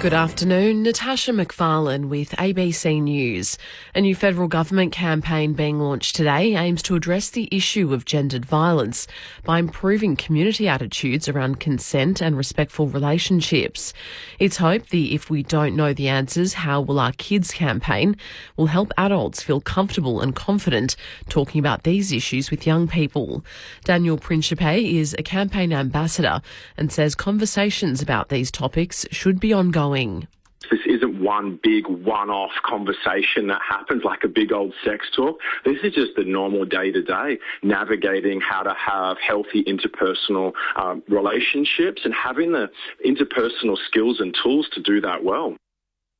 Good afternoon, Natasha McFarlane with ABC News. A new federal government campaign being launched today aims to address the issue of gendered violence by improving community attitudes around consent and respectful relationships. It's hoped the If We Don't Know the Answers, How Will Our Kids campaign will help adults feel comfortable and confident talking about these issues with young people. Daniel Principe is a campaign ambassador and says conversations about these topics should be ongoing. This isn't one big one-off conversation that happens like a big old sex talk. This is just the normal day-to-day, navigating how to have healthy interpersonal relationships and having the interpersonal skills and tools to do that well.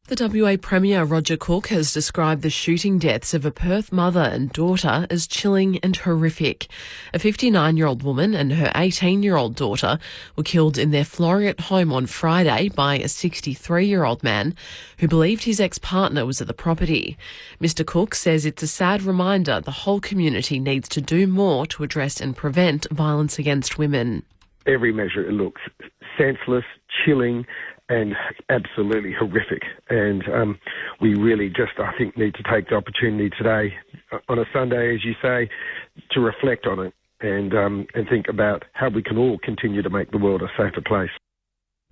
The WA Premier Roger Cook has described the shooting deaths of a Perth mother and daughter as chilling and horrific. A 59-year-old woman and her 18-year-old daughter were killed in their Floreat home on Friday by a 63-year-old man who believed his ex-partner was at the property. Mr Cook says it's a sad reminder the whole community needs to do more to address and prevent violence against women. Every measure it looks senseless, chilling, and absolutely horrific. And we really just, I think, need to take the opportunity today, on a Sunday, as you say, to reflect on it and think about how we can all continue to make the world a safer place.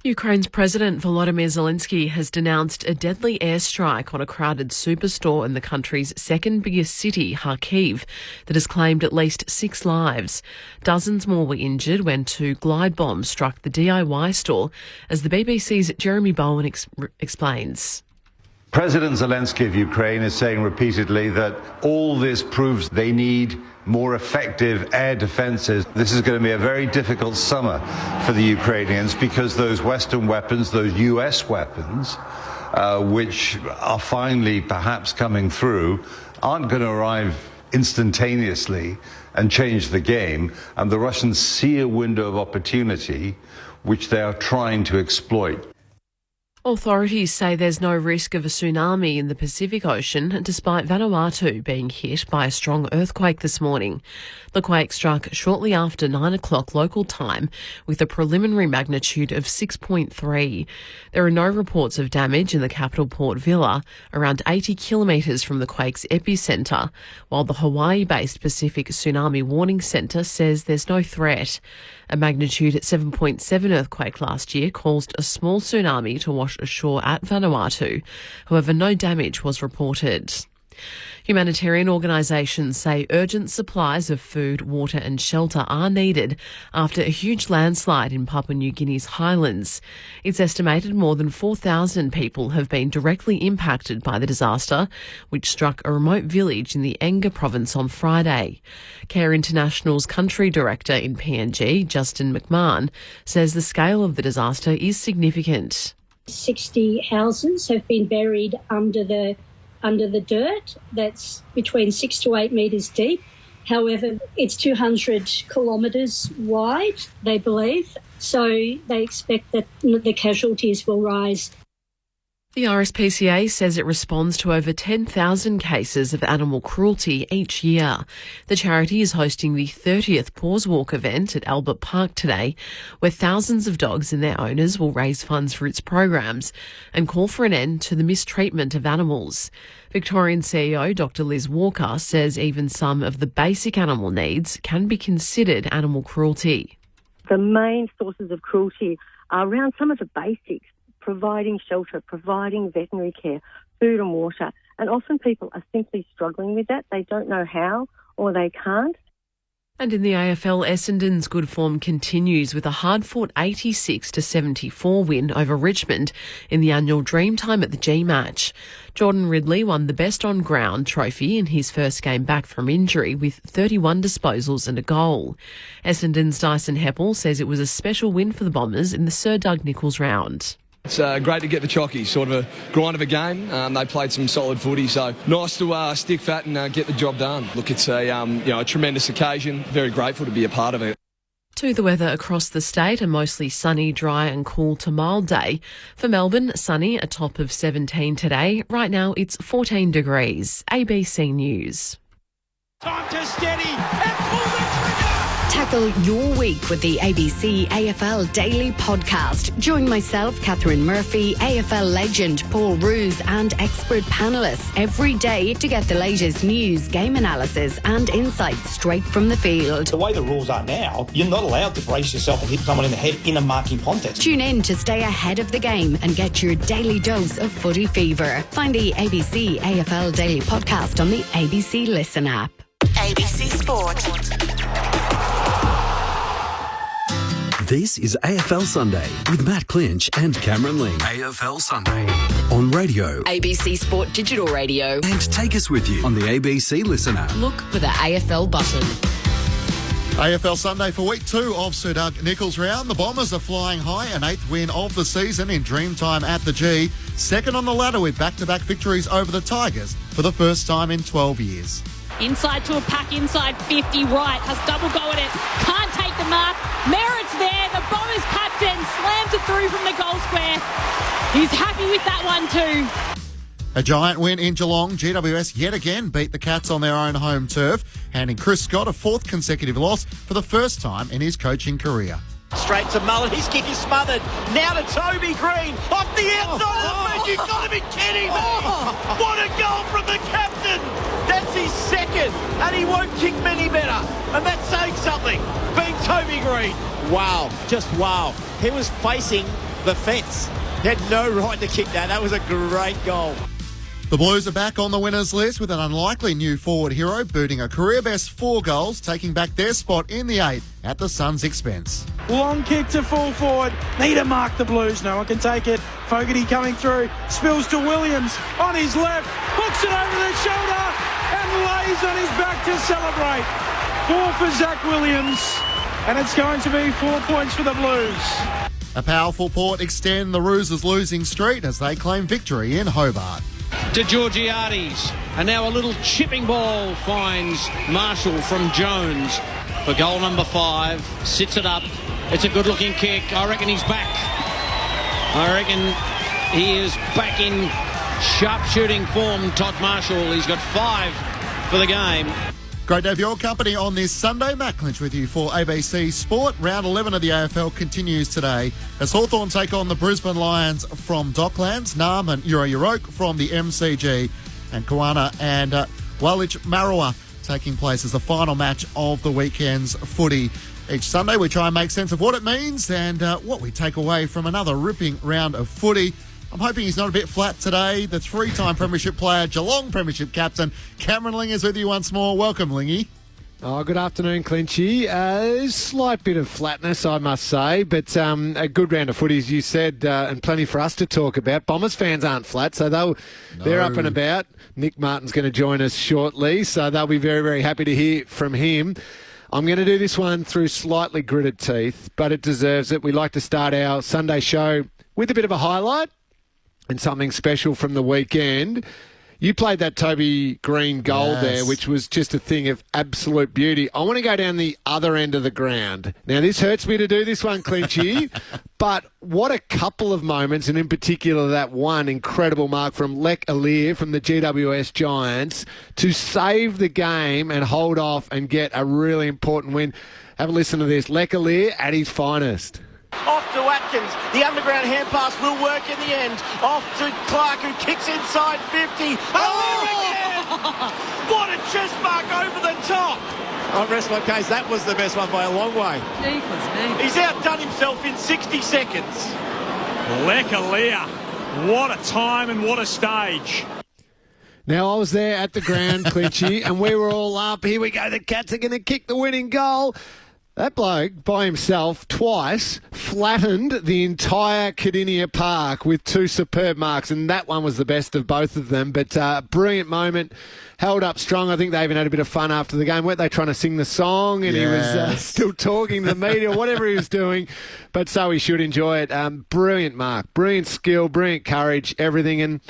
Ukraine's President Volodymyr Zelensky has denounced a deadly airstrike on a crowded superstore in the country's second biggest city, Kharkiv, that has claimed at least 6 lives. Dozens more were injured when 2 glide bombs struck the DIY store, as the BBC's Jeremy Bowen explains. President Zelensky of Ukraine is saying repeatedly that all this proves they need more effective air defences. This is going to be a very difficult summer for the Ukrainians because those Western weapons, those US weapons, which are finally perhaps coming through, aren't going to arrive instantaneously and change the game. And the Russians see a window of opportunity which they are trying to exploit. Authorities say there's no risk of a tsunami in the Pacific Ocean, despite Vanuatu being hit by a strong earthquake this morning. The quake struck shortly after 9 o'clock local time, with a preliminary magnitude of 6.3. There are no reports of damage in the capital Port Vila, around 80 kilometres from the quake's epicentre, while the Hawaii-based Pacific Tsunami Warning Centre says there's no threat. A magnitude 7.7 earthquake last year caused a small tsunami to wash ashore at Vanuatu. However, no damage was reported. Humanitarian organisations say urgent supplies of food, water and shelter are needed after a huge landslide in Papua New Guinea's highlands. It's estimated more than 4,000 people have been directly impacted by the disaster, which struck a remote village in the Enga province on Friday. Care International's country director in PNG, Justin McMahon, says the scale of the disaster is significant. 60 houses have been buried under the dirt. That's between 6 to 8 metres deep. However, it's 200 kilometres wide, they believe, so they expect that the casualties will rise. The RSPCA says it responds to over 10,000 cases of animal cruelty each year. The charity is hosting the 30th Paws Walk event at Albert Park today, where thousands of dogs and their owners will raise funds for its programs and call for an end to the mistreatment of animals. Victorian CEO Dr Liz Walker says even some of the basic animal needs can be considered animal cruelty. The main sources of cruelty are around some of the basics: providing shelter, providing veterinary care, food and water. And often people are simply struggling with that. They don't know how or they can't. And in the AFL, Essendon's good form continues with a hard-fought 86-74 win over Richmond in the annual Dreamtime at the G-Match. Jordan Ridley won the Best on Ground trophy in his first game back from injury with 31 disposals and a goal. Essendon's Dyson Heppel says it was a special win for the Bombers in the Sir Doug Nicholls round. It's great to get the chockies, sort of a grind of a game. They played some solid footy, so nice to stick fat and get the job done. Look, it's a tremendous occasion. Very grateful to be a part of it. To the weather across the state, a mostly sunny, dry and cool to mild day. For Melbourne, sunny, a top of 17 today. Right now it's 14 degrees. ABC News. Time to steady and pull the trigger. Tackle your week with the ABC AFL Daily Podcast. Join myself, Catherine Murphy, AFL legend Paul Roos and expert panellists every day to get the latest news, game analysis and insights straight from the field. The way the rules are now, you're not allowed to brace yourself and hit someone in the head in a marking contest. Tune in to stay ahead of the game and get your daily dose of footy fever. Find the ABC AFL Daily Podcast on the ABC Listen app. ABC Sport. This is AFL Sunday with Matt Clinch and Cameron Ling. AFL Sunday on radio, ABC Sport Digital Radio. and take us with you on the ABC Listen app. Look for the AFL button. AFL Sunday for week 2 of Sir Doug Nicholls round. The Bombers are flying high, an 8th win of the season in Dreamtime at the G. Second on the ladder with back-to-back victories over the Tigers for the first time in 12 years. Inside to a pack, inside 50, right, has double go at it, can't take the mark, Merritt's there, the Bombers captain slams it through from the goal square. He's happy with that one too. A giant win in Geelong. GWS yet again beat the Cats on their own home turf, handing Chris Scott a 4th consecutive loss for the first time in his coaching career. Straight to Mullen, his kick is smothered. Now to Toby Green, off the outside of the bench. You've got to be kidding me! What a goal from the captain! That's his second, and he won't kick many better. And that's saying something, being Toby Green. Wow, just wow. He was facing the fence. He had no right to kick that. That was a great goal. The Blues are back on the winners list with an unlikely new forward hero booting a career-best 4 goals, taking back their spot in the 8 at the Suns' expense. Long kick to full forward. Need to mark the Blues. No one can take it. Fogarty coming through. Spills to Williams on his left. Hooks it over the shoulder and lays on his back to celebrate. 4 for Zach Williams. And it's going to be 4 points for the Blues. A powerful Port extend the Roos' losing streak as they claim victory in Hobart. To Georgiades, and now a little chipping ball finds Marshall from Jones for goal number 5, sits it up, it's a good looking kick, I reckon he's back, I reckon he is back in sharp shooting form, Todd Marshall, he's got 5 for the game. Great to have your company on this Sunday. Matt Clinch with you for ABC Sport. Round 11 of the AFL continues today as Hawthorn take on the Brisbane Lions from Docklands, Nam and Uro from the MCG, and Kawana and Walich Marua taking place as the final match of the weekend's footy. Each Sunday we try and make sense of what it means and what we take away from another ripping round of footy. I'm hoping he's not a bit flat today. The 3-time Premiership player, Geelong Premiership captain, Cameron Ling is with you once more. Welcome, Lingy. Oh, good afternoon, Clinchy. Slight bit of flatness, I must say, but a good round of footy, as you said, and plenty for us to talk about. Bombers fans aren't flat, so they're up and about. Nick Martin's going to join us shortly, so they'll be very, very happy to hear from him. I'm going to do this one through slightly gritted teeth, but it deserves it. We like to start our Sunday show with a bit of a highlight and something special from the weekend. You played that Toby Green goal there, which was just a thing of absolute beauty. I want to go down the other end of the ground. Now, this hurts me to do this one, Clinchy, but what a couple of moments, and in particular that one incredible mark from Lek Alir from the GWS Giants to save the game and hold off and get a really important win. Have a listen to this. Lek Alir at his finest. Off to Atkins. The underground hand pass will work in the end. Off to Clark, who kicks inside 50. Again! What a chest mark over the top. On rest my case, that was the best one by a long way. He's outdone himself in 60 seconds. Lek Alir. What a time and what a stage. Now, I was there at the ground, Clinchy, and we were all up. Here we go. The Cats are going to kick the winning goal. That bloke, by himself, twice, flattened the entire Cardinia Park with 2 superb marks, and that one was the best of both of them. But brilliant moment, held up strong. I think they even had a bit of fun after the game. Weren't they trying to sing the song? And he was still talking to the media, whatever he was doing. But so he should enjoy it. Brilliant mark, brilliant skill, brilliant courage, everything. And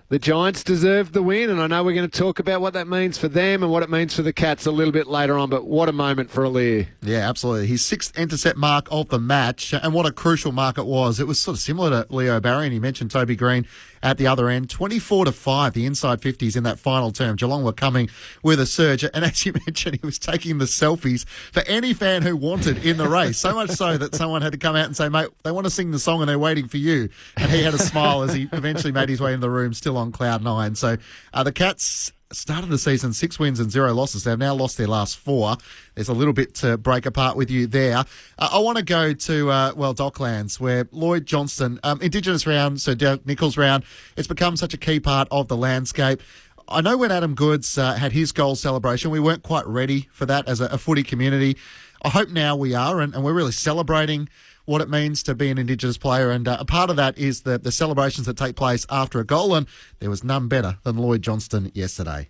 the Giants deserved the win, and I know we're going to talk about what that means for them and what it means for the Cats a little bit later on, but what a moment for Alir. Yeah, absolutely. His 6th intercept mark of the match, and what a crucial mark it was. It was sort of similar to Leo Barry, and he mentioned Toby Green at the other end. 24-5, the inside 50s in that final term. Geelong were coming with a surge. And as you mentioned, he was taking the selfies for any fan who wanted in the race. So much so that someone had to come out and say, mate, they want to sing the song and they're waiting for you. And he had a smile as he eventually made his way in the room, still on cloud nine. So the Cats started the season 6 wins and 0 losses. They've now lost their last 4. There's a little bit to break apart with you there. I want to go to, Docklands, where Lloyd Johnston, Indigenous round, so Doug Nicholls round, it's become such a key part of the landscape. I know when Adam Goods had his goal celebration, we weren't quite ready for that as a footy community. I hope now we are, and we're really celebrating what it means to be an Indigenous player, and a part of that is the celebrations that take place after a goal, and there was none better than Lloyd Johnston yesterday.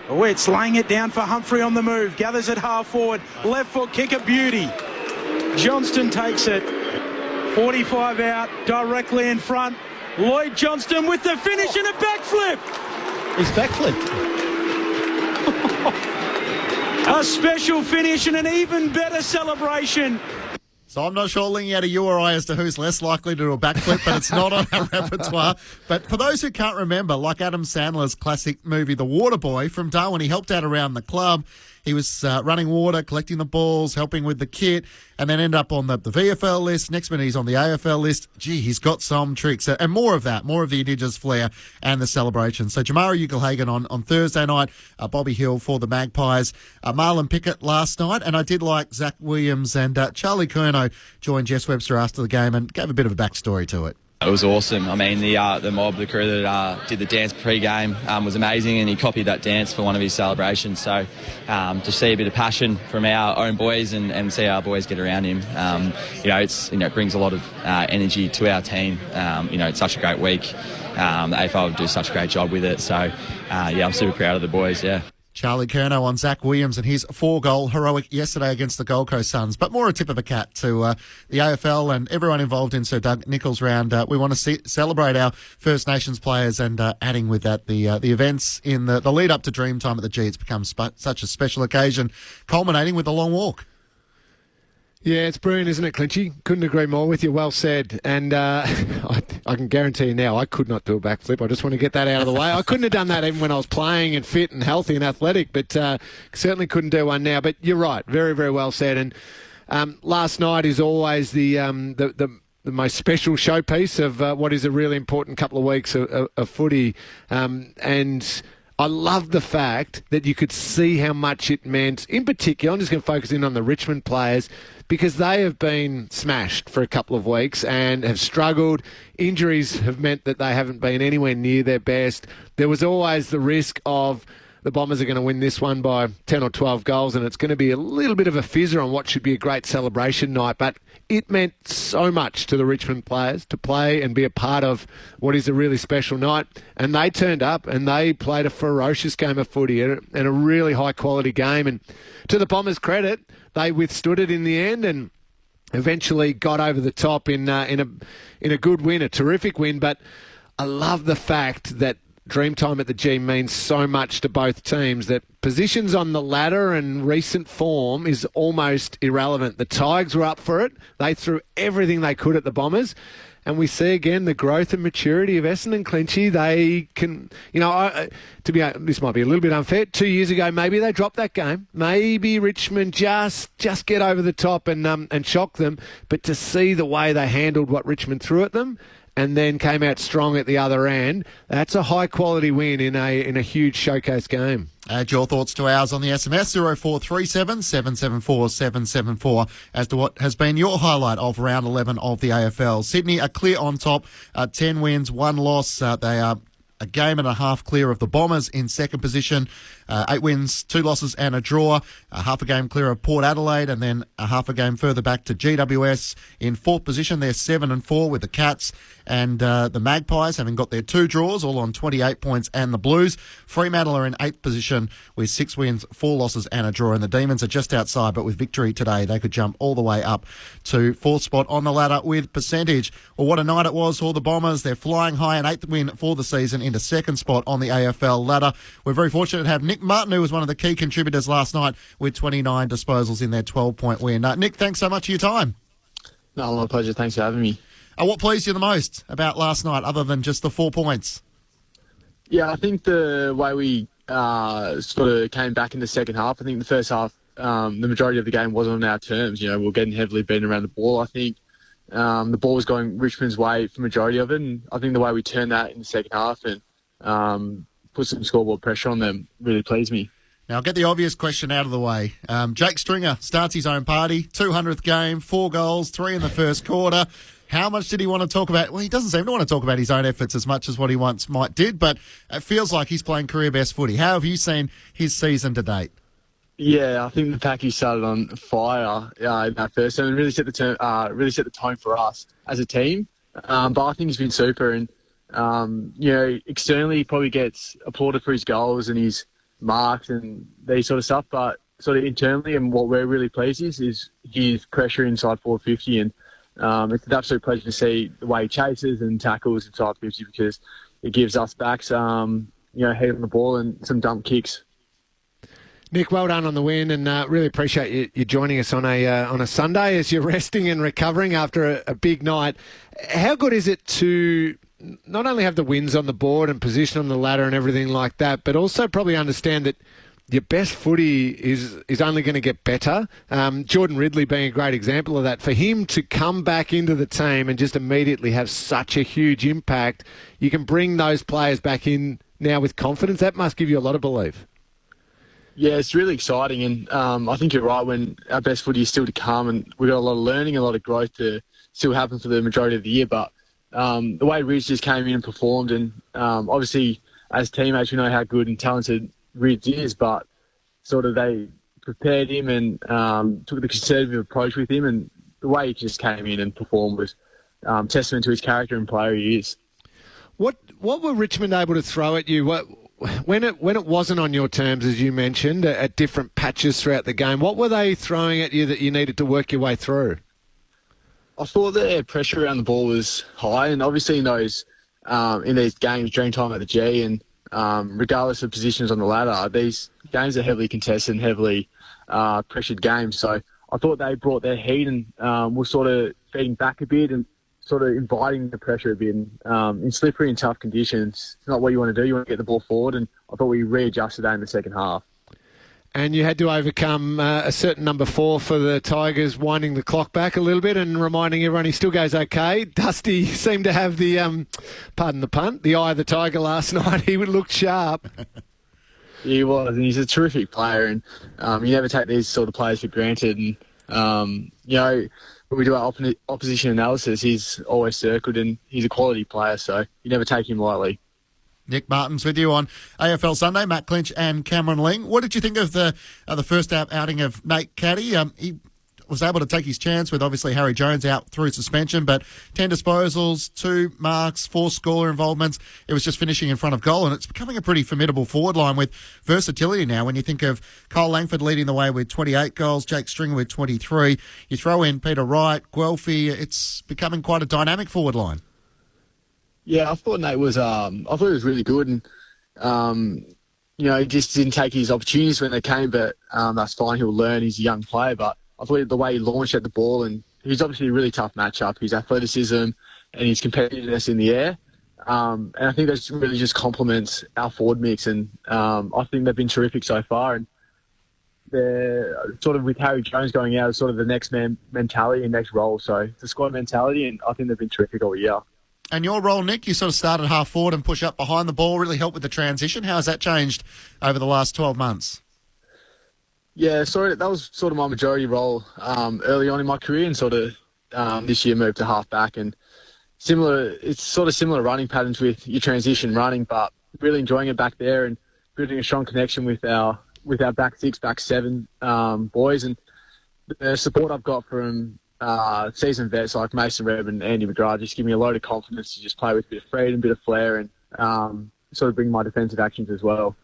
It's laying it down for Humphrey on the move, gathers it half forward, left foot kick, a beauty. Johnston takes it, 45 out, directly in front. Lloyd Johnston with the finish and a backflip. He's backflipped. A special finish and an even better celebration. So I'm not sure linking out of you or I as to who's less likely to do a backflip, but it's not on our repertoire. But for those who can't remember, like Adam Sandler's classic movie, The Waterboy, from Darwin, he helped out around the club. He was running water, collecting the balls, helping with the kit, and then ended up on the VFL list. Next minute, he's on the AFL list. Gee, he's got some tricks. And more of that, more of the Indigenous flair and the celebration. So Jamara Ugelhagen on Thursday night, Bobby Hill for the Magpies, Marlon Pickett last night, and I did like Zach Williams and Charlie Curnow joined Jess Webster after the game and gave a bit of a backstory to it. It was awesome. I mean, the mob, the crew that did the dance pre-game was amazing, and he copied that dance for one of his celebrations. So to see a bit of passion from our own boys and see our boys get around him, it brings a lot of energy to our team. It's such a great week. The AFL do such a great job with it. So, I'm super proud of the boys, yeah. Charlie Curnow on Zach Williams and his 4-goal heroic yesterday against the Gold Coast Suns. But more a tip of a cap to the AFL and everyone involved in Sir Doug Nicholls round. We want to celebrate our First Nations players and adding with that the events in the lead up to Dreamtime at the G. It's become such a special occasion, culminating with the long walk. Yeah, it's brilliant, isn't it, Clinchy? Couldn't agree more with you. Well said. And I can guarantee you now, I could not do a backflip. I just want to get that out of the way. I couldn't have done that even when I was playing and fit and healthy and athletic, but certainly couldn't do one now. But you're right. Very, very well said. And last night is always the most special showpiece of what is a really important couple of weeks of footy. And I love the fact that you could see how much it meant. In particular, I'm just going to focus in on the Richmond players because they have been smashed for a couple of weeks and have struggled. Injuries have meant that they haven't been anywhere near their best. There was always the risk of the Bombers are going to win this one by 10 or 12 goals, and it's going to be a little bit of a fizzer on what should be a great celebration night. But it meant so much to the Richmond players to play and be a part of what is a really special night. And they turned up and they played a ferocious game of footy and a really high-quality game. And to the Bombers' credit, they withstood it in the end and eventually got over the top in a good win, a terrific win. But I love the fact that Dreamtime at the G means so much to both teams that positions on the ladder and recent form is almost irrelevant. The Tigers were up for it. They threw everything they could at the Bombers. And we see again the growth and maturity of Essendon, Clinchy. They can, this might be a little bit unfair. 2 years ago, maybe they dropped that game. Maybe Richmond just get over the top and shock them. But to see the way they handled what Richmond threw at them and then came out strong at the other end, that's a high-quality win in a huge showcase game. Add your thoughts to ours on the SMS 0437 774 774 as to what has been your highlight of round 11 of the AFL. Sydney are clear on top, 10 wins, 1 loss. They are a game and a half clear of the Bombers in second position. 8 wins, 2 losses and a draw. Half a game clear of Port Adelaide and then a half a game further back to GWS in fourth position. They're 7-4 with the Cats and the Magpies having got their 2 draws, all on 28 points, and the Blues. Fremantle are in 8th position with 6 wins, 4 losses and a draw. And the Demons are just outside, but with victory today, they could jump all the way up to 4th spot on the ladder with percentage. Well, what a night it was for the Bombers. They're flying high, an 8th win for the season into 2nd spot on the AFL ladder. We're very fortunate to have Nick Martin, who was one of the key contributors last night with 29 disposals in their 12-point win. Nick, thanks so much for your time. No, my pleasure. Thanks for having me. What pleased you the most about last night, other than just the 4 points? Yeah, I think the way we sort of came back in the second half. I think the first half, the majority of the game wasn't on our terms. We were getting heavily beaten around the ball. I think the ball was going Richmond's way for the majority of it, and I think the way we turned that in the second half and put some scoreboard pressure on them really pleased me. Now, I'll get the obvious question out of the way. Jake Stringer starts his own party, 200th game, 4 goals, 3 in the first quarter. How much did he want to talk about? Well, he doesn't seem to want to talk about his own efforts as much as what he once might did, but it feels like he's playing career best footy. How have you seen his season to date? Yeah, I think the package started on fire in that first game and really set the tone for us as a team. But I think he's been super, and externally he probably gets applauded for his goals and his marks and these sort of stuff, but sort of internally, and what we're really pleased is his pressure inside 450, and it's an absolute pleasure to see the way he chases and tackles inside 50, because it gives us backs head on the ball and some dump kicks. Nick, well done on the win, and really appreciate you joining us on a Sunday as you're resting and recovering after a big night. How good is it to not only have the wins on the board and position on the ladder and everything like that, but also probably understand that your best footy is only going to get better? Jordan Ridley being a great example of that. For him to come back into the team and just immediately have such a huge impact, you can bring those players back in now with confidence. That must give you a lot of belief. Yeah, it's really exciting, and I think you're right when our best footy is still to come, and we've got a lot of learning, a lot of growth to still happen for the majority of the year. But the way Riz just came in and performed, and obviously as teammates we know how good and talented Riz is, but sort of they prepared him and took the conservative approach with him, and the way he just came in and performed was testament to his character and player he is. What were Richmond able to throw at you? When it wasn't on your terms, as you mentioned, at different patches throughout the game, what were they throwing at you that you needed to work your way through? I thought their pressure around the ball was high, and obviously in these games, Dreamtime at the G, and regardless of positions on the ladder, these games are heavily contested and heavily pressured games. So I thought they brought their heat and were sort of feeding back a bit and sort of inviting the pressure a bit in slippery and tough conditions. It's not what you want to do. You want to get the ball forward, and I thought we readjusted that in the second half. And you had to overcome a certain number 4 for the Tigers, winding the clock back a little bit and reminding everyone he still goes okay. Dusty seemed to have the, pardon the pun, the eye of the Tiger last night. He looked sharp. He was, and he's a terrific player, and you never take these sort of players for granted. And, when we do our opposition analysis, he's always circled, and he's a quality player, so you never take him lightly. Nick Martin's with you on AFL Sunday. Matt Clinch and Cameron Ling. What did you think of the first outing of Nate Caddy? He was able to take his chance with obviously Harry Jones out through suspension, but 10 disposals, 2 marks, 4 scorer involvements. It was just finishing in front of goal, and it's becoming a pretty formidable forward line with versatility now. When you think of Cole Langford leading the way with 28 goals, Jake Stringer with 23, you throw in Peter Wright, Guelphy, it's becoming quite a dynamic forward line. Yeah, I thought Nate was. I thought he was really good, and he just didn't take his opportunities when they came. But that's fine. He'll learn. He's a young player, but I thought the way he launched at the ball, and he's obviously a really tough matchup. His athleticism and his competitiveness in the air, and I think that really just complements our forward mix. And I think they've been terrific so far. And they're sort of with Harry Jones going out, sort of the next man mentality and next role. So it's a squad mentality, and I think they've been terrific all year. And your role, Nick, you sort of started half forward and push up behind the ball, really helped with the transition. How has that changed over the last 12 months? Yeah, that was sort of my majority role early on in my career, and sort of this year moved to half back. And it's sort of similar running patterns with your transition running, but really enjoying it back there and building a strong connection with our back 6, back 7 boys. And the support I've got from seasoned vets like Mason Rebb and Andy McGrath just give me a load of confidence to just play with a bit of freedom, a bit of flair, and sort of bring my defensive actions as well.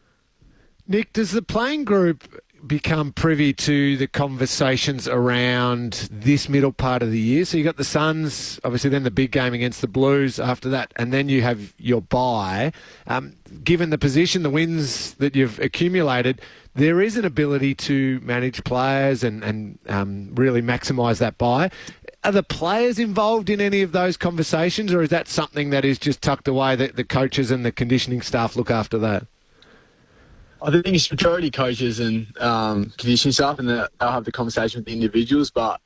Nick, does the playing group become privy to the conversations around this middle part of the year? So you got the Suns, obviously then the big game against the Blues after that, and then you have your bye. Given the position, the wins that you've accumulated, there is an ability to manage players and really maximise that bye. Are the players involved in any of those conversations, or is that something that is just tucked away that the coaches and the conditioning staff look after that? I think it's majority coaches and conditioning staff, and they'll have the conversation with the individuals. But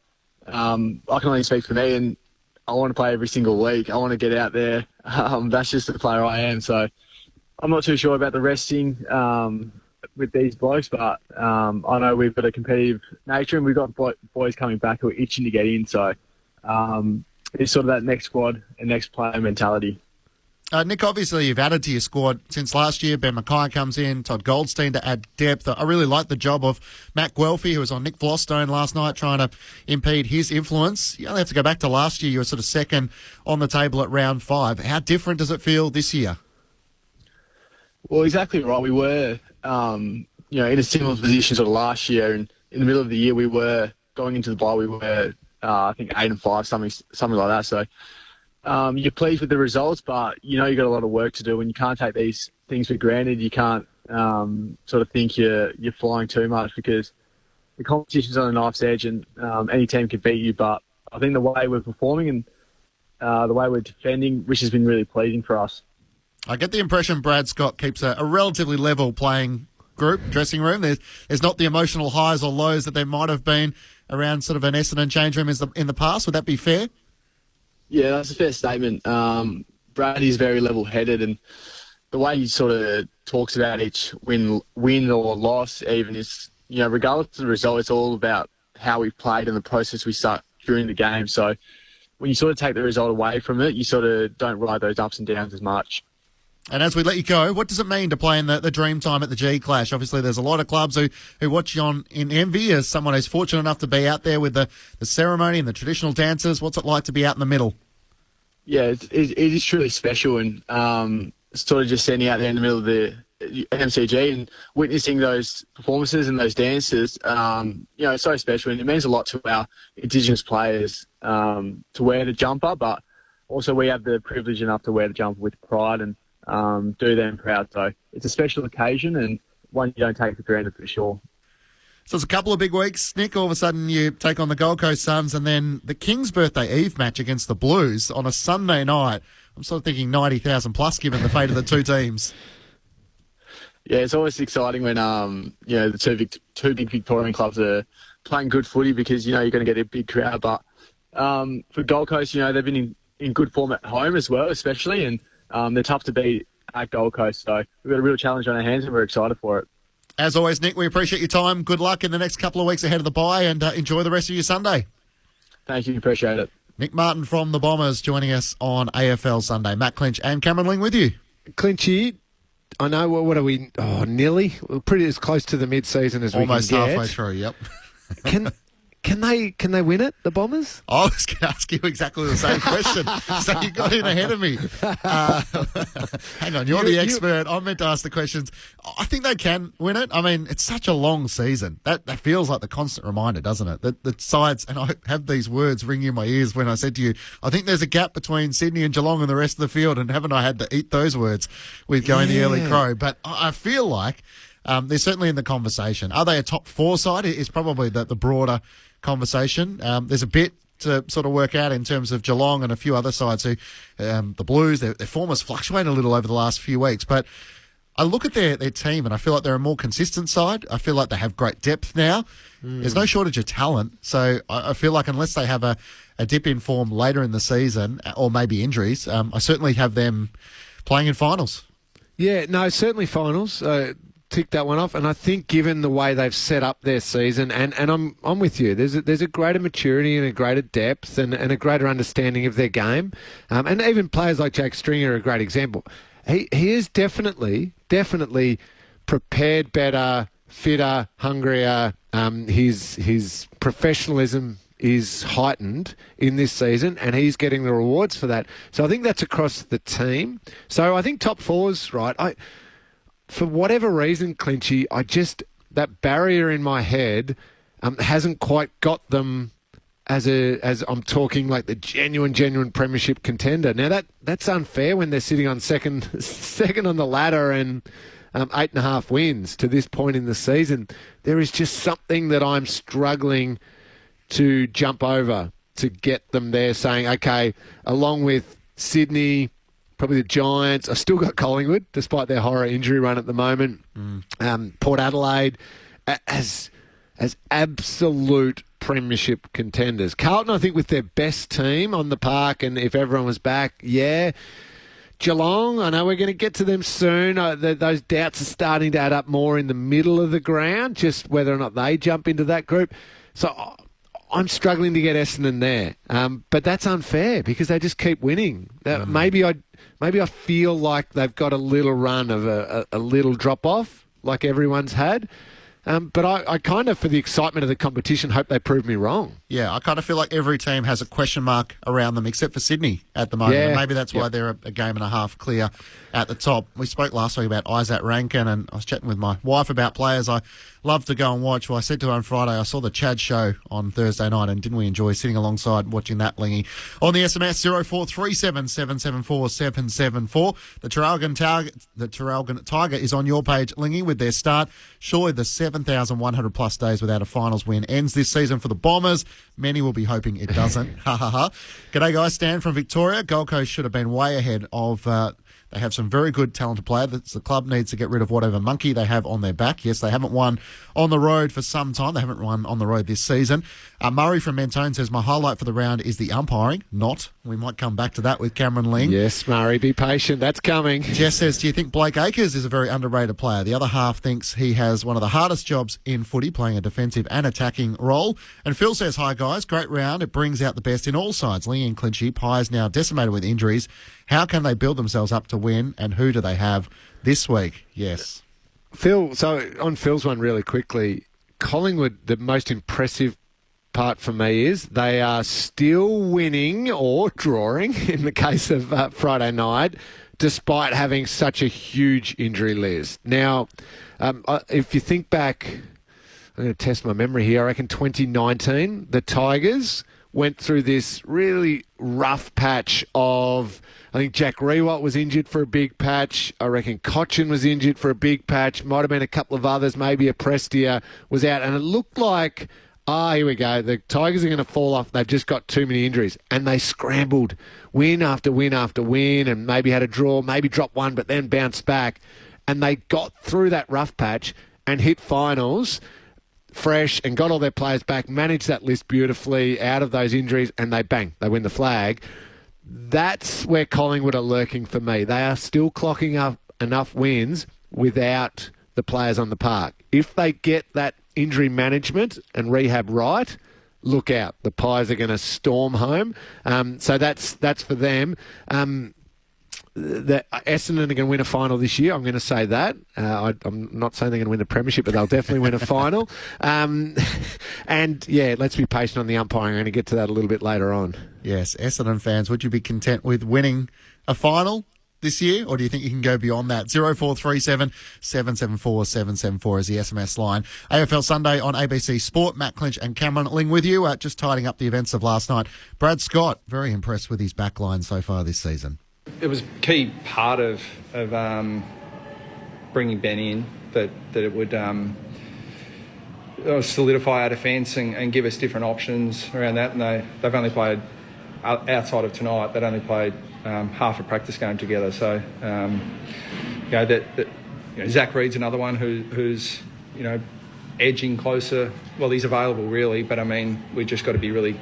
I can only speak for me, and I want to play every single week. I want to get out there. That's just the player I am. So I'm not too sure about the resting with these blokes, but I know we've got a competitive nature, and we've got boys coming back who are itching to get in. So it's sort of that next squad and next player mentality. Nick, obviously you've added to your squad since last year. Ben Mackay comes in, Todd Goldstein to add depth. I really like the job of Matt Guelphy, who was on Nick Vlostone last night trying to impede his influence. You only have to go back to last year. You were sort of second on the table at round 5. How different does it feel this year? Well, exactly right. We were, in a similar position sort of last year, and in the middle of the year we were going into the bye. We were, I think, 8 and 5, something like that. So. You're pleased with the results, but you've got a lot of work to do, and you can't take these things for granted. You can't sort of think you're flying too much, because the competition's on a knife's edge, and any team can beat you. But I think the way we're performing and the way we're defending, which has been really pleasing for us. I get the impression Brad Scott keeps a relatively level playing group, dressing room. There's not the emotional highs or lows that there might have been around sort of an Essendon change room in the past. Would that be fair? Yeah, that's a fair statement. Brad is very level-headed, and the way he sort of talks about each win or loss even is, regardless of the result, it's all about how we played and the process we start during the game. So when you sort of take the result away from it, you sort of don't ride those ups and downs as much. And as we let you go, what does it mean to play in the dream time at the G Clash? Obviously, there's a lot of clubs who watch you on in envy as someone who's fortunate enough to be out there with the ceremony and the traditional dances. What's it like to be out in the middle? Yeah, it is truly special, and sort of just standing out there in the middle of the MCG and witnessing those performances and those dances, it's so special, and it means a lot to our Indigenous players to wear the jumper, but also we have the privilege enough to wear the jumper with pride and do them proud. So it's a special occasion, and one you don't take for granted for sure. So it's a couple of big weeks, Nick. All of a sudden you take on the Gold Coast Suns, and then the Kings' birthday eve match against the Blues on a Sunday night. I'm sort of thinking 90,000 plus given the fate of the two teams. Yeah, it's always exciting when the two big Victorian clubs are playing good footy, because you're going to get a big crowd. But for Gold Coast, they've been in good form at home as well, especially, and they're tough to beat at Gold Coast. So we've got a real challenge on our hands, and we're excited for it. As always, Nick, we appreciate your time. Good luck in the next couple of weeks ahead of the bye, and enjoy the rest of your Sunday. Thank you. Appreciate it. Nick Martin from the Bombers joining us on AFL Sunday. Matt Clinch and Cameron Ling with you. Clinchy, I know, what are we? Oh, nearly. We're pretty as close to the mid-season as almost we can get. Almost halfway through, yep. Can they win it, the Bombers? I was going to ask you exactly the same question, so you got in ahead of me. Hang on, you're the expert. I'm meant to ask the questions. I think they can win it. I mean, it's such a long season. That feels like the constant reminder, doesn't it? The sides, and I have these words ringing in my ears when I said to you, I think there's a gap between Sydney and Geelong and the rest of the field, and haven't I had to eat those words with going the early crow? But I feel like they're certainly in the conversation. Are they a top 4 side? It's probably the broader conversation. There's a bit to sort of work out in terms of Geelong and a few other sides who, the Blues, their form has fluctuated a little over the last few weeks. But I look at their team and I feel like they're a more consistent side. I feel like they have great depth now. There's no shortage of talent. So I feel like unless they have a dip in form later in the season, or maybe injuries, I certainly have them playing in finals. Yeah, no, certainly finals. Tick that one off, and I think given the way they've set up their season, and I'm with you. There's a greater maturity and a greater depth and a greater understanding of their game, and even players like Jake Stringer are a great example. He is definitely prepared better, fitter, hungrier. His professionalism is heightened in this season, and he's getting the rewards for that. So I think that's across the team. So I think top 4's right. For whatever reason, Clinchy, that barrier in my head hasn't quite got them as I'm talking like the genuine premiership contender. Now that's unfair when they're sitting on second on the ladder and 8.5 wins to this point in the season. There is just something that I'm struggling to jump over to get them there saying, okay, along with Sydney, probably the Giants, I still got Collingwood, despite their horror injury run at the moment. Port Adelaide as absolute premiership contenders. Carlton, I think, with their best team on the park, and if everyone was back, yeah. Geelong, I know we're going to get to them soon. Those doubts are starting to add up more in the middle of the ground, just whether or not they jump into that group. So I'm struggling to get Essendon there. But that's unfair because they just keep winning. Maybe I feel like they've got a little run of a little drop-off like everyone's had. But I kind of, for the excitement of the competition, hope they prove me wrong. Yeah, I kind of feel like every team has a question mark around them except for Sydney at the moment. Yeah. And maybe that's why they're a game and a half clear at the top. We spoke last week about Isaac Rankin, and I was chatting with my wife about players I love to go and watch. Well, I said to her on Friday, I saw the Chad show on Thursday night, and didn't we enjoy sitting alongside watching that, Lingy? On the SMS, 0437 774 774. The Traralgon Tiger is on your page, Lingy, with their start. Surely the 7,100 plus days without a finals win ends this season for the Bombers. Many will be hoping it doesn't. Ha ha ha. G'day, guys. Stan from Victoria. Gold Coast should have been way ahead of... They have some very good, talented players. The club needs to get rid of whatever monkey they have on their back. Yes, they haven't won on the road for some time. They haven't won on the road this season. Murray from Mentone says, my highlight for the round is the umpiring. Not. We might come back to that with Cameron Ling. Yes, Murray, be patient. That's coming. Jess says, do you think Blake Acres is a very underrated player? The other half thinks he has one of the hardest jobs in footy, playing a defensive and attacking role. And Phil says, hi, guys. Great round. It brings out the best in all sides. Ling and Clinchy, Pie's now decimated with injuries. How can they build themselves up to win, and who do they have this week? Yes. Phil, so on Phil's one really quickly, Collingwood, the most impressive part for me is they are still winning or drawing in the case of Friday night, despite having such a huge injury list. Now, if you think back, I'm going to test my memory here, I reckon 2019, the Tigers went through this really rough patch of... I think Jack Rewalt was injured for a big patch. I reckon Cochin was injured for a big patch. Might have been a couple of others. Maybe a Prestia was out. And it looked like, here we go. The Tigers are going to fall off. They've just got too many injuries. And they scrambled win after win after win and maybe had a draw, maybe dropped one, but then bounced back. And they got through that rough patch and hit finals fresh and got all their players back, managed that list beautifully out of those injuries, and they win the flag. That's where Collingwood are lurking for me. They are still clocking up enough wins without the players on the park. If they get that injury management and rehab right, look out. The Pies are going to storm home. So that's for them. The Essendon are going to win a final this year. I'm going to say that. I'm not saying they're going to win the premiership, but they'll definitely win a final. And, yeah, let's be patient on the umpiring. I'm going to get to that a little bit later on. Yes, Essendon fans, would you be content with winning a final this year, or do you think you can go beyond that? 0437 774 774 is the SMS line. AFL Sunday on ABC Sport. Matt Clinch and Cameron Ling with you. Just tidying up the events of last night. Brad Scott, very impressed with his backline so far this season. It was a key part of bringing Ben in that it would solidify our defence and give us different options around that. And they've only played, outside of tonight, they'd only played half a practice game together. So, Zach Reed's another one who's edging closer. Well, he's available really, but I mean, we just got to be really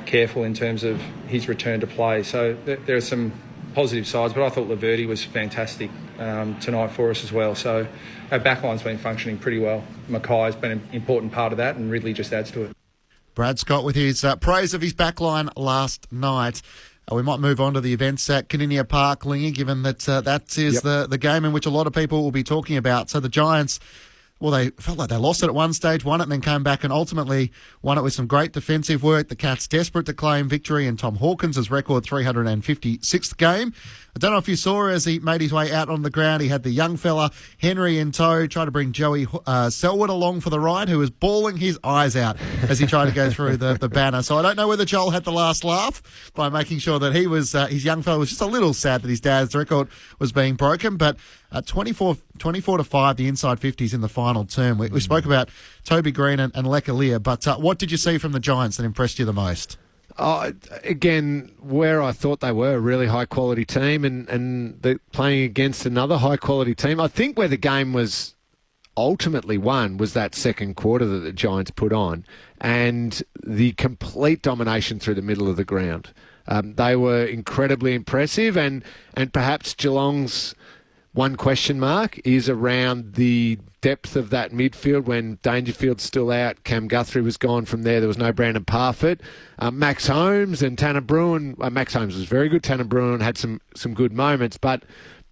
careful in terms of his return to play. So there are some positive sides, but I thought Laverty was fantastic tonight for us as well. So our backline's been functioning pretty well. Mackay's been an important part of that, and Ridley just adds to it. Brad Scott with his praise of his backline last night. We might move on to the events at Caninia Park, Lingy, given that that is the game in which a lot of people will be talking about. So the Giants... Well, they felt like they lost it at one stage, won it, and then came back and ultimately won it with some great defensive work. The Cats desperate to claim victory in Tom Hawkins' record 356th game. I don't know if you saw as he made his way out on the ground, he had the young fella, Henry, in tow, trying to bring Joey Selwood along for the ride, who was bawling his eyes out as he tried to go through the banner. So I don't know whether Joel had the last laugh by making sure that he was his young fella was just a little sad that his dad's record was being broken, but 24 to 5, the inside 50s in the final term. We spoke about Toby Green and Lekalia, but what did you see from the Giants that impressed you the most? Again, where I thought they were a really high-quality team and they're playing against another high-quality team. I think where the game was ultimately won was that second quarter that the Giants put on and the complete domination through the middle of the ground. They were incredibly impressive and perhaps Geelong's one question mark is around the depth of that midfield when Dangerfield's still out. Cam Guthrie was gone from there. There was no Brandon Parfitt. Max Holmes and Tanner Bruin. Max Holmes was very good. Tanner Bruin had some good moments, but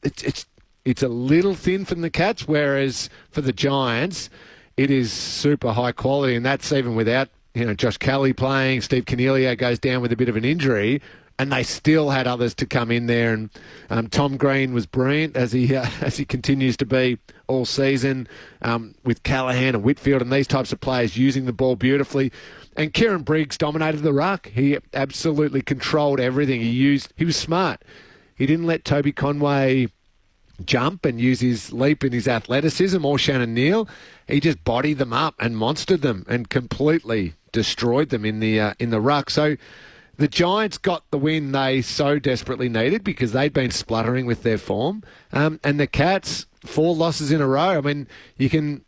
it's a little thin from the Cats, whereas for the Giants, it is super high quality, and that's even without Josh Kelly playing. Steve Cornelio goes down with a bit of an injury. And they still had others to come in there. And Tom Green was brilliant, as he continues to be all season, with Callahan and Whitfield and these types of players using the ball beautifully. And Kieran Briggs dominated the ruck. He absolutely controlled everything. He was smart. He didn't let Toby Conway jump and use his leap and his athleticism or Shannon Neal. He just bodied them up and monstered them and completely destroyed them in the ruck. So the Giants got the win they so desperately needed because they'd been spluttering with their form. And the Cats, 4 losses in a row. I mean, you can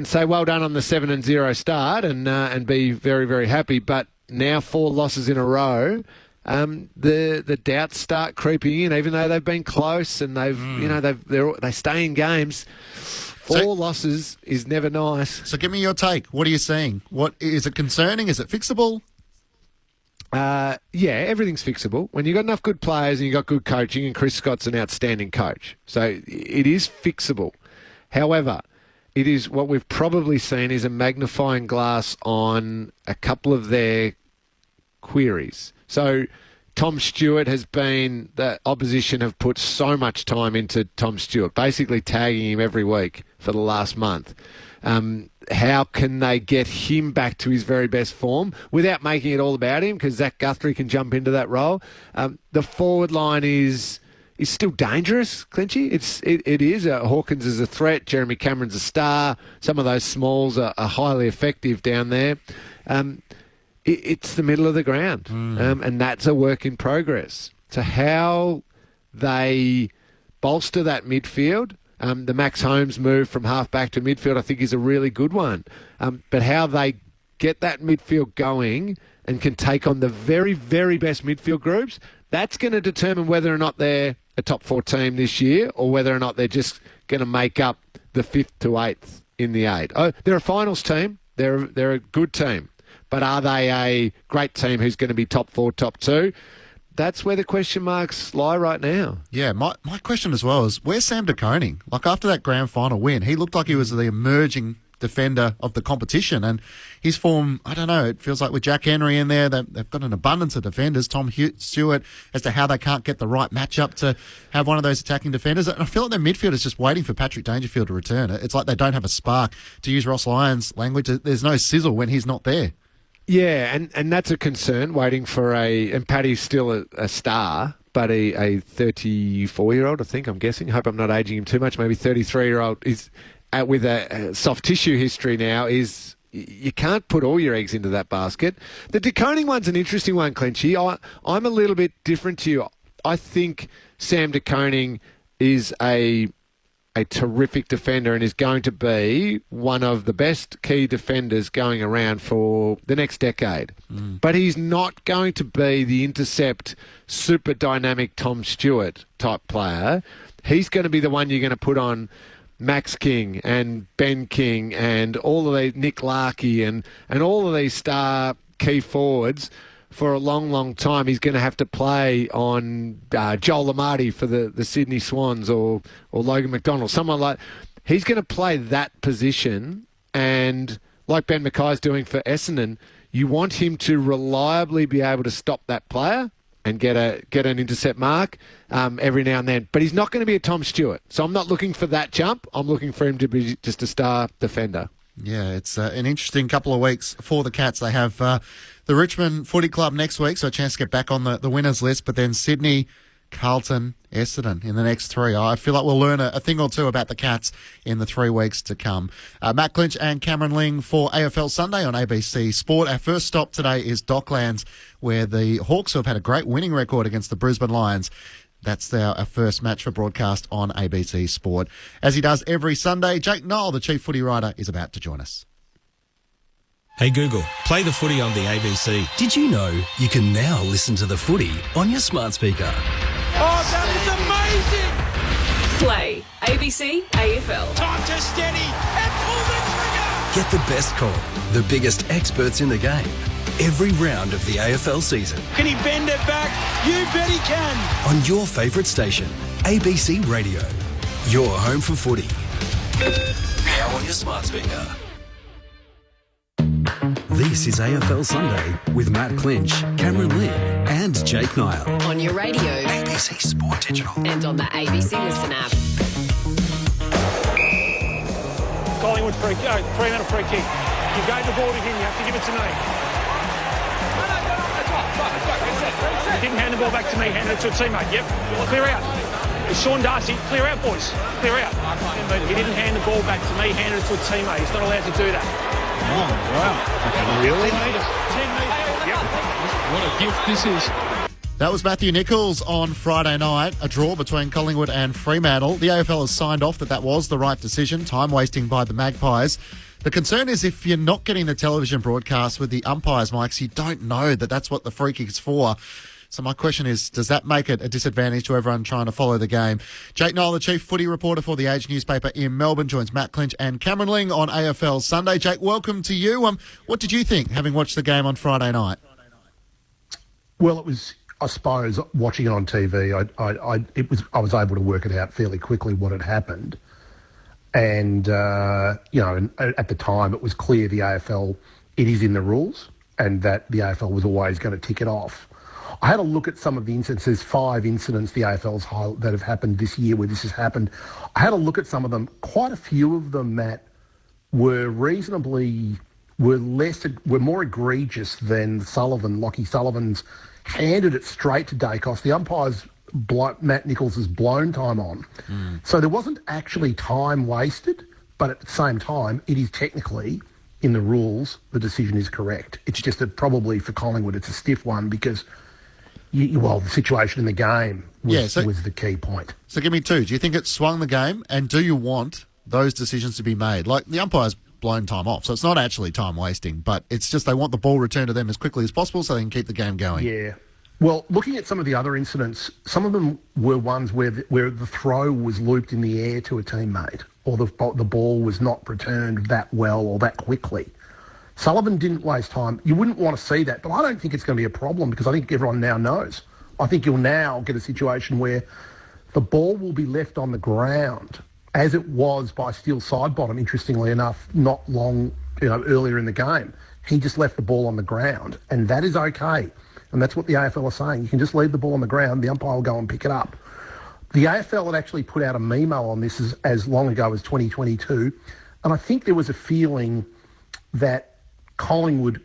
say well done on the 7-0 start and be very, very happy. But now 4 losses in a row, the doubts start creeping in, even though they've been close and they stay in games. 4 losses is never nice. So give me your take. What are you seeing? What is it concerning? Is it fixable? Yeah, everything's fixable. When you've got enough good players and you've got good coaching, and Chris Scott's an outstanding coach. So it is fixable. However, it is what we've probably seen is a magnifying glass on a couple of their queries. So Tom Stewart the opposition have put so much time into Tom Stewart, basically tagging him every week for the last month. How can they get him back to his very best form without making it all about him? Because Zach Guthrie can jump into that role. The forward line is still dangerous, Clinchy. It is. Hawkins is a threat. Jeremy Cameron's a star. Some of those smalls are highly effective down there. It's the middle of the ground, and that's a work in progress. So how they bolster that midfield. The Max Holmes move from half-back to midfield, I think, is a really good one. But how they get that midfield going and can take on the very, very best midfield groups, that's going to determine whether or not they're a top 4 team this year or whether or not they're just going to make up the 5th to 8th in the 8. Oh, they're a finals team. They're a good team. But are they a great team who's going to be top 4, top 2? That's where the question marks lie right now. Yeah, my question as well is, where's Sam de Koning? Like, after that grand final win, he looked like he was the emerging defender of the competition, and his form, I don't know, it feels like with Jack Henry in there, they've got an abundance of defenders. Tom Stewart, as to how they can't get the right matchup to have one of those attacking defenders. And I feel like their midfield is just waiting for Patrick Dangerfield to return. It's like they don't have a spark. To use Ross Lyons' language, there's no sizzle when he's not there. Yeah, and that's a concern, waiting for and Paddy's still a star, but a 34-year-old, I think, I'm guessing. Hope I'm not aging him too much. Maybe 33-year-old is with a soft tissue history now is you can't put all your eggs into that basket. The de Koning one's an interesting one, Clinchy. I'm a little bit different to you. I think Sam de Koning is a terrific defender and is going to be one of the best key defenders going around for the next decade. But he's not going to be the intercept, super dynamic Tom Stewart type player. He's going to be the one you're going to put on Max King and Ben King and all of these, Nick Larkey and all of these star key forwards. For a long, long time, he's going to have to play on Joel Amartey for the Sydney Swans or Logan McDonald, someone like. He's going to play that position, and like Ben Mackay's doing for Essendon, you want him to reliably be able to stop that player and get an intercept mark every now and then. But he's not going to be a Tom Stewart. So I'm not looking for that jump. I'm looking for him to be just a star defender. Yeah, it's an interesting couple of weeks for the Cats. They have the Richmond Footy Club next week, so a chance to get back on the winners list. But then Sydney, Carlton, Essendon in the next three. I feel like we'll learn a thing or two about the Cats in the 3 weeks to come. Matt Clinch and Cameron Ling for AFL Sunday on ABC Sport. Our first stop today is Docklands, where the Hawks, who have had a great winning record against the Brisbane Lions, that's our first match for broadcast on ABC Sport. As he does every Sunday, Jake Knoll, the chief footy writer, is about to join us. Hey Google, play the footy on the ABC. Did you know you can now listen to the footy on your smart speaker? Oh, that is amazing! Play ABC AFL. Time to steady and pull the trigger! Get the best call, the biggest experts in the game, every round of the AFL season. Can he bend it back? You bet he can! On your favourite station, ABC Radio. Your home for footy. Now on your smart speaker. This is AFL Sunday with Matt Clinch, Cameron Lynn and Jake Niall. On your radio. ABC Sport Digital. And on the ABC Listen app. Collingwood Fremantle free kick. You gave the ball to him, you have to give it to me. You didn't hand the ball back to me, handed it to a teammate. Yep, clear out. It's Sean Darcy, clear out, boys. Clear out. He didn't hand the ball back to me, handed it to a teammate. He's not allowed to do that. Oh, wow. Really? 10 metres. Yep. What a gift this is. That was Matthew Nichols on Friday night, a draw between Collingwood and Fremantle. The AFL has signed off that was the right decision, time wasting by the Magpies. The concern is if you're not getting the television broadcast with the umpires' mics, you don't know that that's what the free kick's for. So my question is, does that make it a disadvantage to everyone trying to follow the game? Jake Knoll, the chief footy reporter for The Age newspaper in Melbourne, joins Matt Clinch and Cameron Ling on AFL Sunday. Jake, welcome to you. What did you think, having watched the game on Friday night? Well, it was, I suppose, watching it on TV, I was able to work it out fairly quickly what had happened. And, and at the time, it was clear the AFL, it is in the rules, and that the AFL was always going to tick it off. I had a look at some of the instances, 5 incidents the AFL's that have happened this year where this has happened. I had a look at some of them. Quite a few of them, Matt, were more egregious than Sullivan. Lockie Sullivan's handed it straight to Dacos. The umpire's Matt Nichols' blown time on. So there wasn't actually time wasted, but at the same time, it is technically, in the rules, the decision is correct. It's just that probably for Collingwood, it's a stiff one because... the situation in the game was the key point. So give me 2. Do you think it swung the game, and do you want those decisions to be made? Like, the umpire's blown time off, so it's not actually time wasting, but it's just they want the ball returned to them as quickly as possible so they can keep the game going. Yeah. Well, looking at some of the other incidents, some of them were ones where the throw was looped in the air to a teammate, or the ball was not returned that well or that quickly. Sullivan didn't waste time. You wouldn't want to see that, but I don't think it's going to be a problem because I think everyone now knows. I think you'll now get a situation where the ball will be left on the ground, as it was by Steele Sidebottom, interestingly enough, not long earlier in the game. He just left the ball on the ground, and that is okay. And that's what the AFL are saying. You can just leave the ball on the ground, the umpire will go and pick it up. The AFL had actually put out a memo on this as long ago as 2022, and I think there was a feeling that Collingwood,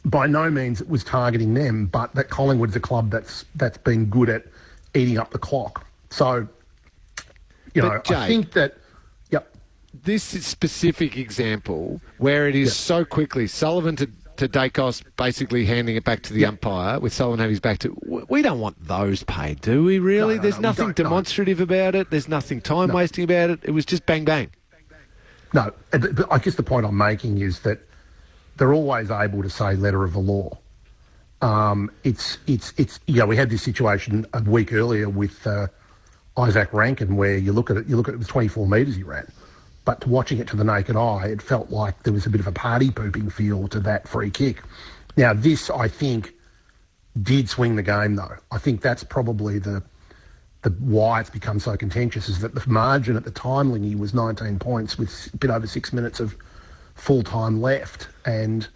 by no means it was targeting them, but that Collingwood's a club that's been good at eating up the clock. So, Jake, I think that, this specific example where it is so quickly, Sullivan to Dacos basically handing it back to the umpire with Sullivan having his back to... We don't want those paid, do we, really? There's nothing demonstrative about it. There's nothing time-wasting about it. It was just bang, bang. No, but I guess the point I'm making is that they're always able to say letter of the law. We had this situation a week earlier with Isaac Rankin where you look at it was 24 metres he ran. But watching it to the naked eye, it felt like there was a bit of a party pooping feel to that free kick. Now, this, I think, did swing the game, though. I think that's probably the why it's become so contentious is that the margin at the time, Lingy, was 19 points with a bit over 6 minutes of full time left, and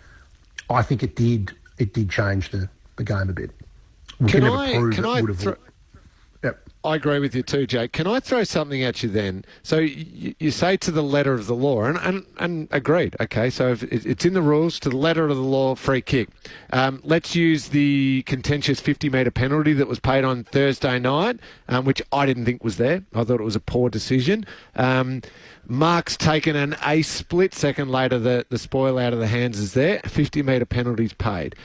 I think it did change the game a bit. Can I agree with you too, Jake. Can I throw something at you then? So you say to the letter of the law, and agreed. Okay, so if it's in the rules, to the letter of the law, free kick. Let's use the contentious 50-metre penalty that was paid on Thursday night, which I didn't think was there. I thought it was a poor decision. Mark's taken a split second later. The spoil out of the hands is there. 50-metre penalties paid.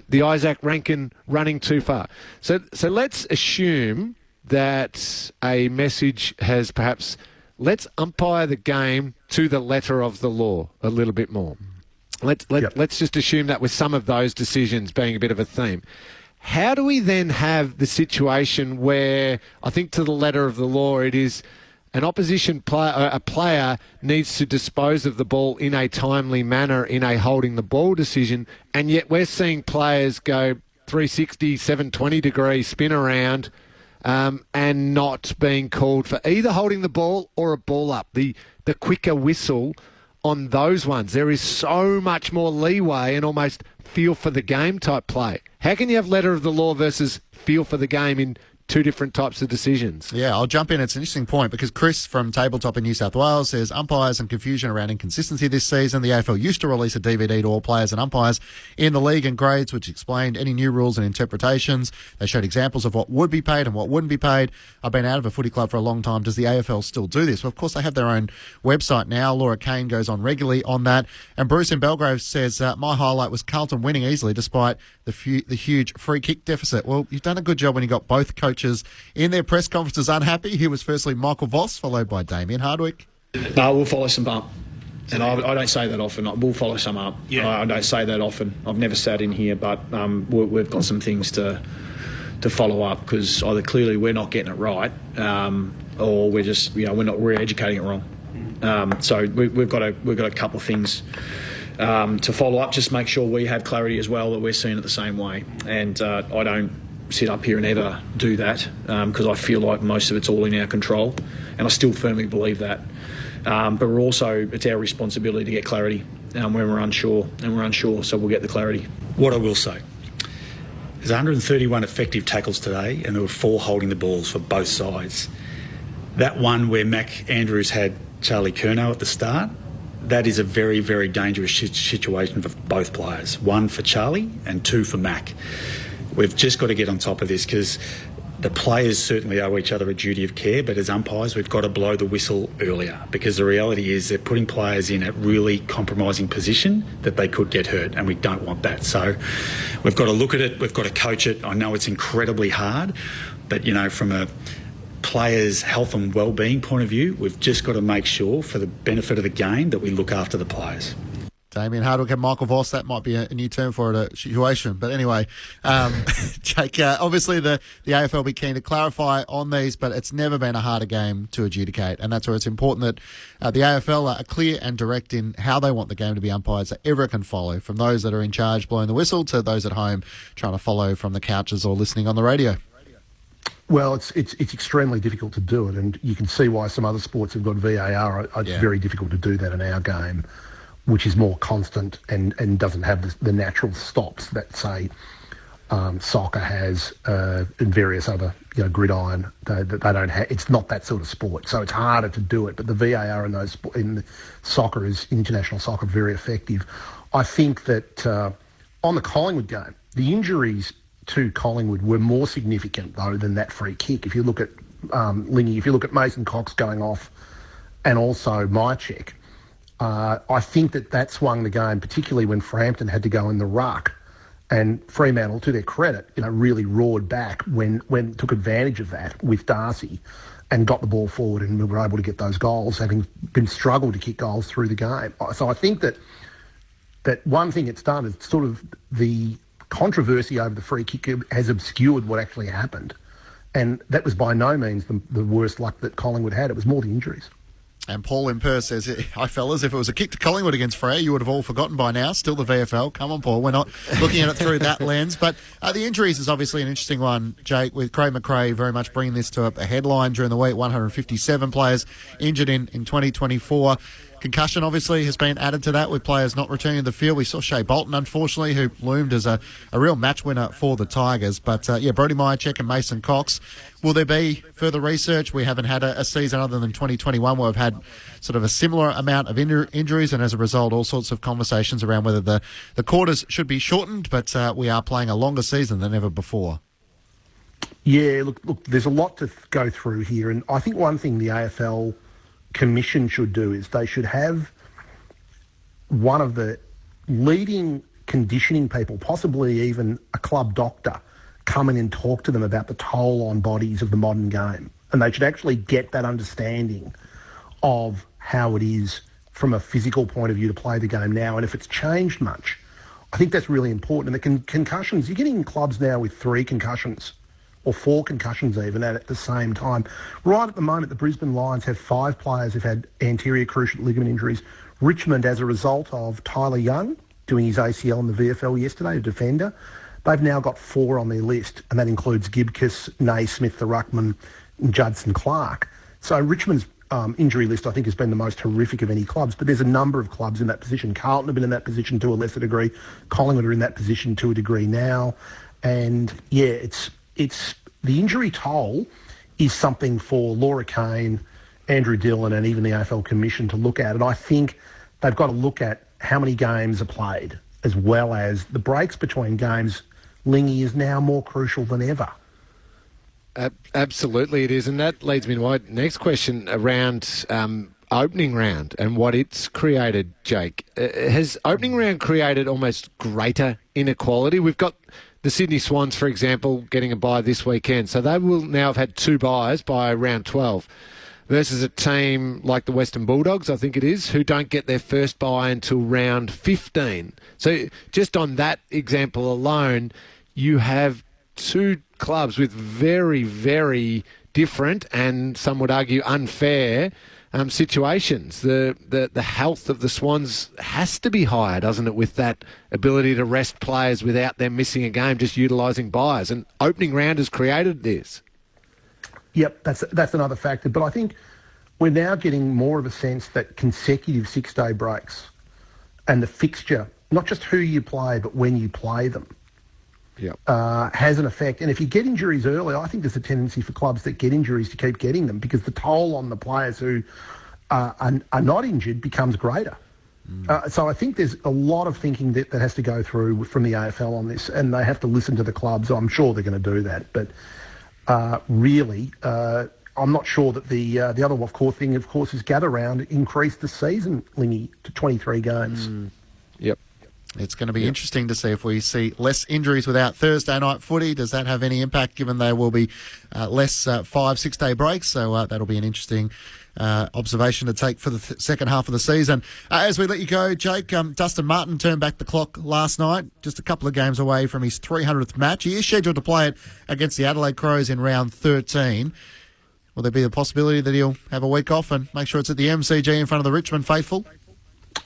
The Isaac Rankin running too far. So let's assume that a message has perhaps, let's umpire the game to the letter of the law a little bit more. Let's just assume that with some of those decisions being a bit of a theme. How do we then have the situation where, I think to the letter of the law, it is an opposition player, a player needs to dispose of the ball in a timely manner in a holding the ball decision, and yet we're seeing players go 360, 720 degree spin around, and not being called for either holding the ball or a ball up. The quicker whistle on those ones. There is so much more leeway and almost feel for the game type play. How can you have letter of the law versus feel for the game in two different types of decisions? Yeah, I'll jump in. It's an interesting point because Chris from Tabletop in New South Wales says umpires and confusion around inconsistency this season. The AFL used to release a DVD to all players and umpires in the league and grades which explained any new rules and interpretations. They showed examples of what would be paid and what wouldn't be paid. I've been out of a footy club for a long time. Does the AFL still do this? Well, of course, they have their own website now. Laura Kane goes on regularly on that. And Bruce in Belgrave says, my highlight was Carlton winning easily despite the huge free kick deficit. Well, you've done a good job when you got both coaches in their press conferences unhappy. Here was firstly Michael Voss, followed by Damien Hardwick. No, we'll follow some up. And I don't say that often. We'll follow some up. Yeah. I don't say that often. I've never sat in here, but we've got some things to follow up because either clearly we're not getting it right, or we're just we're educating it wrong. So we've got a couple of things to follow up. Just make sure we have clarity as well that we're seeing it the same way. And I don't sit up here and ever do that because I feel like most of it's all in our control, and I still firmly believe that. But we're also, it's our responsibility to get clarity when we're unsure, so we'll get the clarity. What I will say, there's 131 effective tackles today, and there were 4 holding the balls for both sides. That one where Mac Andrews had Charlie Curnow at the start, that is a very, very dangerous situation for both players. 1 for Charlie and 2 for Mac. We've just got to get on top of this because the players certainly owe each other a duty of care, but as umpires, we've got to blow the whistle earlier because the reality is they're putting players in a really compromising position that they could get hurt, and we don't want that. So we've got to look at it, we've got to coach it. I know it's incredibly hard, but, from a players' health and well-being point of view, we've just got to make sure, for the benefit of the game, that we look after the players. Damien Hardwick and Michael Voss, that might be a new term for it, a situation. But anyway, Jake, obviously the AFL will be keen to clarify on these, but it's never been a harder game to adjudicate. And that's where it's important that the AFL are clear and direct in how they want the game to be umpired so everyone can follow, from those that are in charge blowing the whistle to those at home trying to follow from the couches or listening on the radio. Well, it's extremely difficult to do it, and you can see why some other sports have got VAR. It's very difficult to do that in our game, which is more constant and doesn't have the natural stops that, say, soccer has and various other gridiron. They don't have. It's not that sort of sport, so it's harder to do it. But the VAR in soccer is international soccer very effective. I think that on the Collingwood game, the injuries to Collingwood were more significant though than that free kick. If you look at Lingy, if you look at Mason Cox going off, and also Mychek. I think that swung the game, particularly when Frampton had to go in the ruck, and Fremantle, to their credit, really roared back when took advantage of that with Darcy, and got the ball forward, and we were able to get those goals, having been struggled to kick goals through the game. So I think that one thing it's done is sort of the controversy over the free kick has obscured what actually happened, and that was by no means the worst luck that Collingwood had. It was more the injuries. And Paul in Perth says, hi, fellas, if it was a kick to Collingwood against Freo, you would have all forgotten by now. Still the VFL. Come on, Paul. We're not looking at it through that lens. But the injuries is obviously an interesting one, Jake, with Craig McRae very much bringing this to a headline during the week. 157 players injured in 2024. Concussion, obviously, has been added to that with players not returning to the field. We saw Shea Bolton, unfortunately, who loomed as a real match winner for the Tigers. But, Brodie Myercheck and Mason Cox. Will there be further research? We haven't had a season other than 2021 where we've had sort of a similar amount of injuries, and as a result, all sorts of conversations around whether the quarters should be shortened, but we are playing a longer season than ever before. Yeah, look, there's a lot to go through here, and I think one thing the AFL Commission should do is they should have one of the leading conditioning people, possibly even a club doctor, come in and talk to them about the toll on bodies of the modern game. And they should actually get that understanding of how it is from a physical point of view to play the game now, and if it's changed much. I think that's really important. And the concussions, you're getting clubs now with 3 concussions or 4 concussions even at the same time. Right at the moment, the Brisbane Lions have 5 players who've had anterior cruciate ligament injuries. Richmond, as a result of Tyler Young doing his ACL in the VFL yesterday, a defender, they've now got 4 on their list, and that includes Gibcus, Naismith, the ruckman, and Judson Clark. So Richmond's injury list, I think, has been the most horrific of any clubs, but there's a number of clubs in that position. Carlton have been in that position to a lesser degree. Collingwood are in that position to a degree now. And, yeah, it's the injury toll is something for Laura Kane, Andrew Dillon, and even the AFL Commission to look at. And I think they've got to look at how many games are played, as well as the breaks between games. Lingy is now more crucial than ever. Absolutely it is, and that leads me to my next question around opening round and what it's created, Jake. Has opening round created almost greater inequality? We've got the Sydney Swans, for example, getting a bye this weekend, so they will now have had 2 byes by round 12 versus a team like the Western Bulldogs, I think it is, who don't get their first bye until round 15. So just on that example alone, you have 2 clubs with very, very different and some would argue unfair situations. The health of the Swans has to be higher, doesn't it, with that ability to rest players without them missing a game, just utilising byes. And opening round has created this. Yep, that's another factor. But I think we're now getting more of a sense that consecutive 6-day breaks and the fixture, not just who you play, but when you play them, has an effect. And if you get injuries early, I think there's a tendency for clubs that get injuries to keep getting them because the toll on the players who are not injured becomes greater. So I think there's a lot of thinking that has to go through from the AFL on this, and they have to listen to the clubs. I'm sure they're going to do that. But really, I'm not sure that the other core thing, of course, is gather round increase the season, Lingy, to 23 games. Yep. It's going to be interesting to see if we see less injuries without Thursday night footy. Does that have any impact, given there will be less 5-6 day breaks? So that'll be an interesting observation to take for the second half of the season. As we let you go, Jake, Dustin Martin turned back the clock last night, just a couple of games away from his 300th match. He is scheduled to play it against the Adelaide Crows in round 13. Will there be the possibility that he'll have a week off and make sure it's at the MCG in front of the Richmond faithful?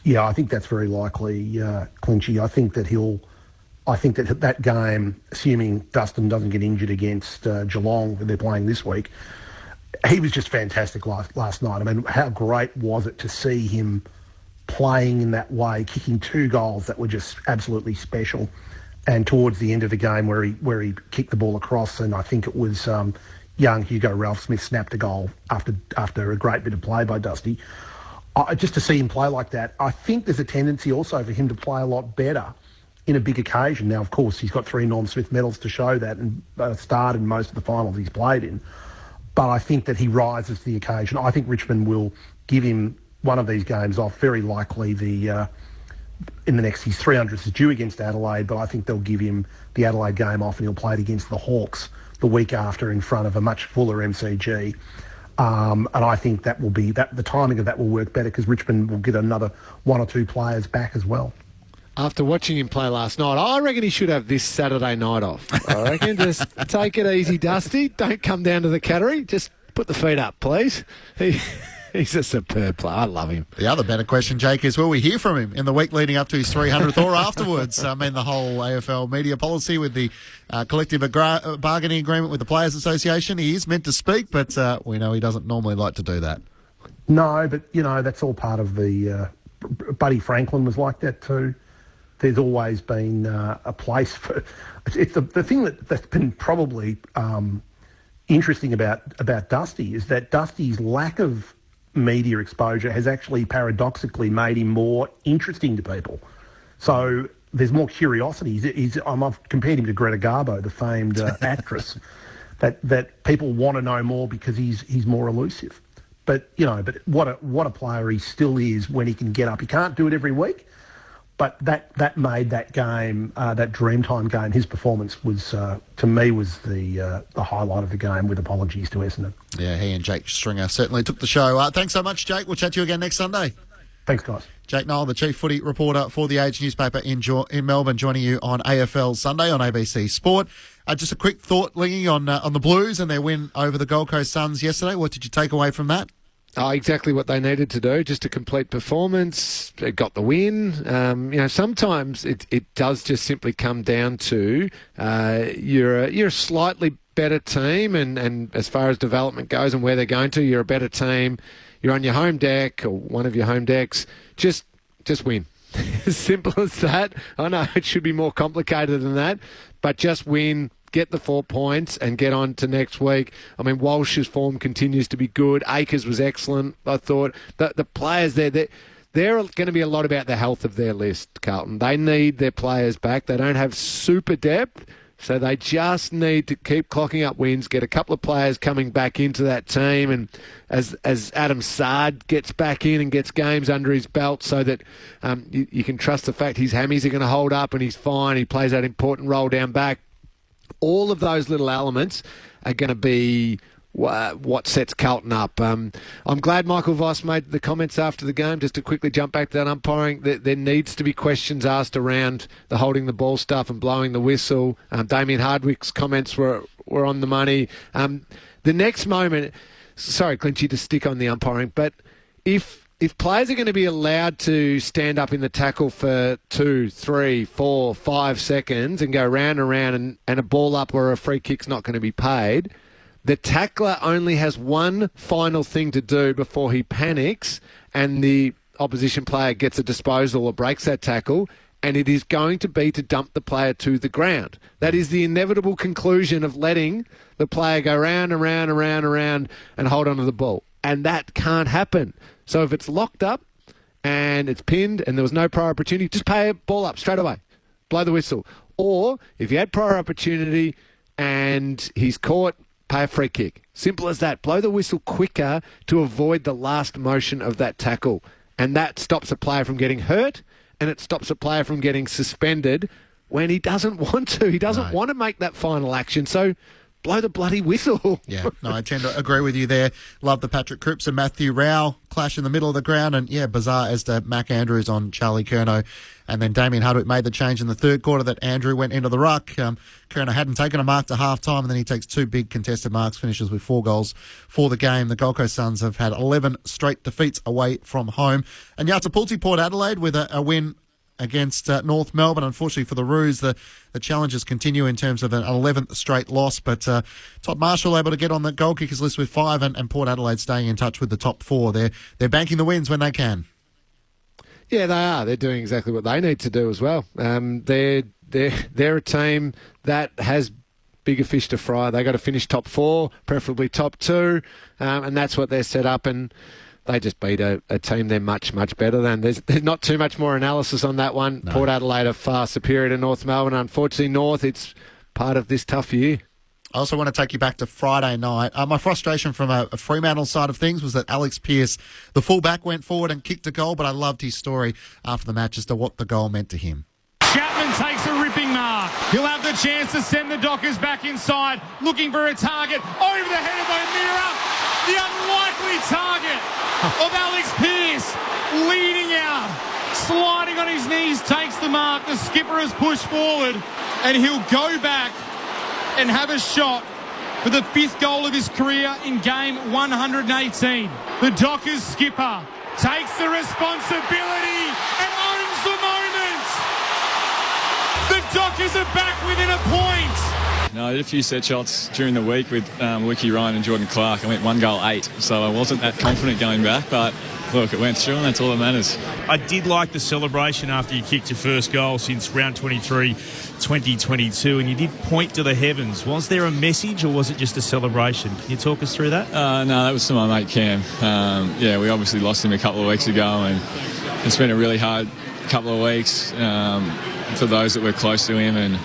Yeah, I think that's very likely, Clinchy. I think that game, assuming Dustin doesn't get injured against Geelong, that they're playing this week, he was just fantastic last night. I mean, how great was it to see him playing in that way, kicking 2 goals that were just absolutely special. And towards the end of the game where he kicked the ball across, and I think it was young Hugo Ralphsmith snapped a goal after a great bit of play by Dusty. Just to see him play like that, I think there's a tendency also for him to play a lot better in a big occasion. Now, of course, he's got 3 Norm Smith medals to show that and starred in most of the finals he's played in. But I think that he rises to the occasion. I think Richmond will give him one of these games off, very likely in the next, his 300th is due against Adelaide, but I think they'll give him the Adelaide game off and he'll play it against the Hawks the week after in front of a much fuller MCG. And I think that will be the timing of that will work better because Richmond will get another 1 or 2 players back as well. After watching him play last night, I reckon he should have this Saturday night off. I reckon just take it easy, Dusty. Don't come down to the Cattery. Just put the feet up, please. He's a superb player. I love him. The other better question, Jake, is will we hear from him in the week leading up to his 300th or afterwards? I mean, the whole AFL media policy with the collective bargaining agreement with the Players Association. He is meant to speak, but we know he doesn't normally like to do that. No, but, that's all part of the... Buddy Franklin was like that too. There's always been a place for... It's the thing that's been probably interesting about Dusty is that Dusty's lack of media exposure has actually paradoxically made him more interesting to people. So there's more curiosity. I've compared him to Greta Garbo, the famed actress, that people want to know more because he's more elusive. But what a player he still is when he can get up. He can't do it every week, but that made that game, that Dreamtime game, his performance was, to me, was the highlight of the game, with apologies to Essendon. Yeah, he and Jake Stringer certainly took the show. Thanks so much, Jake. We'll chat to you again next Sunday. Thanks, guys. Jake Noel, the chief footy reporter for the Age newspaper in Melbourne, joining you on AFL Sunday on ABC Sport. Just a quick thought, Lingy, on the Blues and their win over the Gold Coast Suns yesterday. What did you take away from that? Oh, exactly what they needed to do, just a complete performance. They got the win. Sometimes it does just simply come down to you're a slightly better team, and as far as development goes and where they're going to, you're a better team. You're on your home deck or one of your home decks. Just win. As simple as that. I know it should be more complicated than that, but just win. Get the 4 points and get on to next week. I mean, Walsh's form continues to be good. Akers was excellent, I thought. The players there, they're going to be a lot about the health of their list, Carlton. They need their players back. They don't have super depth, so they just need to keep clocking up wins, get a couple of players coming back into that team, and as Adam Sard gets back in and gets games under his belt so that you can trust the fact his hammies are going to hold up and he's fine. He plays that important role down back. All of those little elements are going to be what sets Carlton up. I'm glad Michael Voss made the comments after the game. Just to quickly jump back to that umpiring, there needs to be questions asked around the holding the ball stuff and blowing the whistle. Damien Hardwick's comments were on the money. The next moment, sorry, Clinchy, to stick on the umpiring, but if players are going to be allowed to stand up in the tackle for 2, 3, 4, 5 seconds and go round and round and a ball up or a free kick's not going to be paid, the tackler only has one final thing to do before he panics and the opposition player gets a disposal or breaks that tackle, and it is going to be to dump the player to the ground. That is the inevitable conclusion of letting the player go round and round and round and round and hold onto the ball. And that can't happen. So if it's locked up and it's pinned and there was no prior opportunity, just pay a ball up straight away. Blow the whistle. Or if you had prior opportunity and he's caught, pay a free kick. Simple as that. Blow the whistle quicker to avoid the last motion of that tackle. And that stops a player from getting hurt, and it stops a player from getting suspended when he doesn't want to. He doesn't want to make that final action. So blow the bloody whistle. Yeah, no, I tend to agree with you there. Love the Patrick Cripps and Matthew Rowell clash in the middle of the ground. And, yeah, bizarre as to Mac Andrews on Charlie Curnow. And then Damien Hardwick made the change in the third quarter that Andrew went into the ruck. Curnow hadn't taken a mark to half-time, and then he takes 2 big contested marks, finishes with 4 goals for the game. The Gold Coast Suns have had 11 straight defeats away from home. And Yatapulti Port Adelaide with a win against North Melbourne. Unfortunately for the Roos, the challenges continue in terms of an 11th straight loss, but Todd Marshall able to get on the goal kickers list with 5, and Port Adelaide staying in touch with the top 4. They're banking the wins when they can. Yeah, they are. They're doing exactly what they need to do as well. They're a team that has bigger fish to fry. They got to finish top 4, preferably top 2, and that's what they're set up. And they just beat a team they're much, much better than. There's not too much more analysis on that one. No. Port Adelaide are far superior to North Melbourne. Unfortunately, North, it's part of this tough year. I also want to take you back to Friday night. My frustration from a Fremantle side of things was that Alex Pearce, the fullback, went forward and kicked a goal, but I loved his story after the match as to what the goal meant to him. Chapman takes a ripping mark. He'll have the chance to send the Dockers back inside, looking for a target over the head of O'Meara. The unlikely target of Alex Pearce, leading out, sliding on his knees, takes the mark. The skipper has pushed forward, and he'll go back and have a shot for the 5th goal of his career in game 118. The Dockers skipper takes the responsibility and owns the moment. The Dockers are back within a point. No, I did a few set shots during the week with Wiki Ryan and Jordan Clark. I went 1 goal 8, so I wasn't that confident going back, but look, it went through and that's all that matters. I did like the celebration after you kicked your first goal since round 23, 2022, and you did point to the heavens. Was there a message or was it just a celebration? Can you talk us through that? No, that was to my mate Cam. We obviously lost him a couple of weeks ago, and it's been a really hard couple of weeks for those that were close to him, and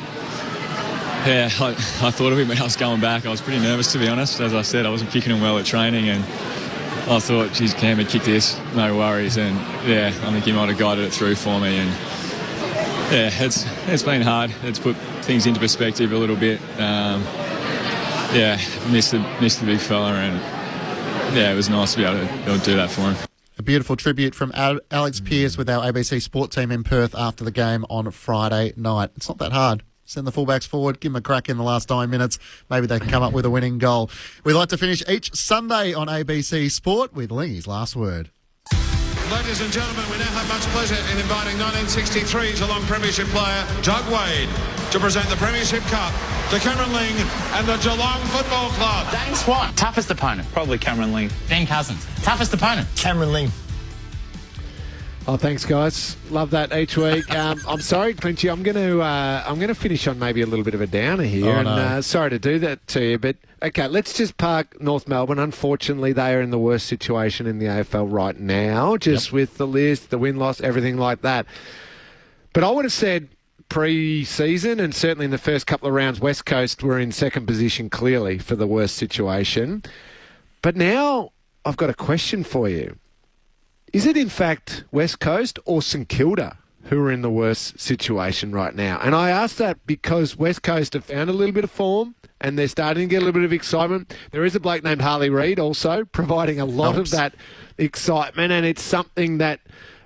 I thought of him when I was going back. I was pretty nervous, to be honest. As I said, I wasn't kicking him well at training, and I thought, geez, Cam had kicked this, no worries. And I think he might have guided it through for me. And it's been hard. It's put things into perspective a little bit. Missed the big fella, and it was nice to be able to do that for him. A beautiful tribute from Alex Pearce with our ABC Sport team in Perth after the game on Friday night. It's not that hard. Send the fullbacks forward, give them a crack in the last 9 minutes. Maybe they can come up with a winning goal. We like to finish each Sunday on ABC Sport with Lee's last word. Ladies and gentlemen, we now have much pleasure in inviting 1963 Geelong Premiership player Doug Wade to present the Premiership Cup to Cameron Ling and the Geelong Football Club. Dane Swan, toughest opponent. Probably Cameron Ling. Ben Cousins, toughest opponent. Cameron Ling. Oh, thanks, guys. Love that each week. I'm sorry, Clinchy. I'm going to finish on maybe a little bit of a downer here, and sorry to do that to you. But okay, let's just park North Melbourne. Unfortunately, they are in the worst situation in the AFL right now, just with the list, the win-loss, everything like that. But I would have said pre-season, and certainly in the first couple of rounds, West Coast were in second position clearly for the worst situation. But now I've got a question for you. Is it in fact West Coast or St Kilda who are in the worst situation right now? And I ask that because West Coast have found a little bit of form and they're starting to get a little bit of excitement. There is a bloke named Harley Reid also providing a lot of that excitement, and it's something that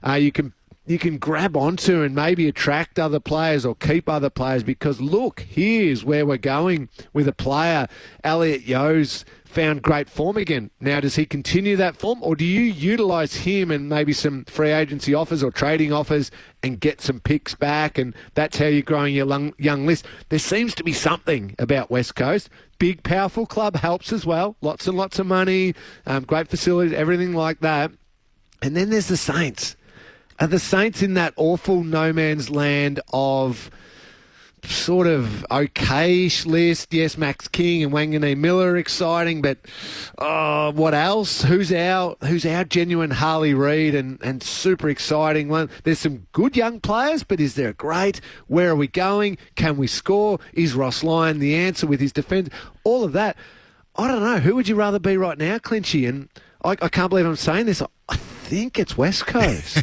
you can grab onto and maybe attract other players or keep other players, because look, here's where we're going with a player. Elliot Yeo's found great form again. Now, does he continue that form, or do you utilise him and maybe some free agency offers or trading offers and get some picks back, and that's how you're growing your young list? There seems to be something about West Coast. Big, powerful club helps as well. Lots and lots of money, great facilities, everything like that. And then there's the Saints. Are the Saints in that awful no man's land of sort of okay-ish list? Yes, Max King and Wanganeen Miller are exciting, but what else? Who's our genuine Harley Reid and super exciting one? There's some good young players, but is there a great? Where are we going? Can we score? Is Ross Lyon the answer with his defence? All of that. I don't know. Who would you rather be right now, Clinchy? And I can't believe I'm saying this. I think it's West Coast.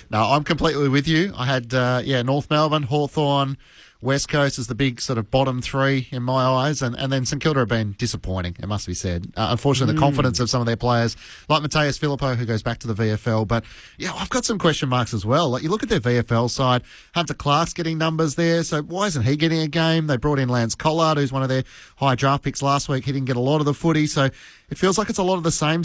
No, I'm completely with you. I had, North Melbourne, Hawthorn, West Coast is the big sort of bottom three in my eyes, and then St Kilda have been disappointing, it must be said. Unfortunately, the confidence of some of their players, like Mateus Filippo, who goes back to the VFL. But, I've got some question marks as well. Like, you look at their VFL side, Hunter Clark's getting numbers there, so why isn't he getting a game? They brought in Lance Collard, who's one of their high draft picks last week. He didn't get a lot of the footy, so it feels like it's a lot of the same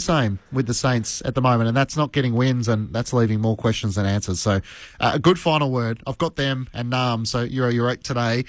with the Saints at the moment, and that's not getting wins, and that's leaving more questions than answers. So a good final word. I've got them and Nam, so you're 8 today.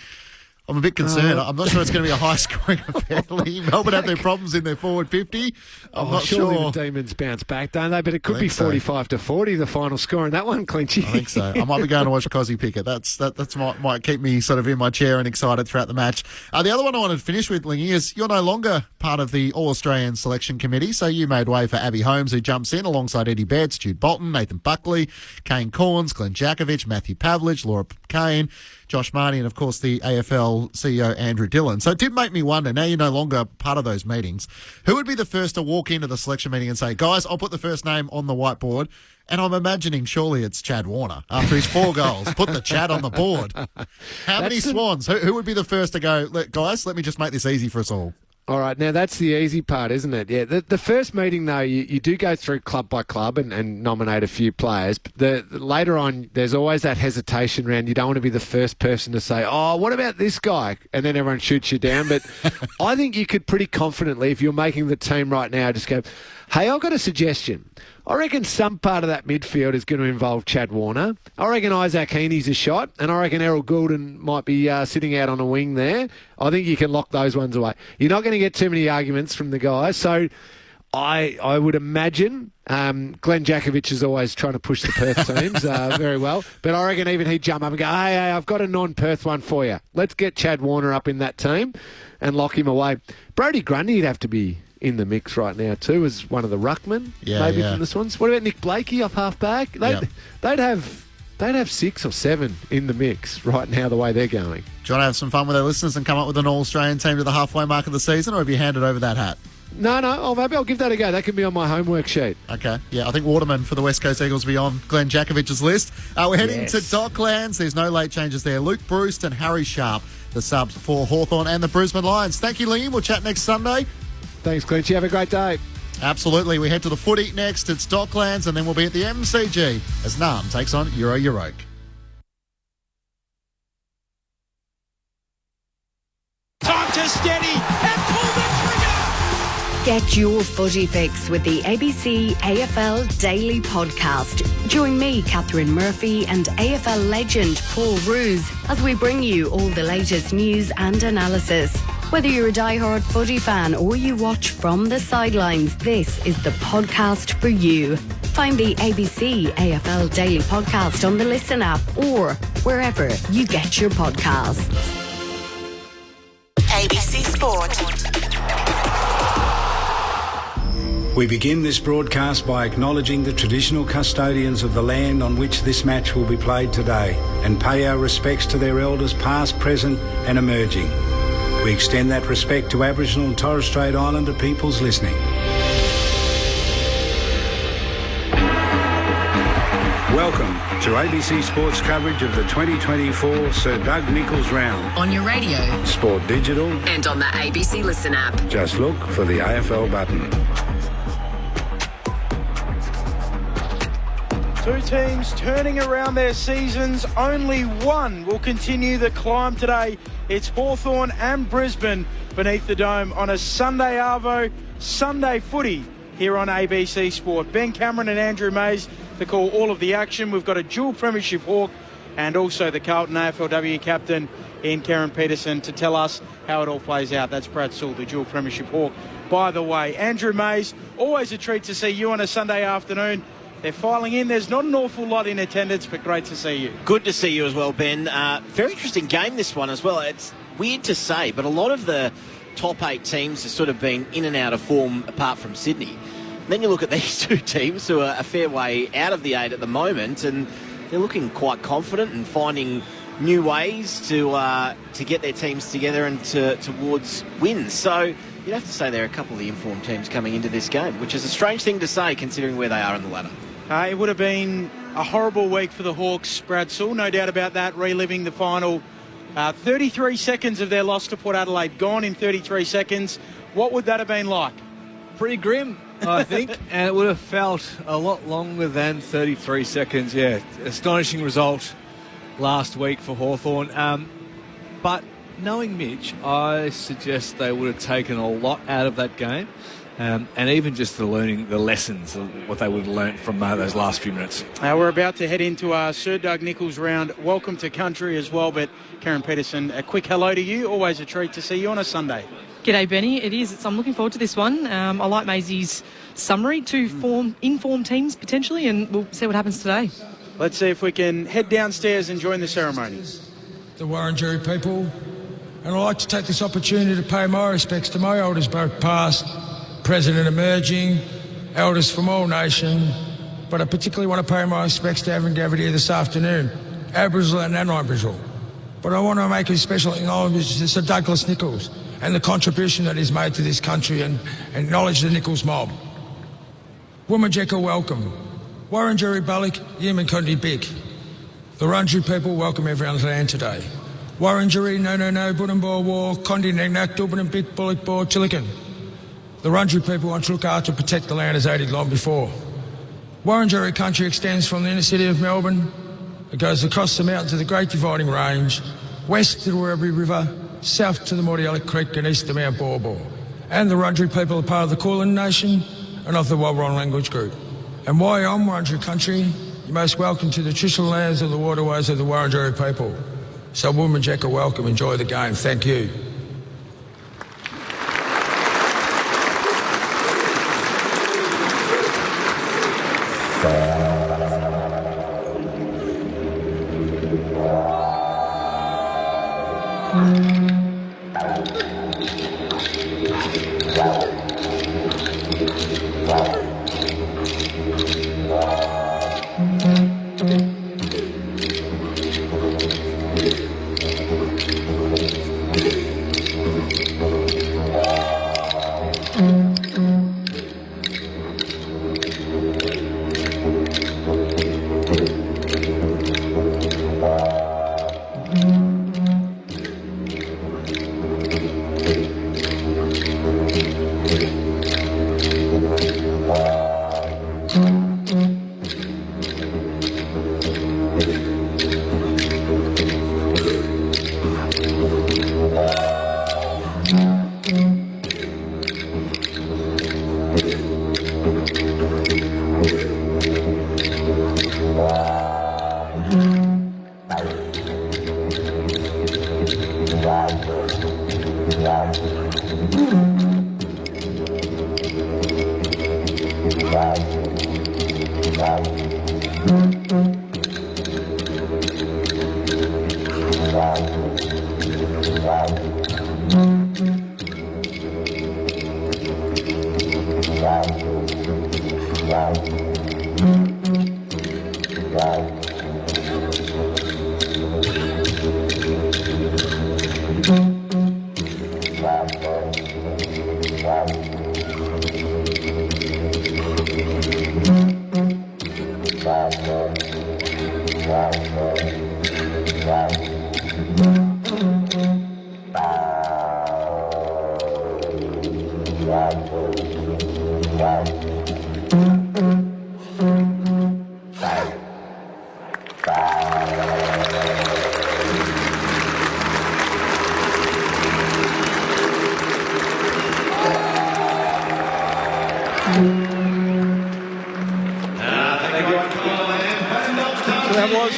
I'm a bit concerned. I'm not sure it's going to be a high-scoring affair. Melbourne have their problems in their forward 50. I'm not surely sure. The Demons bounce back, don't they? But it could be 45-40, the final score in that one, Clinchy. I think so. I might be going to watch Cozzy Pickett. That's might keep me sort of in my chair and excited throughout the match. The other one I wanted to finish with, Lingy, is you're no longer part of the All-Australian Selection Committee, so you made way for Abby Holmes, who jumps in alongside Eddie Betts, Jude Bolton, Nathan Buckley, Kane Corns, Glenn Jakovich, Matthew Pavlich, Laura Kane, Josh Marnie, and of course the AFL CEO Andrew Dillon. So it did make me wonder, now you're no longer part of those meetings, who would be the first to walk into the selection meeting and say, guys, I'll put the first name on the whiteboard? And I'm imagining surely it's Chad Warner after his 4 goals. Put the Chad on the board. How many Swans? Who would be the first to go, guys, let me just make this easy for us all? All right, now that's the easy part, isn't it? Yeah, the first meeting, though, you do go through club by club and nominate a few players. But later on, there's always that hesitation around. You don't want to be the first person to say, oh, what about this guy? And then everyone shoots you down. But I think you could pretty confidently, if you're making the team right now, just go, hey, I've got a suggestion. I reckon some part of that midfield is going to involve Chad Warner. I reckon Isaac Heaney's a shot, and I reckon Errol Goulden might be sitting out on a wing there. I think you can lock those ones away. You're not going to get too many arguments from the guys, so I would imagine Glenn Jakovic is always trying to push the Perth teams very well, but I reckon even he'd jump up and go, hey, I've got a non-Perth one for you. Let's get Chad Warner up in that team and lock him away. Brody Grundy'd have to be in the mix right now too as one of the ruckmen, from the Swans. What about Nick Blakey off half-back? They'd have 6 or 7 in the mix right now the way they're going. Do you want to have some fun with our listeners and come up with an All-Australian team to the halfway mark of the season, or have you handed over that hat? No. Oh, maybe I'll give that a go. That can be on my homework sheet. Okay. Yeah, I think Waterman for the West Coast Eagles will be on Glenn Jakovic's list. We're heading to Docklands. There's no late changes there. Luke Bruce and Harry Sharp, the subs for Hawthorn and the Brisbane Lions. Thank you, Liam. We'll chat next Sunday. Thanks, Clinchy. Have a great day. Absolutely. We head to the footy next. It's Docklands, and then we'll be at the MCG as Nam takes on Euroke. Time to steady and pull the trigger. Get your footy fix with the ABC AFL Daily Podcast. Join me, Catherine Murphy, and AFL legend Paul Roos as we bring you all the latest news and analysis. Whether you're a diehard footy fan or you watch from the sidelines, this is the podcast for you. Find the ABC AFL Daily Podcast on the Listen app or wherever you get your podcasts. ABC Sport. We begin this broadcast by acknowledging the traditional custodians of the land on which this match will be played today and pay our respects to their elders past, present and emerging. We extend that respect to Aboriginal and Torres Strait Islander peoples listening. Welcome to ABC Sports coverage of the 2024 Sir Doug Nicholls Round. On your radio, Sport Digital, and on the ABC Listen app. Just look for the AFL button. Two teams turning around their seasons. Only one will continue the climb today. It's Hawthorn and Brisbane beneath the dome on a Sunday Arvo, Sunday footy here on ABC Sport. Ben Cameron and Andrew Mays to call all of the action. We've got a dual premiership hawk and also the Carlton AFLW captain in Karen Peterson to tell us how it all plays out. That's Brad Sewell, the dual premiership hawk. By the way, Andrew Mays, always a treat to see you on a Sunday afternoon. They're filing in. There's not an awful lot in attendance, but great to see you. Good to see you as well, Ben. Very interesting game, this one as well. It's weird to say, but a lot of the top 8 teams have sort of been in and out of form apart from Sydney. And then you look at these two teams who are a fair way out of the 8 at the moment, and they're looking quite confident and finding new ways to get their teams together and towards wins. So you'd have to say there are a couple of the informed teams coming into this game, which is a strange thing to say considering where they are in the ladder. It would have been a horrible week for the Hawks, Brad Sewell, no doubt about that, reliving the final 33 seconds of their loss to Port Adelaide, gone in 33 seconds. What would that have been like? Pretty grim, I think, and it would have felt a lot longer than 33 seconds. Yeah, astonishing result last week for Hawthorn. But knowing Mitch, I suggest they would have taken a lot out of that game. And even just the lessons of what they would have learnt from those last few minutes. We're about to head into our Sir Doug Nicholls round. Welcome to country as well, but Karen Peterson, a quick hello to you. Always a treat to see you on a Sunday. G'day, Benny. It is. I'm looking forward to this one. I like Maisie's summary, two informed teams potentially, and we'll see what happens today. Let's see if we can head downstairs and join the ceremony. The Wurundjeri people, and I'd like to take this opportunity to pay my respects to my elders, both past, present and emerging, elders from all nations, but I particularly want to pay my respects to everyone gathered here this afternoon, Aboriginal and non-Aboriginal. But I want to make a special acknowledgement to Sir Douglas Nicholls and the contribution that he's made to this country and acknowledge the Nicholls mob. Woomajeka welcome. Wurundjeri Balik, Yimankundi Bik. The Wurundjeri people welcome everyone's land today. Wurundjeri, no, Buddambor War, Kondi Nagnak, Dubban Bik, Bullock Bor, Chilikan. The Wurundjeri people want to look after and protect the land as they did long before. Wurundjeri country extends from the inner city of Melbourne. It goes across the mountains of the Great Dividing Range, west to the Werribee River, south to the Mordialloc Creek and east to Mount Borbor. And the Wurundjeri people are part of the Kulin Nation and of the Walron language group. And while you're on Wurundjeri country, you're most welcome to the traditional lands of the waterways of the Wurundjeri people. So Woomajeka, welcome, enjoy the game. Thank you.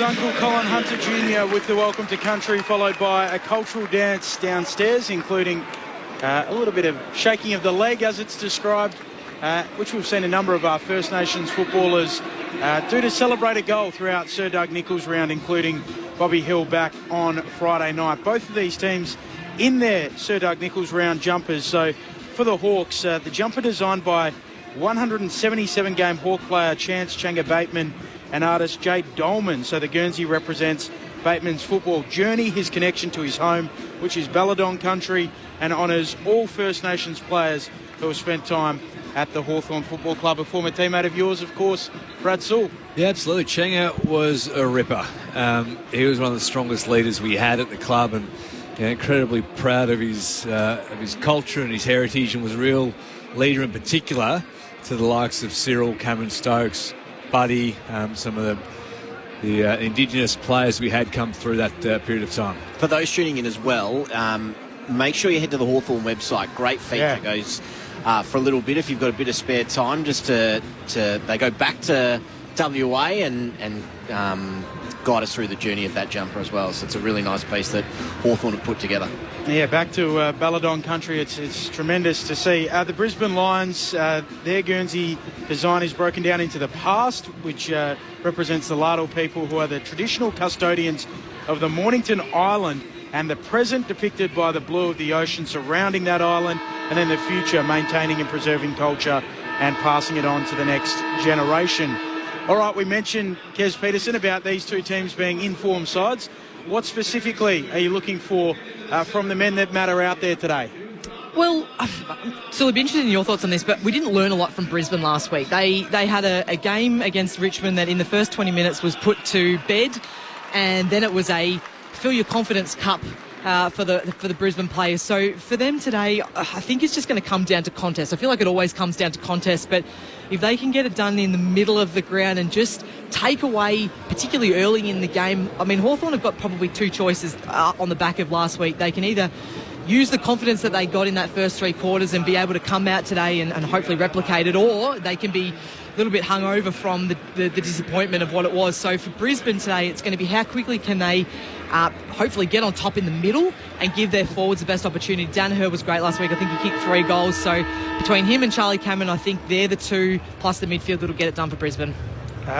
Uncle Colin Hunter Jr. with the Welcome to Country, followed by a cultural dance downstairs, including a little bit of shaking of the leg, as it's described, which we've seen a number of our First Nations footballers do to celebrate a goal throughout Sir Doug Nicholls round, including Bobby Hill back on Friday night. Both of these teams in their Sir Doug Nicholls round jumpers. So for the Hawks, the jumper designed by 177-game Hawk player Chance Changa-Bateman and artist Jade Dolman. So the Guernsey represents Bateman's football journey, his connection to his home, which is Balladong country, and honours all First Nations players who have spent time at the Hawthorn Football Club. A former teammate of yours, of course, Brad Sewell. Yeah, absolutely. Changa was a ripper. He was one of the strongest leaders we had at the club, and incredibly proud of his culture and his heritage, and was a real leader in particular to the likes of Cyril, Cameron Stokes, Buddy, some of the Indigenous players we had come through that period of time. For those tuning in as well, make sure you head to the Hawthorn website. Great feature goes for a little bit if you've got a bit of spare time. Just to they go back to WA and guide us through the journey of that jumper as well. So it's a really nice piece that Hawthorn have put together. Yeah, back to Balladong country. It's tremendous to see. The Brisbane Lions, their Guernsey design is broken down into the past, which represents the Lardle people, who are the traditional custodians of the Mornington Island, and the present depicted by the blue of the ocean surrounding that island, and then the future maintaining and preserving culture and passing it on to the next generation. All right, we mentioned, Kes Peterson, about these two teams being in-form sides. What specifically are you looking for from the men that matter out there today? Well, so I'd be interested in your thoughts on this, but we didn't learn a lot from Brisbane last week. They had a game against Richmond that in the first 20 minutes was put to bed, and then it was a Fill Your Confidence Cup for the Brisbane players. So for them today, I think it's just going to come down to contest. I feel like it always comes down to contest, but if they can get it done in the middle of the ground and just take away, particularly early in the game, I mean, Hawthorn have got probably two choices on the back of last week. They can either use the confidence that they got in that first three quarters and be able to come out today and hopefully replicate it, or they can be little bit hungover from the disappointment of what it was. So for Brisbane today, it's going to be how quickly can they hopefully get on top in the middle and give their forwards the best opportunity. Danaher was great last week. I think he kicked 3 goals. So between him and Charlie Cameron, I think they're the two, plus the midfield, that'll get it done for Brisbane.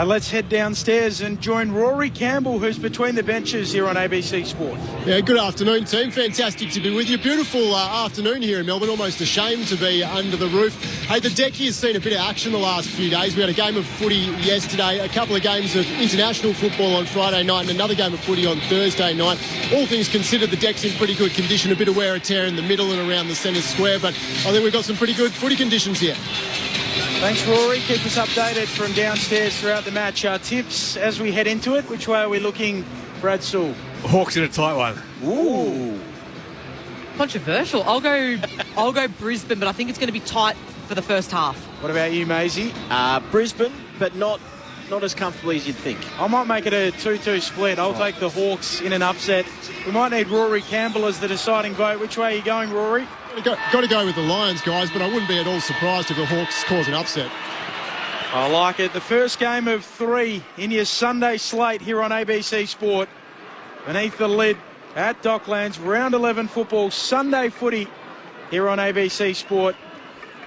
Let's head downstairs and join Rory Campbell, who's between the benches here on ABC Sport. Yeah, good afternoon, team. Fantastic to be with you. Beautiful afternoon here in Melbourne. Almost a shame to be under the roof. Hey, the deck has seen a bit of action the last few days. We had a game of footy yesterday, a couple of games of international football on Friday night, and another game of footy on Thursday night. All things considered, the deck's in pretty good condition. A bit of wear and tear in the middle and around the centre square, but I think we've got some pretty good footy conditions here. Thanks, Rory. Keep us updated from downstairs throughout the match. Tips as we head into it. Which way are we looking, Brad Sewell? Hawks in a tight one. Ooh. Controversial. I'll go Brisbane, but I think it's going to be tight for the first half. What about you, Maisie? Brisbane, but not as comfortably as you'd think. I might make it a 2-2 split. I'll take the Hawks in an upset. We might need Rory Campbell as the deciding vote. Which way are you going, Rory? Got to go with the Lions, guys, but I wouldn't be at all surprised if the Hawks cause an upset. I like it. The first game of 3 in your Sunday slate here on ABC Sport. Beneath the lid at Docklands, round 11 football, Sunday footy here on ABC Sport.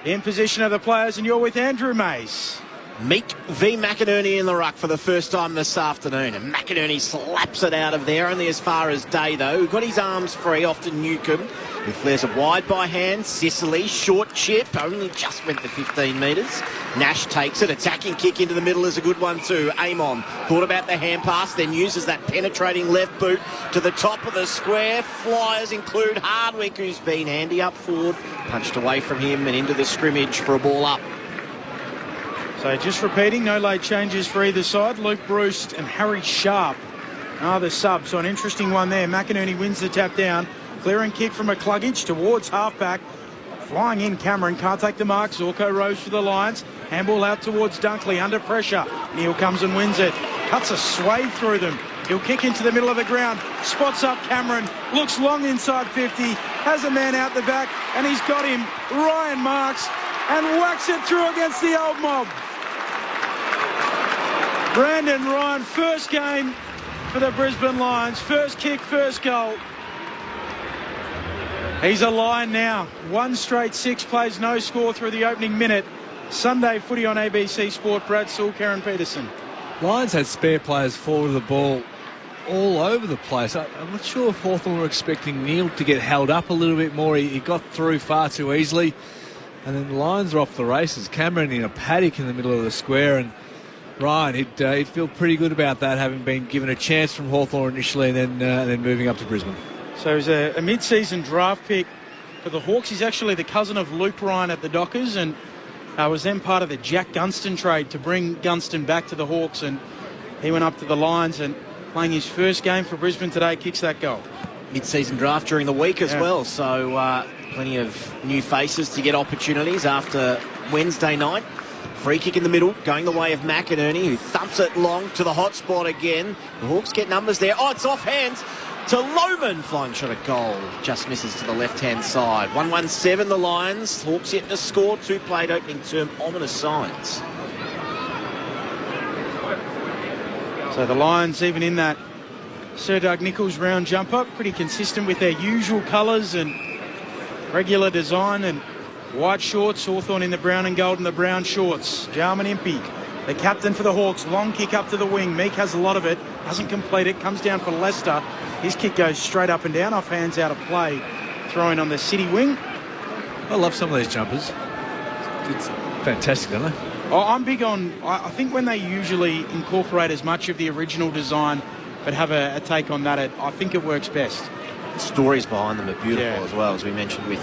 In position of the players, and you're with Andrew Mays. Meek v McInerney in the ruck for the first time this afternoon, and McInerney slaps it out of there, only as far as Day though. Got his arms free off to Newcombe, who flares it wide by hand. Sicily, short chip, only just went the 15 metres. Nash takes it, attacking kick into the middle is a good one too. Amon thought about the hand pass, then uses that penetrating left boot to the top of the square. Flyers include Hardwick, who's been handy up forward, punched away from him and into the scrimmage for a ball up. So just repeating, no late changes for either side. Luke Bruce and Harry Sharp are the subs. So an interesting one there. McInerney wins the tap down. Clearing kick from a Cluggage towards halfback. Flying in Cameron, can't take the mark. Zorko Rose for the Lions. Handball out towards Dunkley, under pressure. Neil comes and wins it. Cuts a swathe through them. He'll kick into the middle of the ground. Spots up Cameron. Looks long inside 50. Has a man out the back. And he's got him. Ryan Marks. And whacks it through against the old mob. Brandon Ryan, first game for the Brisbane Lions. First kick, first goal. He's a Lion now. 1 straight 6 plays, no score through the opening minute. Sunday footy on ABC Sport. Brad Sewell, Karen Peterson. Lions had spare players forward of the ball all over the place. I'm not sure if Hawthorn were expecting Neil to get held up a little bit more. He got through far too easily. And then the Lions are off the races. Cameron in a paddock in the middle of the square, and Ryan, he'd feel pretty good about that, having been given a chance from Hawthorn initially and then moving up to Brisbane. So he's a mid-season draft pick for the Hawks. He's actually the cousin of Luke Ryan at the Dockers, and was then part of the Jack Gunston trade to bring Gunston back to the Hawks, and he went up to the Lions and playing his first game for Brisbane today, kicks that goal. Mid-season draft during the week as well, so plenty of new faces to get opportunities after Wednesday night. Free kick in the middle, going the way of McInerney, who thumps it long to the hot spot again. The Hawks get numbers there. Oh, it's off hands to Lohman. Flying shot at goal. Just misses to the left-hand side. 1-1-7 the Lions. Hawks yet to score. 2 played opening term. Ominous signs. So the Lions, even in that Sir Doug Nicholls round jumper, pretty consistent with their usual colours and regular design, and white shorts. Hawthorn in the brown and gold and the brown shorts. Jarman Impey, the captain for the Hawks. Long kick up to the wing. Meek has a lot of it. Doesn't complete it. Comes down for Leicester. His kick goes straight up and down. Off hands, out of play. Throwing on the City wing. I love some of these jumpers. It's fantastic, aren't they? Oh, I'm big on... I think when they usually incorporate as much of the original design but have a take on that, I think it works best. The stories behind them are beautiful as well, as we mentioned with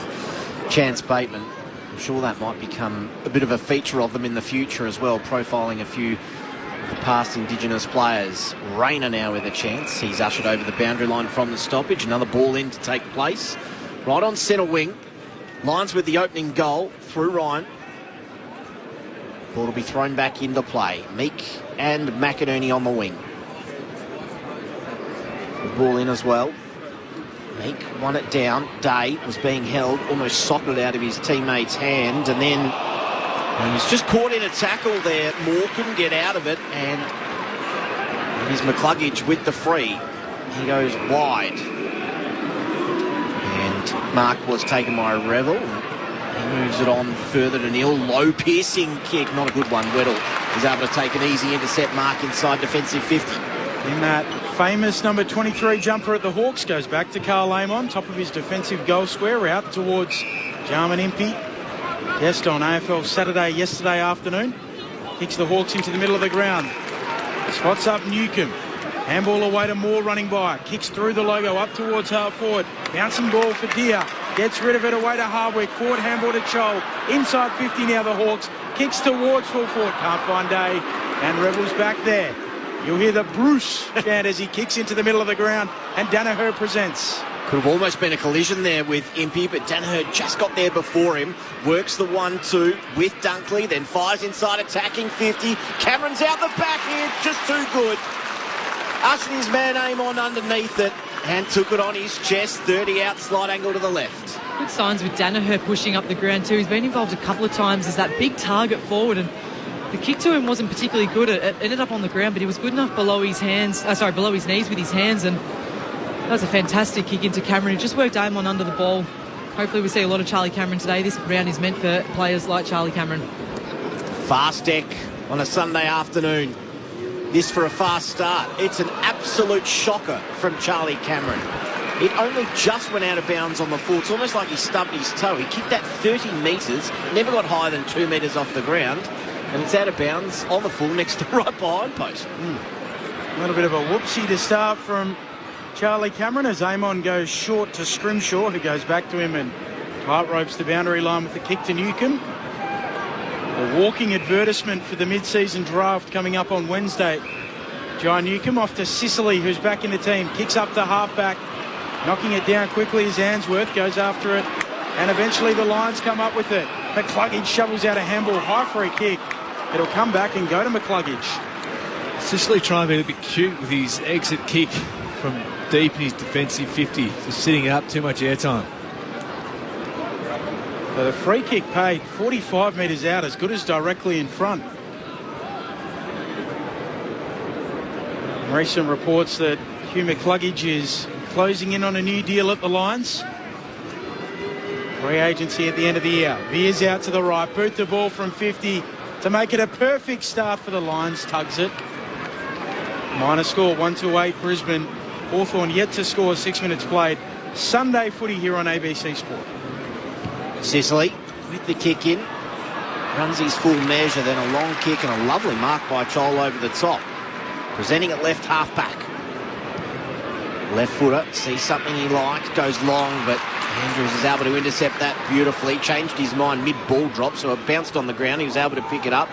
Chance Bateman. I'm sure that might become a bit of a feature of them in the future as well, profiling a few of the past Indigenous players. Rayner now with a chance. He's ushered over the boundary line from the stoppage. Another ball in to take place. Right on centre wing. Lions with the opening goal through Ryan. Ball will be thrown back into play. Meek and McInerney on the wing. The ball in as well. Meek won it down. Day was being held, almost socketed out of his teammate's hand, and then And he's just caught in a tackle there. Moore couldn't get out of it, and here's McCluggage with the free. He goes wide. And Mark was taken by Revel. He moves it on further to Neil. Low piercing kick, not a good one. Weddle is able to take an easy intercept. Mark inside defensive 50. In that famous number 23 jumper at the Hawks goes back to Carl Amon, top of his defensive goal square, out towards Jarman Impey. Guest on AFL Saturday yesterday afternoon. Kicks the Hawks into the middle of the ground. Spots up Newcomb. Handball away to Moore running by. Kicks through the logo up towards half forward. Bouncing ball for Deer. Gets rid of it away to Hardwick. Forward handball to Chol. Inside 50 now the Hawks. Kicks towards full forward. Can't find Day. And Rebels back there. You'll hear the Bruce chant as he kicks into the middle of the ground. And Danaher presents. Could have almost been a collision there with Impey, but Danaher just got there before him. Works the 1-2 with Dunkley, then fires inside, attacking 50. Cameron's out the back here, just too good. Ushered his man Amon underneath it and took it on his chest. 30 out, slight angle to the left. Good signs with Danaher pushing up the ground too. He's been involved a couple of times as that big target forward, and the kick to him wasn't particularly good. It ended up on the ground, but he was good enough below his hands. Below his knees with his hands, and that was a fantastic kick into Cameron. He just worked Amon under the ball. Hopefully we see a lot of Charlie Cameron today. This round is meant for players like Charlie Cameron. Fast deck on a Sunday afternoon. This for a fast start. It's an absolute shocker from Charlie Cameron. It only just went out of bounds on the full. It's almost like he stubbed his toe. He kicked that 30 metres, never got higher than 2 metres off the ground, and it's out of bounds on the full next to right behind post. A little bit of a whoopsie to start from Charlie Cameron as Amon goes short to Scrimshaw, who goes back to him and tight ropes the boundary line with the kick to Newcomb. A walking advertisement for the mid-season draft coming up on Wednesday. Jai Newcomb off to Sicily, who's back in the team. Kicks up to halfback, knocking it down quickly as Answorth goes after it. And eventually the Lions come up with it. McCluggage shovels out a handball, high free kick. It'll come back and go to McCluggage. Sicily trying to be a bit cute with his exit kick from deep in his defensive 50. Just sitting up, too much airtime. So the free kick paid 45 metres out, as good as directly in front. Recent reports that Hugh McCluggage is closing in on a new deal at the Lions. Free agency at the end of the year. Veers out to the right, boot the ball from 50 to make it a perfect start for the Lions. Tugs it. Minor score 1-8 Brisbane. Hawthorn yet to score, 6 minutes played. Sunday footy here on ABC Sport. Sicily with the kick in. Runs his full measure, then a long kick and a lovely mark by Chol over the top. Presenting it left half back. Left footer, sees something he liked, goes long, but Andrews is able to intercept that beautifully. Changed his mind mid-ball drop, so it bounced on the ground. He was able to pick it up.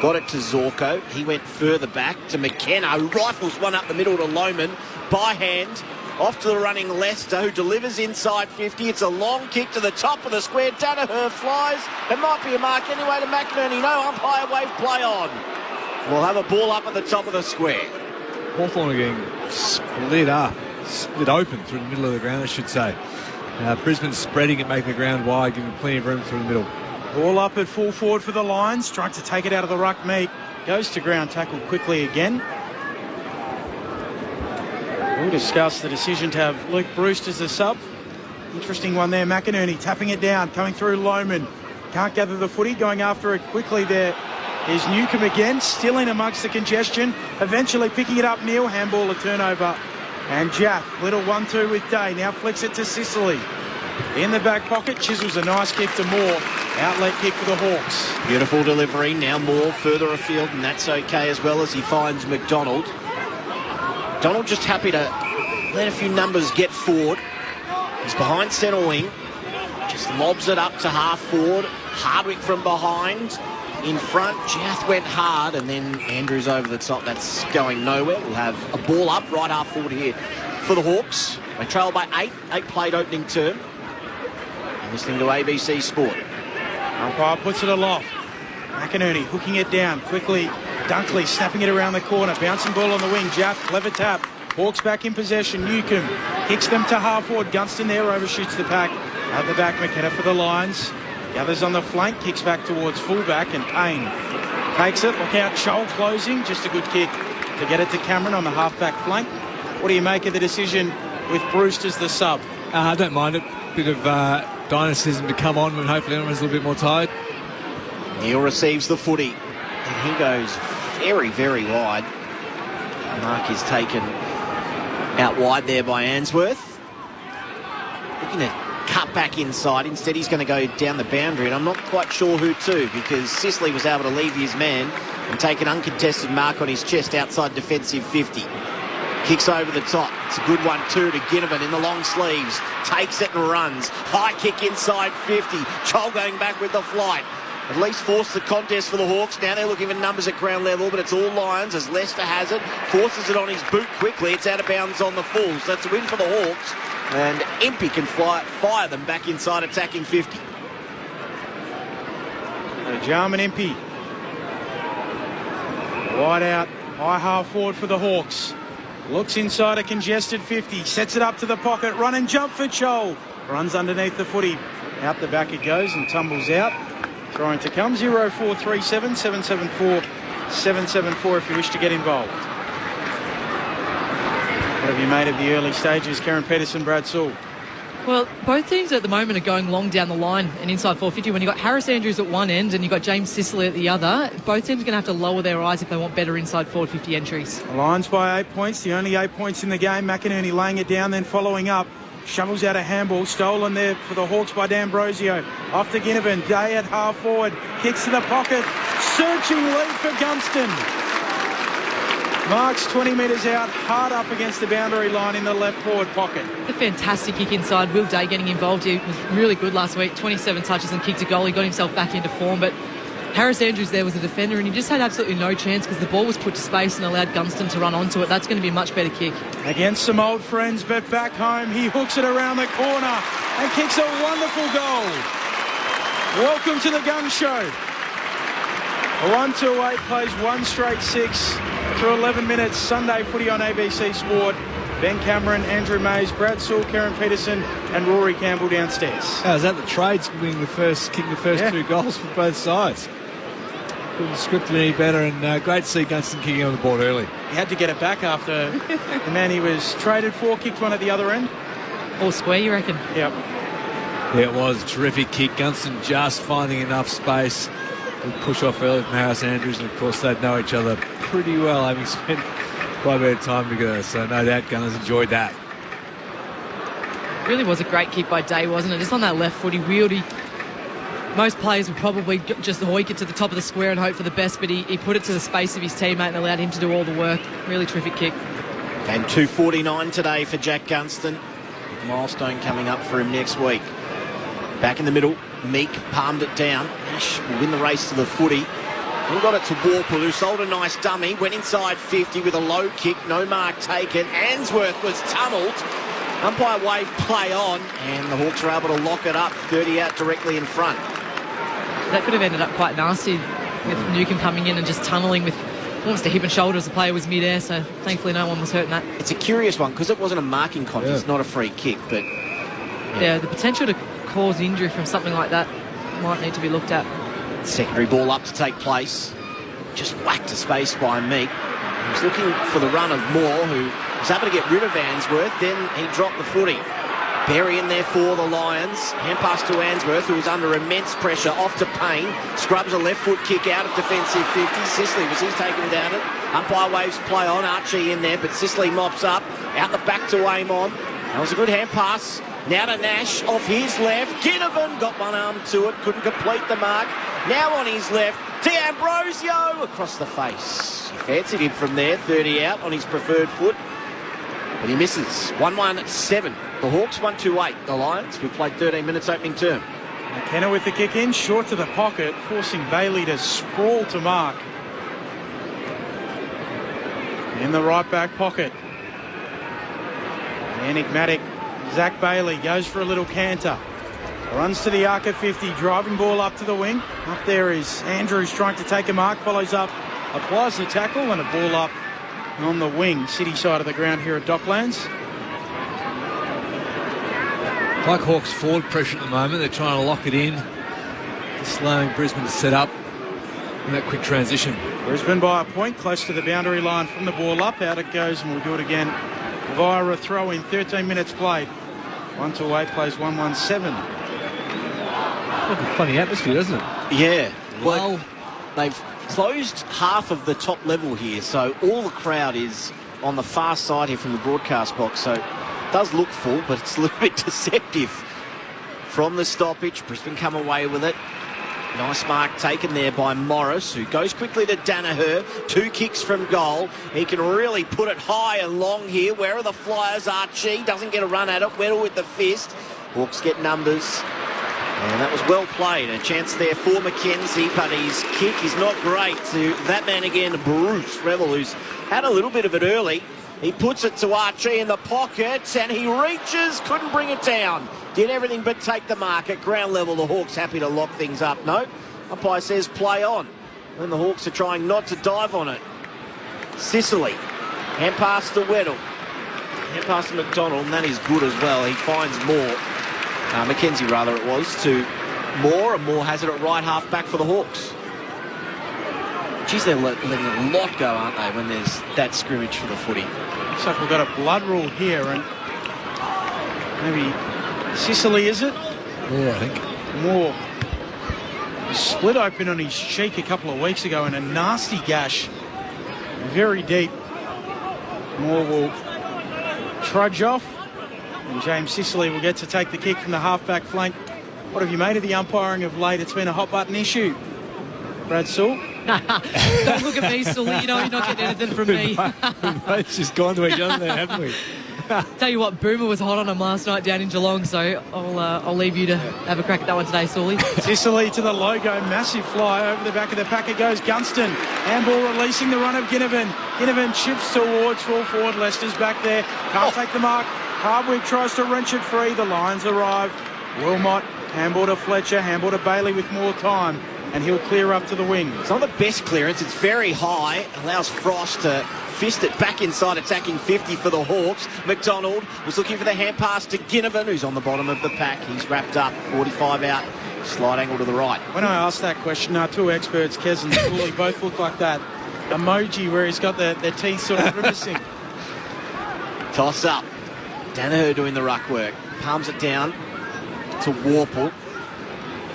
Got it to Zorko. He went further back to McKenna, who rifles one up the middle to Lohman. By hand, off to the running Lester, who delivers inside 50. It's a long kick to the top of the square. Danaher flies. It might be a mark anyway to McNerney. No umpire wave, play on. We'll have a ball up at the top of the square. Hawthorn are getting split open through the middle of the ground, I should say. Brisbane spreading it, making the ground wide, giving plenty of room through the middle. Ball up at full forward for the Lions. Trying to take it out of the ruck meet. Goes to ground, tackled quickly again. We'll discuss the decision to have Luke Bruce as the sub. Interesting one there. McInerney tapping it down, coming through Lohman. Can't gather the footy, going after it quickly there. Is Newcomb again, still in amongst the congestion. Eventually picking it up, Neil. Handball, a turnover. And Jack, little 1-2 with Day. Now flicks it to Sicily. In the back pocket, chisels a nice kick to Moore. Outlet kick for the Hawks. Beautiful delivery. Now Moore further afield, and that's okay as well as he finds McDonald. Donald just happy to let a few numbers get forward. He's behind centre wing. Just lobs it up to half forward. Hardwick from behind. In front, Jath went hard, and then Andrews over the top. That's going nowhere. We'll have a ball up right half forward here for the Hawks. They trail by 8. 8 played opening term. And listening to ABC Sport. Umpire puts it aloft. McInerney hooking it down quickly. Dunkley snapping it around the corner. Bouncing ball on the wing. Jaff, clever tap. Hawks back in possession. Newcomb kicks them to half forward. Gunston there overshoots the pack. At the back, McKenna for the Lions. Gathers on the flank, kicks back towards fullback, and Payne takes it. Look out, Scholl closing. Just a good kick to get it to Cameron on the half-back flank. What do you make of the decision with Bruce as the sub? I don't mind it. Bit of dynamism to come on when hopefully everyone's a little bit more tired. Neil receives the footy, and he goes very, very wide. Mark is taken out wide there by Ainsworth. Looking to cut back inside. Instead, he's going to go down the boundary, and I'm not quite sure who to, because Sicily was able to leave his man and take an uncontested mark on his chest outside defensive 50. Kicks over the top. It's a good one too to Ginnivan in the long sleeves. Takes it and runs. High kick inside 50. Chol going back with the flight. At least forced the contest for the Hawks. Now they're looking for numbers at ground level, but it's all Lions as Lester has it. Forces it on his boot quickly. It's out of bounds on the full. So that's a win for the Hawks. And Impey can fire them back inside attacking 50. Jarman Impey. Wide out. High half forward for the Hawks. Looks inside a congested 50. Sets it up to the pocket. Run and jump for Chol. Runs underneath the footy. Out the back it goes and tumbles out. Trying to come. 0437 774 774 if you wish to get involved. What have you made of the early stages, Karen Peterson, Brad Sewell? Well, both teams at the moment are going long down the line and inside 450. When you've got Harris Andrews at one end and you've got James Sicily at the other, both teams are going to have to lower their eyes if they want better inside 450 entries. Lions by 8 points, the only 8 points in the game. McInerney laying it down, then following up. Shovels out a handball, stolen there for the Hawks by D'Ambrosio. Off to Ginnivan, Day at half forward, kicks to the pocket, searching lead for Gunston. Marks 20 metres out, hard up against the boundary line in the left forward pocket. A fantastic kick inside. Will Day getting involved. He was really good last week. 27 touches and kicked a goal. He got himself back into form, but Harris Andrews there was a defender and he just had absolutely no chance because the ball was put to space and allowed Gunston to run onto it. That's going to be a much better kick. Against some old friends, but back home, he hooks it around the corner and kicks a wonderful goal. Welcome to the gun show. 1-2-8 plays one straight 6 through 11 minutes. Sunday footy on ABC Sport. Ben Cameron, Andrew Mays, Brad Sewell, Karen Peterson and Rory Campbell downstairs. Is that the trades kicking the first two goals for both sides? Couldn't script it any better, and great to see Gunston kicking on the board early. He had to get it back after the man he was traded for kicked one at the other end. All square, you reckon? Yep. Yeah, it was a terrific kick. Gunston just finding enough space to push off early from Harris Andrews, and of course they'd know each other pretty well, having spent quite a bit of time together, so no doubt Gunners enjoyed that. Really was a great kick by Day, wasn't it? Just on that left foot, he wheeled. Most players would probably just hoik it to the top of the square and hope for the best, but he put it to the space of his teammate and allowed him to do all the work. Really terrific kick. Game 249 today for Jack Gunston. Milestone coming up for him next week. Back in the middle, Meek palmed it down. Nash will win the race to the footy. He got it to Warple, who sold a nice dummy. Went inside 50 with a low kick. No mark taken. Answorth was tunnelled. Umpire wave play on, and the Hawks were able to lock it up. 30 out directly in front. That could have ended up quite nasty with Newcombe coming in and just tunnelling with almost a hip and shoulder as the player was mid-air, so thankfully no one was hurt in that. It's a curious one because it wasn't a marking contest, not a free kick, but... Yeah, the potential to cause injury from something like that might need to be looked at. Secondary ball up to take place. Just whacked to space by Meek. He was looking for the run of Moore, who was able to get rid of Answorth. Then he dropped the footy. Berry in there for the Lions. Hand pass to Answorth, who was under immense pressure. Off to Payne. Scrubs a left foot kick out of defensive 50. Sicily was he taken down it. Umpire waves play on. Archie in there, but Sicily mops up. Out the back to Amon. That was a good hand pass. Now to Nash off his left. Ginnivan got one arm to it. Couldn't complete the mark. Now on his left. D'Ambrosio across the face. He fancied him from there. 30 out on his preferred foot. But he misses. 1-1-7. The Hawks 1-2-8. The Lions, we played 13 minutes opening term. McKenna with the kick in. Short to the pocket. Forcing Bailey to sprawl to mark. In the right back pocket. The enigmatic Zach Bailey goes for a little canter. Runs to the arc at 50. Driving ball up to the wing. Up there is Andrews trying to take a mark. Follows up. Applies the tackle and a ball up on the wing. City side of the ground here at Docklands. Like Hawks forward pressure at the moment. They're trying to lock it in. slowing Brisbane to set up in that quick transition. Brisbane by a point, close to the boundary line from the ball up. Out it goes, and we'll do it again via a throw in 13 minutes played. 1-8 plays 1-1-7. What a funny atmosphere, doesn't it? Yeah. Well, they've closed half of the top level here, so all the crowd is on the far side here from the broadcast box, so it does look full, but it's a little bit deceptive. From the stoppage, Brisbane come away with it. Nice mark taken there by Morris, who goes quickly to Danaher. 2 kicks from goal. He can really put it high and long here. Where are the Flyers? Archie doesn't get a run at it. Weddle with the fist. Hawks get numbers. And that was well played. A chance there for McKenzie, but his kick is not great to that man again, Bruce Revel, who's had a little bit of it early. He puts it to Archie in the pocket, and he reaches, couldn't bring it down. Did everything but take the mark. At ground level, the Hawks happy to lock things up. No, umpire says play on. And the Hawks are trying not to dive on it. Sicily, hand pass to Weddle. Hand pass to McDonald, and that is good as well. He finds Moore. McKenzie, rather, it was, to Moore, and Moore has it at right half back for the Hawks. Geez, they're letting a lot go, aren't they, when there's that scrimmage for the footy? Looks like we've got a blood rule here, and maybe Sicily, is it? Yeah, I think. Moore split open on his cheek a couple of weeks ago in a nasty gash, very deep. Moore will trudge off, and James Sicily will get to take the kick from the half-back flank. What have you made of the umpiring of late? It's been a hot-button issue. Brad Sewell? Don't look at me, Sully. You know you're not getting anything from me. We've both just gone to each other there, haven't we? Tell you what, Boomer was hot on him last night down in Geelong, so I'll leave you to have a crack at that one today, Sully. Sicily to the logo, massive fly over the back of the pack. It goes Gunston. Handball releasing the run of Ginnivan. Ginnivan chips towards full forward. Lester's back there. Can't take the mark. Hardwick tries to wrench it free. The Lions arrive. Wilmot, handball to Fletcher, handball to Bailey with more time, and he'll clear up to the wing. It's not the best clearance. It's very high. Allows Frost to fist it back inside attacking 50 for the Hawks. McDonald was looking for the hand pass to Ginnivan, who's on the bottom of the pack. He's wrapped up, 45 out, slide angle to the right. When I asked that question, our two experts, Kez and Sully, both look like that emoji where he's got their teeth sort of grimacing. Toss up. Danaher doing the ruck work. Palms it down to Warple.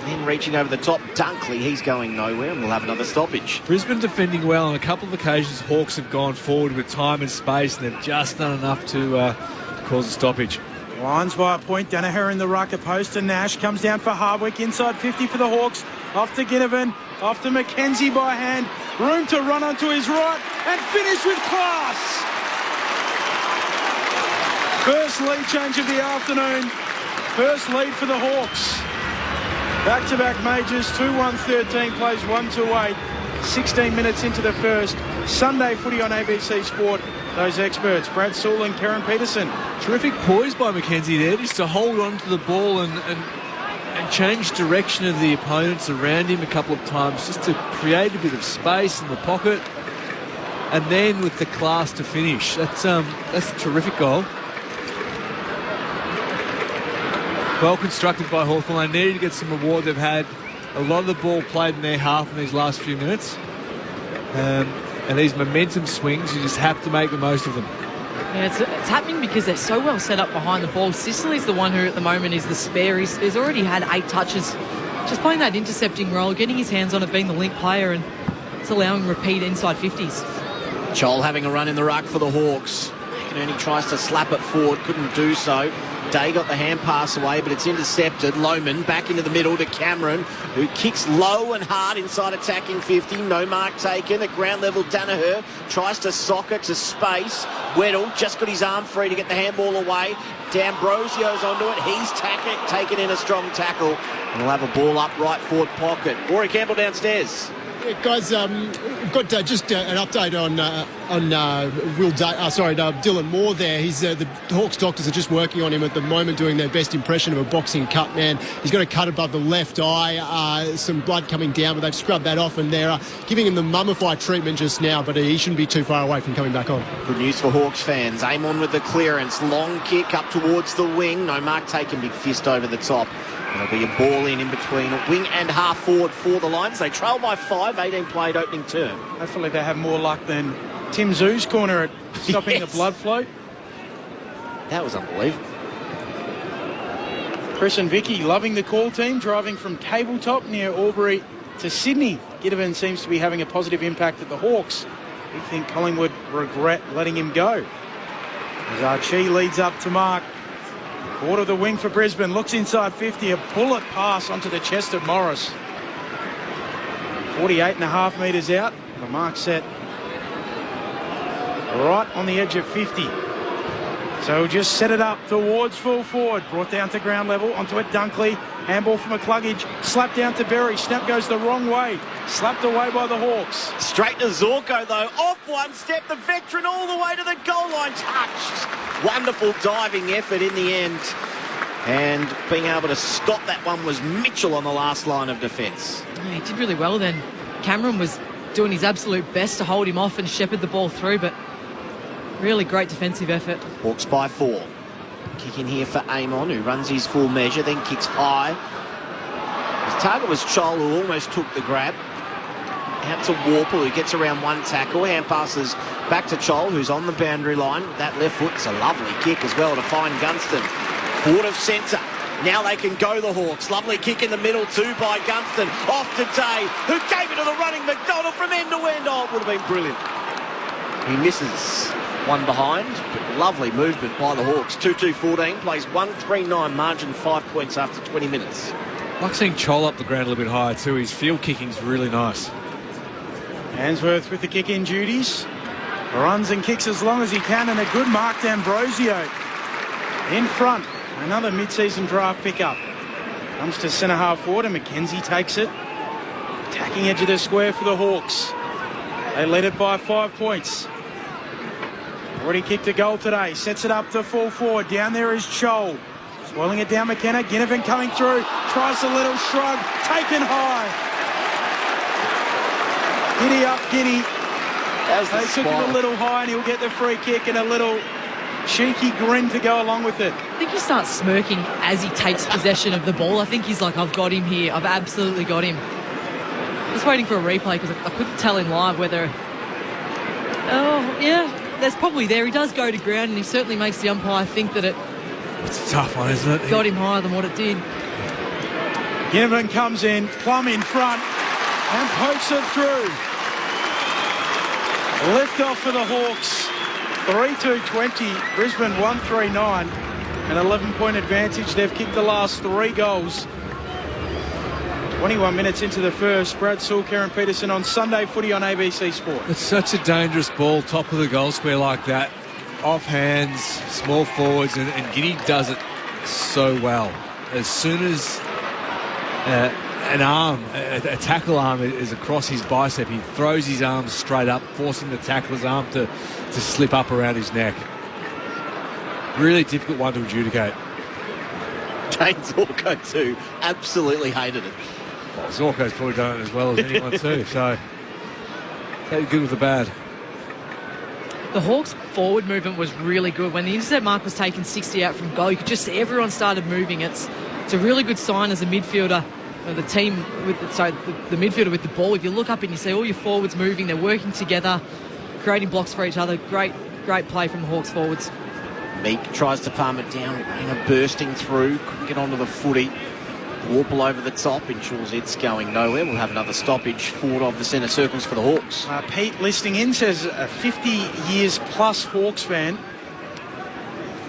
Then reaching over the top, Dunkley, he's going nowhere, and we'll have another stoppage. Brisbane defending well. On a couple of occasions, Hawks have gone forward with time and space, and they've just done enough to cause a stoppage. Lions by a point. Danaher in the ruck, opposed to Nash. Comes down for Hardwick, inside 50 for the Hawks. Off to Ginnivan, off to McKenzie by hand. Room to run onto his right, and finish with class. First lead change of the afternoon. First lead for the Hawks. Back-to-back majors, 2-1-13 plays 1-8. 16 minutes into the first. Sunday footy on ABC Sport. Those experts, Brad Sewell and Karen Peterson. Terrific poise by McKenzie there, just to hold on to the ball and change direction of the opponents around him a couple of times, just to create a bit of space in the pocket. And then with the class to finish. That's a terrific goal. Well constructed by Hawthorn. They needed to get some reward. They've had a lot of the ball played in their half in these last few minutes. And these momentum swings, you just have to make the most of them. Yeah, it's happening because they're so well set up behind the ball. Sicily's the one who at the moment is the spare. He's already had 8 touches. Just playing that intercepting role, getting his hands on it, being the link player, and it's allowing repeat inside 50s. Chol having a run in the ruck for the Hawks. McInerney tries to slap it forward, couldn't do so. Day got the hand pass away, but it's intercepted. Lohman back into the middle to Cameron, who kicks low and hard inside attacking 50. No mark taken. At ground level, Danaher tries to sock it to space. Weddle just got his arm free to get the handball away. D'Ambrosio's onto it. He's taken in a strong tackle. And we'll have a ball up right forward pocket. Rory Campbell downstairs. Yeah, guys, we've got just an update on Dylan Moore there. He's the Hawks doctors are just working on him at the moment, doing their best impression of a boxing cut man. He's got a cut above the left eye, some blood coming down, but they've scrubbed that off, and they're giving him the mummified treatment just now, but he shouldn't be too far away from coming back on. Good news for Hawks fans. Amon with the clearance. Long kick up towards the wing. No mark taken. Big fist over the top. There'll be a ball in between wing and half forward for the Lions. They trail by 5, 18 played opening term. Hopefully they have more luck than Tim Zoo's corner at stopping the blood flow. That was unbelievable. Chris and Vicky loving the call team, driving from Tabletop near Albury to Sydney. Giddevan seems to be having a positive impact at the Hawks. We think Collingwood regret letting him go. As Archie leads up to mark. Quarter of the wing for Brisbane, looks inside 50, a bullet pass onto the chest of Morris. 48.5 metres out, the mark set right on the edge of 50. So he'll just set it up towards full forward, brought down to ground level, onto it Dunkley, handball from McCluggage, slapped down to Berry, snap goes the wrong way, slapped away by the Hawks. Straight to Zorko though, off one step, the veteran all the way to the goal line, touched. Wonderful diving effort in the end, and being able to stop that one was Mitchell on the last line of defence. Yeah, he did really well then. Cameron was doing his absolute best to hold him off and shepherd the ball through, but really great defensive effort. Hawks by 4. Kick in here for Amon, who runs his full measure, then kicks high. His target was Chol, who almost took the grab. Out to Warple, who gets around one tackle. Hand passes back to Chol, who's on the boundary line. That left foot is a lovely kick as well to find Gunston. Forward of centre. Now they can go, the Hawks. Lovely kick in the middle too by Gunston. Off to Day, who gave it to the running McDonald from end to end. Oh, it would have been brilliant. He misses one behind, but lovely movement by the Hawks. 2-2-14, plays 1-3-9, margin 5 points after 20 minutes. I like seeing Chol up the ground a little bit higher too. His field kicking's really nice. Answorth with the kick-in duties. Runs and kicks as long as he can, and a good mark to Ambrosio. In front, another mid-season draft pickup. Comes to centre half forward, and McKenzie takes it. Attacking edge of the square for the Hawks. They led it by 5 points. Already kicked a goal today. Sets it up to full forward. Down there is Chol. Swirling it down McKenna. Ginnivan coming through. Tries a little shrug. Taken high. Giddy up, Giddy. They took him a little high, and he'll get the free kick and a little cheeky grin to go along with it. I think he starts smirking as he takes possession of the ball. I think he's like, I've got him here. I've absolutely got him. Just waiting for a replay because I couldn't tell in live whether... Oh, yeah, that's probably there. He does go to ground, and he certainly makes the umpire think that it's a tough one, isn't it? Got him higher than what it did. Ginnivan comes in, Plum in front, and pokes it through. Lift off for the Hawks. 3-2-20. Brisbane 1-3-9. An 11-point advantage. They've kicked the last 3 goals. 21 minutes into the first. Brad Sewell, Karen Peterson on Sunday Footy on ABC Sport. It's such a dangerous ball, top of the goal square like that. Off hands, small forwards, and Giddy does it so well. As soon as an arm, a tackle arm is across his bicep, he throws his arms straight up, forcing the tackler's arm to slip up around his neck. Really difficult one to adjudicate. Dane Zorko too absolutely hated it. Well, Zorko's probably done it as well as anyone too, so take good with the bad. The Hawks' forward movement was really good. When the intercept mark was taken 60 out from goal, you could just see everyone started moving. It's a really good sign as a midfielder. The team with the midfielder with the ball. If you look up and you see all your forwards moving, they're working together, creating blocks for each other. Great play from the Hawks forwards. Meek tries to palm it down. Rayner bursting through, couldn't get onto the footy. Warple over the top, ensures it's going nowhere. We'll have another stoppage forward of the centre circles for the Hawks. Pete listening in says a 50 years plus Hawks fan.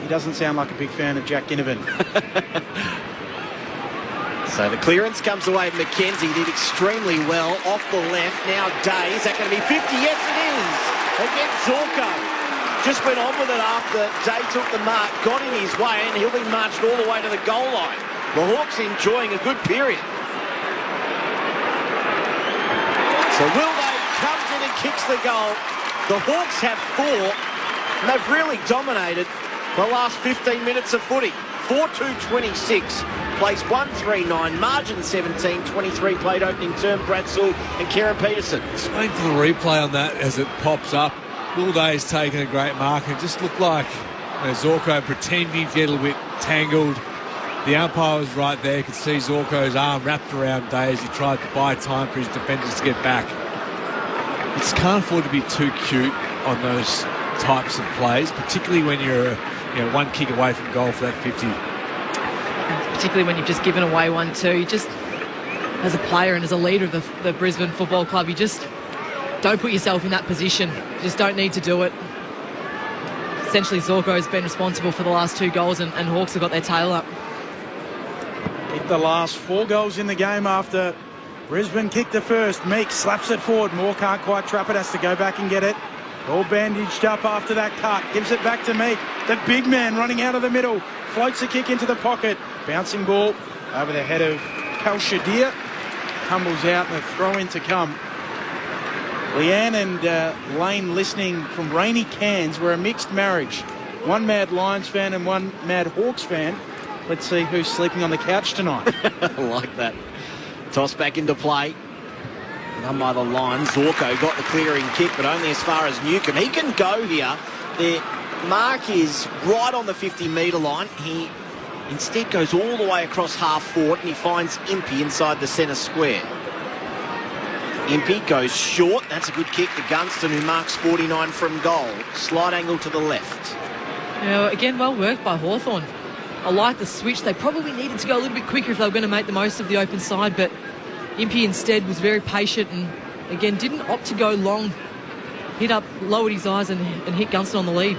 He doesn't sound like a big fan of Jack Ginnivan. So the clearance comes away. McKenzie did extremely well off the left. Now Day, is that going to be 50? Yes, it is. Against Zorko. Just went on with it after Day took the mark, got in his way, and he'll be marched all the way to the goal line. The Hawks enjoying a good period. So Wilday comes in and kicks the goal. The Hawks have 4, and they've really dominated the last 15 minutes of footy. 4-2-26, plays 1-3-9, margin 17, 23 played opening term. Brad Sewell and Kieran Peterson. Just waiting for the replay on that as it pops up. Will Day's taken a great mark, and it just looked like Zorko pretending to get a little bit tangled. The umpire was right there, could see Zorko's arm wrapped around Day as he tried to buy time for his defenders to get back. You just can't afford to be too cute on those types of plays, particularly when you're one kick away from goal for that 50. And particularly when you've just given away one too. You just, as a player and as a leader of the Brisbane Football Club, you just don't put yourself in that position. You just don't need to do it. Essentially, Zorko's been responsible for the last 2 goals, and Hawks have got their tail up. Kicked the last 4 goals in the game after Brisbane kicked the first. Meek slaps it forward. Moore can't quite trap it, has to go back and get it. All bandaged up after that cut. Gives it back to Meek. The big man running out of the middle. Floats a kick into the pocket. Bouncing ball over the head of Kalshadir. Tumbles out and a throw in to come. Leanne and Lane listening from Rainy Cairns were a mixed marriage. One mad Lions fan and one mad Hawks fan. Let's see who's sleeping on the couch tonight. I like that. Toss back into play. Done by the line. Zorko got the clearing kick, but only as far as Newcomb. He can go here. The mark is right on the 50-metre line. He instead goes all the way across half-forward, and he finds Impey inside the centre square. Impey goes short. That's a good kick to Gunston, who marks 49 from goal. Slight angle to the left. Again, well worked by Hawthorn. I like the switch. They probably needed to go a little bit quicker if they were going to make the most of the open side, but Impey instead was very patient and, again, didn't opt to go long. Hit up, lowered his eyes and hit Gunston on the lead.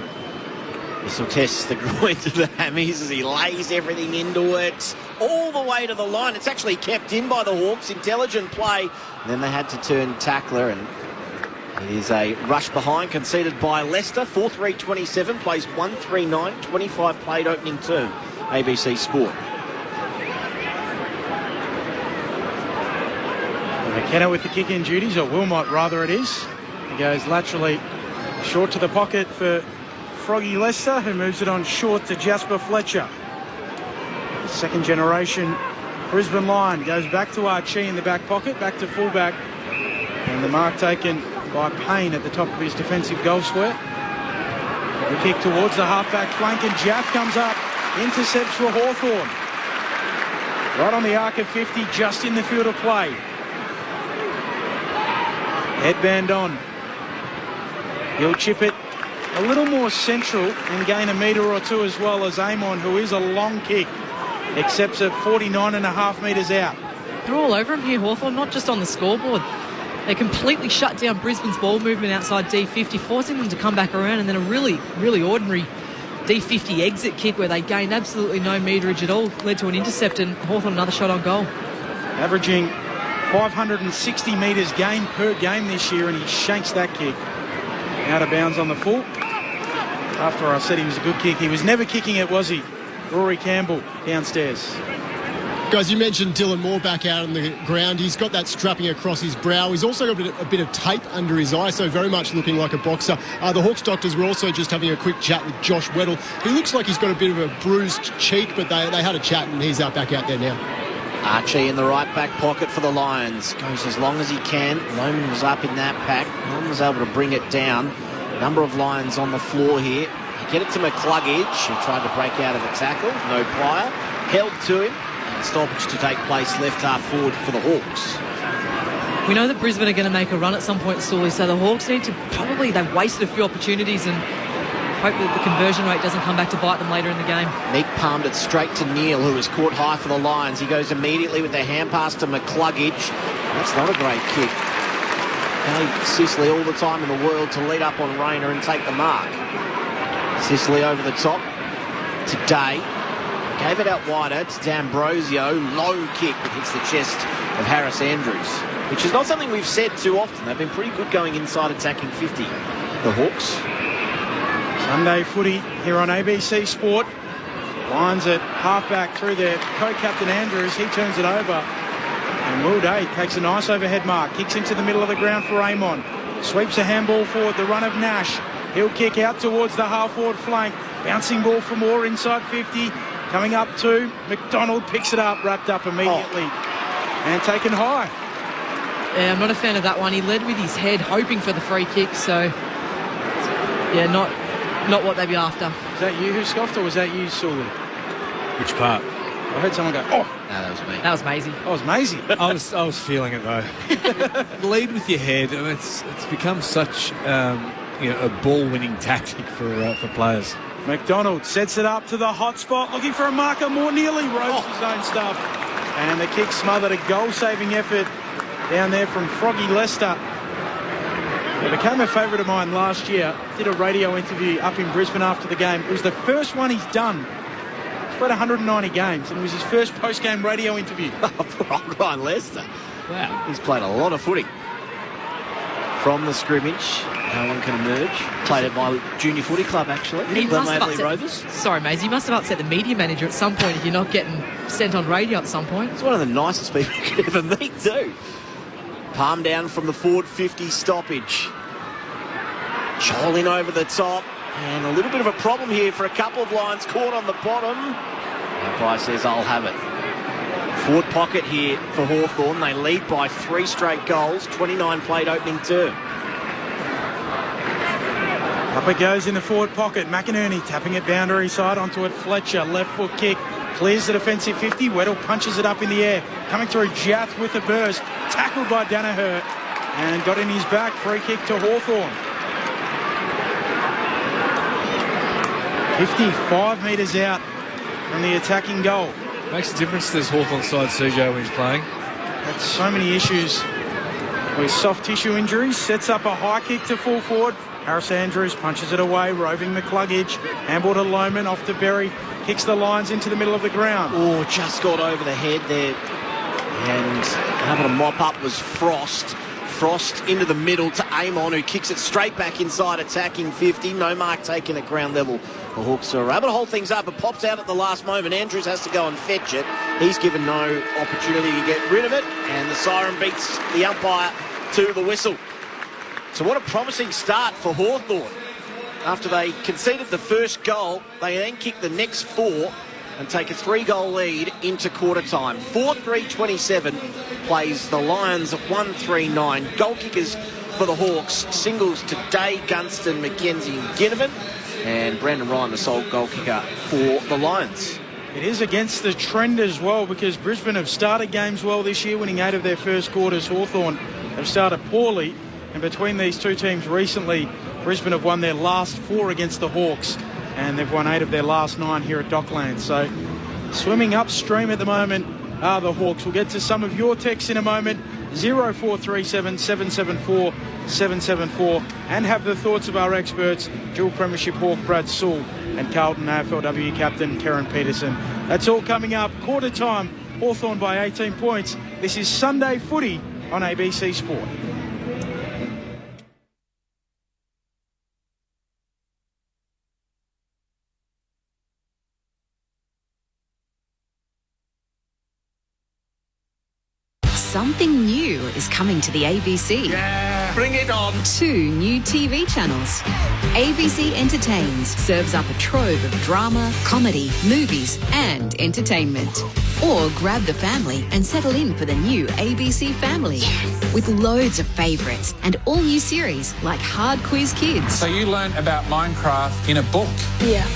This will test the groin to the hammies as he lays everything into it. All the way to the line. It's actually kept in by the Hawks. Intelligent play. And then they had to turn tackler, and it is a rush behind conceded by Leicester. 4-3-27, plays 1-3-9, 25 played opening term. ABC Sport. McKenna with the kick-in duties, or Wilmot rather it is. He goes laterally short to the pocket for Froggy Lester, who moves it on short to Jasper Fletcher. Second generation Brisbane Lion goes back to Archie in the back pocket, back to fullback, and the mark taken by Payne at the top of his defensive goal square. The kick towards the halfback flank, and Jaff comes up, intercepts for Hawthorn. Right on the arc of 50, just in the field of play. Headband on. He'll chip it a little more central and gain a metre or two, as well as Amon, who is a long kick, accepts it 49.5 metres out. They're all over him here, Hawthorn, not just on the scoreboard. They completely shut down Brisbane's ball movement outside D50, forcing them to come back around, and then a really, really ordinary D50 exit kick where they gained absolutely no meterage at all, led to an intercept, and Hawthorn another shot on goal. Averaging 560 metres gained per game this year, and he shanks that kick. Out of bounds on the full. After I said he was a good kick, he was never kicking it, was he? Rory Campbell downstairs. Guys, you mentioned Dylan Moore back out on the ground. He's got that strapping across his brow. He's also got a bit of tape under his eye, so very much looking like a boxer. The Hawks doctors were also just having a quick chat with Josh Weddle. He looks like he's got a bit of a bruised cheek, but they had a chat and he's back out there now. Archie in the right back pocket for the Lions. Goes as long as he can. Lohman was up in that pack. Lohman was able to bring it down. Number of Lions on the floor here. Get it to McCluggage, who tried to break out of the tackle. No prior. Held to him. And stoppage to take place left half forward for the Hawks. We know that Brisbane are going to make a run at some point, Sully, so the Hawks need to they've wasted a few opportunities and hope that the conversion rate doesn't come back to bite them later in the game. Meek palmed it straight to Neil, who was caught high for the Lions. He goes immediately with the hand pass to McCluggage. That's not a great kick. Gave Sicily all the time in the world to lead up on Rayner and take the mark. Sicily over the top to Day. Gave it out wider to D'Ambrosio. Low kick that hits the chest of Harris Andrews, which is not something we've said too often. They've been pretty good going inside attacking 50, the Hawks. Sunday footy here on ABC Sport. Lions at halfback through their co-captain Andrews. He turns it over. And Will Day takes a nice overhead mark. Kicks into the middle of the ground for Amon. Sweeps a handball forward, the run of Nash. He'll kick out towards the half-forward flank. Bouncing ball for Moore inside 50. Coming up to McDonald, picks it up, wrapped up immediately. And taken high. Yeah, I'm not a fan of that one. He led with his head, hoping for the free kick, so yeah, not what they'd be after. Is that you who scoffed, or was that you, Sully? Which part? I heard someone go, oh! No, that was me. That was Maisie. That was Maisie. I was feeling it though. Lead with your head. I mean, it's become such a ball-winning tactic for players. McDonald sets it up to the hot spot, looking for a marker. More nearly ropes his own stuff. And the kick smothered, a goal-saving effort down there from Froggy Lester. It became a favourite of mine last year. Did a radio interview up in Brisbane after the game. It was the first one he's done. He's played 190 games, and it was his first post-game radio interview. Ryan Lester. Wow. He's played a lot of footy. From the scrimmage, no one can emerge. Played at my junior footy club, actually. He must have Waverley Rovers. Sorry, Maisie, you must have upset the media manager at some point if you're not getting sent on radio at some point. He's one of the nicest people you could ever meet, too. Palm down from the forward 50 stoppage. Joel in over the top. And a little bit of a problem here for a couple of Lions caught on the bottom. Umpire says, I'll have it. Forward pocket here for Hawthorn. They lead by 3 straight goals. 29 played opening term. Up it goes in the forward pocket. McInerney tapping it boundary side onto it. Fletcher, left foot kick. Clears the defensive 50. Weddle punches it up in the air. Coming through Jath with a burst. Tackled by Danaher. And got in his back. Free kick to Hawthorn. 55 metres out from the attacking goal. Makes a difference to this Hawthorn side, CJ, when he's playing. Had so many issues with soft tissue injuries. Sets up a high kick to full forward. Harris Andrews punches it away, roving McCluggage. Handball to Lohman, off to Berry. Kicks the Lions into the middle of the ground. Oh, just got over the head there. And able to mop up was Frost. Frost into the middle to Amon, who kicks it straight back inside, attacking 50. No mark taken at ground level. The Hawks are able to hold things up. It pops out at the last moment. Andrews has to go and fetch it. He's given no opportunity to get rid of it. And the siren beats the umpire to the whistle. So what a promising start for Hawthorn. After they conceded the first goal, they then kick the next 4 and take a 3-goal lead into quarter time. 4-3-27 plays the Lions at 1-3-9. Goal kickers for the Hawks. Singles to Day, Gunston, McKenzie and Ginnivan. And Brandon Ryan, the sole goal kicker for the Lions. It is against the trend as well, because Brisbane have started games well this year, winning 8 of their first quarters. Hawthorn have started poorly. And between these two teams recently, Brisbane have won their last 4 against the Hawks, and they've won 8 of their last 9 here at Docklands. So swimming upstream at the moment are the Hawks. We'll get to some of your texts in a moment. 0437 774 774, and have the thoughts of our experts, dual premiership Hawk Brad Sewell and Carlton AFLW captain Karen Peterson. That's all coming up. Quarter time, Hawthorn by 18 points. This is Sunday Footy on ABC Sport. Something new is coming to the ABC. Yeah, bring it on. 2 new TV channels. ABC Entertains serves up a trove of drama, comedy, movies and entertainment. Or grab the family and settle in for the new ABC Family. Yes. With loads of favourites and all new series like Hard Quiz Kids. So you learned about Minecraft in a book? Yeah.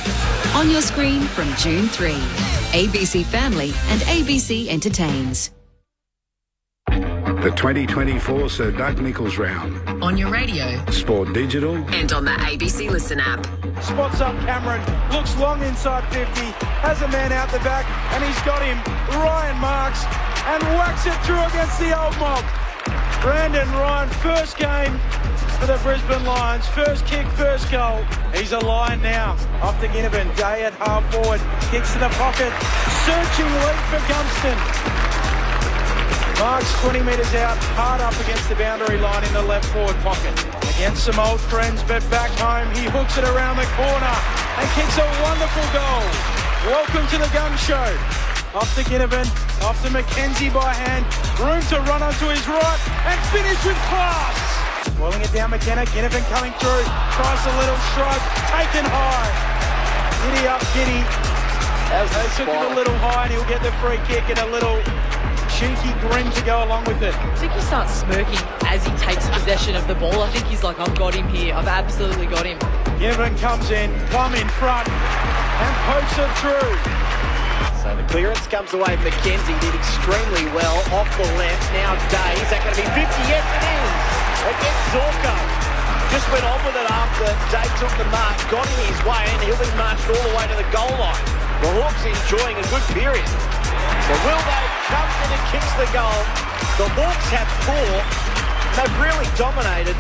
On your screen from June 3. ABC Family and ABC Entertains. The 2024 Sir Doug Nicholls Round. On your radio. Sport Digital. And on the ABC Listen app. Spots up Cameron, looks long inside 50, has a man out the back, and he's got him. Ryan marks and whacks it through against the old mob. Brandon Ryan, first game for the Brisbane Lions. First kick, first goal. He's a Lion now. Off to Ginnivan. Day at half forward. Kicks to the pocket. Searching lead for Gunston. Marks 20 metres out, hard up against the boundary line in the left forward pocket. Against some old friends, but back home, he hooks it around the corner and kicks a wonderful goal. Welcome to the gun show. Off to Ginnivan, off to McKenzie by hand. Room to run onto his right and finish with class. Spoiling it down McKenna. Ginnivan coming through. Tries a little shrug. Taken high. Giddy up, Giddy. They took it a little high and he'll get the free kick and a little cheeky grin to go along with it. I think he starts smirking as he takes possession of the ball. I think he's like, I've got him here. I've absolutely got him. Ginnivan comes in, Plum in front and pokes it through. So the clearance comes away. McKenzie did extremely well off the left. Now Day, is that going to be 50? Yes, it is. Against Zorko. Just went on with it after Day took the mark, got in his way, and he'll be marched all the way to the goal line. The Hawks enjoying a good period. So Will Day comes in and kicks the goal. The Hawks have 4. They've really dominated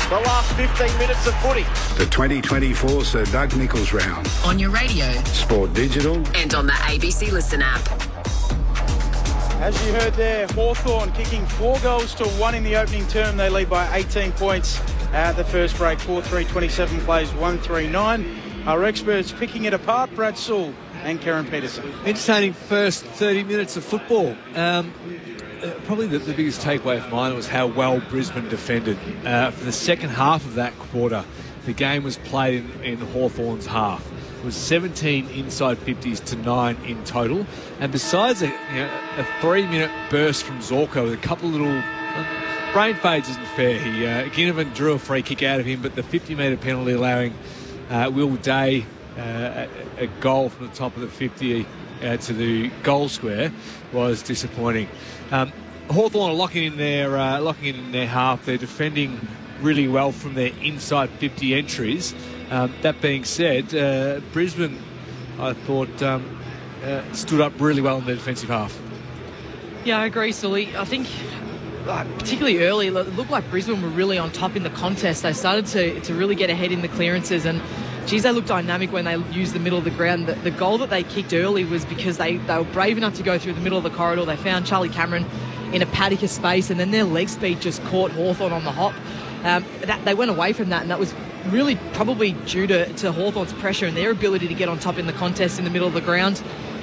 the last 15 minutes of footy. The 2024 Sir Doug Nicholls round. On your radio. Sport Digital. And on the ABC Listen app. As you heard there, Hawthorn kicking 4 goals to 1 in the opening term. They lead by 18 points at the first break. 4-3, 27 plays, 1-3-9. Our experts picking it apart, Brad Sewell and Karen Peterson. Entertaining first 30 minutes of football. Probably the biggest takeaway of mine was how well Brisbane defended. For the second half of that quarter, the game was played in Hawthorn's half. It was 17 inside 50s to 9 in total. And besides a 3-minute burst from Zorko with a couple of little... brain fades isn't fair. Ginnivan drew a free kick out of him, but the 50-metre penalty allowing Will Day a goal from the top of the 50 to the goal square was disappointing. Hawthorn are locking in their half. They're defending really well from their inside 50 entries. That being said, Brisbane, I thought, stood up really well in their defensive half. Yeah, I agree, Sully. I think particularly early, it looked like Brisbane were really on top in the contest. They started to really get ahead in the clearances, and geez, they looked dynamic when they used the middle of the ground. The goal that they kicked early was because they were brave enough to go through the middle of the corridor. They found Charlie Cameron in a paddock of space, and then their leg speed just caught Hawthorn on the hop. They went away from that, and that was really probably due to Hawthorn's pressure and their ability to get on top in the contest in the middle of the ground.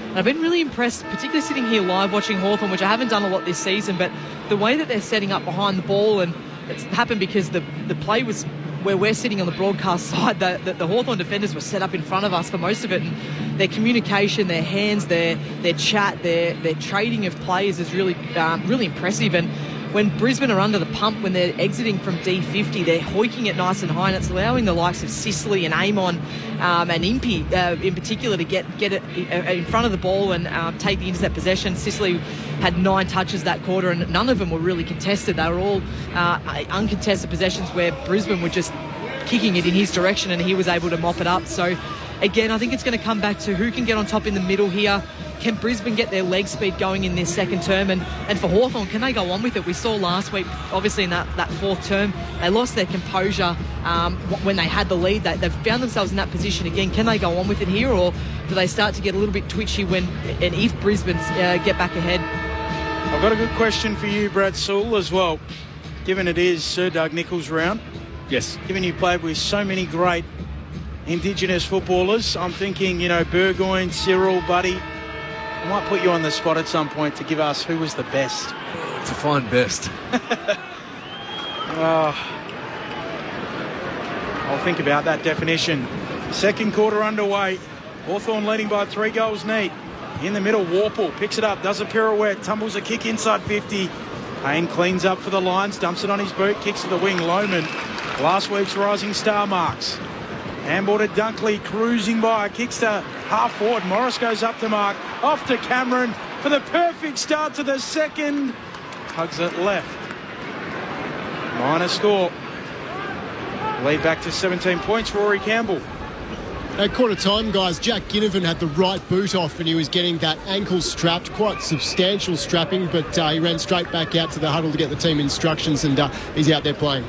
And I've been really impressed, particularly sitting here live watching Hawthorn, which I haven't done a lot this season, but the way that they're setting up behind the ball, and it's happened because the play was where we're sitting on the broadcast side, the Hawthorn defenders were set up in front of us for most of it, and their communication, their hands, their chat, their trading of players is really really impressive. And when Brisbane are under the pump, when they're exiting from D50, they're hoiking it nice and high, and it's allowing the likes of Sicily and Amon and Impey in particular to get it in front of the ball and take the intercept possession. Sicily had 9 touches that quarter, and none of them were really contested. They were all uncontested possessions where Brisbane were just kicking it in his direction, and he was able to mop it up. So again, I think it's going to come back to who can get on top in the middle here. Can Brisbane get their leg speed going in this second term? And for Hawthorn, can they go on with it? We saw last week, obviously in that fourth term, they lost their composure when they had the lead. They've found themselves in that position again. Can they go on with it here, or do they start to get a little bit twitchy when and if Brisbane get back ahead? I've got a good question for you, Brad Sewell, as well. Given it is Sir Doug Nicholls' round. Yes. Given you played with so many great Indigenous footballers, I'm thinking, Burgoyne, Cyril, Buddy. I might put you on the spot at some point to give us who was the best. Define best. I'll think about that definition. Second quarter underway. Hawthorn leading by 3 goals neat. In the middle, Warple picks it up, does a pirouette, tumbles a kick inside 50. Payne cleans up for the Lions, dumps it on his boot, kicks to the wing. Lohman, last week's rising star marks. Handball to Dunkley, cruising by, kicks to half forward. Morris goes up to mark, off to Cameron for the perfect start to the second. Hugs it left. Minor score. Lead back to 17 points, Rory Campbell. At quarter time, guys, Jack Ginnivan had the right boot off and he was getting that ankle strapped, quite substantial strapping, but he ran straight back out to the huddle to get the team instructions, and he's out there playing.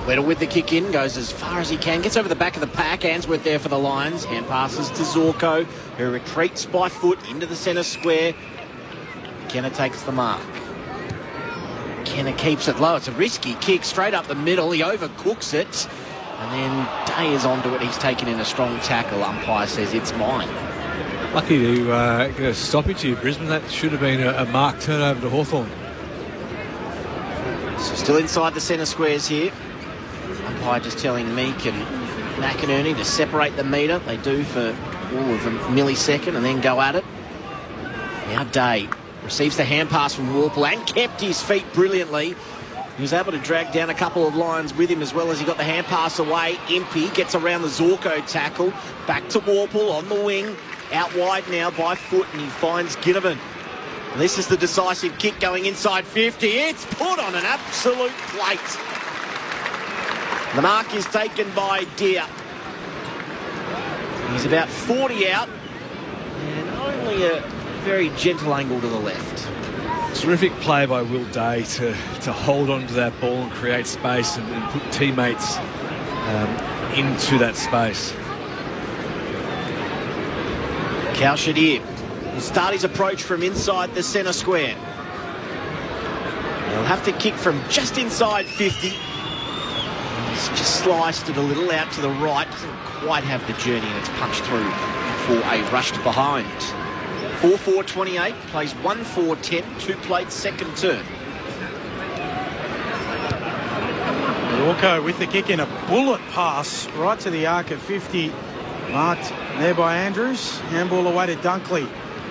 Little with the kick in, goes as far as he can, gets over the back of the pack. Answorth there for the Lions. Hand passes to Zorko, who retreats by foot into the centre square. Kenner takes the mark. Kenner keeps it low. It's a risky kick straight up the middle. He overcooks it. And then Day is onto it. He's taken in a strong tackle. Umpire says it's mine. Lucky to get a stoppage here, Brisbane. That should have been a mark turnover to Hawthorn. So still inside the centre squares here. umpire just telling Meek and McInerney to separate the metre. They do for all of a millisecond and then go at it. Now Day receives the hand pass from Warple and kept his feet brilliantly. He was able to drag down a couple of lines with him as well as he got the hand pass away. Impey gets around the Zorko tackle. Back to Warple on the wing. Out wide now by foot, and he finds Ginnivan. This is the decisive kick going inside 50. It's put on an absolute plate. The mark is taken by Deer. He's about 40 out and only a very gentle angle to the left. Terrific play by Will Day to hold on to that ball and create space and put teammates into that space. Cowshed will start his approach from inside the centre square. He'll have to kick from just inside 50. He's just sliced it a little out to the right. Doesn't quite have the journey, and it's punched through for a rushed behind. 4-4-28, plays 1-4-10, 2 plates, second turn. Zorko with the kick in, a bullet pass right to the arc of 50. Marked there by Andrews. Handball away to Dunkley.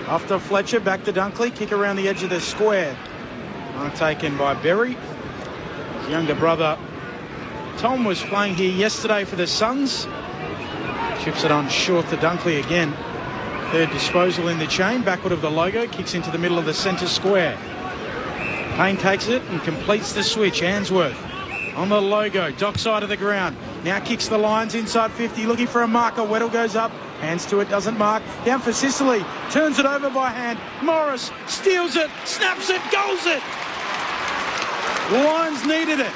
After Fletcher, back to Dunkley. Kick around the edge of the square. Mark taken by Berry. His younger brother Tom was playing here yesterday for the Suns. Chips it on short to Dunkley again. Third disposal in the chain. Backward of the logo. Kicks into the middle of the centre square. Payne takes it and completes the switch. Answorth on the logo. Dockside of the ground. Now kicks the lines inside 50. Looking for a marker. Weddle goes up. Hands to it. Doesn't mark. Down for Sicily. Turns it over by hand. Morris steals it. Snaps it. Goals it. The Lions needed it.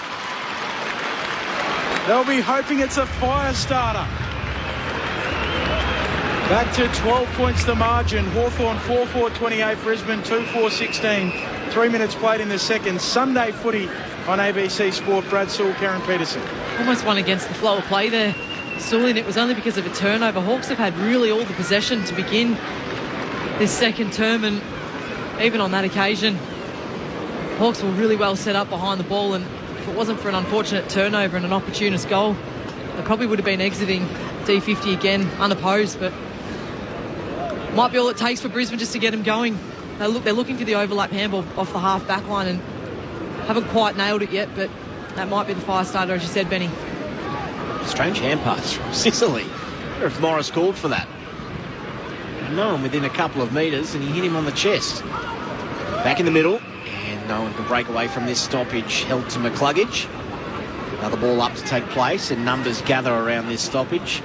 They'll be hoping it's a fire starter. Back to 12 points the margin. Hawthorn 4-4-28, Brisbane 2-4-16. 3 minutes played in the second. Sunday footy on ABC Sport. Brad Sewell, Karen Peterson. Almost one against the flow of play there, Sewell, and it was only because of a turnover. Hawks have had really all the possession to begin this second term, and even on that occasion, Hawks were really well set up behind the ball, and if it wasn't for an unfortunate turnover and an opportunist goal, they probably would have been exiting D50 again unopposed, but might be all it takes for Brisbane just to get them going. They're looking for the overlap handball off the half back line and haven't quite nailed it yet, but that might be the fire starter, as you said, Benny. Strange hand pass from Sicily. I wonder if Morris called for that. No one within a couple of metres, and he hit him on the chest. Back in the middle, and no one can break away from this stoppage. Held to McCluggage. Another ball up to take place, and numbers gather around this stoppage.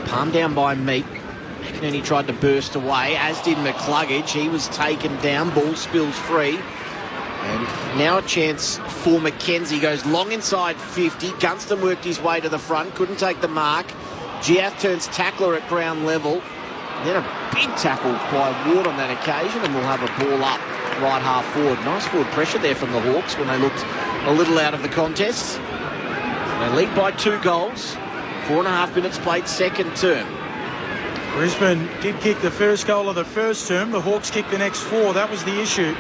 Palmed down by Meek. McInerney tried to burst away, as did McCluggage. He was taken down. Ball spills free. And now a chance for McKenzie. Goes long inside 50. Gunston worked his way to the front. Couldn't take the mark. Giath turns tackler at ground level. And then a big tackle by Ward on that occasion. And we'll have a ball up right half forward. Nice forward pressure there from the Hawks when they looked a little out of the contest. They lead by 2 goals. 4.5 minutes played, second term. Brisbane did kick the first goal of the first term. The Hawks kicked the next 4. That was the issue.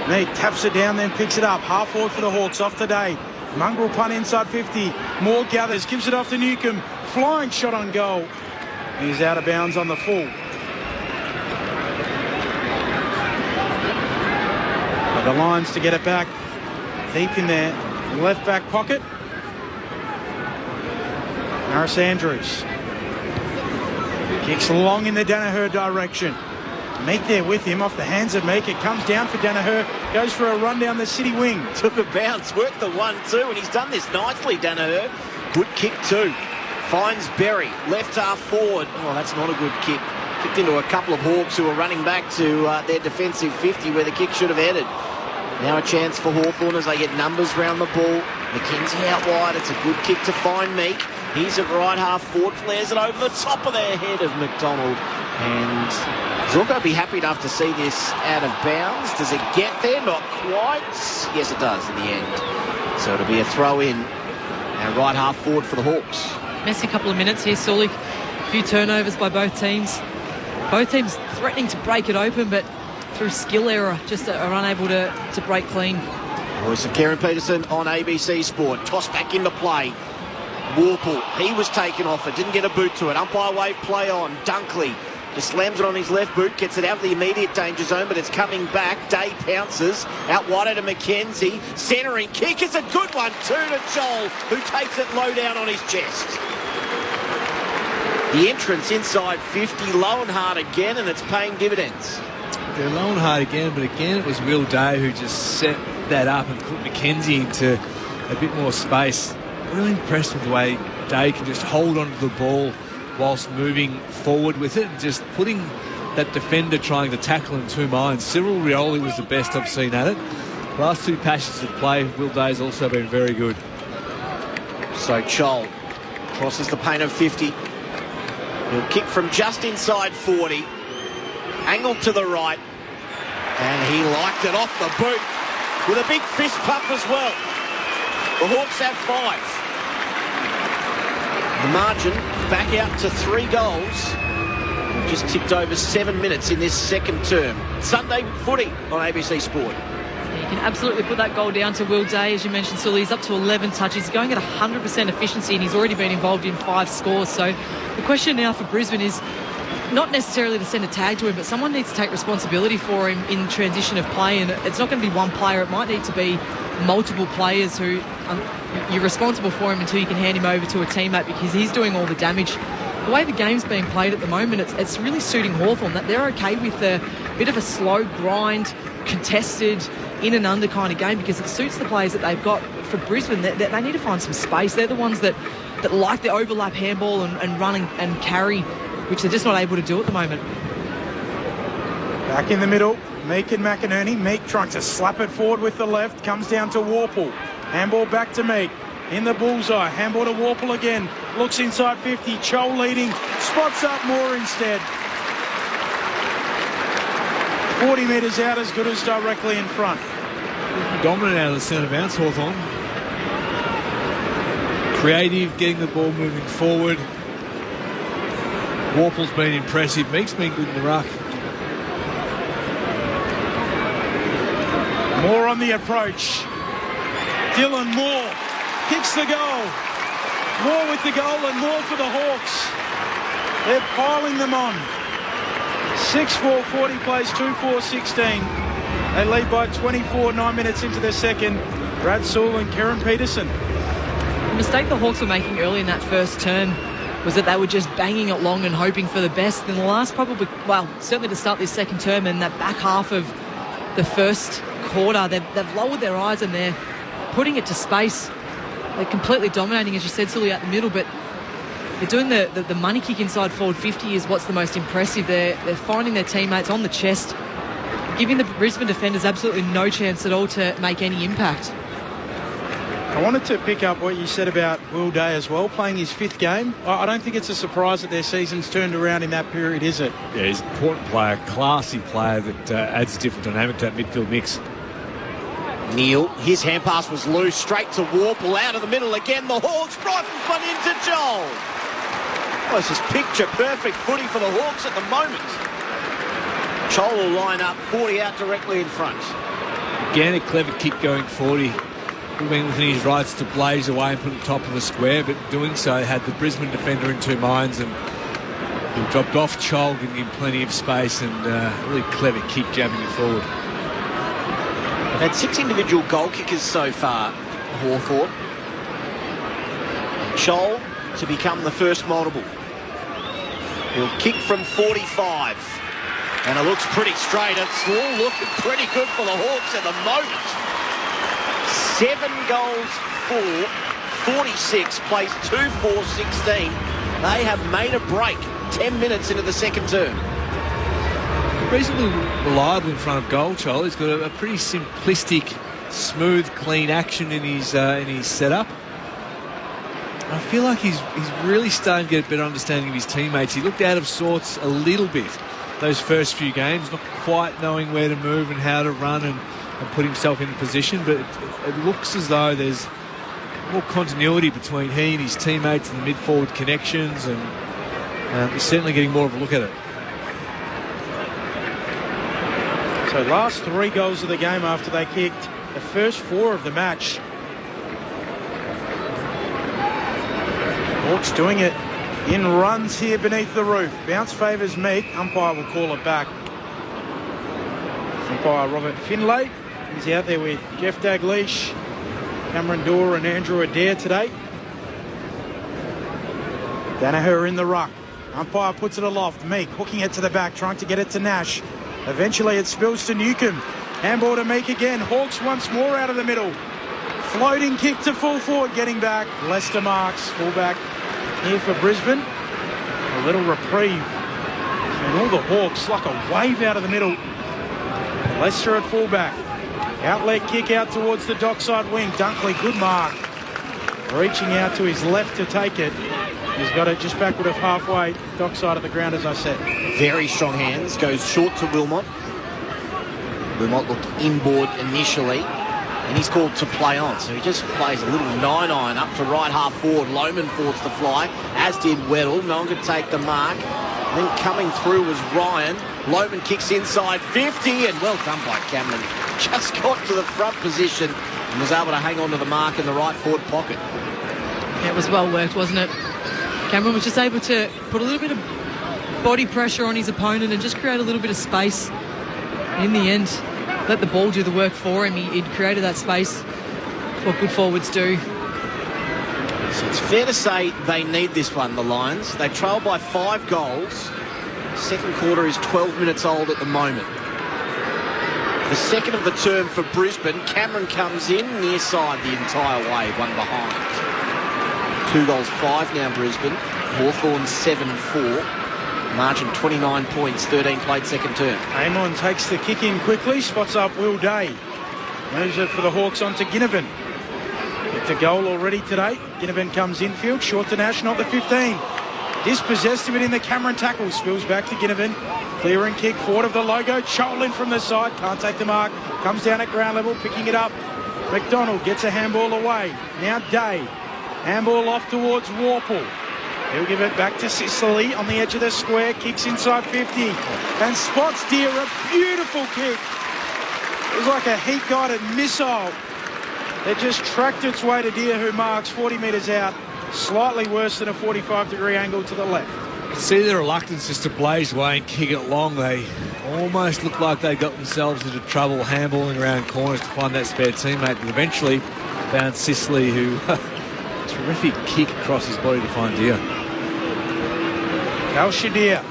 Meek taps it down, then picks it up. Half forward for the Hawks, off today. Mongrel punt inside 50. Moore gathers, gives it off to Newcomb. Flying shot on goal. He's out of bounds on the full. But the Lions to get it back. Deep in there. Left back pocket. Harris Andrews. Kicks long in the Danaher direction. Meek there with him, off the hands of Meek. It comes down for Danaher. Goes for a run down the city wing. Took a bounce, worked the 1-2, and he's done this nicely, Danaher. Good kick too. Finds Berry, left half forward. Oh, that's not a good kick. Kicked into a couple of Hawks who are running back to their defensive 50 where the kick should have headed. Now a chance for Hawthorn as they get numbers round the ball. McKenzie out wide. It's a good kick to find Meek. He's at right half forward, flares it over the top of their head of McDonald. And Zorko will be happy enough to see this out of bounds. Does it get there? Not quite. Yes, it does in the end. So it'll be a throw in. And right half forward for the Hawks. Messy couple of minutes here, Sully. A few turnovers by both teams. Both teams threatening to break it open, but through skill error, just are unable to break clean. Voice of Karen Peterson on ABC Sport. Toss back into play. Warple, he was taken off it, didn't get a boot to it. Umpire wave play on. Dunkley just slams it on his left boot, gets it out of the immediate danger zone, but it's coming back. Day pounces out wide to McKenzie. Centering kick is a good one too to Joel, who takes it low down on his chest. The entrance inside 50, low and hard again, and it's paying dividends. They're low and hard again, but again it was Will Day who just set that up and put McKenzie into a bit more space. Really impressed with the way Day can just hold onto the ball whilst moving forward with it and just putting that defender trying to tackle in two minds. Cyril Rioli was the best I've seen at it. Last two passes of play, Will Day's also been very good. So Chol crosses the paint of 50. He'll kick from just inside 40. Angled to the right. And he liked it off the boot with a big fist pump as well. The Hawks have 5. The margin back out to 3 goals. We've just ticked over 7 minutes in this second term. Sunday footy on ABC Sport. You can absolutely put that goal down to Will Day. As you mentioned, Sully, he's up to 11 touches. He's going at 100% efficiency and he's already been involved in 5 scores. So the question now for Brisbane is not necessarily to send a tag to him, but someone needs to take responsibility for him in transition of play. And it's not going to be one player. It might need to be multiple players who you're responsible for him until you can hand him over to a teammate because he's doing all the damage. The way the game's being played at the moment, it's really suiting Hawthorn that they're okay with a bit of a slow grind, contested, in and under kind of game because it suits the players that they've got. For Brisbane, they need to find some space. They're the ones that like the overlap handball and run and carry, which they're just not able to do at the moment. Back in the middle, Meek and McInerney. Meek trying to slap it forward with the left, comes down to Warple. Handball back to Meek. In the bullseye, handball to Warple again. Looks inside 50, Chol leading, spots up Moore instead. 40 metres out, as good as directly in front. Dominant out of the centre bounce, Hawthorn. Creative, getting the ball moving forward. Warple's been impressive. Meek's been good in the ruck. Moore on the approach. Dylan Moore kicks the goal. Moore with the goal and more for the Hawks. They're piling them on. 6-4, 40 plays, 2-4, 16. They lead by 24, 9 minutes into the second. Brad Sewell and Kieran Peterson. The mistake the Hawks were making early in that first term was that they were just banging it long and hoping for the best. In the last certainly to start this second term and that back half of the first quarter, they've lowered their eyes and they're putting it to space. They're completely dominating, as you said, Sully, out the middle, but they're doing the money kick inside forward 50 is what's the most impressive. They're finding their teammates on the chest, giving the Brisbane defenders absolutely no chance at all to make any impact. I wanted to pick up what you said about Will Day as well, playing his 5th game. I don't think it's a surprise that their season's turned around in that period, is it? Yeah, he's an important player, classy player that adds a different dynamic to that midfield mix. Neil, his hand pass was loose, straight to Warple, out of the middle again. The Hawks rifles one into Joel. Oh, this is picture-perfect footy for the Hawks at the moment. Joel will line up, 40 out directly in front. Again, a clever kick going 40. Being within his rights to blaze away and put it top of the square, but doing so had the Brisbane defender in two minds and he dropped off Chol, giving him plenty of space and really clever kick jabbing it forward. They've had 6 individual goal kickers so far, Hawthorn. Chol to become the first multiple. He'll kick from 45 and it looks pretty straight. It's all looking pretty good for the Hawks at the moment. 7 goals for 46, plays 2-4-16. They have made a break 10 minutes into the second term. Reasonably reliable in front of goal, Chol. He's got a pretty simplistic, smooth, clean action in his setup. I feel like he's really starting to get a better understanding of his teammates. He looked out of sorts a little bit those first few games, not quite knowing where to move and how to run and put himself in position, but it looks as though there's more continuity between he and his teammates and the mid-forward connections, and he's certainly getting more of a look at it. So last 3 goals of the game after they kicked the first 4 of the match. Hawks doing it in runs here beneath the roof. Bounce favours Meek. Umpire will call it back. Umpire Robert Finlay. He's out there with Jeff Dalglish, Cameron Dorr and Andrew Adair today. Danaher in the ruck. Umpire puts it aloft. Meek hooking it to the back, trying to get it to Nash. Eventually it spills to Newcomb. Handball to Meek again. Hawks once more out of the middle. Floating kick to full forward, getting back. Lester Marks, fullback here for Brisbane. A little reprieve. And all the Hawks like a wave out of the middle. Lester at fullback. Outlet kick out towards the dockside wing. Dunkley, good mark. Reaching out to his left to take it. He's got it just backward of halfway, dockside of the ground, as I said. Very strong hands. Goes short to Wilmot. Wilmot looked inboard initially, and he's called to play on. So he just plays a little 9-iron up to right half forward. Lohman forced the fly, as did Weddle. No one could take the mark. And then coming through was Ryan. Lohman kicks inside 50, and well done by Cameron. Just got to the front position and was able to hang on to the mark in the right forward pocket. It was well worked, wasn't it? Cameron was just able to put a little bit of body pressure on his opponent and just create a little bit of space. In the end, let the ball do the work for him. He'd created that space. That's what good forwards do. So it's fair to say they need this one, the Lions. They trail by 5 goals. Second quarter is 12 minutes old at the moment. The second of the term for Brisbane. Cameron comes in near side the entire way, one behind. 2 goals, 5 now Brisbane. Hawthorn 7-4. Margin 29 points, 13 played second term. Amon takes the kick in quickly, spots up Will Day. Moves it for the Hawks onto Ginnivan. It's a goal already today. Ginnivan comes infield, short to Nash, not the 15. Dispossessed of it in the Cameron tackle, spills back to Ginnivan. Clearing kick forward of the logo, Cholin from the side, can't take the mark. Comes down at ground level, picking it up. McDonald gets a handball away. Now Day. Handball off towards Warple. He'll give it back to Sicily on the edge of the square. Kicks inside 50 and spots Deer. A beautiful kick. It was like a heat-guided missile that just tracked its way to Deer, who marks 40 metres out. Slightly worse than a 45-degree angle to the left. See the reluctance just to blaze away and kick it long. They almost looked like they got themselves into trouble handballing around corners to find that spare teammate, but eventually found Sicily, who terrific kick across his body to find Deer. Al Shadir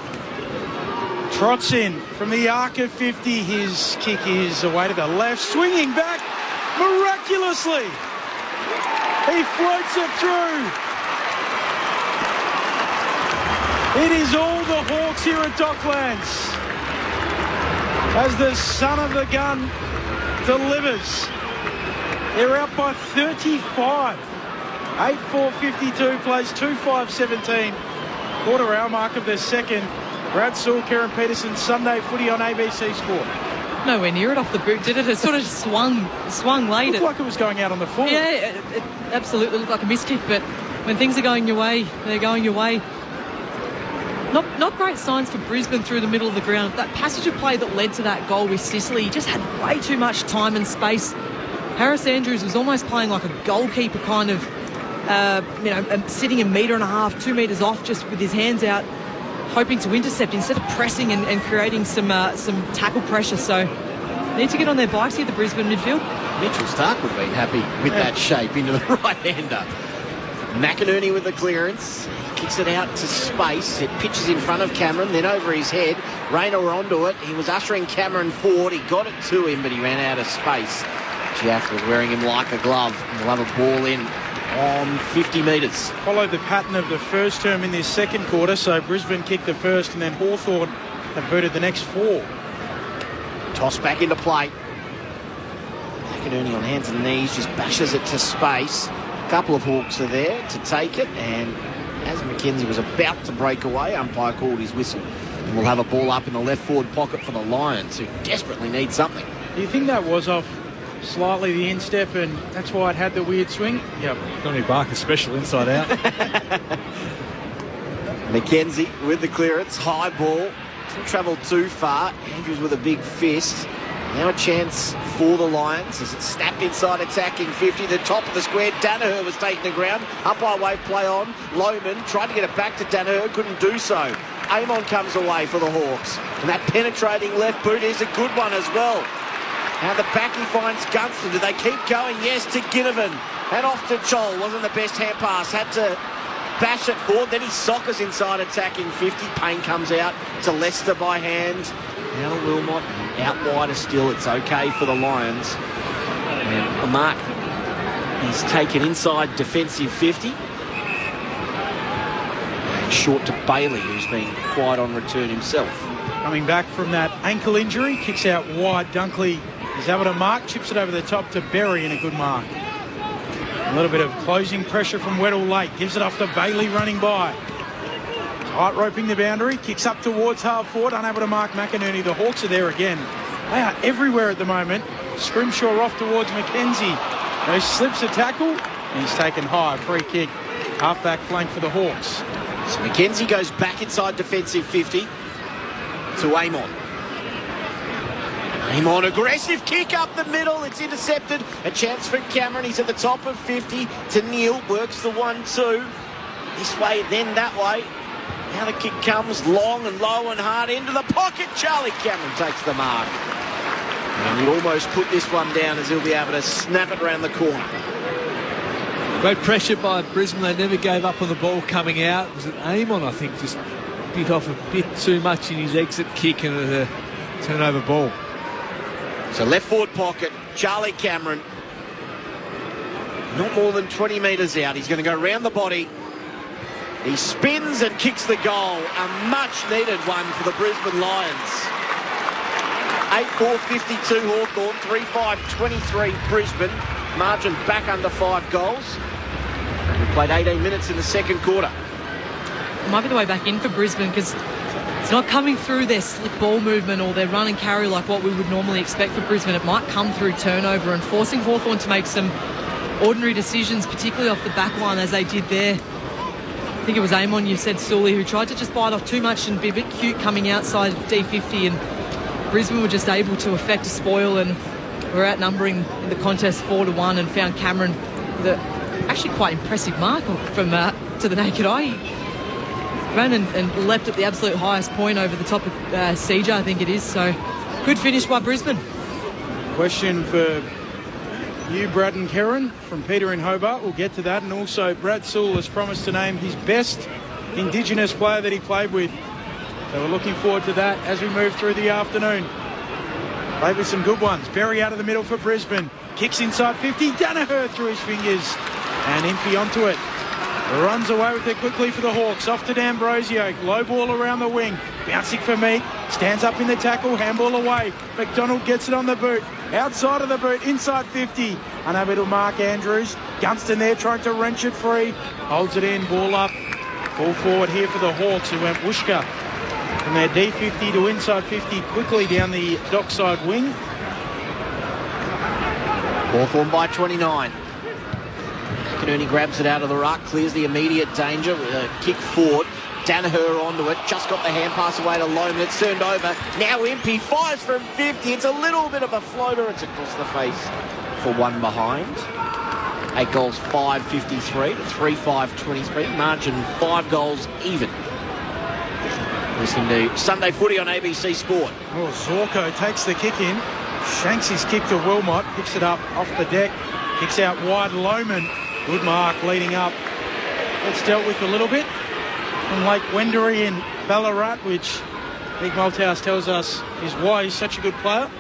trots in from the arc of 50. His kick is away to the left, swinging back miraculously. He floats it through. It is all the Hawks here at Docklands as the son of the gun delivers. They're out by 35. 8-4-52 plays 2-5-17. Quarter hour mark of their second. Brad Sewell, Karen Peterson, Sunday footy on ABC Sport. Nowhere near it off the boot, did it? It sort of swung late. It looked like it was going out on the full. Yeah, it absolutely looked like a miss kick, but when things are going your way, they're going your way. Not great signs for Brisbane through the middle of the ground. That passage of play that led to that goal with Sicily, he just had way too much time and space. Harris Andrews was almost playing like a goalkeeper kind of, sitting 1.5 metres, 2 metres off, just with his hands out, hoping to intercept instead of pressing and creating some tackle pressure. So need to get on their bikes here, the Brisbane midfield. Mitchell Stark would have been happy with that shape into the right-hander. McInerney with the clearance. He kicks it out to space. It pitches in front of Cameron, then over his head. Rayner onto it. He was ushering Cameron forward. He got it to him, but he ran out of space. Jaff was wearing him like a glove. We'll have a ball in on 50 metres. Followed the pattern of the first term in this second quarter, so Brisbane kicked the first and then Hawthorn have booted the next 4. Toss back into play. McInerney on hands and knees just bashes it to space. A couple of Hawks are there to take it, and as McKenzie was about to break away, umpire called his whistle. And we'll have a ball up in the left forward pocket for the Lions, who desperately need something. Do you think that was off slightly the instep, and that's why it had the weird swing? Yep. Johnny Barker special inside out. McKenzie with the clearance, high ball, didn't travel too far. Andrews with a big fist. Now a chance for the Lions as it snapped inside attacking 50. The top of the square, Danaher was taking the ground. Umpire wave play on. Lohman tried to get it back to Danaher, couldn't do so. Amon comes away for the Hawks. And that penetrating left boot is a good one as well. Now the back he finds Gunston. Do they keep going? Yes, to Ginnivan. And off to Chol. Wasn't the best hand pass. Had to bash it forward. Then he soccers inside attacking 50. Payne comes out to Leicester by hand. Now to Wilmot. Out wider still. It's okay for the Lions. And the mark is taken inside defensive 50. And short to Bailey, who's been quiet on return himself. Coming back from that ankle injury, kicks out wide. Dunkley is able to mark, chips it over the top to Berry, and a good mark. A little bit of closing pressure from Weddell Lake. Gives it off to Bailey running by. Tight roping the boundary. Kicks up towards half forward. Unable to mark McInerney. The Hawks are there again. They are everywhere at the moment. Scrimshaw off towards McKenzie. No slips a tackle. And he's taken high. Free kick. Half-back flank for the Hawks. So McKenzie goes back inside defensive 50 to Amon. Amon, aggressive kick up the middle. It's intercepted. A chance for Cameron. He's at the top of 50 to Neil. Works the 1-2. This way, then that way. Now the kick comes long and low and hard into the pocket. Charlie Cameron takes the mark. And he almost put this one down as he'll be able to snap it around the corner. Great pressure by Brisbane. They never gave up on the ball coming out. It was an Amon, I think, just bit off a bit too much in his exit kick and a turnover ball. So left forward pocket, Charlie Cameron. Not more than 20 metres out. He's going to go round the body. He spins and kicks the goal. A much-needed one for the Brisbane Lions. 8-4-52 Hawthorn, 3-5-23 Brisbane. Margin back under 5 goals. We've played 18 minutes in the second quarter. It might be the way back in for Brisbane because it's not coming through their slick ball movement or their run and carry like what we would normally expect for Brisbane. It might come through turnover and forcing Hawthorn to make some ordinary decisions, particularly off the back line as they did there. I think it was Amon, you said, Sully, who tried to just bite off too much and be a bit cute coming outside of D50, and Brisbane were just able to effect a spoil and were outnumbering in the contest 4-1 and found Cameron with a actually quite impressive mark from to the naked eye. He ran and leapt at the absolute highest point over the top of CJ, I think it is. So good finish by Brisbane. Question for you, Brad and Karen, from Peter in Hobart. We'll get to that. And also, Brad Sewell has promised to name his best Indigenous player that he played with. So we're looking forward to that as we move through the afternoon. Played with some good ones. Berry out of the middle for Brisbane. Kicks inside 50. Danaher through his fingers. And Impey onto it. Runs away with it quickly for the Hawks. Off to D'Ambrosio. Low ball around the wing. Bouncing for Meek. Stands up in the tackle. Handball away. McDonald gets it on the boot. Outside of the boot. Inside 50. Unable to mark Andrews. Gunston there trying to wrench it free. Holds it in. Ball up. Ball forward here for the Hawks, who went Wooshka from their D50 to inside 50 quickly down the dockside wing. Hawthorn by 29. McInerney grabs it out of the ruck, clears the immediate danger with a kick forward. Danaher onto it, just got the hand pass away to Lohman. It's turned over. Now Impey fires from 50. It's a little bit of a floater. It's across the face for one behind. 8 goals, 5-53 to 3-5-23. Margin 5 goals even. Listening to Sunday Footy on ABC Sport. Oh, Zorko takes the kick in. Shanks his kick to Wilmot. Picks it up off the deck. Kicks out wide. Lohman. Good mark leading up. It's dealt with a little bit from Lake Wendouree in Ballarat, which Big Malthouse tells us is why he's such a good player.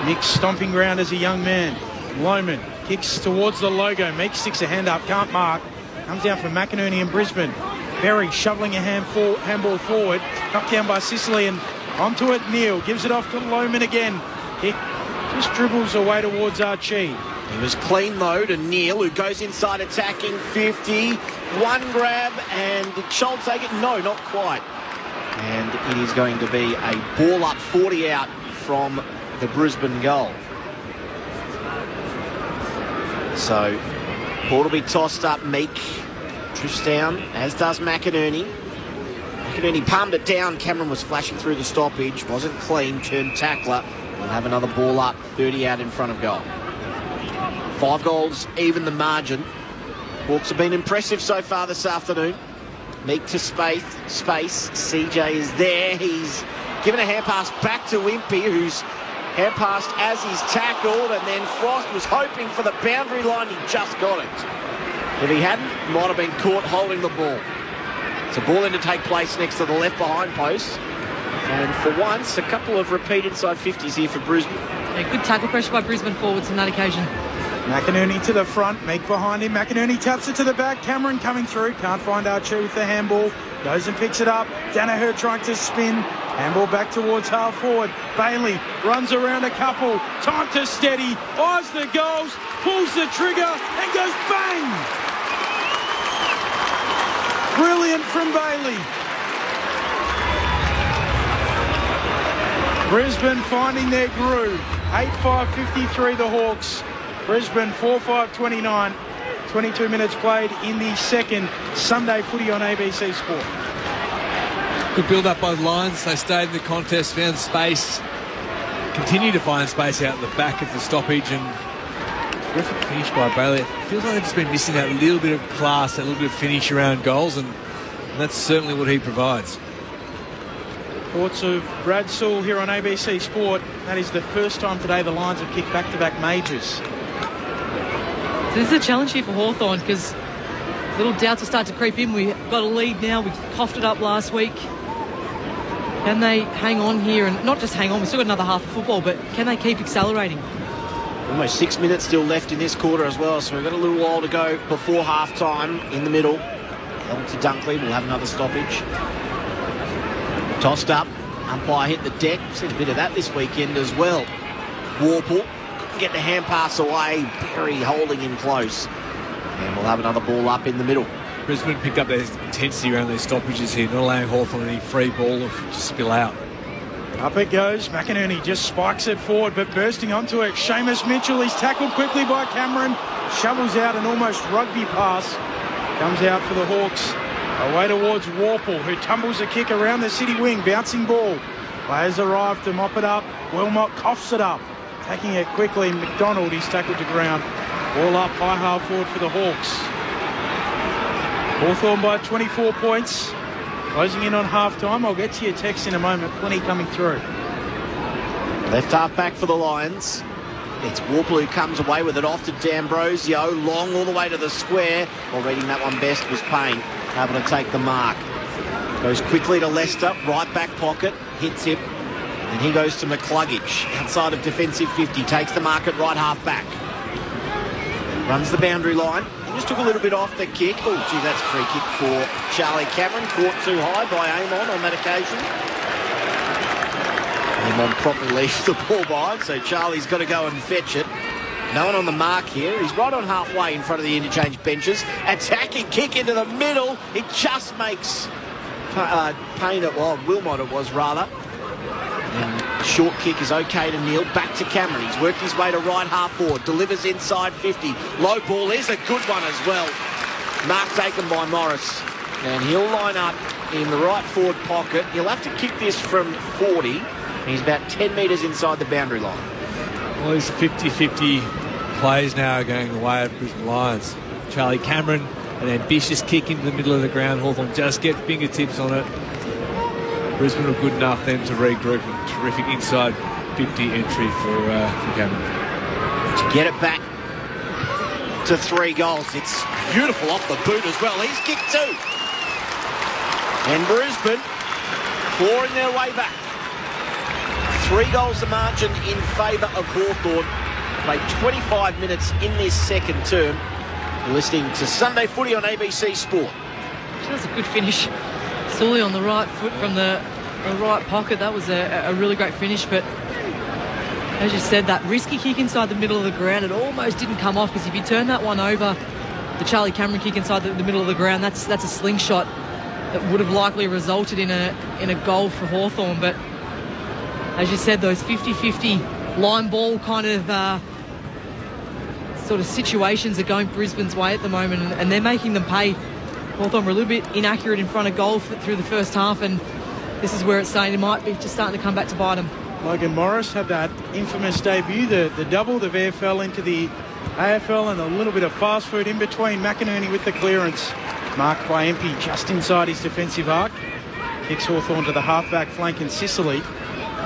Nick's stomping ground as a young man. Lohman kicks towards the logo. Meek sticks a hand up, can't mark. Comes down from McInerney in Brisbane. Berry shoveling a handball forward. Knocked down by Sicily and onto it. Neil gives it off to Lohman again. Kick just dribbles away towards Archie. He was clean though to Neil, who goes inside attacking 50. One grab, and did Schultz take it? No, not quite. And it is going to be a ball up 40 out from the Brisbane goal. So ball will be tossed up. Meek drifts down, as does McInerney. McInerney palmed it down. Cameron was flashing through the stoppage. Wasn't clean. Turned tackler. We'll have another ball up. 30 out in front of goal. 5 goals, even the margin. Hawks have been impressive so far this afternoon. Meek to space. CJ is there. He's given a hand pass back to Wimpy, who's hand passed as he's tackled, and then Frost was hoping for the boundary line. He just got it. If he hadn't, might have been caught holding the ball. It's a ball in to take place next to the left behind post. And for once, a couple of repeat inside 50s here for Brisbane. Yeah, good tackle pressure by Brisbane forwards on that occasion. McInerney to the front, Meek behind him. McInerney taps it to the back. Cameron coming through. Can't find Archie with the handball. Goes and picks it up. Danaher trying to spin. Handball back towards half forward. Bailey runs around a couple. Time to steady. Eyes the goals. Pulls the trigger and goes bang! Brilliant from Bailey. Brisbane finding their groove. 8-5-53 the Hawks. Brisbane 4-5-29. 22 minutes played in the second. Sunday footy on ABC Sport. Good build up by the Lions. They stayed in the contest, found space, continue to find space out the back of the stoppage, and terrific finish by Bailey. It feels like they've just been missing that little bit of class, that little bit of finish around goals, and that's certainly what he provides. Thoughts of Brad Sewell here on ABC Sport. That is the first time today the Lions have kicked back-to-back majors. So this is a challenge here for Hawthorn, because little doubts will start to creep in. We've got a lead now. We coughed it up last week. Can they hang on here? And not just hang on, we've still got another half of football, but can they keep accelerating? Almost 6 minutes still left in this quarter as well, so we've got a little while to go before half-time. In the middle, held to Dunkley. We'll have another stoppage. Tossed up. Umpire hit the deck. Seen a bit of that this weekend as well. Warple couldn't get the hand pass away. Perry holding him close. And we'll have another ball up in the middle. Brisbane picked up their intensity around these stoppages here, not allowing Hawthorn any free ball to spill out. Up it goes. McInerney just spikes it forward, but bursting onto it. Seamus Mitchell, he's tackled quickly by Cameron. Shovels out an almost rugby pass. Comes out for the Hawks. Away towards Warple, who tumbles a kick around the city wing. Bouncing ball. Players arrive to mop it up. Wilmot coughs it up. Taking it quickly. McDonald, he's tackled to ground. Ball up high half forward for the Hawks. Hawthorn by 24 points. Closing in on half-time. I'll get to your text in a moment. Plenty coming through. Left half back for the Lions. It's Warple who comes away with it off to D'Ambrosio. Long all the way to the square. Well, reading that one best was Payne. Able to take the mark. Goes quickly to Lester. Right back pocket. Hits him. And he goes to McCluggage. Outside of defensive 50. Takes the mark at right half back. Runs the boundary line. He just took a little bit off the kick. Oh, gee, that's a free kick for Charlie Cameron. Caught too high by Amon on that occasion. Amon promptly leaves the ball behind, so Charlie's got to go and fetch it. No one on the mark here. He's right on halfway in front of the interchange benches. Attacking kick into the middle. It just makes Payne, Wilmot it was rather. And short kick is okay to Neil. Back to Cameron. He's worked his way to right half forward. Delivers inside 50. Low ball is a good one as well. Mark taken by Morris. And he'll line up in the right forward pocket. He'll have to kick this from 40. He's about 10 metres inside the boundary line. Well, these 50-50 plays now are going the way of Brisbane Lions. Charlie Cameron, an ambitious kick into the middle of the ground. Hawthorn just get fingertips on it. Brisbane are good enough then to regroup. And terrific inside 50 entry for Cameron. To get it back to 3 goals. It's beautiful off the boot as well. He's kicked 2. And Brisbane clawing their way back. 3 goals the margin in favour of Hawthorn. Played 25 minutes in this second term. You're listening to Sunday Footy on ABC Sport. That was a good finish. Sully on the right foot from the right pocket. That was a really great finish, but as you said, that risky kick inside the middle of the ground, it almost didn't come off, because if you turn that one over, the Charlie Cameron kick inside the middle of the ground, that's a slingshot that would have likely resulted in a goal for Hawthorn. But as you said, those 50-50 line ball kind of sort of situations are going Brisbane's way at the moment, and they're making them pay. Hawthorn were a little bit inaccurate in front of goal through the first half, and this is where it's saying it might be just starting to come back to bite them. Logan Morris had that infamous debut, the double. The VFL into the AFL, and a little bit of fast food in between. McInerney with the clearance. Marked by Impey just inside his defensive arc. Kicks Hawthorn to the halfback flank, and Sicily.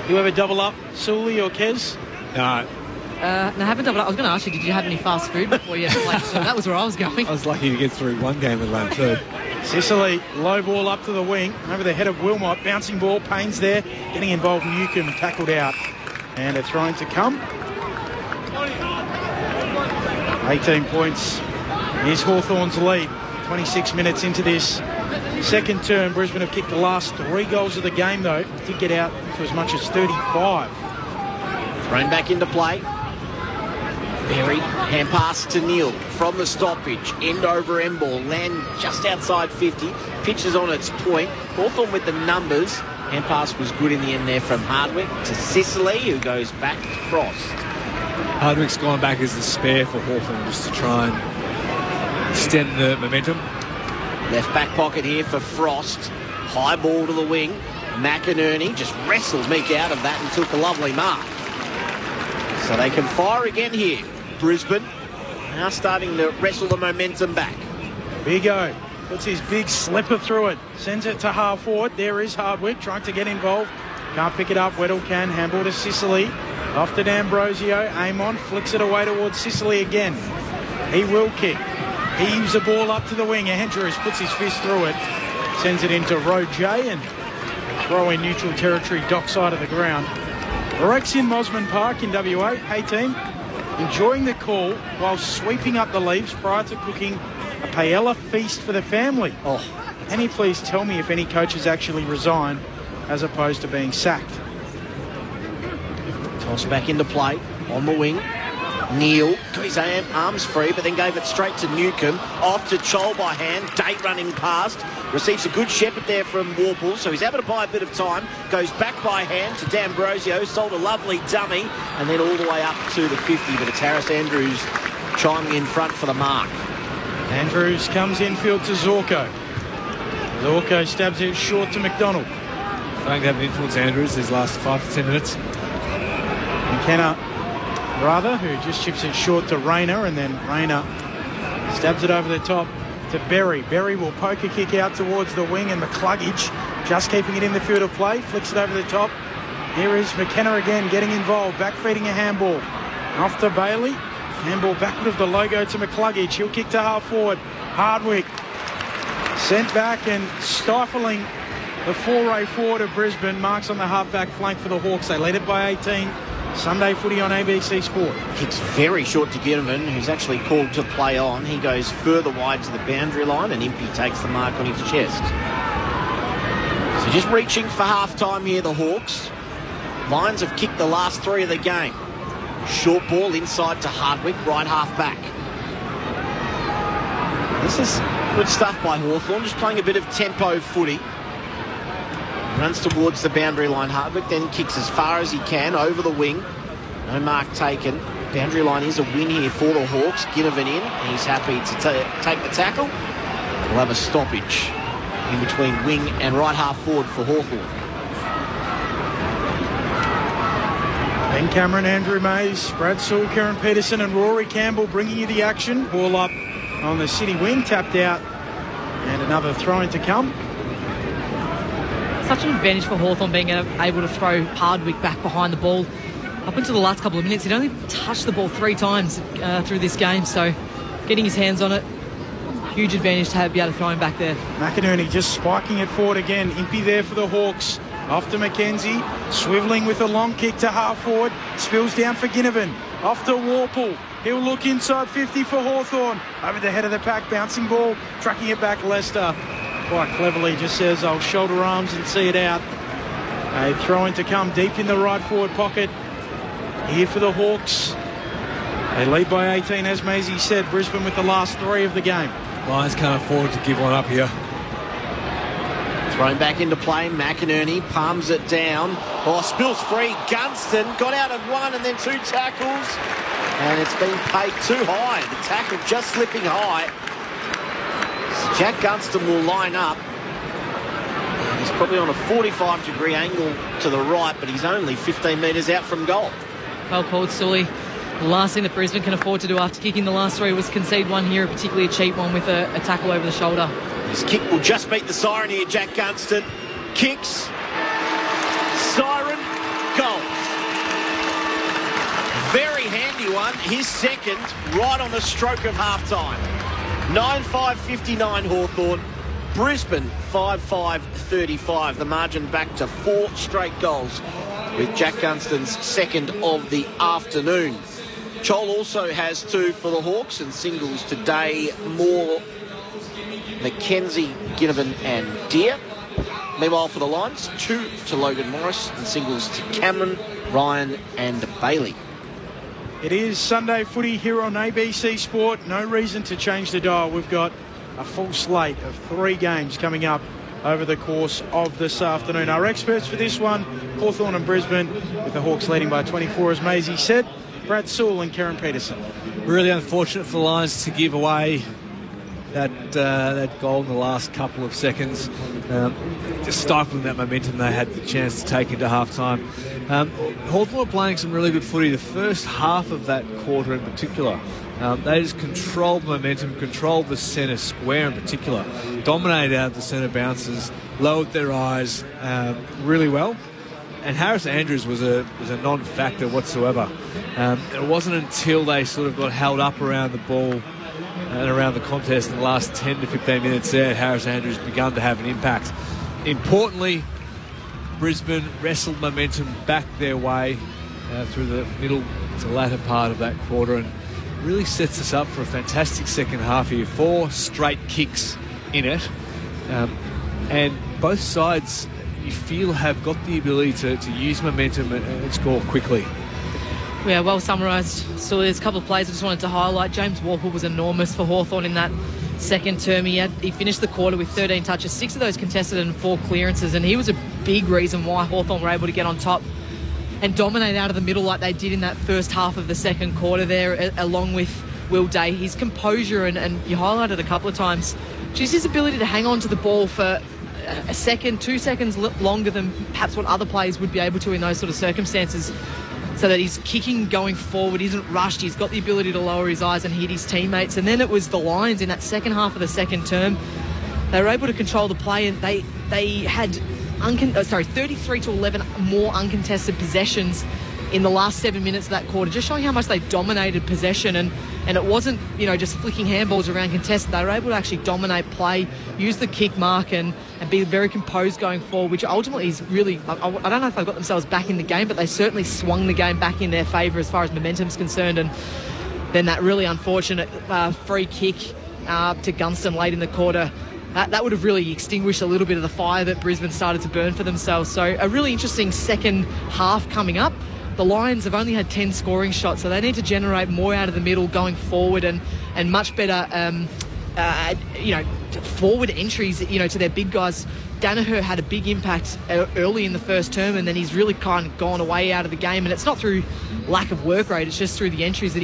You ever double up, Sully or Kez? No. No, I haven't doubled up. I was going to ask you, did you have any fast food before you played? So that was where I was going. I was lucky to get through one game at run too. Sicily, low ball up to the wing, over the head of Wilmot, bouncing ball, Payne's there, getting involved, Newcomb tackled out, and a throw-in to come. 18 points is Hawthorn's lead, 26 minutes into this second term. Brisbane have kicked the last 3 goals of the game though, did get out to as much as 35. Thrown back into play. Berry, hand pass to Neil from the stoppage. End over end ball. Land just outside 50. Pitches on its point. Hawthorn with the numbers. Hand pass was good in the end there from Hardwick to Sicily, who goes back to Frost. Hardwick's gone back as the spare for Hawthorn just to try and stem the momentum. Left back pocket here for Frost. High ball to the wing. McInerney just wrestled Meek out of that and took a lovely mark. So they can fire again here. Brisbane now starting to wrestle the momentum back. Big O puts his big slipper through it. Sends it to half forward. There is Hardwick trying to get involved. Can't pick it up. Weddle can. Handball to Sicily. Off to D'Ambrosio. Amon flicks it away towards Sicily again. He will kick. Heaves the ball up to the wing. Andrews puts his fist through it. Sends it into Row J and throw in neutral territory, dock side of the ground. Rex in Mosman Park in WA. Hey team, enjoying the call while sweeping up the leaves prior to cooking a paella feast for the family. Oh, can you please tell me if any coaches actually resign as opposed to being sacked? Toss back into play on the wing. Neil got his arms free, but then gave it straight to Newcomb. Off to Chol by hand. Date running past. Receives a good shepherd there from Warple, so he's able to buy a bit of time. Goes back by hand to D'Ambrosio. Sold a lovely dummy, and then all the way up to the 50. But it's Harris Andrews chiming in front for the mark. Andrews comes infield to Zorko. Zorko stabs it short to McDonald. Don't have an influence, Andrews, these last 5 to 10 minutes. McKenna, rather, who just chips it short to Rayner, and then Rayner stabs it over the top to Berry. Berry will poke a kick out towards the wing, and McCluggage just keeping it in the field of play, flicks it over the top. Here is McKenna again getting involved, back feeding a handball. Off to Bailey. Handball backward of the logo to McCluggage. He'll kick to half forward. Hardwick sent back and stifling the foray forward of Brisbane. Marks on the half-back flank for the Hawks. They lead it by 18. Sunday footy on ABC Sport. Kicks very short to Ginnivan, who's actually called to play on. He goes further wide to the boundary line, and Impey takes the mark on his chest. So just reaching for half-time here, the Hawks. Lions have kicked the last 3 of the game. Short ball inside to Hardwick, right half-back. This is good stuff by Hawthorn, just playing a bit of tempo footy. Runs towards the boundary line. Hardwick then kicks as far as he can over the wing. No mark taken. Boundary line is a win here for the Hawks. Ginnivan in. He's happy to take the tackle. We'll have a stoppage in between wing and right half forward for Hawthorn. Ben Cameron, Andrew Mays, Brad Sewell, Kieran Peterson and Rory Campbell bringing you the action. Ball up on the City wing, tapped out, and another throw-in to come. Such an advantage for Hawthorn being able to throw Hardwick back behind the ball. Up until the last couple of minutes, he'd only touched the ball 3 times through this game, so getting his hands on it, huge advantage to be able to throw him back there. McInerney just spiking it forward again. Impey there for the Hawks. Off to McKenzie, swivelling with a long kick to half forward. Spills down for Ginnivan. Off to Warple. He'll look inside 50 for Hawthorn. Over the head of the pack, bouncing ball, tracking it back Leicester. Quite cleverly just says, I'll shoulder arms and see it out. A throw-in to come deep in the right forward pocket. Here for the Hawks. They lead by 18, as Maisie said. Brisbane with the last 3 of the game. Lions can't afford to give one up here. Thrown back into play, McInerney palms it down. Oh, spills free, Gunston got out of 1 and then 2 tackles. And it's been paid too high. The tackle just slipping high. Jack Gunston will line up. He's probably on a 45-degree angle to the right, but he's only 15 metres out from goal. Well called, Sully. The last thing that Brisbane can afford to do after kicking the last three was concede one here, particularly a cheap one with a tackle over the shoulder. His kick will just beat the siren here, Jack Gunston. Kicks. Siren. Goals. Very handy one. His second, right on the stroke of half-time. 9-5-59 Hawthorn. Brisbane 5-5-35. The margin back to 4 straight goals with Jack Gunston's second of the afternoon. Chol also has 2 for the Hawks and singles today. Moore, McKenzie, Ginnivan and Deere. Meanwhile for the Lions, 2 to Logan Morris and singles to Cameron, Ryan and Bailey. It is Sunday footy here on ABC Sport. No reason to change the dial. We've got a full slate of 3 games coming up over the course of this afternoon. Our experts for this one, Hawthorn and Brisbane, with the Hawks leading by 24, as Maisie said. Brad Sewell and Karen Peterson. Really unfortunate for the Lions to give away that goal in the last couple of seconds, just stifling that momentum they had the chance to take into half-time. Hawthorn are playing some really good footy. The first half of that quarter in particular, they just controlled momentum, controlled the centre square in particular, dominated out the centre bounces, lowered their eyes really well. And Harris Andrews was a non-factor whatsoever. It wasn't until they sort of got held up around the ball and around the contest in the last 10 to 15 minutes there, Harris Andrews begun to have an impact. Importantly, Brisbane wrestled momentum back their way through the middle to latter part of that quarter, and really sets us up for a fantastic second half here. 4 straight kicks in it, and both sides, you feel, have got the ability to use momentum and score quickly. Yeah, well summarised. So there's a couple of plays I just wanted to highlight. James Walker was enormous for Hawthorn in that second term. He finished the quarter with 13 touches, 6 of those contested and 4 clearances, and he was a big reason why Hawthorn were able to get on top and dominate out of the middle like they did in that first half of the second quarter there, along with Will Day. His composure, and you highlighted a couple of times, just his ability to hang on to the ball for a second, 2 seconds longer than perhaps what other players would be able to in those sort of circumstances, so that he's kicking going forward, isn't rushed, he's got the ability to lower his eyes and hit his teammates. And then it was the Lions in that second half of the second term. They were able to control the play, and they had 33 to 11 more uncontested possessions in the last 7 minutes of that quarter, just showing how much they dominated possession. And it wasn't, just flicking handballs around contested. They were able to actually dominate play, use the kick mark, and be very composed going forward, which ultimately is really, I don't know if they've got themselves back in the game, but they certainly swung the game back in their favour as far as momentum's concerned. And then that really unfortunate free kick to Gunston late in the quarter, that would have really extinguished a little bit of the fire that Brisbane started to burn for themselves. So a really interesting second half coming up. The Lions have only had 10 scoring shots, so they need to generate more out of the middle going forward, and much better, forward entries, to their big guys. Danaher had a big impact early in the first term, and then he's really kind of gone away out of the game. And it's not through lack of work rate; it's just through the entries that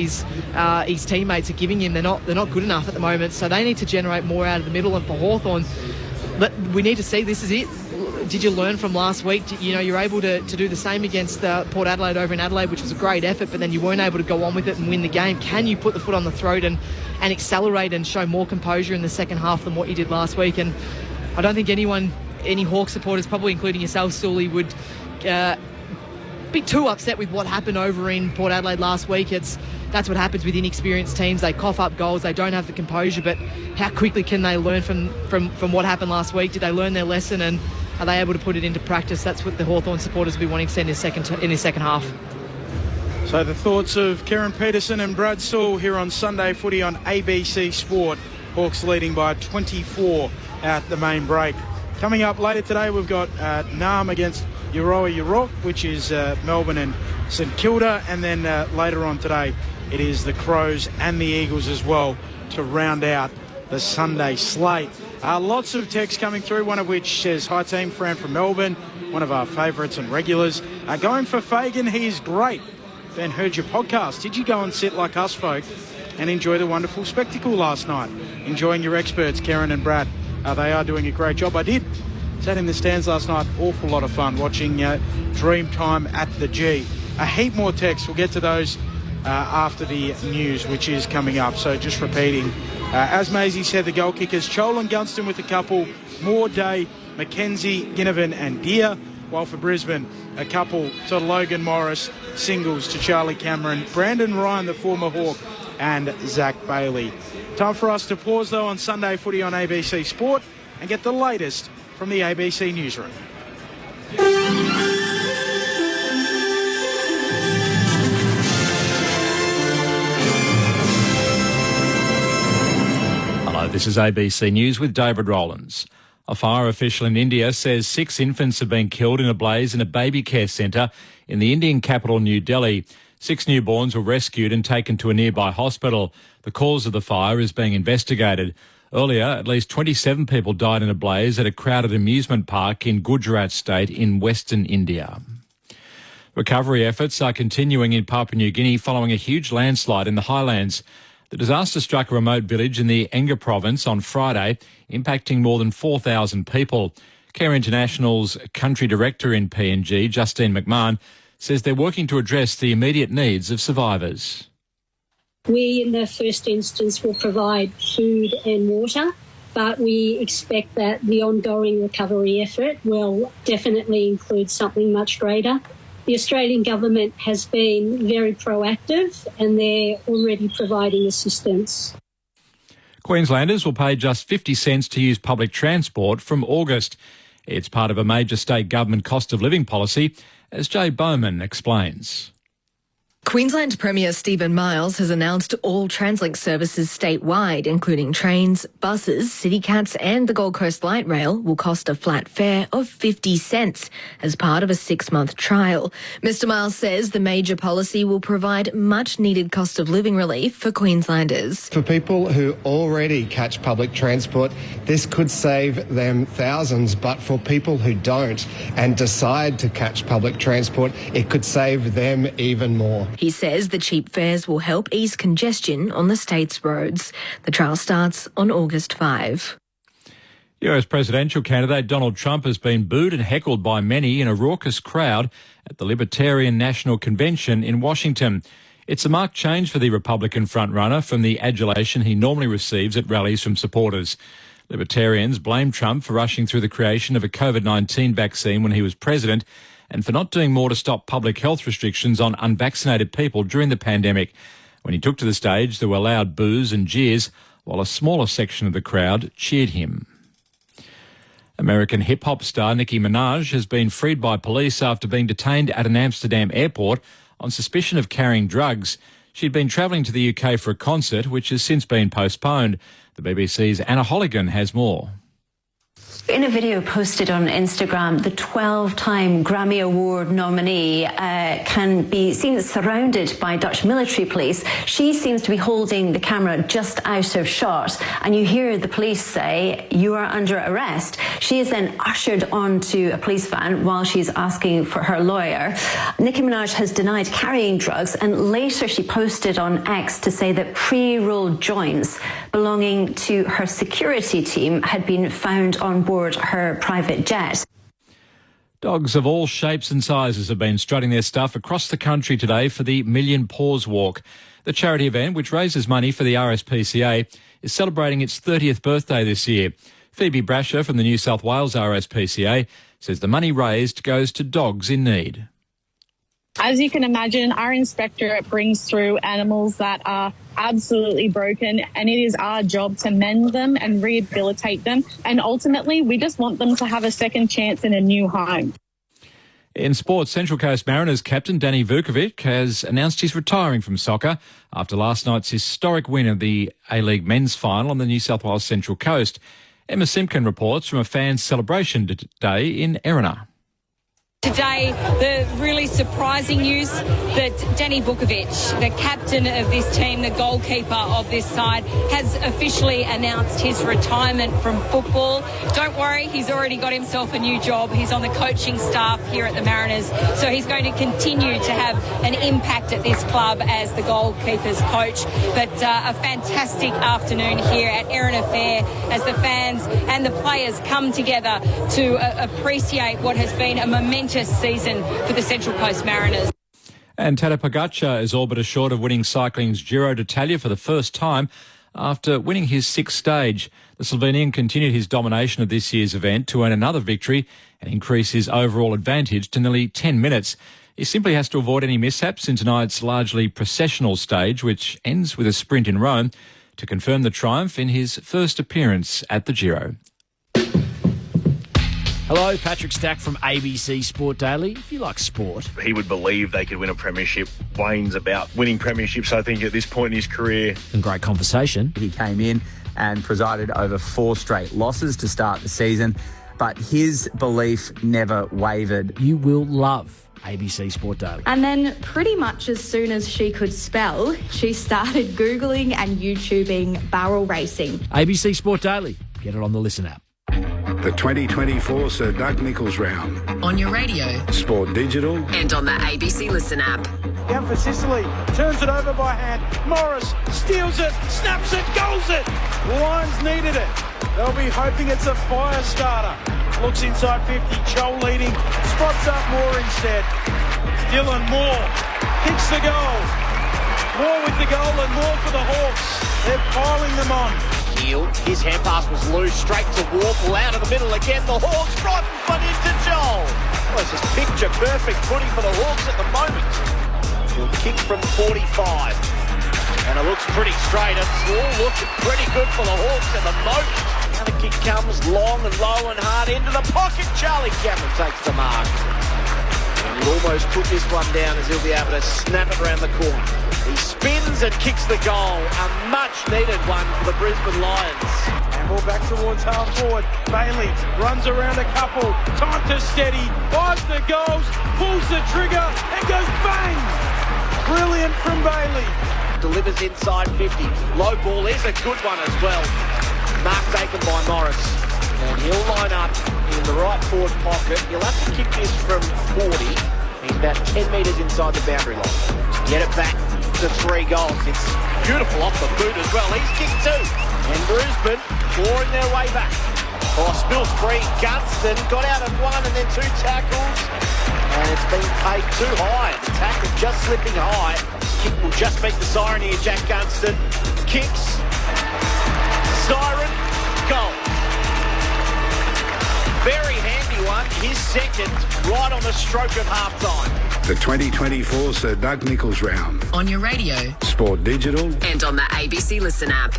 his teammates are giving him. They're not good enough at the moment, so they need to generate more out of the middle. And for Hawthorn, we need to see, this is it. Did you learn from last week? You're able to do the same against Port Adelaide over in Adelaide, which was a great effort, but then you weren't able to go on with it and win the game. Can you put the foot on the throat and accelerate and show more composure in the second half than what you did last week? And I don't think any Hawk supporters, probably including yourself, Sully, would be too upset with what happened over in Port Adelaide last week. That's what happens with inexperienced teams. They cough up goals. They don't have the composure, but how quickly can they learn from what happened last week? Did they learn their lesson, and are they able to put it into practice? That's what the Hawthorn supporters will be wanting to see in his second half. So the thoughts of Karen Peterson and Brad Sewell here on Sunday Footy on ABC Sport. Hawks leading by 24 at the main break. Coming up later today, we've got Naarm against Euroa, which is Melbourne and St Kilda. And then later on today, it is the Crows and the Eagles as well to round out the Sunday slate. Lots of texts coming through, one of which says, "Hi team, Fran from Melbourne, one of our favourites and regulars. Going for Fagan, he is great. Ben, heard your podcast. Did you go and sit like us folk and enjoy the wonderful spectacle last night. Enjoying your experts, Karen and Brad. They are doing a great job. I did. Sat in the stands last night. Awful lot of fun watching Dreamtime at the G. A heap more texts. We'll get to those after the news, which is coming up. So just repeating. As Maisie said, the goal kickers, Chol and Gunston with a couple, Moore, Day, Mackenzie, Ginnivan and Deer. While for Brisbane, a couple to Logan Morris, singles to Charlie Cameron, Brandon Ryan, the former Hawk, and Zach Bailey. Time for us to pause, though, on Sunday Footy on ABC Sport and get the latest from the ABC Newsroom. Hello, this is ABC News with David Rowlands. A fire official in India says 6 infants have been killed in a blaze in a baby care centre in the Indian capital, New Delhi. 6 newborns were rescued and taken to a nearby hospital. The cause of the fire is being investigated. Earlier, at least 27 people died in a blaze at a crowded amusement park in Gujarat state in western India. Recovery efforts are continuing in Papua New Guinea following a huge landslide in the highlands. The disaster struck a remote village in the Enga province on Friday, impacting more than 4,000 people. Care International's country director in PNG, Justine McMahon, says they're working to address the immediate needs of survivors. We, in the first instance, will provide food and water, but we expect that the ongoing recovery effort will definitely include something much greater. The Australian government has been very proactive and they're already providing assistance. Queenslanders will pay just 50 cents to use public transport from August. It's part of a major state government cost of living policy, as Jay Bowman explains. Queensland Premier Stephen Miles has announced all Translink services statewide, including trains, buses, CityCats and the Gold Coast Light Rail, will cost a flat fare of 50 cents as part of a 6-month trial. Mr Miles says the major policy will provide much-needed cost of living relief for Queenslanders. For people who already catch public transport, this could save them thousands, but for people who don't and decide to catch public transport, it could save them even more. He says the cheap fares will help ease congestion on the state's roads. The trial starts on August 5. US presidential candidate Donald Trump has been booed and heckled by many in a raucous crowd at the Libertarian National Convention in Washington. It's a marked change for the Republican frontrunner from the adulation he normally receives at rallies from supporters. Libertarians blame Trump for rushing through the creation of a COVID-19 vaccine when he was president and for not doing more to stop public health restrictions on unvaccinated people during the pandemic. When he took to the stage, there were loud boos and jeers, while a smaller section of the crowd cheered him. American hip-hop star Nicki Minaj has been freed by police after being detained at an Amsterdam airport on suspicion of carrying drugs. She'd been travelling to the UK for a concert, which has since been postponed. The BBC's Anna Holligan has more. In a video posted on Instagram, the 12-time Grammy Award nominee can be seen surrounded by Dutch military police. She seems to be holding the camera just out of shot, and you hear the police say, "You are under arrest." She is then ushered onto a police van while she's asking for her lawyer. Nicki Minaj has denied carrying drugs, and later she posted on X to say that pre-rolled joints belonging to her security team had been found on board her private jet. Dogs of all shapes and sizes have been strutting their stuff across the country today for the Million Paws Walk. The charity event, which raises money for the RSPCA, is celebrating its 30th birthday this year. Phoebe Brasher from the New South Wales RSPCA says the money raised goes to dogs in need. As you can imagine, our inspectorate brings through animals that are absolutely broken, and it is our job to mend them and rehabilitate them. And ultimately, we just want them to have a second chance in a new home. In sports, Central Coast Mariners captain Danny Vukovic has announced he's retiring from soccer after last night's historic win of the A-League men's final on the New South Wales Central Coast. Emma Simpkin reports from a fans' celebration today in Erina. Today, the really surprising news that Danny Vukovic, the captain of this team, the goalkeeper of this side, has officially announced his retirement from football. Don't worry, he's already got himself a new job. He's on the coaching staff here at the Mariners, so he's going to continue to have an impact at this club as the goalkeepers coach. But a fantastic afternoon here at Erin Affair as the fans and the players come together to appreciate what has been a momentous season for the Central Coast Mariners. And Tadej Pogacar is all but assured of winning cycling's Giro d'Italia for the first time after winning his sixth stage. The Slovenian continued his domination of this year's event to earn another victory and increase his overall advantage to nearly 10 minutes. He simply has to avoid any mishaps in tonight's largely processional stage, which ends with a sprint in Rome, to confirm the triumph in his first appearance at the Giro. Hello, Patrick Stack from ABC Sport Daily. If you like sport, he would believe they could win a premiership. Wayne's about winning premierships, I think, at this point in his career. and great conversation. He came in and presided over 4 straight losses to start the season, but his belief never wavered. You will love ABC Sport Daily. And then pretty much as soon as she could spell, she started Googling and YouTubing barrel racing. ABC Sport Daily. Get it on the Listen app. The 2024 Sir Doug Nicholls Round. On your radio. Sport Digital. And on the ABC Listen app. Down for Sicily, turns it over by hand. Morris steals it, snaps it, goals it. Lions needed it. They'll be hoping it's a fire starter. Looks inside 50, Joel leading, spots up Moore instead. Dylan Moore kicks the goal. Moore with the goal and Moore for the Hawks. They're piling them on. His hand pass was loose, straight to Warple, out of the middle again. The Hawks right in front into Joel. Well, this is picture perfect footy for the Hawks at the moment. He'll kick from 45. And it looks pretty straight. It's all looking pretty good for the Hawks at the moment. Now the kick comes long and low and hard into the pocket. Charlie Cameron takes the mark. And he almost put this one down as he'll be able to snap it around the corner. He spins and kicks the goal. A much-needed one for the Brisbane Lions. And ball back towards half forward. Bailey runs around a couple. Time to steady. Buys the goals. Pulls the trigger and goes bang. Brilliant from Bailey. Delivers inside 50. Low ball is a good one as well. Mark taken by Morris. And he'll line up in the right forward pocket. He'll have to kick this from 40. He's about 10 metres inside the boundary line. Get it back to 3 goals. It's beautiful off the boot as well. He's kicked 2. And Brisbane clawing their way back. Oh, spills free. Gunston got out of 1 and then 2 tackles. And it's been paid too high. The tackle just slipping high. Kick will just beat the siren here, Jack Gunston. Kicks. Siren. Goal. Very handy one. His second, right on the stroke of half-time. The 2024 Sir Doug Nicholls Round. On your radio. Sport Digital. And on the ABC Listen app.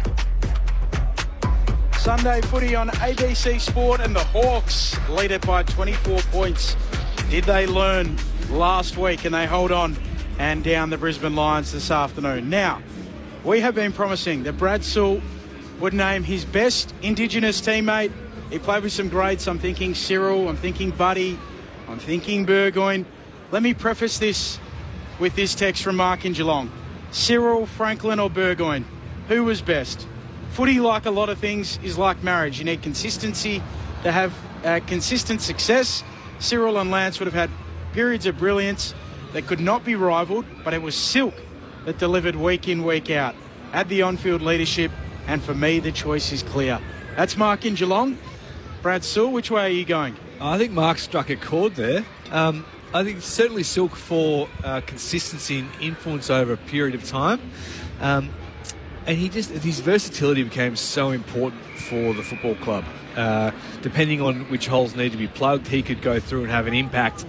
Sunday footy on ABC Sport, and the Hawks lead it by 24 points. Did they learn last week and they hold on and down the Brisbane Lions this afternoon? Now, we have been promising that Brad Sewell would name his best Indigenous teammate. He played with some greats. I'm thinking Cyril, I'm thinking Buddy, I'm thinking Burgoyne. Let me preface this with this text from Mark in Geelong. Cyril, Franklin or Burgoyne? Who was best? Footy, like a lot of things, is like marriage. You need consistency to have consistent success. Cyril and Lance would have had periods of brilliance that could not be rivalled, but it was Silk that delivered week in, week out. Add the on-field leadership, and for me, the choice is clear. That's Mark in Geelong. Brad Sewell, which way are you going? I think Mark struck a chord there. I think certainly Silk for consistency and influence over a period of time. And his versatility became so important for the football club. Depending on which holes need to be plugged, he could go through and have an impact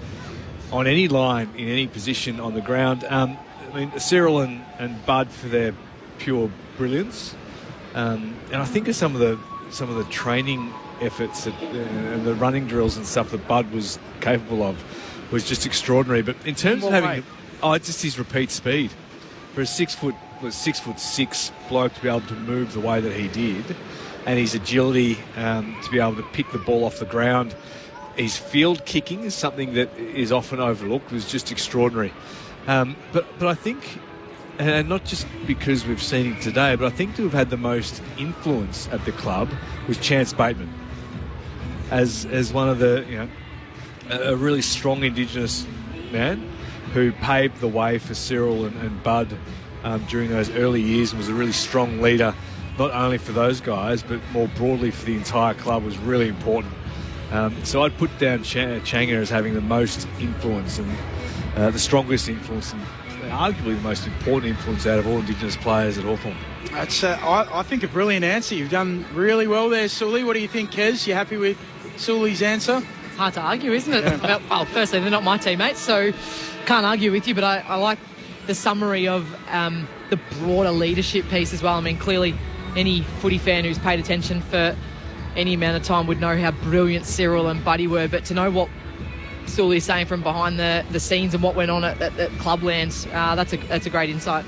on any line, in any position on the ground. I mean, Cyril and Bud for their pure brilliance. And I think of some of the training efforts and the running drills and stuff that Bud was capable of was just extraordinary. But in terms of having, just his repeat speed for a 6'6" bloke to be able to move the way that he did, and his agility to be able to pick the ball off the ground his field kicking is something that is often overlooked. It was just extraordinary. But I think, and not just because we've seen him today, but I think to have had the most influence at the club was Chance Bateman, as one of the, a really strong Indigenous man who paved the way for Cyril and Bud during those early years, and was a really strong leader, not only for those guys, but more broadly for the entire club. Was really important. So I'd put down Changa as having the most influence and the strongest influence, and arguably the most important influence out of all Indigenous players at Hawthorn. That's, I think, a brilliant answer. You've done really well there, Sully. What do you think, Kez? You happy with Sully's answer? It's hard to argue, isn't it? Yeah. Well, firstly, they're not my teammates, so can't argue with you, but I like the summary of the broader leadership piece as well. I mean, clearly any footy fan who's paid attention for any amount of time would know how brilliant Cyril and Buddy were, but to know what Sully is saying from behind the scenes and what went on at Clubland, that's a great insight.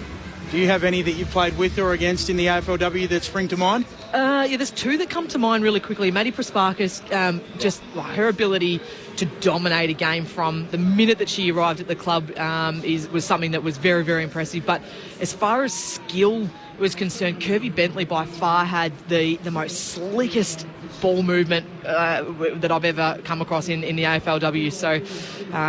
Do you have any that you played with or against in the AFLW that spring to mind? Yeah, there's two that come to mind really quickly. Maddie Prasparkas, just her ability to dominate a game from the minute that she arrived at the club was something that was very, very impressive. But as far as skill was concerned, Kirby Bentley by far had the most slickest ball movement that I've ever come across in the AFLW. So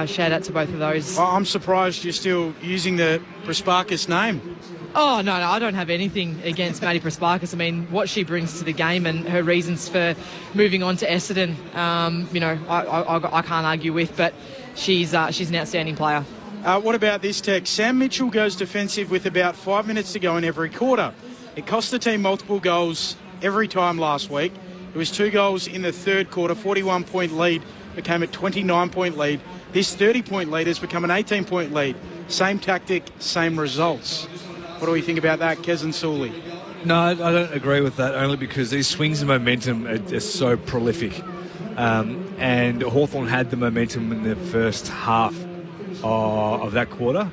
shout out to both of those. I'm surprised you're still using the Prasparkas name. Oh, no, I don't have anything against Maddie Prasparkas. I mean, what she brings to the game and her reasons for moving on to Essendon, I can't argue with, but she's an outstanding player. What about this text? Sam Mitchell goes defensive with about 5 minutes to go in every quarter. It cost the team multiple goals every time last week. It was 2 goals in the third quarter. 41-point lead became a 29-point lead. This 30-point lead has become an 18-point lead. Same tactic, same results. What do we think about that, Kez and Sully? No, I don't agree with that, only because these swings of momentum are so prolific. And Hawthorn had the momentum in the first half of that quarter,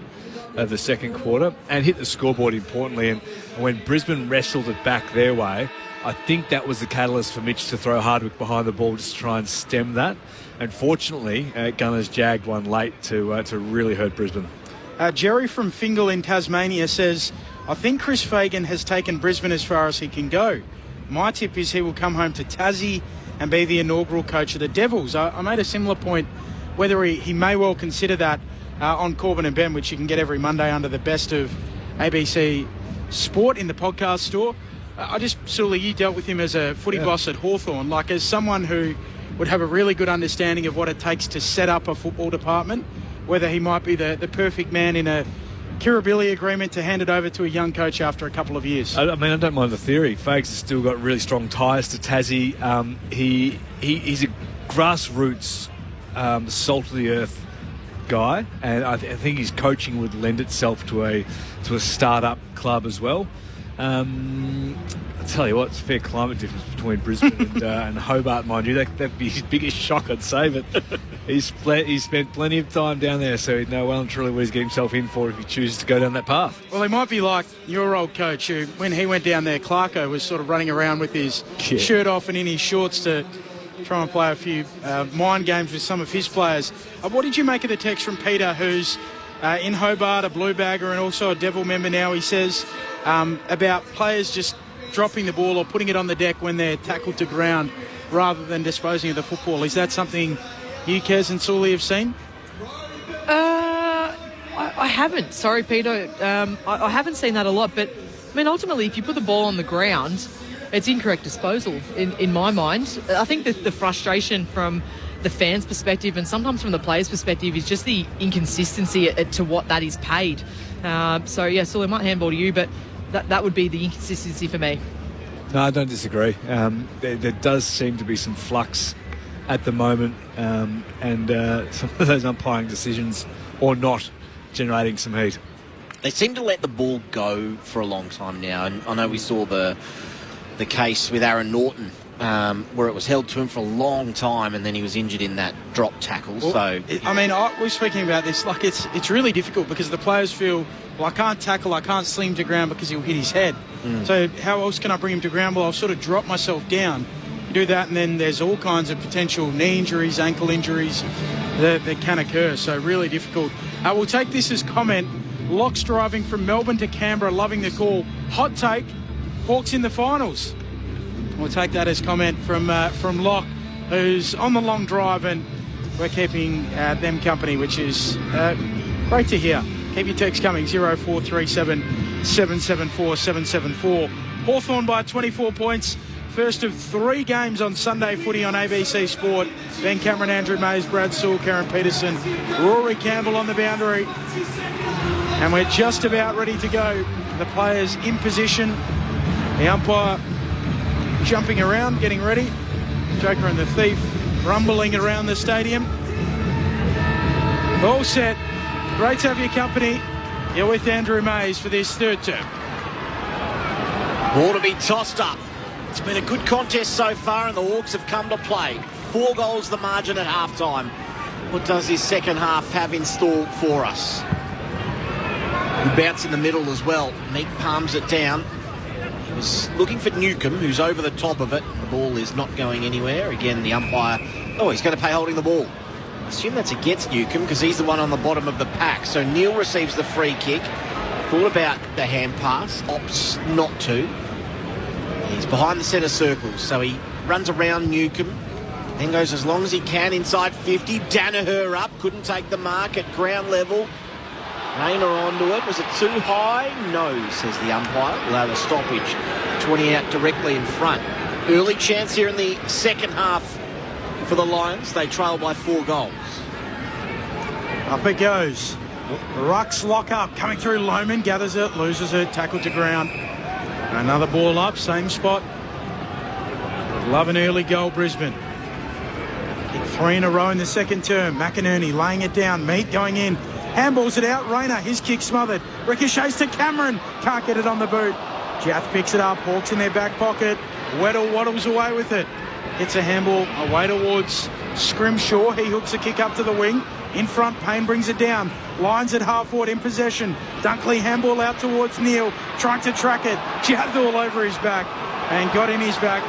of the second quarter, and hit the scoreboard importantly. And when Brisbane wrestled it back their way, I think that was the catalyst for Mitch to throw Hardwick behind the ball just to try and stem that. Unfortunately, Gunners jagged one late to really hurt Brisbane. Jerry from Fingal in Tasmania says, I think Chris Fagan has taken Brisbane as far as he can go. My tip is he will come home to Tassie and be the inaugural coach of the Devils. I made a similar point, whether he may well consider that on Corbin and Ben, which you can get every Monday under the Best of ABC Sport in the podcast store. Sully, you dealt with him as a footy boss at Hawthorn, like as someone who would have a really good understanding of what it takes to set up a football department, whether he might be the perfect man in a Kirribilli agreement to hand it over to a young coach after a couple of years. I don't mind the theory. Fags has still got really strong ties to Tassie. He's a grassroots, salt-of-the-earth guy, and I think his coaching would lend itself to a start-up club as well. I'll tell you what, it's a fair climate difference between Brisbane and Hobart, mind you. That'd be his biggest shock, I'd say, but he's spent plenty of time down there, so he'd know well and truly what he's getting himself in for if he chooses to go down that path. Well, he might be like your old coach, who, when he went down there, Clarko was sort of running around with his shirt off and in his shorts to try and play a few mind games with some of his players. What did you make of the text from Peter, who's in Hobart, a blue bagger and also a Devil member now? He says about players just dropping the ball or putting it on the deck when they're tackled to ground rather than disposing of the football. Is that something you, Kez and Sully, have seen? I haven't. Sorry, Peter. I haven't seen that a lot, but I mean, ultimately, if you put the ball on the ground, it's incorrect disposal in my mind. I think that the frustration from the fans' perspective and sometimes from the players' perspective is just the inconsistency to what that is paid. So, yeah, Sully, I might handball to you, but that would be the inconsistency for me. No, I don't disagree. There does seem to be some flux at the moment, and some of those umpiring decisions or not generating some heat. They seem to let the ball go for a long time now, and I know we saw the case with Aaron Norton, where it was held to him for a long time and then he was injured in that drop tackle. Well, we're speaking about this, like it's really difficult because the players feel, well, I can't tackle, I can't sling him to ground because he'll hit his head. So how else can I bring him to ground? Well, I'll sort of drop myself down. do that, and then there's all kinds of potential knee injuries, ankle injuries that can occur. So really difficult. We'll take this as comment. Locke's driving from Melbourne to Canberra, loving the call. Hot take, Hawks in the finals. We'll take that as comment from Locke, who's on the long drive, and we're keeping them company, which is great to hear. Keep your text coming, 0437 774 774. Hawthorn by 24 points. First of 3 games on Sunday footy on ABC Sport. Ben Cameron, Andrew Mays, Brad Sewell, Karen Peterson, Rory Campbell on the boundary. And we're just about ready to go. The players in position. The umpire jumping around, getting ready. Joker and the Thief rumbling around the stadium. All set. Great to have your company. You're with Andrew Mays for this third term. Ball to be tossed up. It's been a good contest so far, and the Hawks have come to play. 4 goals the margin at half-time. What does this second half have in store for us? We bounce in the middle as well. Meek palms it down. He was looking for Newcomb, who's over the top of it. The ball is not going anywhere. Again, the umpire... Oh, he's going to pay holding the ball. I assume that's against Newcomb because he's the one on the bottom of the pack. So Neil receives the free kick. Thought about the hand pass. Opts not to. He's behind the centre circle, so he runs around Newcomb, then goes as long as he can inside 50. Danaher up, couldn't take the mark at ground level. Rayner onto it. Was it too high? No, says the umpire. We'll have a stoppage. 20 out directly in front. Early chance here in the second half for the Lions. They trail by 4 goals. Up it goes. Rucks lock up, coming through Lohman, gathers it, loses it, tackled to ground. Another ball up, same spot. Love an early goal, Brisbane. Kick 3 in a row in the second term. McInerney laying it down. Meat going in. Handballs it out. Rayner, his kick smothered. Ricochets to Cameron. Can't get it on the boot. Jaff picks it up. Hawks in their back pocket. Weddle waddles away with it. Gets a handball away towards Scrimshaw. He hooks a kick up to the wing. In front, Payne brings it down. Lines at half-forward in possession. Dunkley handball out towards Neil. Trying to track it. Jaff all over his back. And got in his back.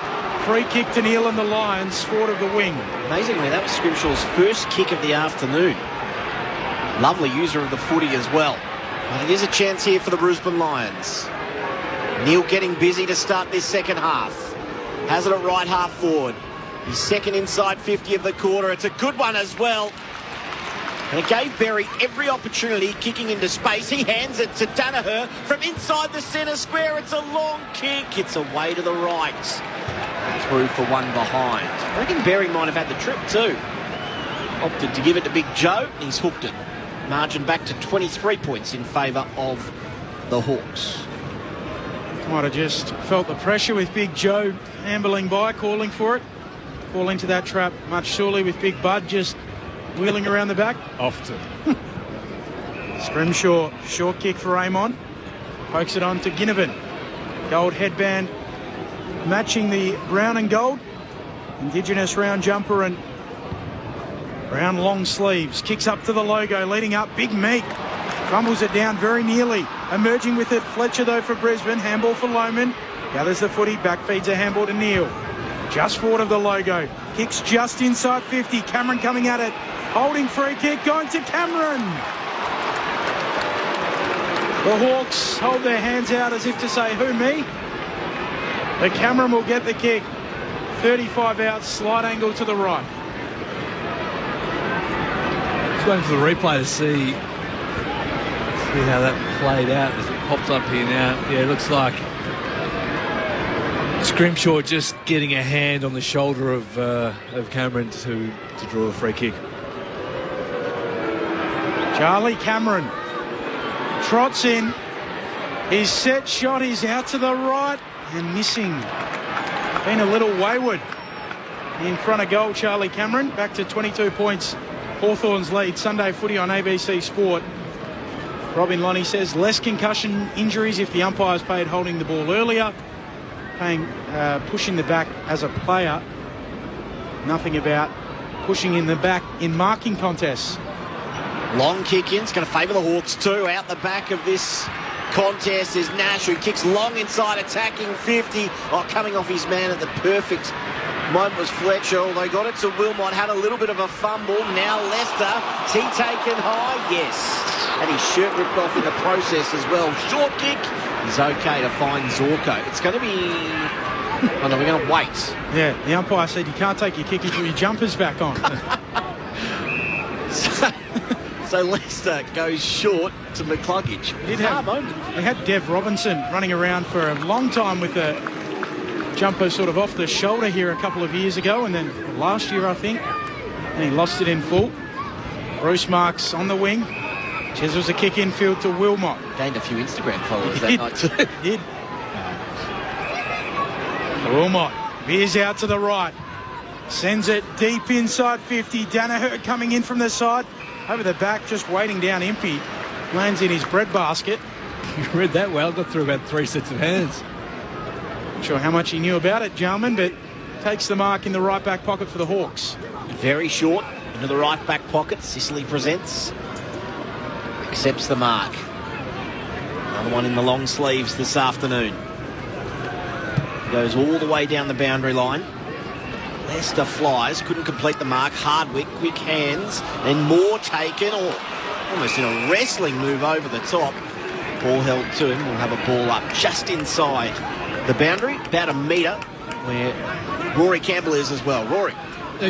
Free kick to Neil and the Lions, forward of the wing. Amazingly, that was Scrimshaw's first kick of the afternoon. Lovely user of the footy as well. But it is a chance here for the Brisbane Lions. Neil getting busy to start this second half. Has it at right half forward. He's second inside 50 of the quarter. It's a good one as well. And it gave Berry every opportunity, kicking into space. He hands it to Danaher from inside the centre square. It's a long kick. It's away to the right. Through for one behind. I reckon Berry might have had the trip too. Opted to give it to Big Joe. He's hooked it. Margin back to 23 points in favour of the Hawks. Might have just felt the pressure with Big Joe ambling by, calling for it. Fall into that trap much surely with Big Bud just wheeling around the back. Often. Scrimshaw, short kick for Amon. Pokes it on to Ginnivan. Gold headband matching the brown and gold. Indigenous round jumper and brown long sleeves. Kicks up to the logo, leading up. Big Meek fumbles it down very nearly. Emerging with it, Fletcher though for Brisbane. Handball for Lohman. Gathers the footy, back feeds a handball to Neil. Just forward of the logo. Kicks just inside 50. Cameron coming at it. Holding free kick, going to Cameron. The Hawks hold their hands out as if to say, who, me? The Cameron will get the kick. 35 out, slight angle to the right. Just waiting for the replay to see how that played out as it pops up here now. Yeah, it looks like Scrimshaw just getting a hand on the shoulder of Cameron to draw the free kick. Charlie Cameron trots in. His set shot is out to the right and missing. Been a little wayward in front of goal, Charlie Cameron. Back to 22 points. Hawthorn's lead. Sunday footy on ABC Sport. Robin Lonnie says less concussion injuries if the umpires paid holding the ball earlier. Pushing the back as a player. Nothing about pushing in the back in marking contests. Long kick in. It's going to favour the Hawks too. Out the back of this contest is Nash, who kicks long inside, attacking 50. Oh, coming off his man at the perfect Mine was Fletcher, although got it to Wilmot, had a little bit of a fumble. Now Lester, is he taken high? Yes. Had his shirt ripped off in the process as well. Short kick is okay to find Zorko. It's going to be... Oh no, we're going to wait. Yeah, the umpire said you can't take your kick until your jumper's back on. So Leicester goes short to McCluggage. They had Dev Robinson running around for a long time with a jumper sort of off the shoulder here a couple of years ago, and then last year, I think, and he lost it in full. Bruce Marks on the wing. Chesil's a kick infield to Wilmot. Gained a few Instagram followers that night too. Did. Wilmot veers out to the right. Sends it deep inside 50. Danaher coming in from the side. Over the back, just waiting down Impey. Lands in his breadbasket. You read that well. Got through about 3 sets of hands. Not sure how much he knew about it, gentlemen, but takes the mark in the right back pocket for the Hawks. Very short into the right back pocket. Sicily presents. Accepts the mark. Another one in the long sleeves this afternoon. Goes all the way down the boundary line. Leicester flies, couldn't complete the mark. Hardwick, quick hands, and more taken, or almost in a wrestling move over the top. Ball held to him. We'll have a ball up just inside the boundary, about a metre, where Rory Campbell is as well. Rory.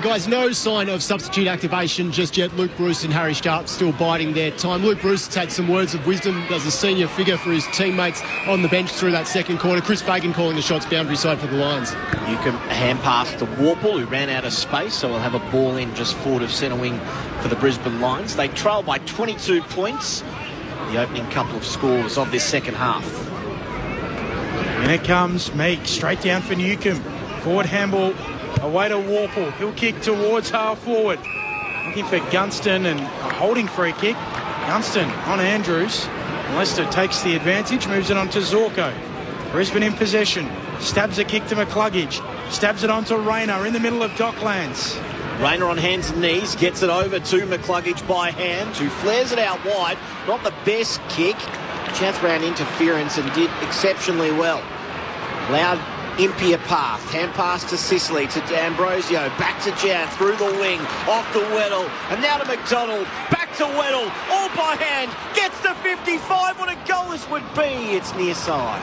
Guys, no sign of substitute activation just yet. Luke Bruce and Harry Sharp still biding their time. Luke Bruce has had some words of wisdom as a senior figure for his teammates on the bench through that second quarter. Chris Fagan calling the shots boundary side for the Lions. Newcombe hand pass to Warple, who ran out of space, so we'll have a ball in just forward of centre wing for the Brisbane Lions. They trail by 22 points. The opening couple of scores of this second half. In it comes Meek, straight down for Newcombe. Forward handball. Away to Warple. He'll kick towards half forward. Looking for Gunston and a holding free kick. Gunston on Andrews. Leicester takes the advantage, moves it on to Zorko. Brisbane in possession. Stabs a kick to McCluggage. Stabs it on to Rayner in the middle of Docklands. Rayner on hands and knees, gets it over to McCluggage by hand, who flares it out wide. Not the best kick. Chath ran interference and did exceptionally well. Loud Impey a path, hand pass to Sicily, to D'Ambrosio, back to Jan, through the wing, off to Weddle, and now to McDonald, back to Weddle, all by hand, gets to 55, what a goal this would be, it's near side.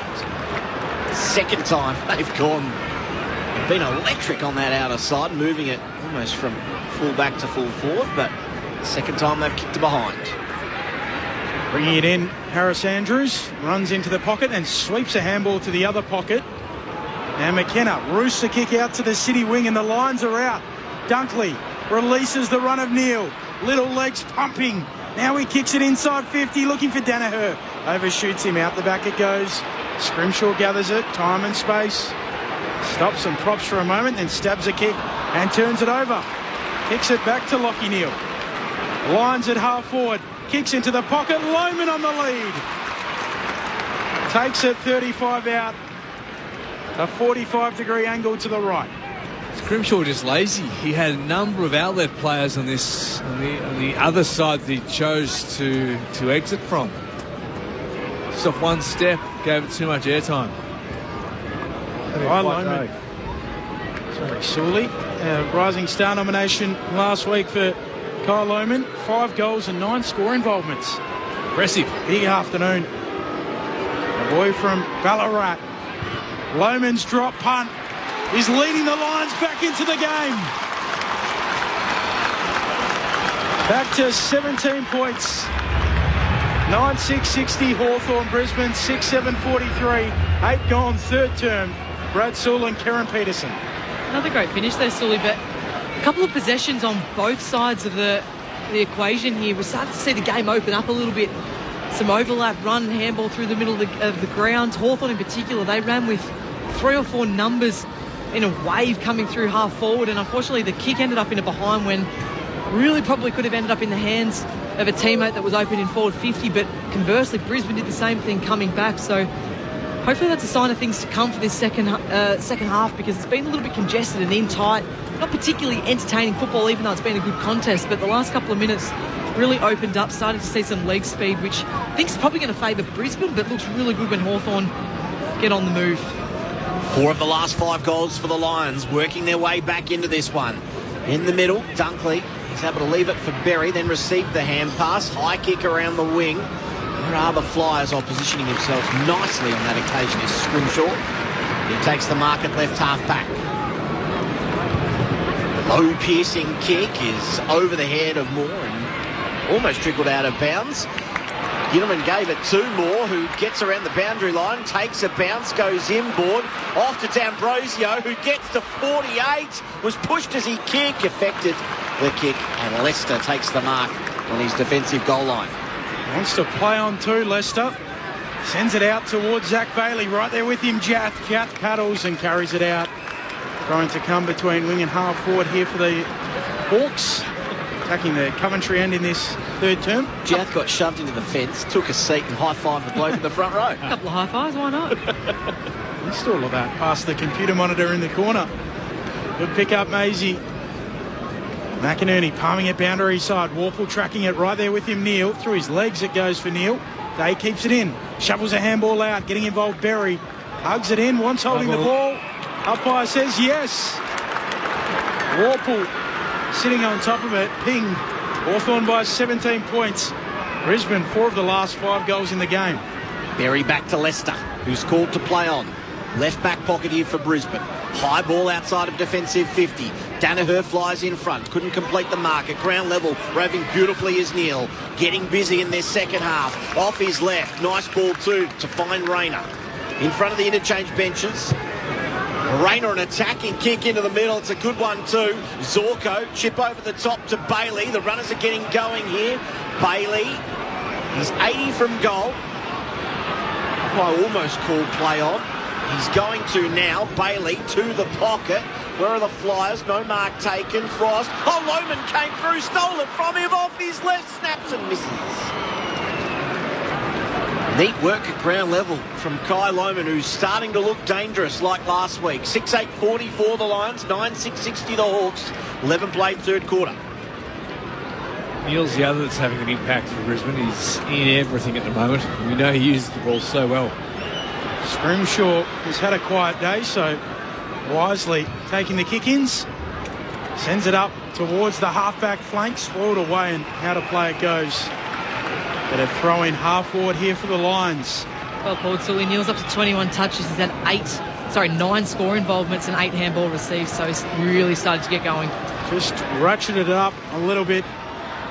Second time they've been electric on that outer side, moving it almost from full back to full forward, but second time they've kicked it behind. Bringing it in, Harris Andrews runs into the pocket and sweeps a handball to the other pocket. Now McKenna roosts the kick out to the City wing and the Lions are out. Dunkley releases the run of Neal. Little legs pumping. Now he kicks it inside 50, looking for Danaher. Overshoots him, out the back it goes. Scrimshaw gathers it, time and space. Stops and props for a moment, then stabs a kick and turns it over. Kicks it back to Lockie Neal. Lions at half forward. Kicks into the pocket. Lohman on the lead. Takes it 35 out. A 45-degree angle to the right. Scrimshaw just lazy. He had a number of outlet players on this on the other side that he chose to exit from. Just off one step, gave it too much airtime. Lohman. Sorry, Sully. Rising Star nomination last week for Kyle Lohman. 5 goals and 9 score involvements. Impressive. Big afternoon. A boy from Ballarat. Lohman's drop punt is leading the Lions back into the game. Back to 17 points. 9-6-60 Hawthorn, Brisbane 6-7-43. 8 gone, third term. Brad Sewell and Karen Peterson. Another great finish there, Sully, but a couple of possessions on both sides of the equation here. We're starting to see the game open up a little bit. Some overlap, run, handball through the middle of the ground. Hawthorn in particular, they ran with 3 or 4 numbers in a wave coming through half forward, and unfortunately the kick ended up in a behind when really probably could have ended up in the hands of a teammate that was open in forward 50, but conversely Brisbane did the same thing coming back, so hopefully that's a sign of things to come for this second half, because it's been a little bit congested and in tight. Not particularly entertaining football, even though it's been a good contest, but the last couple of minutes really opened up, started to see some leg speed, which I think is probably going to favour Brisbane, but looks really good when Hawthorn get on the move. 4 of the last 5 goals for the Lions, working their way back into this one. In the middle, Dunkley is able to leave it for Berry, then received the hand pass. High kick around the wing. Where are the Flyers all positioning himself nicely on that occasion is Scrimshaw. He takes the mark at left half back. Low piercing kick is over the head of Moore and almost trickled out of bounds. Gilman gave it to Moore, who gets around the boundary line, takes a bounce, goes inboard, off to D'Ambrosio, who gets to 48, was pushed as he kicked, affected the kick, and Leicester takes the mark on his defensive goal line. Wants to play on too, Leicester. Sends it out towards Zach Bailey, right there with him, Jath. Jath paddles and carries it out. Trying to come between wing and half forward here for the Hawks. Attacking the Coventry end in this third term. Jath got shoved into the fence, took a seat and high-fived the bloke in the front row. A couple of high fives, why not? Missed all of that past the computer monitor in the corner. Good pick up, Maisie. McInerney palming it boundary side. Warple tracking it right there with him, Neil. Through his legs it goes for Neil. Day keeps it in. Shovels a handball out. Getting involved, Berry. Hugs it in. Once holding the ball. Umpire says yes. Warple sitting on top of it. Ping. Hawthorn by 17 points. Brisbane, 4 of the last 5 goals in the game. Berry back to Leicester, who's called to play on. Left back pocket here for Brisbane. High ball outside of defensive 50. Danaher flies in front. Couldn't complete the mark. At ground level, roving beautifully is Neil. Getting busy in their second half. Off his left. Nice ball too to find Rayner. In front of the interchange benches. Rayner, an attacking kick into the middle. It's a good one too. Zorko, chip over the top to Bailey. The runners are getting going here. Bailey is 80 from goal. I almost called play on. He's going to now. Bailey to the pocket. Where are the Flyers? No mark taken. Frost. Oh, Lohman came through, stole it from him off his left, snaps and misses. Neat work at ground level from Kai Lohman, who's starting to look dangerous like last week. 6-8-44 the Lions, 9-6-60 the Hawks. 11 played third quarter. Neil's the other that's having an impact for Brisbane. He's in everything at the moment. We know he uses the ball so well. Scrimshaw has had a quiet day, so wisely taking the kick-ins. Sends it up towards the half-back flank. Spoiled away and how to play it goes. But a throw in half forward here for the Lions. Well, Paul Sully, Neil's up to 21 touches. He's had 9 score involvements and 8 handball receives, so he's really started to get going. Just ratcheted it up a little bit.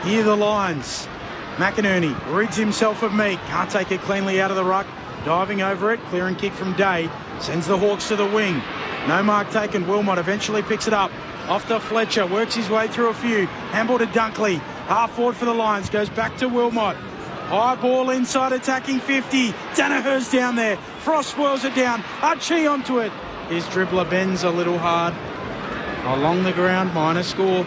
Here the Lions. McInerney rids himself of Meek. Can't take it cleanly out of the ruck. Diving over it. Clearing kick from Day. Sends the Hawks to the wing. No mark taken. Wilmot eventually picks it up. Off to Fletcher. Works his way through a few. Handball to Dunkley. Half forward for the Lions. Goes back to Wilmot. High ball inside attacking 50. Danaher's down there. Frost swirls it down. Archie onto it. His dribbler bends a little hard. Along the ground, minor score.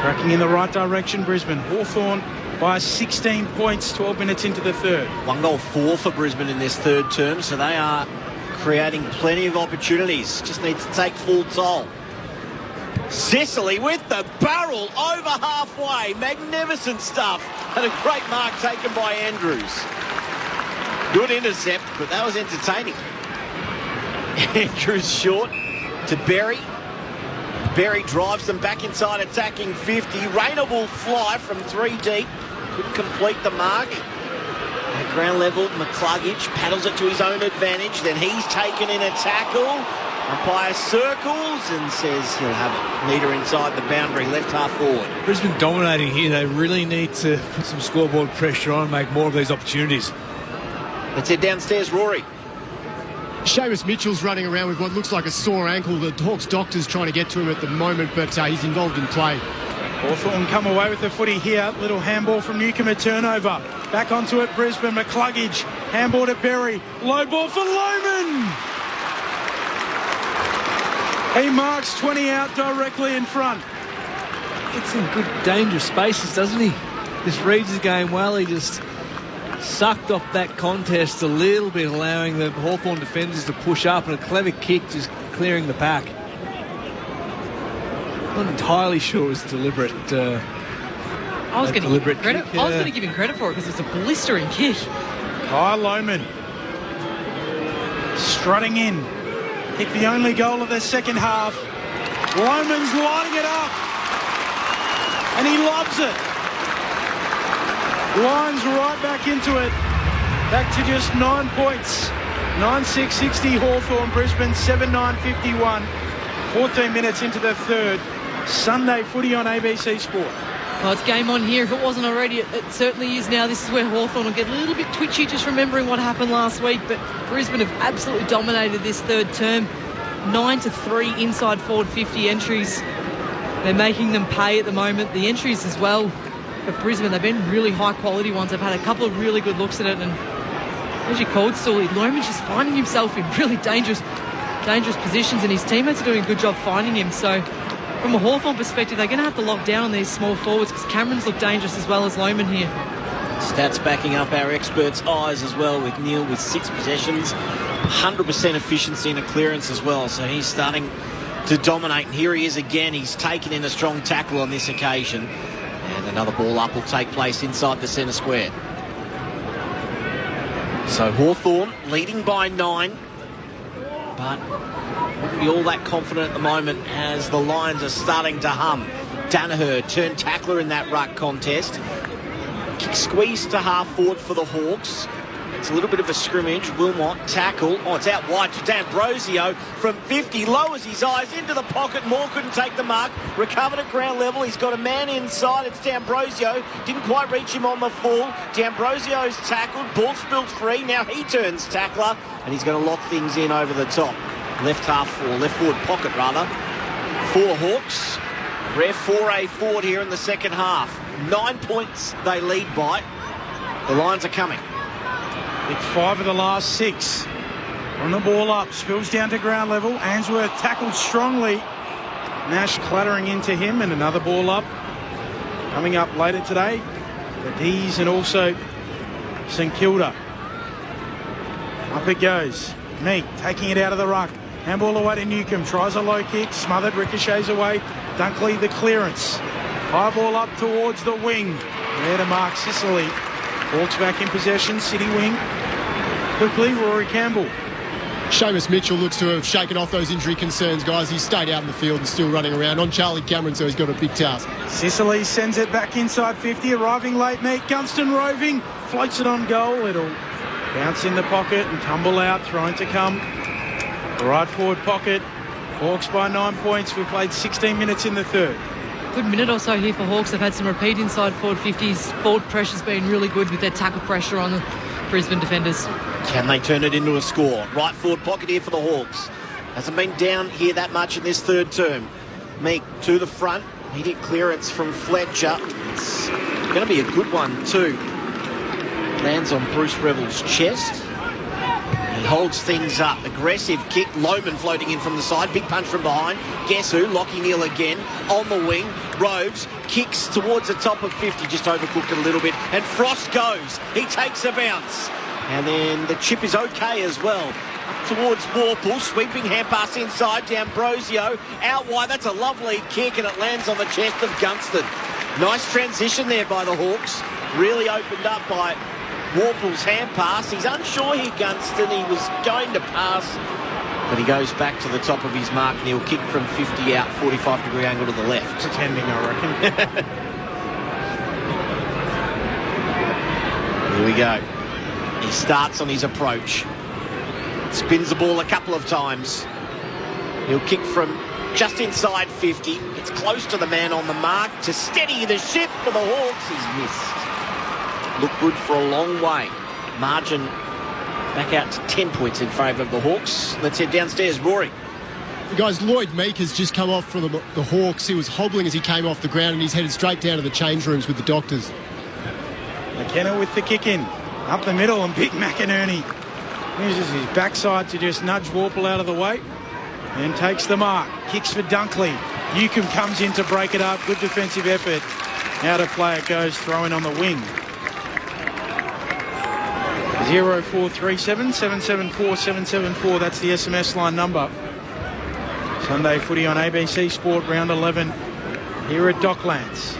Tracking in the right direction, Brisbane. Hawthorn by 16 points, 12 minutes into the third. 1 goal 4 for Brisbane in this third term, so they are creating plenty of opportunities. Just need to take full toll. Sicily with the barrel over halfway. Magnificent stuff. And a great mark taken by Andrews. Good intercept, but that was entertaining. Andrews short to Berry. Berry drives them back inside attacking 50. Rayner will fly from 3 deep. Couldn't complete the mark. At ground level, McCluggage paddles it to his own advantage. Then he's taken in a tackle. Umpire circles and says he'll have it. Leader inside the boundary, left half forward. Brisbane dominating here. They really need to put some scoreboard pressure on and make more of these opportunities. Let's head downstairs, Rory. Seamus Mitchell's running around with what looks like a sore ankle. The Hawks doctor's trying to get to him at the moment, but he's involved in play. Hawthorn come away with the footy here. Little handball from Newcombe, a turnover. Back onto it, Brisbane. McCluggage, handball to Berry. Low ball for Lohman. He marks 20 out directly in front. Gets in good, dangerous spaces, doesn't he? Just reads the game well. He just sucked off that contest a little bit, allowing the Hawthorn defenders to push up, and a clever kick just clearing the pack. Not entirely sure it was deliberate. I was going to give him credit for it because it's a blistering kick. Kai Lohman strutting in. Kicked the only goal of the second half. Loman's lighting it up. And he loves it. Lions right back into it. Back to just 9 points. 9-6-60 Hawthorn, Brisbane 7-9-51. 14 minutes into the third. Sunday footy on ABC Sport. Well, it's game on here. If it wasn't already, it certainly is now. This is where Hawthorn will get a little bit twitchy just remembering what happened last week. But Brisbane have absolutely dominated this third term. 9-3 inside forward 50 entries. They're making them pay at the moment. The entries as well for Brisbane, they've been really high quality ones. They've had a couple of really good looks at it. And as you called, Sully, Loman's just finding himself in really dangerous positions, and his teammates are doing a good job finding him. So from a Hawthorn perspective, they're going to have to lock down on these small forwards because Cameron's look dangerous as well as Loman here. Stats backing up our experts' eyes as well, with Neil with 6 possessions, 100% efficiency in a clearance as well. So he's starting to dominate, and here he is again. He's taken in a strong tackle on this occasion, and another ball up will take place inside the centre square. So Hawthorn leading by 9, but wouldn't be all that confident at the moment as the Lions are starting to hum. Danaher turned tackler in that ruck contest. Kick squeeze to half forward for the Hawks. It's a little bit of a scrimmage. Wilmot tackle. Oh, it's out wide to D'Ambrosio from 50. Lowers his eyes into the pocket. Moore couldn't take the mark. Recovered at ground level. He's got a man inside. It's D'Ambrosio. Didn't quite reach him on the full. D'Ambrosio's tackled. Ball spilled free. Now he turns tackler, and he's going to lock things in over the top. Left forward pocket rather. For Hawks. Rare foray forward here in the second half. 9 points they lead by. The Lions are coming. With 5 of the last 6. On the ball up, spills down to ground level. Ainsworth tackled strongly. Nash clattering into him, and another ball up. Coming up later today, the D's and also St Kilda. Up it goes. Meek taking it out of the ruck. Handball away to Newcomb. Tries a low kick. Smothered. Ricochets away. Dunkley the clearance. High ball up towards the wing. There to Mark Sicily. Hawks back in possession. City wing. Quickly, Rory Campbell. Seamus Mitchell looks to have shaken off those injury concerns, guys. He's stayed out in the field and still running around on Charlie Cameron, so he's got a big task. Sicily sends it back inside 50. Arriving late, Meek. Gunston roving. Floats it on goal. It'll bounce in the pocket and tumble out. Thrown to come. Right forward pocket. Hawks by 9 points. We've played 16 minutes in the third. Good minute or so here for Hawks. They've had some repeat inside forward 50s. Forward pressure's been really good with their tackle pressure on the Brisbane defenders. Can they turn it into a score? Right forward pocket here for the Hawks. Hasn't been down here that much in this third term. Meek to the front. Immediate clearance from Fletcher. It's going to be a good one too. Lands on Bruce Revell's chest. He holds things up. Aggressive kick. Loman floating in from the side. Big punch from behind. Guess who? Lockie Neal again. On the wing. Roves kicks towards the top of 50. Just overcooked it a little bit. And Frost goes. He takes a bounce. And then the chip is okay as well. Up towards Warple. Sweeping hand pass inside. D'Ambrosio. Out wide. That's a lovely kick, and it lands on the chest of Gunston. Nice transition there by the Hawks. Really opened up by Warple's hand pass. He's unsure here, Gunston. He was going to pass, but he goes back to the top of his mark, and he'll kick from 50 out, 45-degree angle to the left. Pretending, I reckon. Here we go. He starts on his approach. Spins the ball a couple of times. He'll kick from just inside 50. It's close to the man on the mark to steady the ship for the Hawks. He's missed. Look good for a long way. Margin back out to 10 points in favour of the Hawks. Let's head downstairs. Rory. Guys, Lloyd Meek has just come off from the Hawks. He was hobbling as he came off the ground, and he's headed straight down to the change rooms with the doctors. McKenna with the kick in. Up the middle, and Big McInerney uses his backside to just nudge Warple out of the way. And takes the mark. Kicks for Dunkley. Newcomb comes in to break it up. Good defensive effort. Out of play it goes. Throw in on the wing. 0437 774 774. That's the SMS line number. Sunday footy on ABC Sport, round 11 here at Docklands.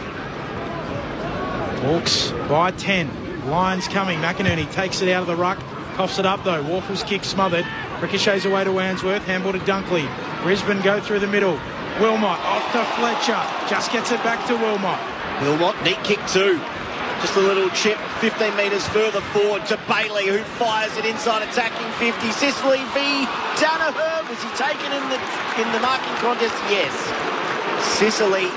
Hawks by 10. Lions coming. McInerney takes it out of the ruck. Coughs it up though. Warple's kick smothered. Ricochets away to Wandsworth. Handball to Dunkley. Brisbane go through the middle. Wilmot off to Fletcher. Just gets it back to Wilmot. Wilmot, neat kick too. Just a little chip 15 metres further forward to Bailey, who fires it inside, attacking 50. Sicily v. Danaher. Was he taken in the marking contest? Yes. Sicily,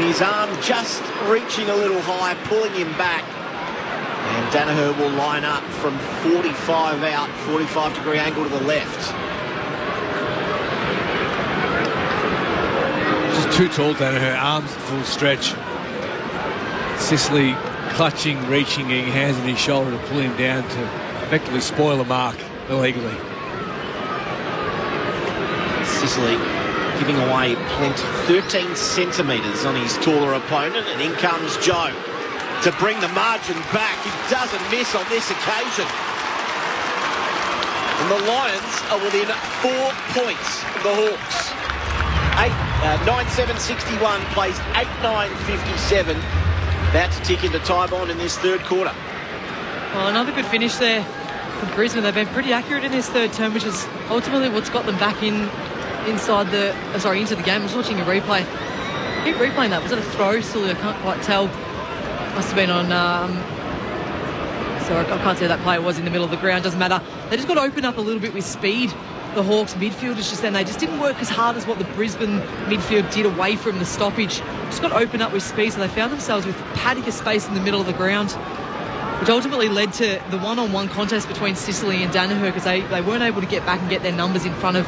his arm just reaching a little high, pulling him back. And Danaher will line up from 45 out, 45-degree angle to the left. Just too tall, Danaher. Arms at full stretch. Sicily clutching, reaching, getting hands on his shoulder to pull him down to effectively spoil a mark illegally. Sicily giving away plenty, 13 centimetres on his taller opponent, and in comes Joe to bring the margin back. He doesn't miss on this occasion. And the Lions are within 4 points of the Hawks. 9-7-61 plays 8-9-57. About to tick into time on in this third quarter. Well, another good finish there for Brisbane. They've been pretty accurate in this third term, which is ultimately what's got them back into the game. I was watching a replay. Keep replaying that. Was it a throw? Still, I can't quite tell. Must have been on. Sorry, I can't see how that player was in the middle of the ground. Doesn't matter. They just got to open up a little bit with speed. The Hawks midfielders just then, they just didn't work as hard as what the Brisbane midfield did away from the stoppage. Just got to open up with speed, so they found themselves with paddock of space in the middle of the ground, which ultimately led to the one-on-one contest between Sicily and Danaher, because they weren't able to get back and get their numbers in front of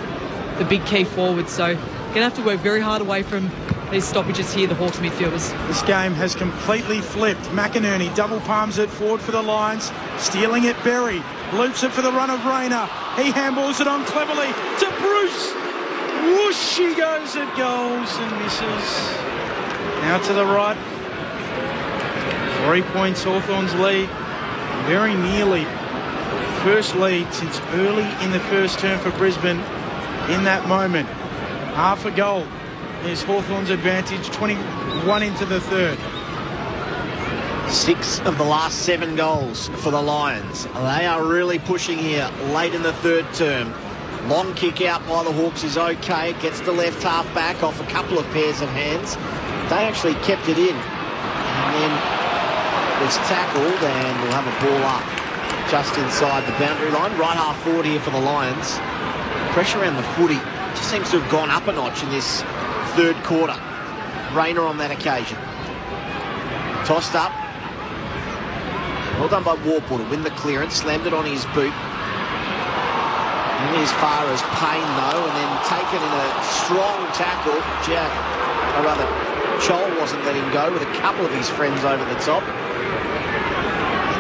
the big key forwards. So going to have to work very hard away from these stoppages here, the Hawks midfielders. This game has completely flipped. McInerney double palms it forward for the Lions, stealing it Berry, loops it for the run of Rayner. He handballs it on cleverly to Bruce. Whoosh, he goes at goals and misses. Now to the right. 3 points Hawthorn's lead. Very nearly first lead since early in the first term for Brisbane. In that moment, half a goal is Hawthorn's advantage, 21 into the third. 6 of the last 7 goals for the Lions. They are really pushing here late in the third term. Long kick out by the Hawks is okay. It gets the left half back off a couple of pairs of hands. They actually kept it in. And then was tackled, and we'll have a ball up just inside the boundary line. Right half forward here for the Lions. Pressure around the footy just seems to have gone up a notch in this third quarter. Rayner on that occasion. Tossed up. Well done by Warple to win the clearance. Slammed it on his boot. Only as far as Payne, though, and then taken in a strong tackle. Chol wasn't letting go with a couple of his friends over the top.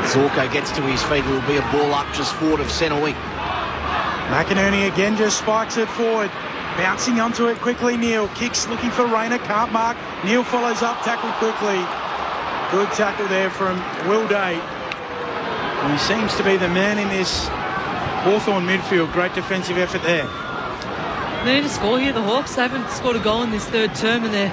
Zorko gets to his feet. It will be a ball up just forward of centre wing. McInerney again just spikes it forward. Bouncing onto it quickly, Neil. Kicks looking for Rayner, can't mark. Neil follows up, tackle quickly. Good tackle there from Will Day. He seems to be the man in this Hawthorn midfield. Great defensive effort there. They need to score here, the Hawks. They haven't scored a goal in this third term, and they're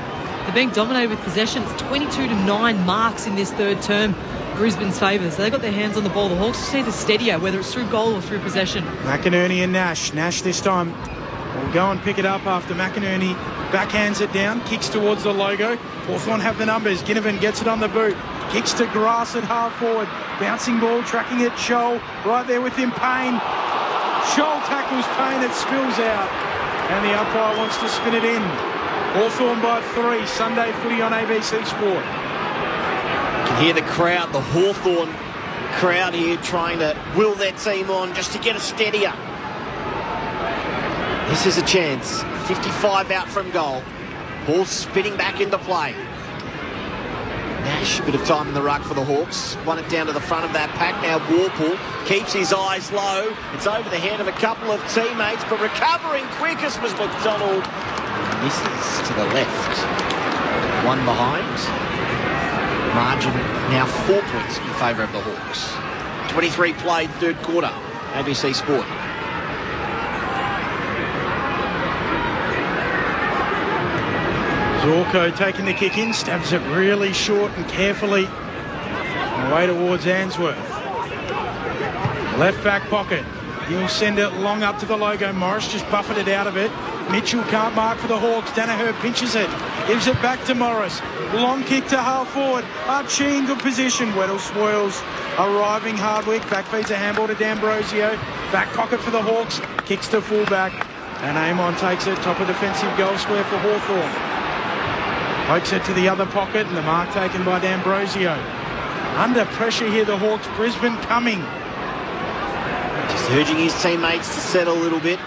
being dominated with possession. It's 22-9 marks in this third term. Brisbane's favour. So they got their hands on the ball. The Hawks just need to steady it, whether it's through goal or through possession. McInerney and Nash. Nash this time will go and pick it up after McInerney backhands it down, kicks towards the logo. Hawthorn have the numbers. Ginnivan gets it on the boot. Kicks to grass at half forward. Bouncing ball, tracking it. Scholl right there with him. Payne. Scholl tackles Payne. It spills out. And the umpire wants to spin it in. Hawthorn by 3. Sunday footy on ABC Sport. You can hear the crowd, the Hawthorn crowd here trying to will their team on just to get a steadier. This is a chance. 55 out from goal. Ball spinning back into play. Nash, a bit of time in the ruck for the Hawks. Won it down to the front of that pack. Now Warple keeps his eyes low. It's over the head of a couple of teammates, but recovering quickest was McDonald. Misses to the left. One behind. Margin now 4 points in favour of the Hawks. 23 played third quarter. ABC Sport. Zorko taking the kick in, stabs it really short and carefully away towards Ainsworth. Left back pocket. He'll send it long up to the logo. Morris just buffeted out of it. Mitchell can't mark for the Hawks. Danaher pinches it. Gives it back to Morris. Long kick to half forward. Archie in good position. Weddle spoils. Arriving Hardwick. Back feeds a handball to D'Ambrosio. Back pocket for the Hawks. Kicks to fullback. And Amon takes it. Top of defensive goal square for Hawthorn. Pokes it to the other pocket. And the mark taken by D'Ambrosio. Under pressure here, the Hawks. Brisbane coming. Just urging his teammates to settle a little bit.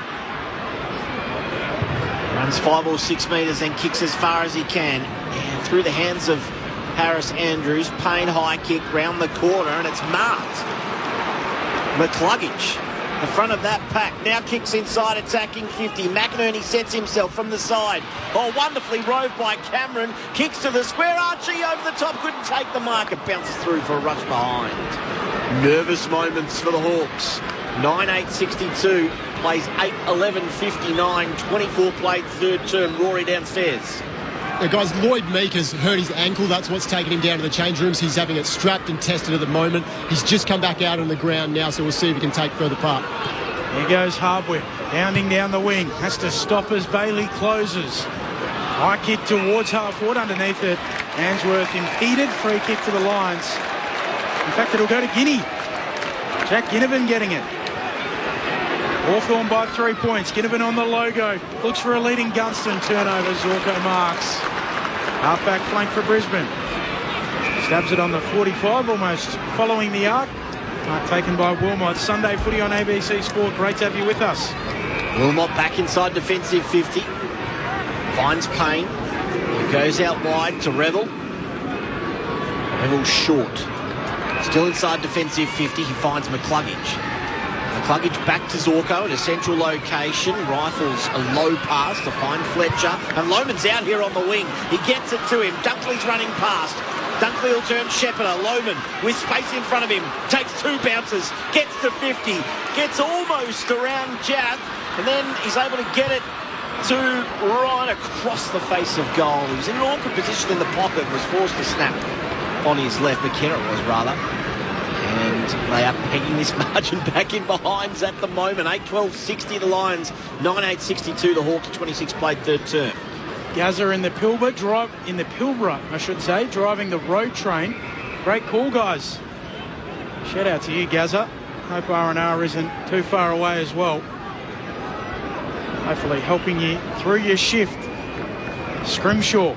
Runs 5 or 6 metres, then kicks as far as he can. And through the hands of Harris Andrews. Payne high kick round the corner, and it's marked. McCluggage, the front of that pack, now kicks inside, attacking 50. McInerney sets himself from the side. Oh, wonderfully roved by Cameron. Kicks to the square. Archie over the top, couldn't take the mark. It bounces through for a rush behind. Nervous moments for the Hawks. 9-8-62, plays 8-11-59, 24 played third term. Rory downstairs. Yeah, guys, Lloyd Meek has hurt his ankle. That's what's taken him down to the change rooms. He's having it strapped and tested at the moment. He's just come back out on the ground now, so we'll see if he can take further part. Here goes Hardwick, bounding down the wing. Has to stop as Bailey closes. High kick towards half forward, underneath it. Answorth impeded, free kick to the Lions. In fact, it'll go to Guinea. Jack Ginnivan getting it. Hawthorn by 3 points. Ginnivan on the logo. Looks for a leading Gunston. Turnover. Zorko marks. Half-back flank for Brisbane. Stabs it on the 45, almost following the arc. Mark taken by Wilmot. Sunday footy on ABC Sport. Great to have you with us. Wilmot back inside defensive 50. Finds Payne. He goes out wide to Revel. Revel short. Still inside defensive 50. He finds McCluggage. McCluggage back to Zorko at a central location. Rifles a low pass to find Fletcher. And Lohman's out here on the wing. He gets it to him. Dunkley's running past. Dunkley will turn Shepard. Lohman with space in front of him. Takes 2 bounces. Gets to 50. Gets almost around Jack. And then he's able to get it to right across the face of goal. He was in an awkward position in the pocket and was forced to snap on his left. McKenna was rather. And they are pegging this margin back in behinds at the moment. 8-12-60 the Lions, 9-8-62 the Hawks, 26 played third term. Gazza in the Pilbara, driving the road train. Great call, guys. Shout out to you, Gazza. Hope R&R isn't too far away as well. Hopefully helping you through your shift. Scrimshaw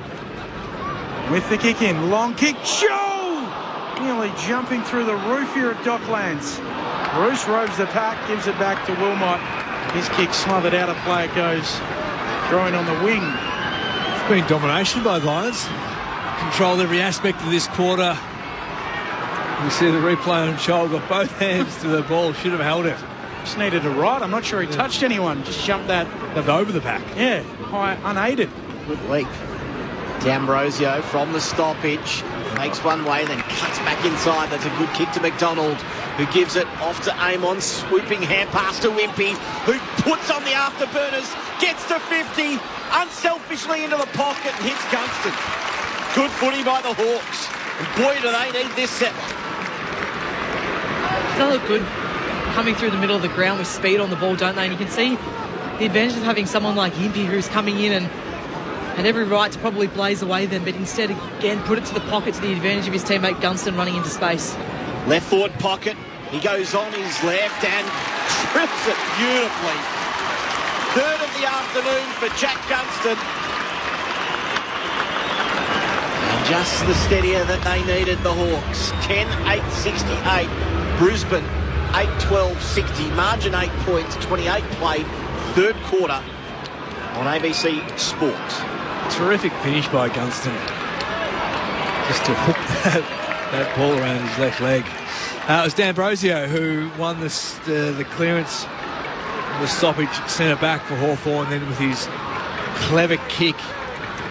with the kick in. Long kick. Show! Nearly jumping through the roof here at Docklands. Bruce robes the pack, gives it back to Wilmot. His kick smothered out of play. It goes throwing on the wing. It's been domination by the Lions. Controlled every aspect of this quarter. You see the replay on shoulder, both hands to the ball. Should have held it. Just needed a ride. I'm not sure he touched anyone. Just jumped that over the pack. Yeah, high, unaided. Good leap. D'Ambrosio from the stoppage. Makes one way, then cuts back inside. That's a good kick to McDonald, who gives it off to Amon. Swooping hand pass to Wimpy, who puts on the afterburners, gets to 50, unselfishly into the pocket and hits Gunston. Good footy by the Hawks. And boy, do they need this set. They look good coming through the middle of the ground with speed on the ball, don't they? And you can see the advantage of having someone like Impey who's coming in and had every right to probably blaze away then, but instead, again, put it to the pocket to the advantage of his teammate Gunston running into space. Left forward pocket. He goes on his left and trips it beautifully. Third of the afternoon for Jack Gunston. And just the steadier that they needed, the Hawks. 10-8-68. Brisbane, 8-12-60. Margin 8 points, 28 played. Third quarter on ABC Sport. Terrific finish by Gunston. Just to hook that ball around his left leg. It was D'Ambrosio who won the clearance, the stoppage, centre back for Hawthorn, then with his clever kick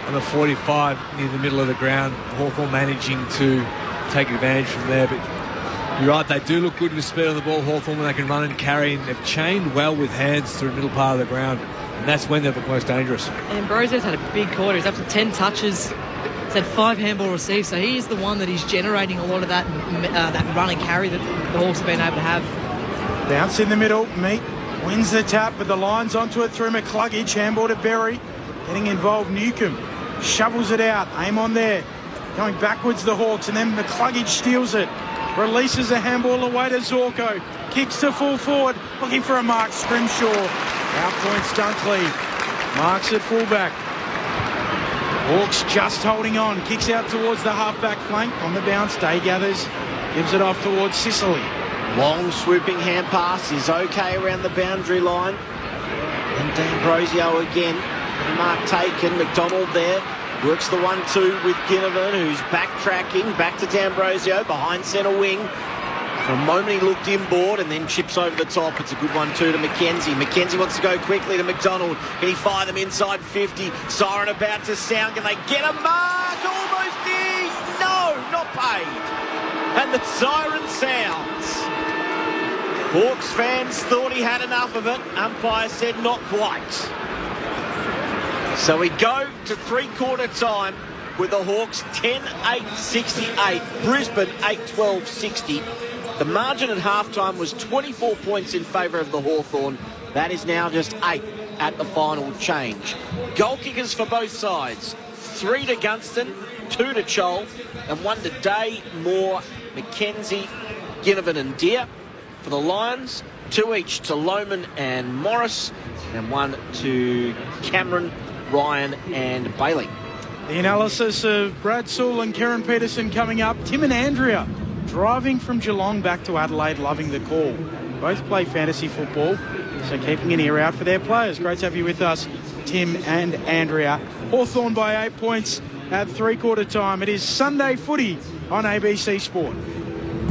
on the 45 near the middle of the ground. Hawthorn managing to take advantage from there. But you're right, they do look good with speed on the ball, Hawthorn, when they can run and carry, and they've chained well with hands through the middle part of the ground. And that's when they're the most dangerous. Ambrosio's had a big quarter. He's up to 10 touches. He's had 5 handball receives. So he is the one that is generating a lot of that run and carry that the Hawks have been able to have. Bounce in the middle. Meek wins the tap, but the Lions onto it through McCluggage. Handball to Berry. Getting involved, Newcomb shovels it out. Aim on there. Going backwards, the Hawks, and then McCluggage steals it. Releases a handball away to Zorko. Kicks to full forward. Looking for a mark. Scrimshaw. Out points Dunkley. Marks at fullback. Hawks just holding on. Kicks out towards the halfback flank. On the bounce, Day gathers. Gives it off towards Sicily. Long swooping hand pass is okay around the boundary line. And D'Ambrosio again. Mark taken. McDonald there. Works the 1-2 with Ginnivan, who's backtracking. Back to D'Ambrosio. Behind centre wing. For a moment he looked inboard and then chips over the top. It's a good 1-2 to McKenzie. McKenzie wants to go quickly to McDonald. Can he fire them inside 50? Siren about to sound. Can they get a mark? Almost in. No, not paid. And the siren sounds. Hawks fans thought he had enough of it. Umpire said not quite. So we go to three-quarter time with the Hawks 10-8-68. Brisbane 8-12-60. The margin at halftime was 24 points in favour of the Hawthorn. That is now just 8 at the final change. Goal kickers for both sides. 3 to Gunston, 2 to Chol, and 1 to Day, Moore, McKenzie, Ginnivan and Deere. For the Lions, 2 each to Lohman and Morris, and 1 to Cameron, Ryan and Bailey. The analysis of Brad Sewell and Karen Peterson coming up. Tim and Andrea driving from Geelong back to Adelaide, loving the call. Both play fantasy football, so keeping an ear out for their players. Great to have you with us, Tim and Andrea. Hawthorn by 8 points at three-quarter time. It is Sunday footy on ABC Sport.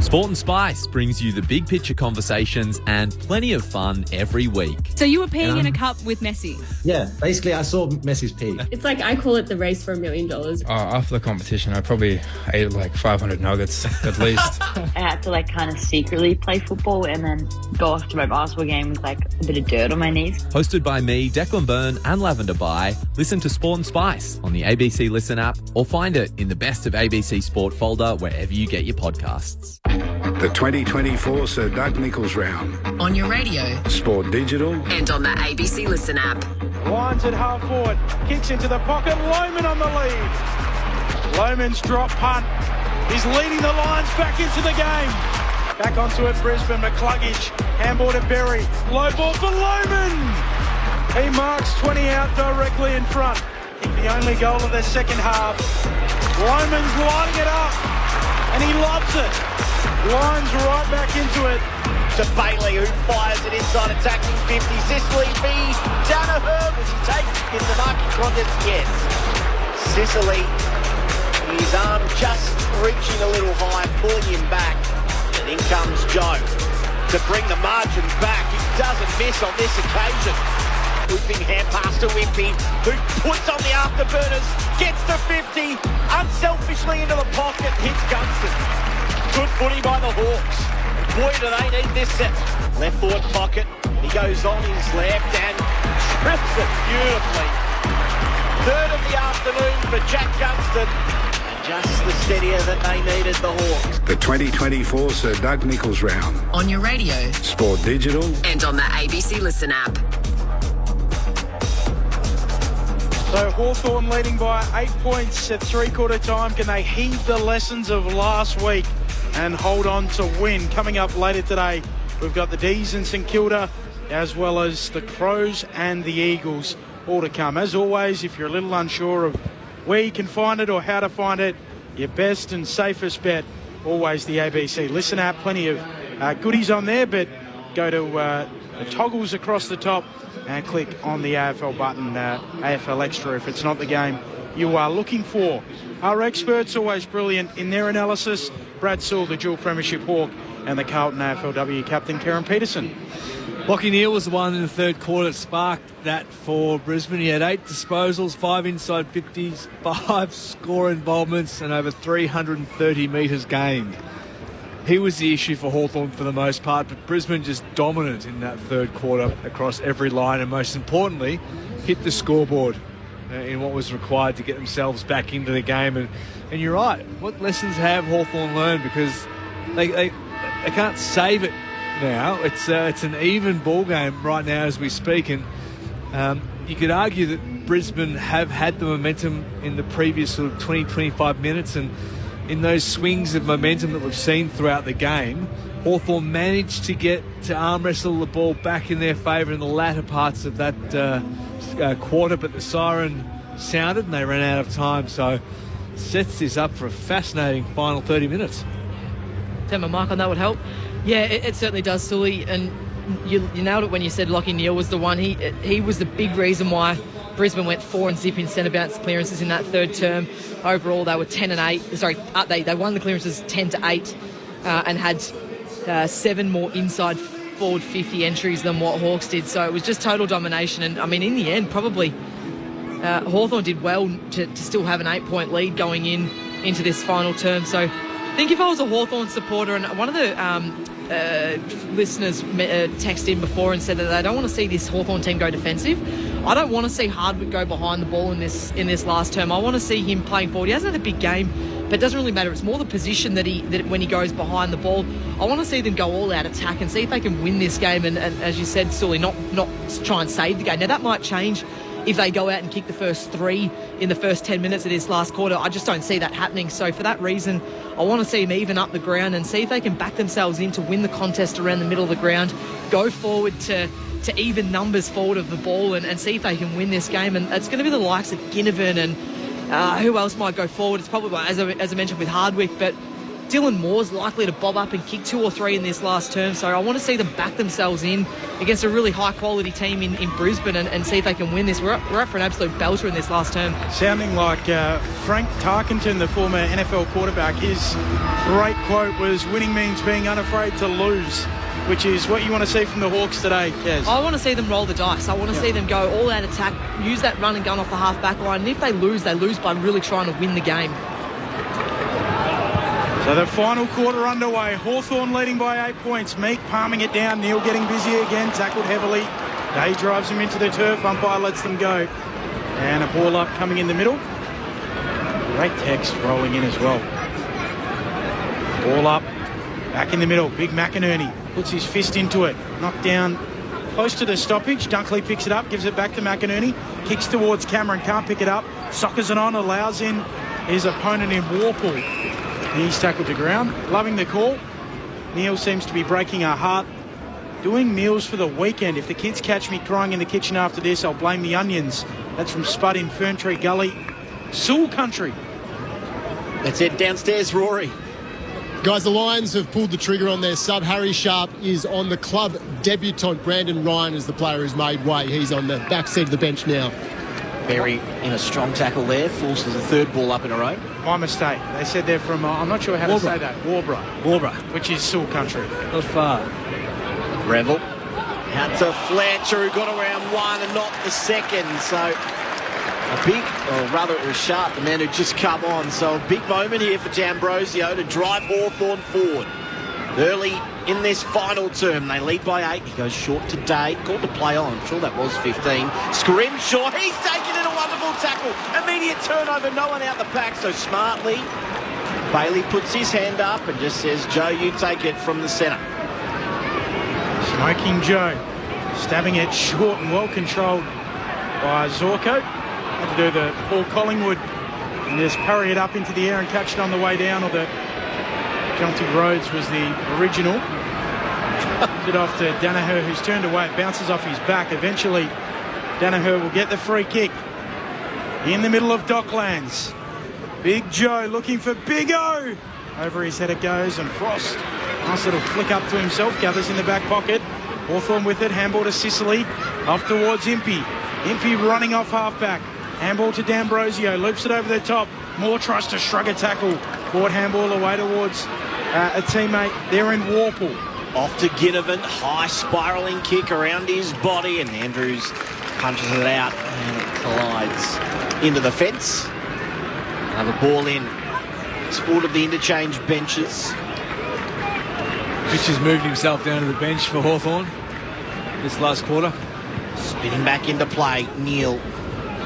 Sport and Spice brings you the big picture conversations and plenty of fun every week. So you were peeing in a cup with Messi? Yeah, basically I saw Messi's pee. It's like I call it the race for $1 million. After the competition, I probably ate like 500 nuggets at least. I had to like kind of secretly play football and then go off to my basketball game with like a bit of dirt on my knees. Hosted by me, Declan Byrne and Lavender Bai. Listen to Sport and Spice on the ABC Listen app or find it in the Best of ABC Sport folder wherever you get your podcasts. The 2024 Sir Doug Nicholls round. On your radio. Sport Digital. And on the ABC Listen app. Lions at half forward. Kicks into the pocket. Lohman on the lead. Lohman's drop punt is leading the Lions back into the game. Back onto it, Brisbane. McCluggage. Handball to Berry. Low ball for Lohman. He marks 20 out directly in front. The only goal of the second half. Lohman's lining it up. And he loves it. Lions right back into it. To Bailey, who fires it inside, attacking 50. Sicily v. Danaher. Was he taken in the marking contest? Yes. Sicily, his arm just reaching a little high, pulling him back. And in comes Joe to bring the margin back. He doesn't miss on this occasion. Whipping hand pass to Wimpy, who puts on the afterburners, gets to 50, unselfishly into the pocket, hits Gunston. Good footy by the Hawks. Boy, do they need this set. Left forward pocket, he goes on his left and trips it beautifully. Third of the afternoon for Jack Gunston. Just the steadier that they needed, the Hawks. The 2024 Sir Doug Nicholls round. On your radio. Sport Digital. And on the ABC Listen app. So Hawthorn leading by 8 points at three-quarter time. Can they heed the lessons of last week and hold on to win? Coming up later today, we've got the D's and St Kilda, as well as the Crows and the Eagles, all to come. As always, if you're a little unsure of where you can find it or how to find it, your best and safest bet, always the ABC Listen app. Plenty of goodies on there, but go to the toggles across the top and click on the AFL button, AFL Extra, if it's not the game you are looking for. Our experts, always brilliant in their analysis. Brad Sewell, the dual premiership Hawk, and the Carlton AFLW captain, Karen Peterson. Lachie Neale was the one in the third quarter that sparked that for Brisbane. He had 8 disposals, 5 inside 50s, 5 score involvements, and over 330 metres gained. He was the issue for Hawthorn for the most part, but Brisbane just dominant in that third quarter across every line, and most importantly, hit the scoreboard in what was required to get themselves back into the game. And you're right, what lessons have Hawthorn learned? Because they can't save it now. It's an even ball game right now as we speak, and you could argue that Brisbane have had the momentum in the previous sort of 20-25 minutes, and in those swings of momentum that we've seen throughout the game, Hawthorn managed to get to arm wrestle the ball back in their favour in the latter parts of that quarter, but the siren sounded and they ran out of time, so sets this up for a fascinating final 30 minutes. Turn my mic on, that would help. Yeah, it certainly does, Sully, and you nailed it when you said Lockie Neal was the one. He was the big reason why Brisbane went 4-0 in centre bounce clearances in that third term. Overall, they were 10-8. Sorry, they won the clearances 10-8 and had 7 more inside forward 50 entries than what Hawks did. So it was just total domination. And I mean, in the end, probably Hawthorn did well to still have an 8-point lead going into this final term. So I think if I was a Hawthorn supporter, and one of the listeners texted in before and said that they don't want to see this Hawthorn team go defensive. I don't want to see Hardwick go behind the ball in this last term. I want to see him playing forward. He hasn't had a big game, but it doesn't really matter. It's more the position that when he goes behind the ball. I want to see them go all out attack and see if they can win this game. And as you said, Sully, not try and save the game. Now that might change if they go out and kick the first 3 in the first 10 minutes of this last quarter. I just don't see that happening. So for that reason, I want to see them even up the ground and see if they can back themselves in to win the contest around the middle of the ground, go forward to even numbers forward of the ball and see if they can win this game. And it's going to be the likes of Ginnivan and who else might go forward. It's probably, as I mentioned, with Hardwick, but Dylan Moore's likely to bob up and kick 2 or 3 in this last term. So I want to see them back themselves in against a really high-quality team in Brisbane and see if they can win this. We're up for an absolute belter in this last term. Sounding like Frank Tarkenton, the former NFL quarterback, his great quote was, "Winning means being unafraid to lose," which is what you want to see from the Hawks today, Kez. I want to see them roll the dice. I want to see them go all out attack, use that run and gun off the half-back line. And if they lose by really trying to win the game. So the final quarter underway. Hawthorn leading by 8 points. Meek palming it down. Neal getting busy again. Tackled heavily. Day drives him into the turf. Umpire lets them go. And a ball up coming in the middle. Great text rolling in as well. Ball up. Back in the middle. Big McInerney puts his fist into it. Knocked down close to the stoppage. Dunkley picks it up. Gives it back to McInerney. Kicks towards Cameron. Can't pick it up. Sockers it on. Allows in his opponent in Warple. He's tackled to ground. Loving the call. Neal seems to be breaking our heart. Doing meals for the weekend. If the kids catch me crying in the kitchen after this, I'll blame the onions. That's from Spud in Ferntree Gully. Soul Country. Let's head downstairs, Rory. Guys, the Lions have pulled the trigger on their sub. Harry Sharp is on the club debutant. Brandon Ryan is the player who's made way. He's on the back seat of the bench now. Berry in a strong tackle there, forces the third ball up in a row. My mistake. They said they're from, I'm not sure how to say that. Warborough. Which is Soul Country. Not far. Revel. Out to Fletcher, who got around 1 and not the second. So a big, or rather it was Sharp, the man who just come on. So a big moment here for D'Ambrosio to drive Hawthorn forward. Early in this final term, they lead by 8. He goes short today. Called to play on. I'm sure that was 15. Scrimshaw, he's taken in a wonderful tackle. Immediate turnover, no one out the back. So smartly, Bailey puts his hand up and just says, "Joe, you take it from the centre." Smoking Joe. Stabbing it short and well controlled by Zorko. Had to do the Paul Collingwood and just parry it up into the air and catch it on the way down, or the Jonty Rhodes was the original. It off to Danaher, who's turned away. It bounces off his back. Eventually, Danaher will get the free kick in the middle of Docklands. Big Joe looking for Big O. Over his head it goes, and Frost, nice little flick up to himself, gathers in the back pocket. Hawthorn with it, handball to Sicily, off towards Impey. Impey running off halfback. Handball to D'Ambrosio, loops it over the top. Moore tries to shrug a tackle. Forward handball away towards a teammate there in Warple. Off to Ginnivan, high spiralling kick around his body, and Andrews punches it out and it collides into the fence. Another ball in. It's forward of the interchange benches. Mitch has moved himself down to the bench for Hawthorn this last quarter. Spinning back into play, Neal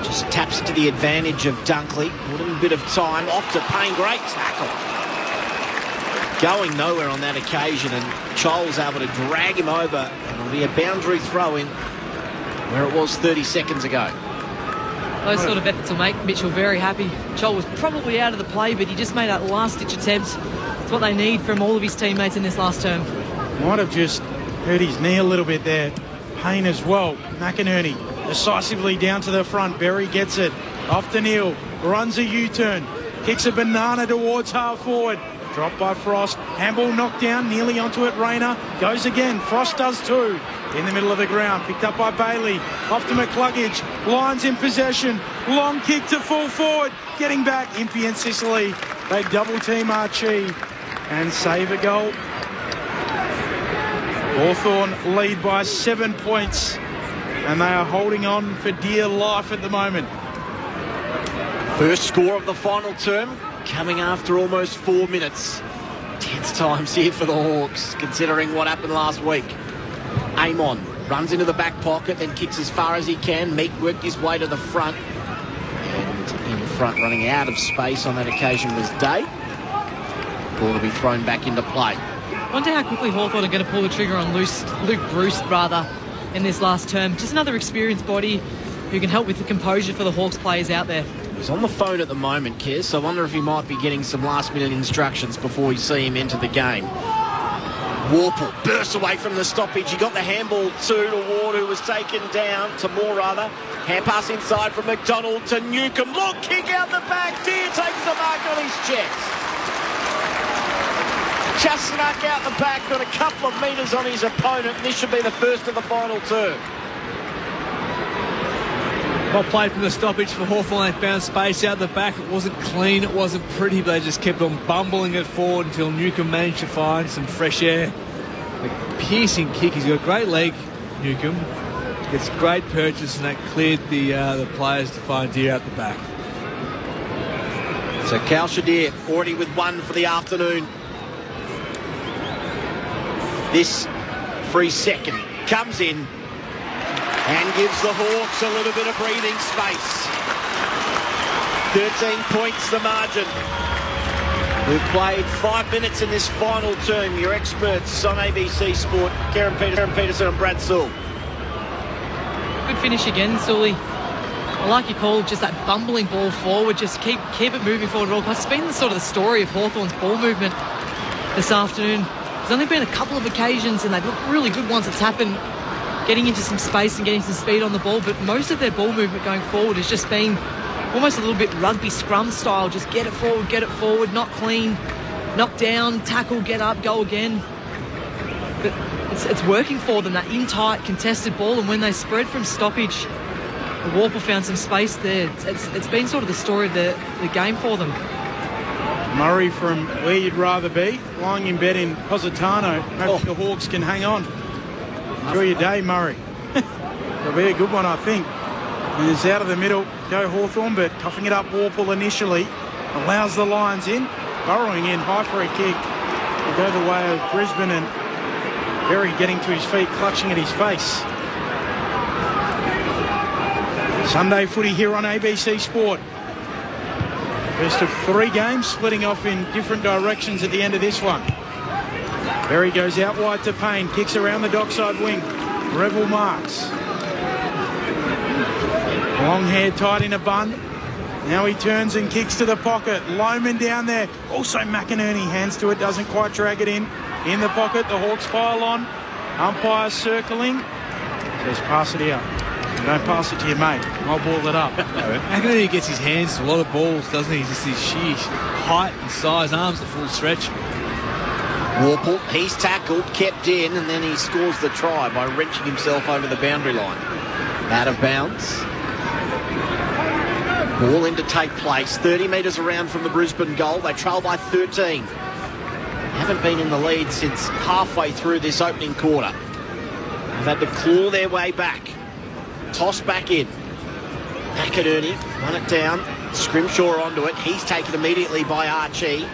just taps to the advantage of Dunkley. A little bit of time, off to Payne, great tackle. going nowhere on that occasion, and Chol's able to drag him over, and it'll be a boundary throw-in where it was 30 seconds ago. Those sort of efforts will make Mitchell very happy. Chol was probably out of the play, but he just made that last-ditch attempt. It's what they need from all of his teammates in this last term. Might have just hurt his knee a little bit there. Payne as well. McInerney decisively down to the front. Berry gets it. Off to Neil. Runs a U-turn. Kicks a banana towards half forward. Dropped by Frost. Handball knocked down. Nearly onto it. Rayner goes again. Frost does too. In the middle of the ground. Picked up by Bailey. Off to McCluggage. Lions in possession. Long kick to full forward. Getting back. Impey and Sicily. They double team Archie and save a goal. Hawthorn lead by 7 points. And they are holding on for dear life at the moment. First score of the final term coming after almost 4 minutes. Tense times here for the Hawks, considering what happened last week. Amon runs into the back pocket, then kicks as far as he can. Meek worked his way to the front. And in front, running out of space on that occasion, was Day. Ball to be thrown back into play. Wonder how quickly Hawthorn are going to pull the trigger on Luke Bruce, in this last term. Just another experienced body who can help with the composure for the Hawks players out there. He's on the phone at the moment, Kes, so I wonder if he might be getting some last-minute instructions before we see him enter the game. Warple bursts away from the stoppage. He got the handball to Ward, who was taken down, to Moore rather. Hand pass inside from McDonald to Newcomb. Look, kick out the back. Deere takes the mark on his chest. Just snuck out the back, got a couple of metres on his opponent, and this should be the first of the final term. Well played from the stoppage for Hawthorn. They found space out the back. It wasn't clean, it wasn't pretty, but they just kept on bumbling it forward until Newcomb managed to find some fresh air. A piercing kick. He's got a great leg, Newcomb. Gets great purchase, and that cleared the players to find Deere out the back. So Cal Shadir already with one for the afternoon. This free second comes in and gives the Hawks a little bit of breathing space. 13 points the margin. We've played 5 minutes in this final term. Your experts on ABC Sport, Karen Peterson and Brad Sewell. Good finish again, Sully. I like your call, just that bumbling ball forward. Just keep it moving forward at all costs. It's been the sort of the story of Hawthorn's ball movement this afternoon. There's only been a couple of occasions, and they've looked really good once it's happened, getting into some space and getting some speed on the ball, but most of their ball movement going forward has just been almost a little bit rugby scrum style. Just get it forward, not clean, knock down, tackle, get up, go again. But it's working for them, that in-tight, contested ball, and when they spread from stoppage, the Warple found some space there. It's been sort of the story of the game for them. Murray from where you'd rather be, lying in bed in Positano. Hope the Hawks can hang on. Enjoy your day, Murray. It'll be a good one, I think. And it's out of the middle, go Hawthorn, but toughing it up Warple initially. Allows the Lions in, burrowing in, high for a kick. Will go the way of Brisbane, and Berry getting to his feet, clutching at his face. Sunday footy here on ABC Sport. First of 3 games, splitting off in different directions at the end of this one. Berry goes out wide to Payne, kicks around the dockside wing. Revel marks. Long hair tied in a bun. Now he turns and kicks to the pocket. Lohman down there. Also McInerney hands to it, doesn't quite drag it in. In the pocket, the Hawks pile on. Umpire circling. Says pass it out. Don't pass it to your mate. I'll ball it up. McInerney gets his hands to a lot of balls, doesn't he? Just his sheer height and size, arms at full stretch. Warple, he's tackled, kept in, and then he scores the try by wrenching himself over the boundary line. Out of bounds. Ball in to take place, 30 metres around from the Brisbane goal. They trail by 13. Haven't been in the lead since halfway through this opening quarter. They've had to claw their way back. Toss back in. McInerney won it down. Scrimshaw onto it. He's taken immediately by Archie.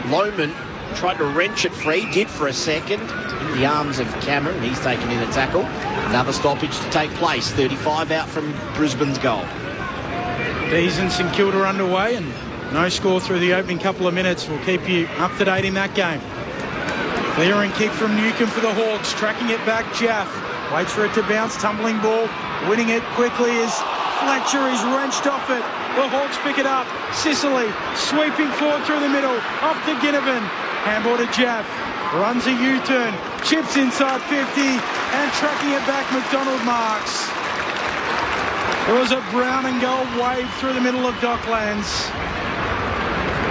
Lohman tried to wrench it free. Did for a second. In the arms of Cameron. He's taken in a tackle. Another stoppage to take place. 35 out from Brisbane's goal. D's and St Kilda underway, and no score through the opening couple of minutes. We'll keep you up to date in that game. Clearing kick from Newcomb for the Hawks. Tracking it back, Jaff. Waits for it to bounce. Tumbling ball. Winning it quickly as Fletcher is wrenched off it. The Hawks pick it up. Sicily sweeping forward through the middle. Off to Ginnivan. Handball to Jaff. Runs a U-turn. Chips inside 50. And tracking it back, McDonald marks. There was a brown and gold wave through the middle of Docklands.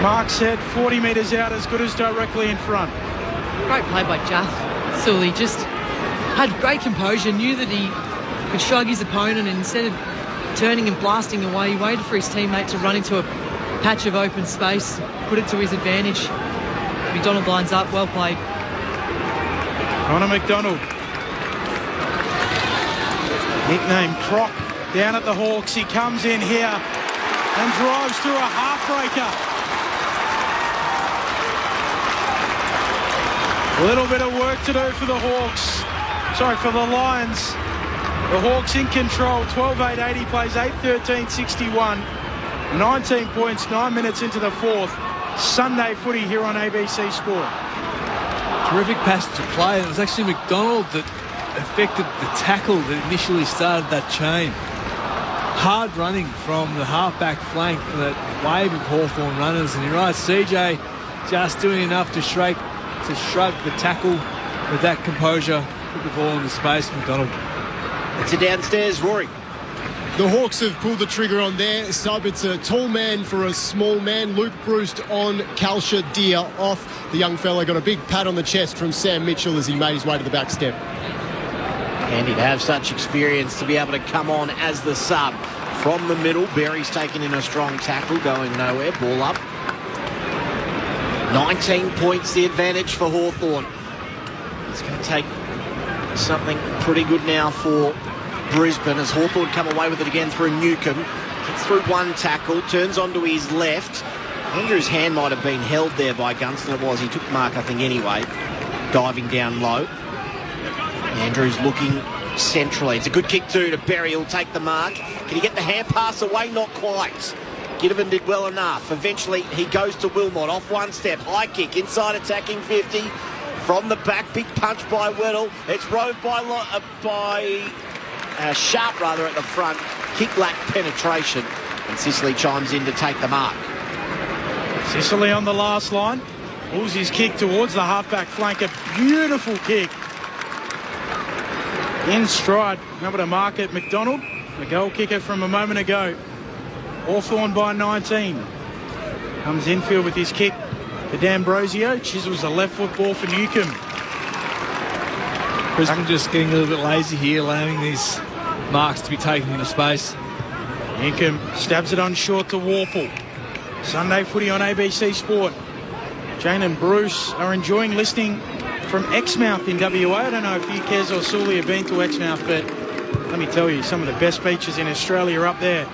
Mark said 40 metres out, as good as directly in front. Great play by Jaff. Sully just had great composure, knew that he could shrug his opponent, and instead of turning and blasting away, he waited for his teammate to run into a patch of open space, put it to his advantage. McDonald lines up, well played. Connor McDonald. Nickname Croc down at the Hawks. He comes in here and drives through a half-breaker. A little bit of work to do for the Hawks. Sorry, for the Lions. The Hawks in control. 12-8-80 plays 8-13-61. 19 points, 9 minutes into the fourth. Sunday footy here on ABC Sport. Terrific passage of play. It was actually McDonald that affected the tackle that initially started that chain. Hard running from the half-back flank for that wave of Hawthorn runners. And you're right, CJ just doing enough to shrug the tackle with that composure. Put the ball in the space, McDonald. It's a downstairs, Rory. The Hawks have pulled the trigger on their sub. It's a tall man for a small man. Luke Bruce on Kalsha Deer off. The young fella got a big pat on the chest from Sam Mitchell as he made his way to the back step. Handy to have such experience to be able to come on as the sub. From the middle, Berry's taken in a strong tackle, going nowhere. Ball up. 19 points the advantage for Hawthorn. It's going to take something pretty good now for Brisbane as Hawthorn come away with it again through Newcomb. Gets through one tackle, turns onto his left. Andrew's hand might have been held there by Gunston. It was. He took the mark, I think, anyway. Diving down low. Andrews looking centrally. It's a good kick too to Berry. He'll take the mark. Can he get the hand pass away? Not quite. Ginnivan did well enough. Eventually, he goes to Wilmot. Off one step. High kick. Inside attacking 50. From the back. Big punch by Weddle. It's roved by Sharp rather at the front. Kick lacked penetration. And Sicily chimes in to take the mark. Sicily on the last line. Pulls his kick towards the half-back flank. A beautiful kick. In stride. Able to mark it. McDonald, the goal kicker from a moment ago. Hawthorn by 19. Comes infield with his kick to D'Ambrosio. Chisels a left foot ball for Newcomb. Brisbane just getting a little bit lazy here, allowing these marks to be taken into space. Newcomb stabs it on short to Warple. Sunday footy on ABC Sport. Jane and Bruce are enjoying listening from Exmouth in WA. I don't know if you, Kez or Sully, have been to Exmouth, but let me tell you, some of the best beaches in Australia are up there.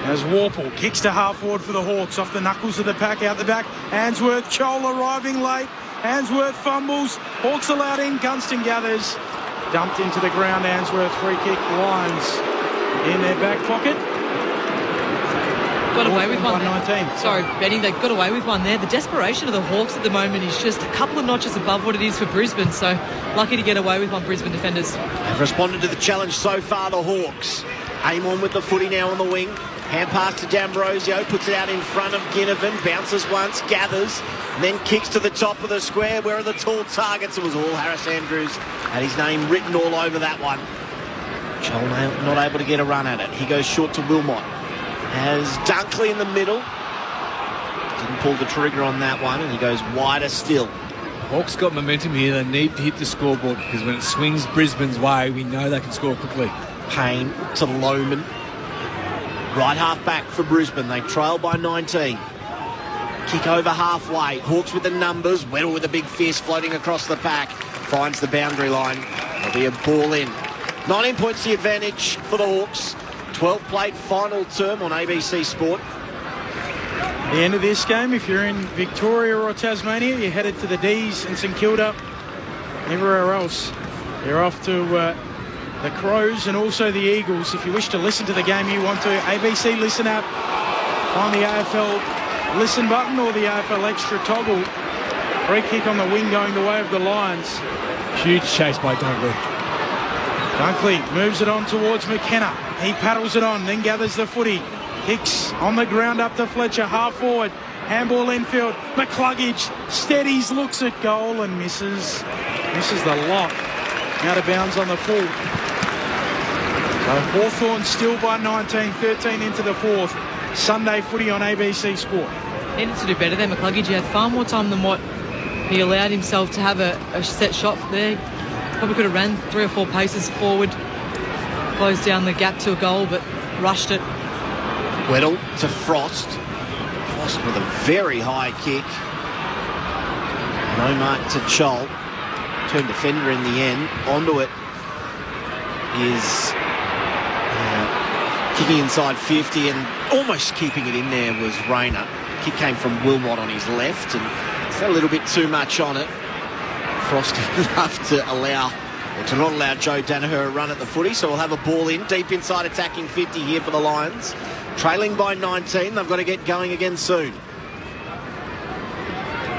As Warple kicks to half forward for the Hawks, off the knuckles of the pack, out the back. Answorth, Chol arriving late. Answorth fumbles. Hawks allowed in. Gunston gathers. Dumped into the ground. Answorth free kick. Lions in their back pocket. Got away with one there. 19. Sorry, Benny, they got away with one there. The desperation of the Hawks at the moment is just a couple of notches above what it is for Brisbane, so lucky to get away with one, Brisbane defenders. Have responded to the challenge so far, the Hawks. Aim on with the footy now on the wing. Hand pass to D'Ambrosio, puts it out in front of Ginnivan, bounces once, gathers, then kicks to the top of the square. Where are the tall targets? It was all Harris Andrews. Had his name written all over that one. Chol not able to get a run at it. He goes short to Wilmot. Has Dunkley in the middle. Didn't pull the trigger on that one, and he goes wider still. Hawks got momentum here. They need to hit the scoreboard because when it swings Brisbane's way, we know they can score quickly. Payne to Lohman. Right half back for Brisbane. They trail by 19. Kick over halfway. Hawks with the numbers. Weddle with a big fist floating across the back. Finds the boundary line. There'll be a ball in. 19 points the advantage for the Hawks. 12 played, final term on ABC Sport. At the end of this game, if you're in Victoria or Tasmania, you're headed to the D's and St Kilda. Everywhere else, you're off to the Crows and also the Eagles. If you wish to listen to the game you want to, ABC Listen app on the AFL Listen button or the AFL Extra toggle. Free kick on the wing going the way of the Lions. Huge chase by Dunkley. Dunkley moves it on towards McKenna. He paddles it on, then gathers the footy. Kicks on the ground up to Fletcher, half forward. Handball infield. McCluggage steadies, looks at goal and misses. Misses the lock. Out of bounds on the full. So Hawthorn still by 19, 13 into the fourth. Sunday footy on ABC Sport. Needed to do better there, McCluggage. He had far more time than what he allowed himself to have a set shot there. Probably could have ran 3 or 4 paces forward, closed down the gap to a goal, but rushed it. Weddle to Frost. Frost with a very high kick. No mark to Chol. Turn defender in the end. Onto it is kicking inside 50 and almost keeping it in there was Rayner. Kick came from Wilmot on his left and it's a little bit too much on it. Frost enough to not allow Joe Danaher a run at the footy, so we'll have a ball in deep inside attacking 50 here for the Lions. Trailing by 19, they've got to get going again soon.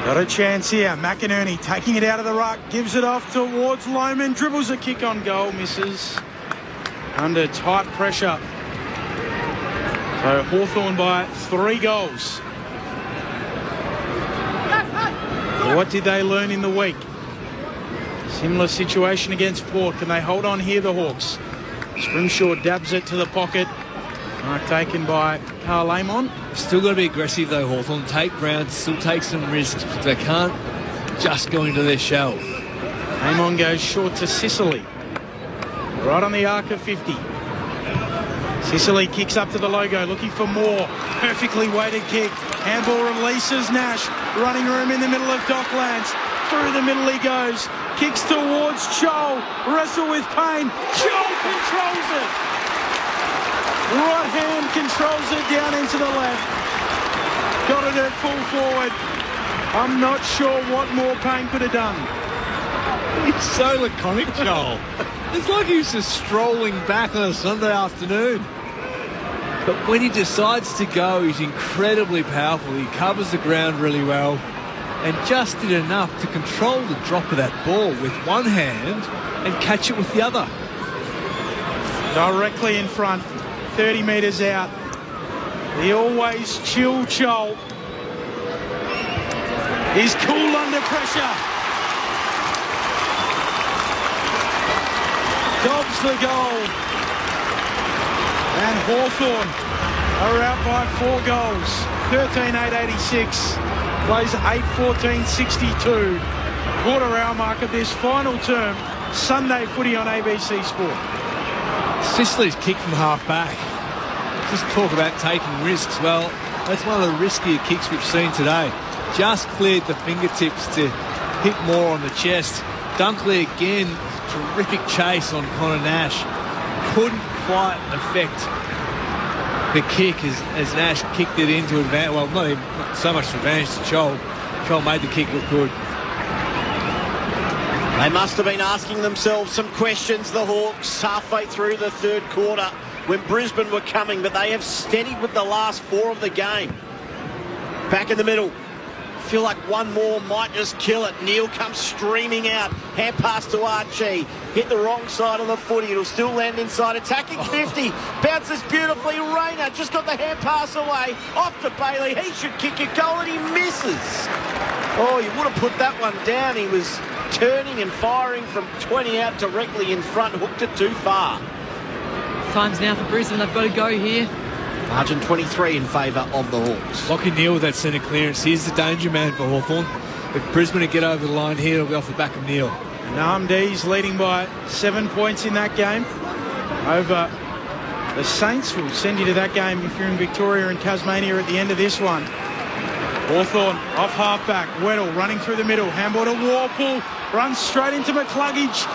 Got a chance here. McInerney taking it out of the ruck, gives it off towards Lohman, dribbles a kick on goal, misses. Under tight pressure. So Hawthorn by 3 goals. What did they learn in the week? Similar situation against Port. Can they hold on here, the Hawks? Scrimshaw dabs it to the pocket. Mark taken by Carl Amon. Still got to be aggressive though, Hawthorn. Take ground, still take some risks. They can't just go into their shell. Amon goes short to Sicily. Right on the arc of 50. Sicily kicks up to the logo, looking for more. Perfectly weighted kick. Handball releases Nash. Running room in the middle of Docklands. Through the middle he goes. Kicks towards Chol. Wrestle with Payne. Chol controls it. Right hand controls it down into the left. Got it at full forward. I'm not sure what more Payne could have done. He's so laconic, Joel. It's like he's just strolling back on a Sunday afternoon. But when he decides to go, he's incredibly powerful. He covers the ground really well and just did enough to control the drop of that ball with one hand and catch it with the other. Directly in front, 30 metres out. The always chill Chol is cool under pressure. Dobbs the goal. And Hawthorn are out by 4 goals. 13-8-86. Plays 8-14-62. Quarter hour mark of this final term. Sunday footy on ABC Sport. Sicily's kick from half back. Just talk about taking risks. Well, that's one of the riskier kicks we've seen today. Just cleared the fingertips to hit more on the chest. Dunkley again, terrific chase on Connor Nash. Couldn't quite affect the kick as Nash kicked it into advantage. Well, not so much advantage to Chol. Chol made the kick look good. They must have been asking themselves some questions, the Hawks, halfway through the third quarter when Brisbane were coming, but they have steadied with the last 4 of the game. Back in the middle. Feel like one more might just kill it. Neal comes streaming out. Hand pass to Archie. Hit the wrong side of the footy. It'll still land inside. Attacking 50. Bounces beautifully. Rayner just got the hand pass away. Off to Bailey. He should kick a goal and he misses. Oh, you would have put that one down. He was turning and firing from 20 out directly in front. Hooked it too far. Time's now for Brisbane. They've got to go here. Margin 23 in favour of the Hawks. Lockie Neal with that centre clearance. He's the danger man for Hawthorn. If Brisbane get over the line here, it'll be off the back of Neal. Namdee's leading by 7 points in that game over the Saints. We'll send you to that game if you're in Victoria and Tasmania at the end of this one. Hawthorn off half-back. Weddle running through the middle. Handball to Warpool. Runs straight into McCluggage.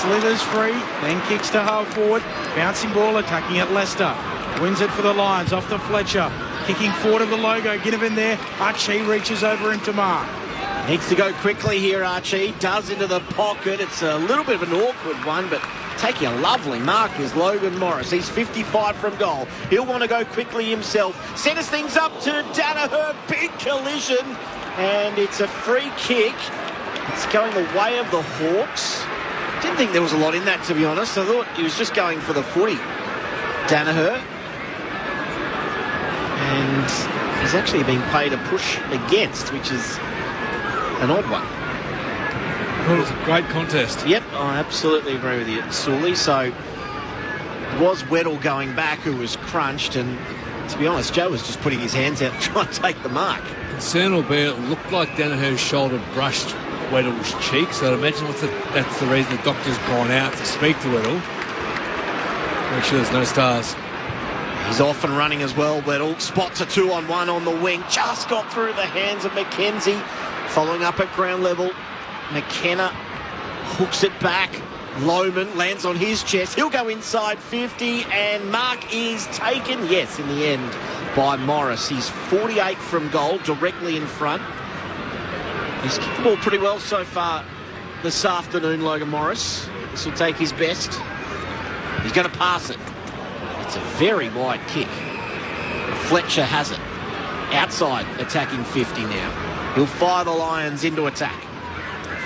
Slithers free, then kicks to half forward. Bouncing ball attacking at Leicester. Wins it for the Lions, off to Fletcher. Kicking forward of the logo, Ginnivan there. Archie reaches over him to Mark. Needs to go quickly here, Archie. Does into the pocket. It's a little bit of an awkward one, but taking a lovely mark is Logan Morris. He's 55 from goal. He'll want to go quickly himself. Centres things up to Danaher. Big collision. and it's a free kick. It's going the way of the Hawks. Didn't think there was a lot in that, to be honest. I thought he was just going for the footy, Danaher. And he's actually been paid a push against, which is an odd one. Well, it was a great contest. Yep, I absolutely agree with you, Sully. So it was Weddle going back who was crunched, and to be honest, Joe was just putting his hands out to try and take the mark. Concern will be it looked like Danaher's shoulder brushed Weddle's cheek, so I'd imagine that's the reason the doctor's gone out to speak to Weddle. Make sure there's no stars. He's off and running as well, Weddle. Spots a 2-on-1 on the wing. Just got through the hands of McKenzie. Following up at ground level. McKenna hooks it back. Lohman lands on his chest. He'll go inside 50, and mark is taken, yes, in the end, by Morris. He's 48 from goal, directly in front. He's kicked the ball pretty well so far this afternoon, Logan Morris. This will take his best. He's going to pass it. It's a very wide kick. Fletcher has it. Outside, attacking 50 now. He'll fire the Lions into attack.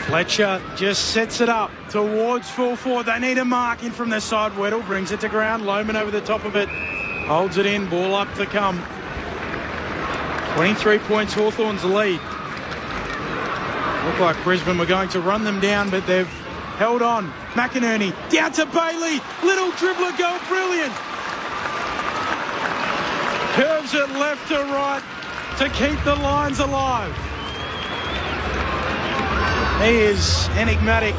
Fletcher just sets it up towards full forward. They need a mark in from the side. Weddle brings it to ground. Lohman over the top of it. Holds it in. Ball up to come. 23 points, Hawthorn's lead. Looked like Brisbane were going to run them down, but they've held on. McInerney down to Bailey. Little dribbler goal. Brilliant. Curves it left to right to keep the Lions alive. He is enigmatic.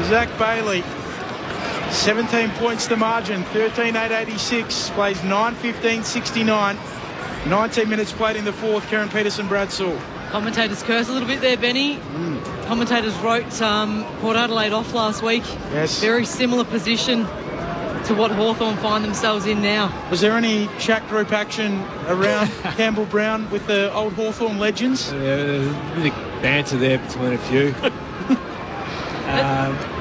Zach Bailey, 17 points the margin, 13-8-86, plays 9-15-69, 19 minutes played in the fourth. Karen Peterson-Bradshaw. Commentators curse a little bit there, Benny. Commentators wrote Port Adelaide off last week. Yes. Very similar position to what Hawthorn find themselves in now. Was there any chat group action around Campbell Brown with the old Hawthorn legends? There's a bit of banter there between a few.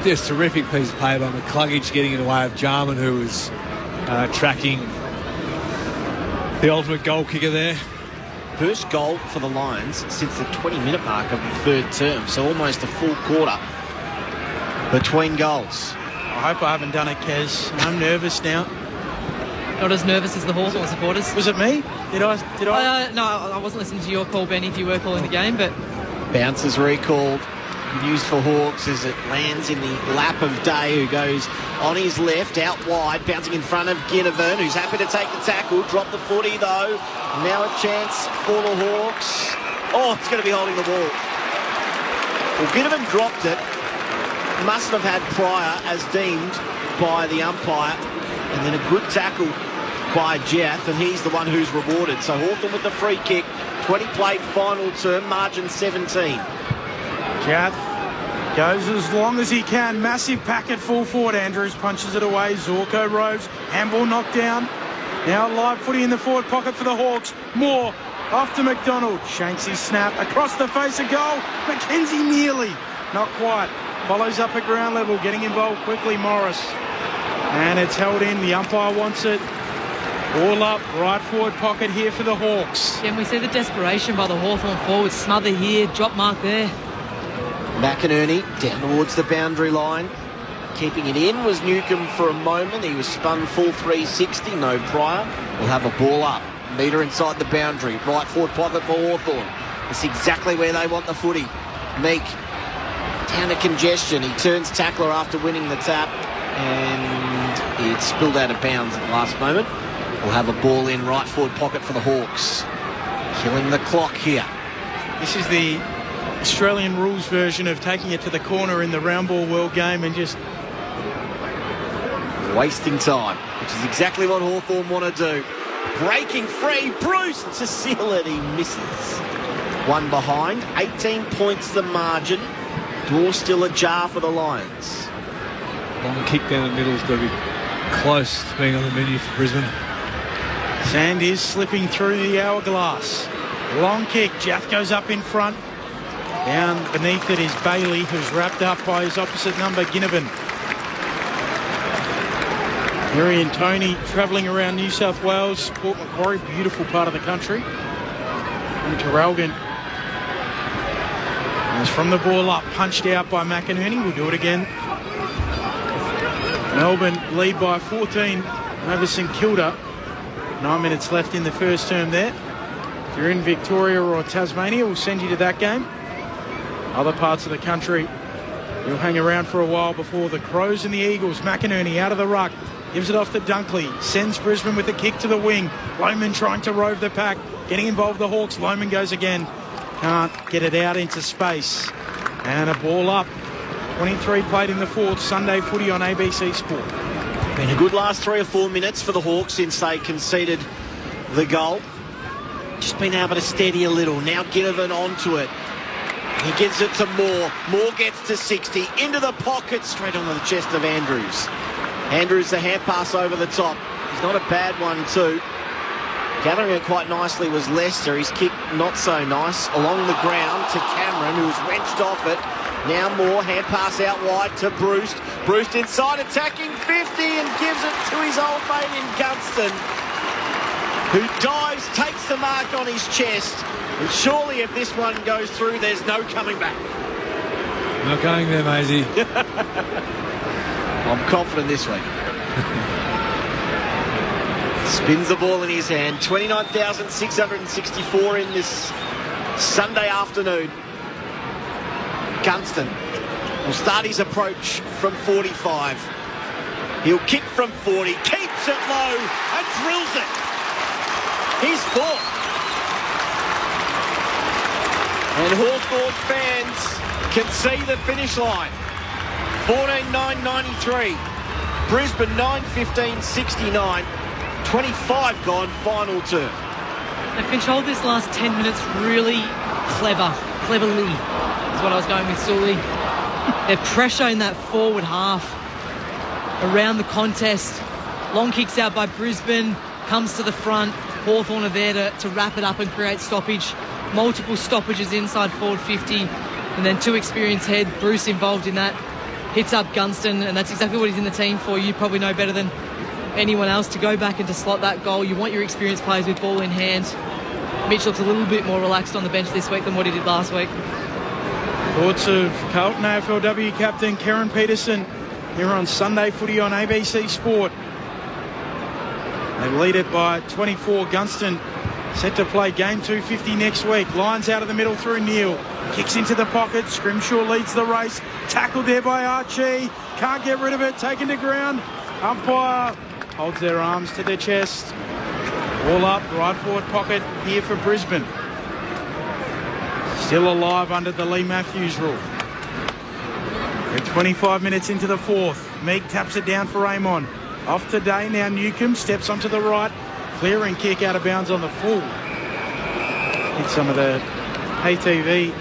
Just terrific piece of play by McCluggage, getting in the way of Jarman, who was tracking the ultimate goal kicker there. First goal for the Lions since the 20-minute mark of the third term, so almost a full quarter between goals. I hope I haven't done it, Kez. I'm nervous now. Not as nervous as the Hawthorn supporters. Was it me? Did I? No, I wasn't listening to your call, Benny, if you were calling the game, but... Bounces recalled. Good news for Hawks as it lands in the lap of Day, who goes on his left, out wide, bouncing in front of Ginnivan, who's happy to take the tackle. Drop the footy, though. Now a chance for the Hawks. Oh, it's going to be holding the ball. Well, Ginnivan dropped it. Must have had prior as deemed by the umpire, and then a good tackle by Jath, and he's the one who's rewarded. So Hawthorn with the free kick. 20 played final term, margin 17. Jath goes as long as he can. Massive packet full forward. Andrews punches it away. Zorko roves. Handball knocked down. Now live footy in the forward pocket for the Hawks. Moore off to McDonald. Shanks his snap across the face of goal. McKenzie nearly. Not quite. Follows up at ground level. Getting involved quickly, Morris. And it's held in. The umpire wants it. All up, right forward pocket here for the Hawks. Yeah, and we see the desperation by the Hawthorn forwards. Smother here, drop mark there. McInerney down towards the boundary line. Keeping it in was Newcomb for a moment. He was spun full 360, no prior. We'll have a ball up. Meter inside the boundary. Right forward pocket for Hawthorn. It's exactly where they want the footy. Meek down to congestion. He turns tackler after winning the tap, and it spilled out of bounds at the last moment. We'll have a ball in right forward pocket for the Hawks. Killing the clock here. This is the Australian rules version of taking it to the corner in the round ball world game and just wasting time, which is exactly what Hawthorn want to do. Breaking free, Bruce to seal it. He misses. One behind, 18 points the margin. Door still ajar for the Lions. Long kick down the middle is going to be close to being on the menu for Brisbane. Sand is slipping through the hourglass. Long kick. Jath goes up in front. Down beneath it is Bailey, who's wrapped up by his opposite number, Ginnivan. Murray and Tony travelling around New South Wales, Port Macquarie, beautiful part of the country. And Terrelgan It's from the ball up, punched out by McInerney. We'll do it again. Melbourne lead by 14 over St Kilda. 9 minutes left in the first term there. If you're in Victoria or Tasmania, we'll send you to that game. Other parts of the country, you'll hang around for a while before the Crows and the Eagles. McInerney out of the ruck, gives it off to Dunkley, sends Brisbane with a kick to the wing. Lohman trying to rove the pack, getting involved the Hawks. Lohman goes again, can't get it out into space. And a ball up. 23 played in the fourth. Sunday footy on ABC Sport. Been a good last 3 or 4 minutes for the Hawks since they conceded the goal. Just been able to steady a little. Now Ginnivan onto it. He gives it to Moore. Moore gets to 60. Into the pocket, straight onto the chest of Andrews. Andrews, the hand pass over the top. He's not a bad one too. Gathering it quite nicely was Lester. His kick not so nice. Along the ground to Cameron, who's wrenched off it. Now Moore, hand pass out wide to Bruce. Bruce inside, attacking 50 and gives it to his old mate in Gunston, who dives, takes the mark on his chest. And surely if this one goes through, there's no coming back. Not going there, Maisie. I'm confident this week. Spins the ball in his hand. 29,664 in this Sunday afternoon. Gunston will start his approach from 45. He'll kick from 40, keeps it low and drills it. He's fourth. And Hawthorn fans can see the finish line. 14,993. Brisbane 9:15:69. 25 gone, final turn. They've controlled this last 10 minutes really cleverly is what I was going with, Sully. Their pressure in that forward half around the contest. Long kicks out by Brisbane, comes to the front. Hawthorn are there to wrap it up and create stoppage. Multiple stoppages inside forward 50, and then 2 experienced head. Bruce involved in that. Hits up Gunston, and that's exactly what he's in the team for. You probably know better than anyone else to go back and to slot that goal. You want your experienced players with ball in hand. Mitch looks a little bit more relaxed on the bench this week than what he did last week. Thoughts of Carlton AFLW captain Karen Peterson here on Sunday footy on ABC Sport. They lead it by 24. Gunston set to play game 250 next week. Lions out of the middle through Neal. Kicks into the pocket. Scrimshaw leads the race. Tackled there by Archie. Can't get rid of it. Taken to ground. Umpire holds their arms to their chest. All up, right forward pocket here for Brisbane. Still alive under the Lee Matthews rule. We're 25 minutes into the fourth. Meek taps it down for Amon. Off today now. Newcomb steps onto the right. Clearing kick out of bounds on the full. Hit some of the ATV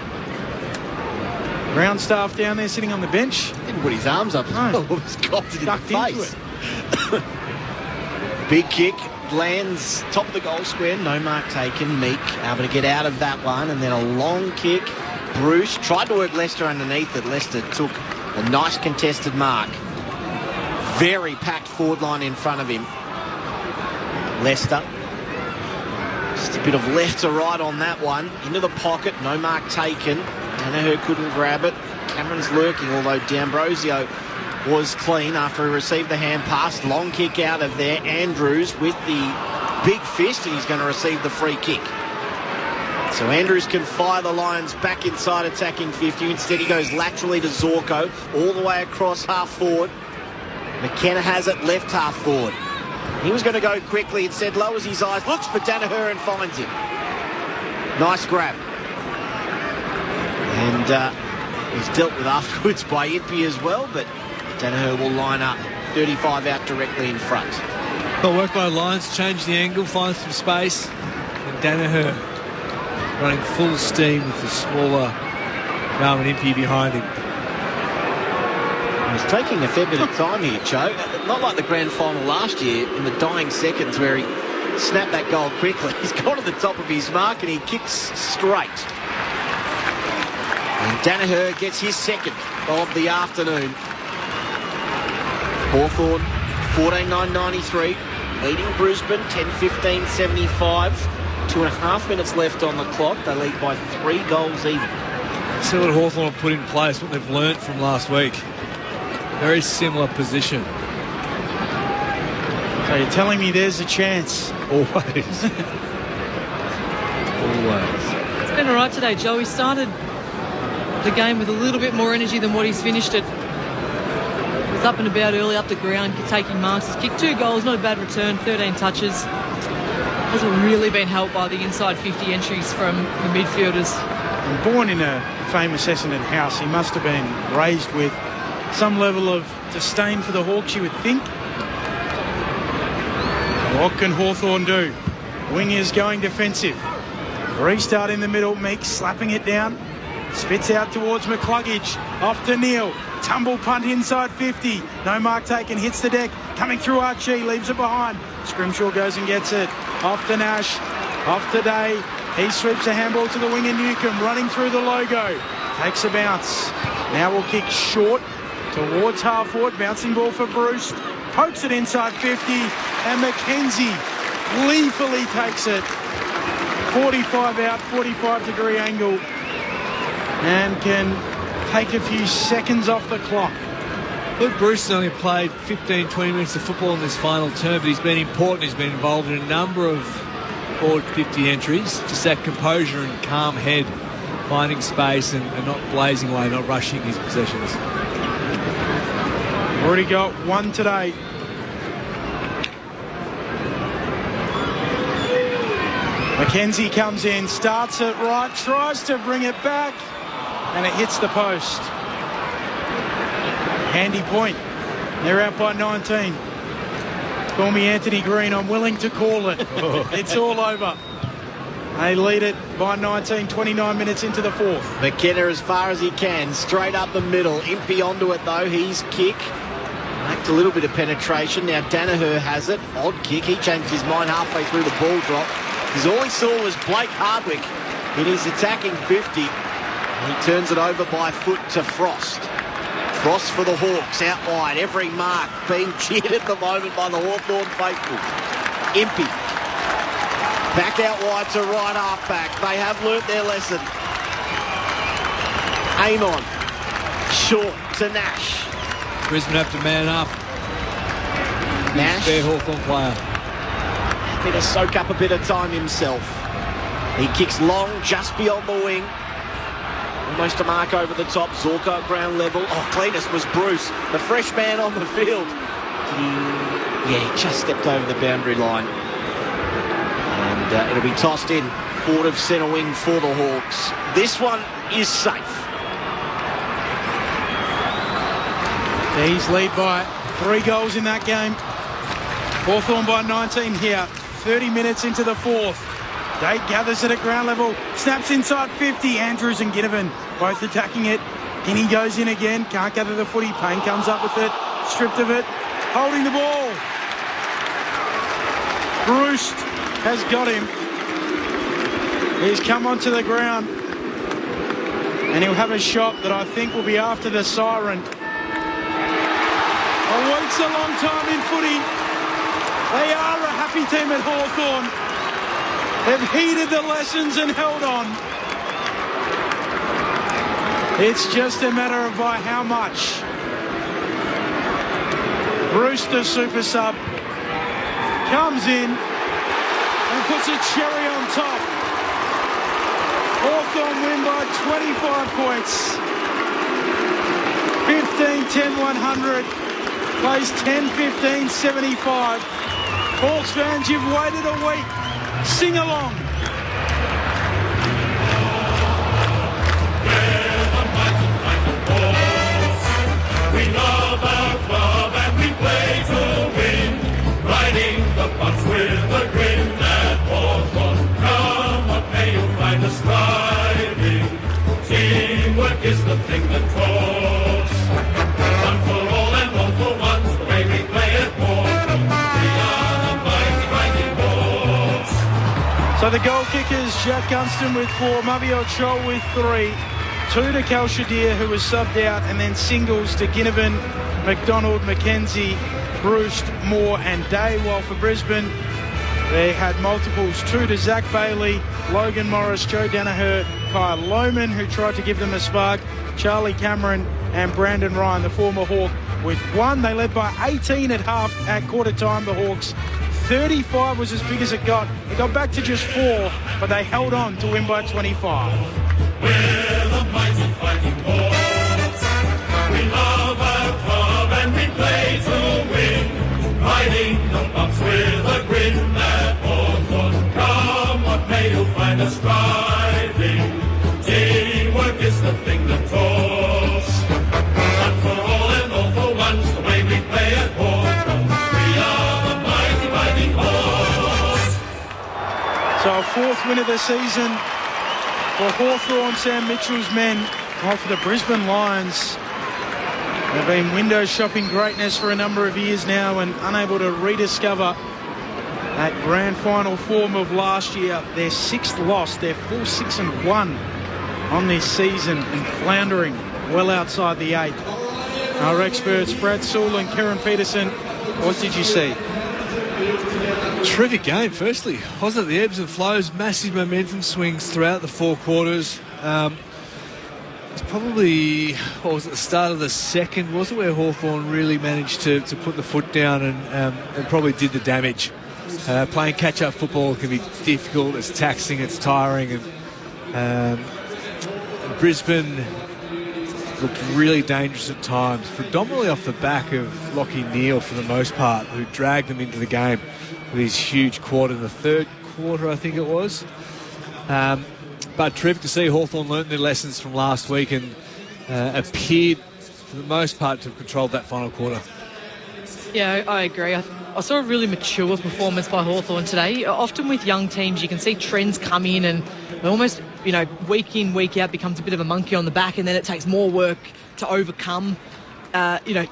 ground staff down there sitting on the bench. Didn't put his arms up. No. He's copped it in the face. It. Big kick. Lands top of the goal square. No mark taken. Meek able to get out of that one. And then a long kick. Bruce tried to work Lester underneath it. Lester took a nice contested mark. Very packed forward line in front of him. Leicester. Just a bit of left to right on that one. Into the pocket. No mark taken. Danaher couldn't grab it. Cameron's lurking, although D'Ambrosio was clean after he received the hand pass. Long kick out of there. Andrews with the big fist, and he's going to receive the free kick. So Andrews can fire the Lions back inside attacking 50. Instead he goes laterally to Zorko, all the way across half forward. McKenna has it left half forward. He was going to go quickly, instead lowers his eyes, looks for Danaher and finds him. Nice grab. And he's dealt with afterwards by Impey as well, but Danaher will line up 35 out directly in front. Got work by Lions, change the angle, find some space. And Danaher running full steam with the smaller Garmin Impey behind him. He's taking a fair bit of time here, Joe. Not like the grand final last year in the dying seconds where he snapped that goal quickly. He's gone to the top of his mark and he kicks straight. And Danaher gets his second of the afternoon. Hawthorn 14,993, leading Brisbane 10-15-75. 2.5 minutes left on the clock. They lead by 3 goals even. See what Hawthorn have put in place, what they've learnt from last week. Very similar position. So you're telling me there's a chance? Always. Always. It's been all right today, Joe. He started the game with a little bit more energy than what he's finished it. He was up and about early, up the ground, taking marks. He's kicked 2 goals, not a bad return, 13 touches. Hasn't really been helped by the inside 50 entries from the midfielders. And born in a famous Essendon house, he must have been raised with some level of disdain for the Hawks, you would think. What can Hawthorn do? Wingers going defensive. Restart in the middle, Meeks slapping it down. Spits out towards McCluggage. Off to Neil. Tumble punt inside 50. No mark taken, hits the deck. Coming through Archie, leaves it behind. Scrimshaw goes and gets it. Off to Nash. Off to Day. He sweeps a handball to the winger Newcomb, running through the logo. Takes a bounce. Now will kick short towards half forward. Bouncing ball for Bruce. Pokes it inside 50. And McKenzie gleefully takes it. 45 out, 45-degree angle. And can take a few seconds off the clock. Luke Bruce has only played 15-20 minutes of football in this final term, but he's been important. He's been involved in a number of forward 50 entries. Just that composure and calm head, finding space and not blazing away, not rushing his possessions. Already got one today. McKenzie comes in, starts it right, tries to bring it back, and it hits the post. Handy point. They're out by 19. Call me Anthony Green, I'm willing to call it. It's all over. They lead it by 19, 29 minutes into the fourth. McKenna as far as he can, straight up the middle. Impey onto it though, his kick. Lacked a little bit of penetration. Now Danaher has it. Odd kick, he changed his mind halfway through the ball drop. Because all he saw was Blake Hardwick in his attacking 50. And he turns it over by foot to Frost. Frost for the Hawks, out wide. Every mark being cheered at the moment by the Hawthorn faithful. Impey. Back out wide to right half-back. They have learnt their lesson. Amon. Short to Nash. Brisbane have to man up. Nash. Fair Hawthorn player. Happy to soak up a bit of time himself. He kicks long just beyond the wing. Almost a mark over the top. Zorko at ground level. Oh, cleanest was Bruce, the fresh man on the field. Yeah, he just stepped over the boundary line. And it'll be tossed in. Forward of centre wing for the Hawks. This one is safe. He's lead by 3 goals in that game. Hawthorn by 19 here. 30 minutes into the fourth. Date gathers it at ground level. Snaps inside 50. Andrews and Ginnivan both attacking it. Guinea goes in again. Can't gather the footy. Payne comes up with it. Stripped of it. Holding the ball. Bruce has got him. He's come onto the ground. And he'll have a shot that I think will be after the siren. A week's a long time in footy. They are a happy team at Hawthorn. They've heeded the lessons and held on. It's just a matter of by how much. Bruce, the super sub, comes in and puts a cherry on top. Hawthorn win by 25 points. 15-10-100. Plays 10-15-75. Hawks fans, you've waited a week. Sing along. We love our club and we play to win. Riding the bus with a grin at Hawthorn. Come what may, you'll find us striving. Teamwork is the thing that talks. One for all and all for one. The way we play at Hawthorn. We are the mighty, mighty Hawks. So the goal kickers, Jack Gunston with 4, Mubby Ochoa with 3, 2 to Cal Shadir, who was subbed out, and then singles to Ginnivan, McDonald, McKenzie, Bruce, Moore and Day. While for Brisbane, they had multiples, 2 to Zach Bailey, Logan Morris, Joe Danaher Kai Lohman, who tried to give them a spark, Charlie Cameron and Brandon Ryan, the former Hawk, with 1. They led by 18 at quarter time, the Hawks. 35 was as big as it got. It got back to just 4, but they held on to win by 25. We're the mighty fighting Hawks. We love our club and we play to win. Riding the bumps with a grin at Hawthorn. Come what may, you'll find us striving. Teamwork is the thing that talks. One for all and all for once, the way we play at Hawthorn. We are the mighty fighting Hawks. So a 4th win of the season for Hawthorn, Sam Mitchell's men. While for the Brisbane Lions, they've been window shopping greatness for a number of years now and unable to rediscover that grand final form of last year. Their 6th loss, their full 6-1 on this season, and floundering well outside the 8. Our experts, Brad Sewell and Karen Peterson, what did you see? Terrific game, firstly. Wasn't it the ebbs and flows, massive momentum swings throughout the 4 quarters. It's probably, what was it, the start of the second, wasn't it, where Hawthorn really managed to put the foot down and probably did the damage. Playing catch-up football can be difficult, it's taxing, it's tiring, and Brisbane looked really dangerous at times, predominantly off the back of Lachie Neale for the most part, who dragged them into the game with his huge quarter in the 3rd quarter, I think it was. But terrific to see Hawthorn learnt their lessons from last week and appeared, for the most part, to have controlled that final quarter. Yeah, I agree. I saw a really mature performance by Hawthorn today. Often with young teams, you can see trends come in and almost, week in, week out becomes a bit of a monkey on the back, and then it takes more work to overcome, the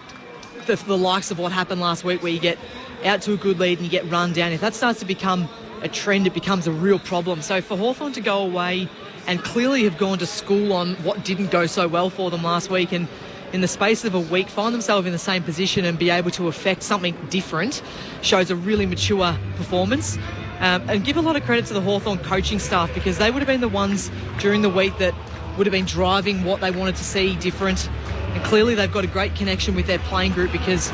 likes of what happened last week where you get out to a good lead and you get run down. If that starts to become a trend, it becomes a real problem. So for Hawthorn to go away and clearly have gone to school on what didn't go so well for them last week, and in the space of a week find themselves in the same position and be able to affect something different, shows a really mature performance. And give a lot of credit to the Hawthorn coaching staff, because they would have been the ones during the week that would have been driving what they wanted to see different. And clearly they've got a great connection with their playing group, because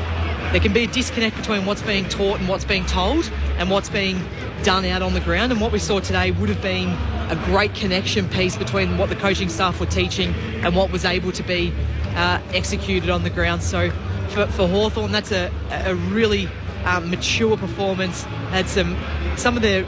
there can be a disconnect between what's being taught and what's being told and what's being done out on the ground. And what we saw today would have been a great connection piece between what the coaching staff were teaching and what was able to be executed on the ground. So for Hawthorn, that's a really mature performance. Had some of their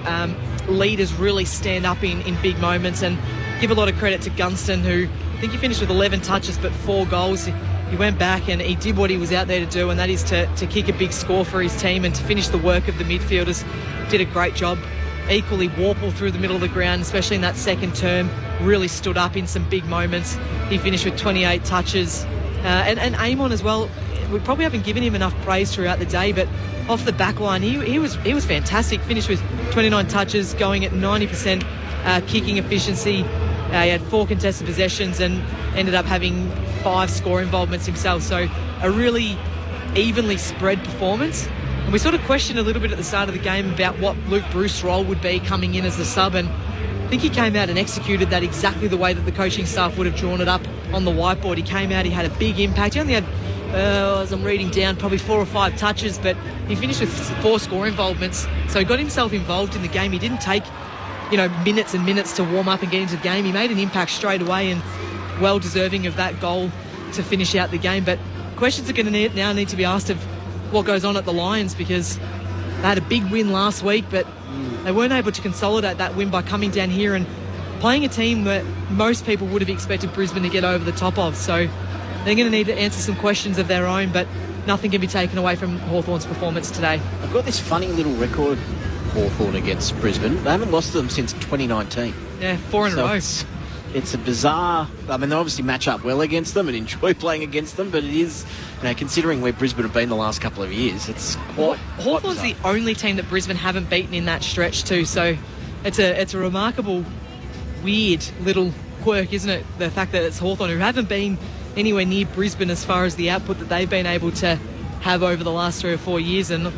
leaders really stand up in big moments, and give a lot of credit to Gunston, who I think he finished with 11 touches but 4 goals. He went back and he did what he was out there to do, and that is to kick a big score for his team and to finish the work of the midfielders. Did a great job. Equally, Warple through the middle of the ground, especially in that second term, really stood up in some big moments. He finished with 28 touches. And Amon as well, we probably haven't given him enough praise throughout the day, but off the back line, he was fantastic. Finished with 29 touches, going at 90% kicking efficiency. He had 4 contested possessions and ended up having 5 score involvements himself. So a really evenly spread performance. And we sort of questioned a little bit at the start of the game about what Luke Bruce's role would be coming in as the sub, and I think he came out and executed that exactly the way that the coaching staff would have drawn it up on the whiteboard. He came out, he had a big impact. He only had, as I'm reading down, probably 4 or 5 touches, but he finished with 4 score involvements. So he got himself involved in the game. He didn't take, minutes and minutes to warm up and get into the game. He made an impact straight away, and well deserving of that goal to finish out the game. But questions are going to now need to be asked of what goes on at the Lions, because they had a big win last week, but they weren't able to consolidate that win by coming down here and playing a team that most people would have expected Brisbane to get over the top of. So they're going to need to answer some questions of their own, but nothing can be taken away from Hawthorn's performance today. I've got this funny little record, Hawthorn against Brisbane. They haven't lost to them since 2019. Yeah, 4 in a row. It's a bizarre... I mean, they obviously match up well against them and enjoy playing against them, but it is, considering where Brisbane have been the last couple of years, it's quite Hawthorn's the only team that Brisbane haven't beaten in that stretch too, so it's a remarkable, weird little quirk, isn't it? The fact that it's Hawthorn, who haven't been anywhere near Brisbane as far as the output that they've been able to have over the last 3 or 4 years. And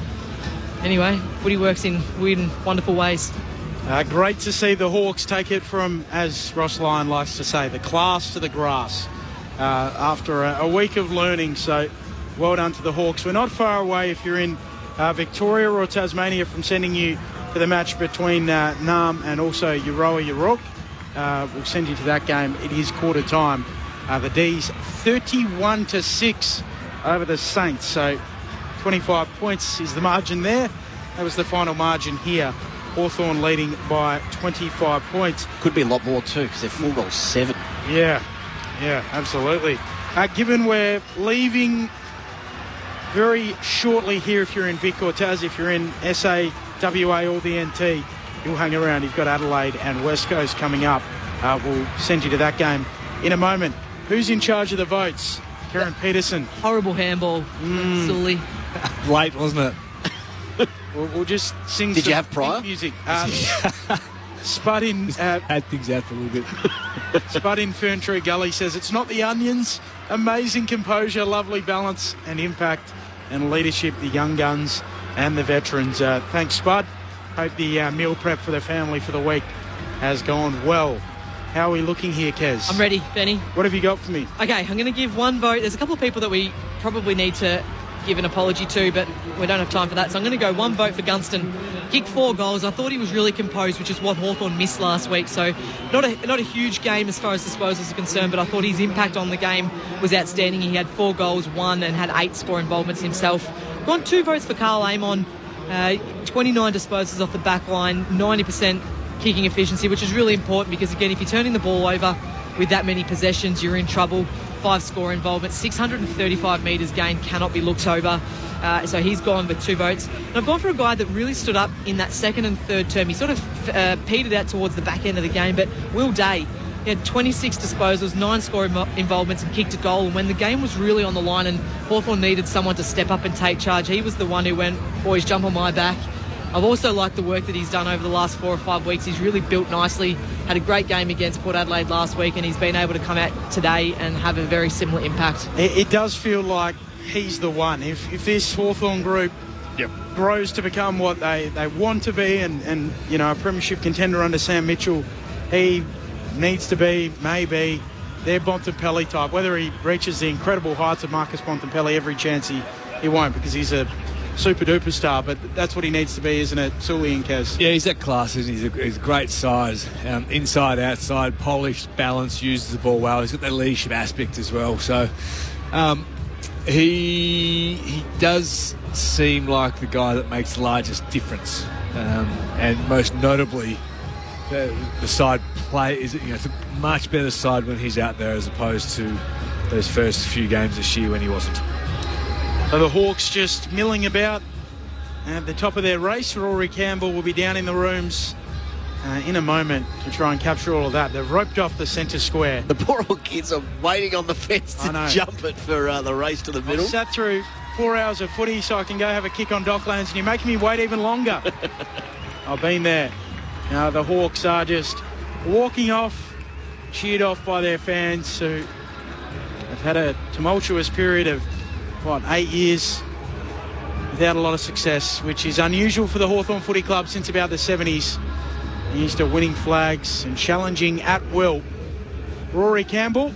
anyway, footy works in weird and wonderful ways. Great to see the Hawks take it from, as Ross Lyon likes to say, the class to the grass after a week of learning. So well done to the Hawks. We're not far away if you're in Victoria or Tasmania from sending you to the match between Naarm and also Euroa Yorok. We'll send you to that game. It is quarter time. The D's 31-6 over the Saints. So 25 points is the margin there. That was the final margin here. Hawthorn leading by 25 points. Could be a lot more too because they're 4 goals 7. Yeah, absolutely. Given we're leaving very shortly here, if you're in Vic or Tas, if you're in SA, WA or the NT, you'll hang around. You've got Adelaide and West Coast coming up. We'll send you to that game in a moment. Who's in charge of the votes? Karen Peterson. Horrible handball. Sully. Late, wasn't it? We'll just sing Did some you have prior? music. Spud in... had things out for a little bit. Spud in Ferntree Gully says, it's not the onions. Amazing composure, lovely balance and impact and leadership, the young guns and the veterans. Thanks, Spud. Hope the meal prep for the family for the week has gone well. How are we looking here, Kez? I'm ready, Benny. What have you got for me? Okay, I'm going to give one vote. There's a couple of people that we probably need to give an apology to, but we don't have time for that. So I'm going to go one vote for Gunston. Kicked 4 goals. I thought he was really composed, which is what Hawthorn missed last week. So not a huge game as far as disposals are concerned, but I thought his impact on the game was outstanding. He had 4 goals, 1 and had 8 score involvements himself. Gone 2 votes for Carl Amon. 29 disposals off the back line, 90% kicking efficiency, which is really important because, again, if you're turning the ball over with that many possessions, you're in trouble. 5 score involvement, 635 metres gained cannot be looked over. So he's gone with 2 votes. And I've gone for a guy that really stood up in that second and third term. He sort of petered out towards the back end of the game, but Will Day, he had 26 disposals, 9 score involvements and kicked a goal. And when the game was really on the line and Hawthorn needed someone to step up and take charge, he was the one who went, boys, jump on my back. I've also liked the work that he's done over the last 4 or 5 weeks. He's really built nicely, had a great game against Port Adelaide last week, and he's been able to come out today and have a very similar impact. It does feel like he's the one. If this Hawthorn group grows to become what they want to be and you know, a premiership contender under Sam Mitchell, he needs to be, maybe, their Bontempelli type. Whether he reaches the incredible heights of Marcus Bontempelli, every chance he won't, because he's a super duper star, but that's what he needs to be, isn't it, Sully and Kez? Yeah, he's that class, isn't he? He's a great size, inside, outside, polished, balanced, uses the ball well. He's got that leadership aspect as well. So he does seem like the guy that makes the largest difference, and most notably, the side play is, it's a much better side when he's out there as opposed to those first few games this year when he wasn't. So the Hawks just milling about at the top of their race. Rory Campbell will be down in the rooms in a moment to try and capture all of that. They've roped off the centre square. The poor old kids are waiting on the fence to jump it for the race to the middle. I sat through 4 hours of footy so I can go have a kick on Docklands, and you're making me wait even longer. I've been there. Now the Hawks are just walking off, cheered off by their fans who have had a tumultuous period of 8 years without a lot of success, which is unusual for the Hawthorn Footy Club since about the 70s. They're used to winning flags and challenging at will. Rory Campbell,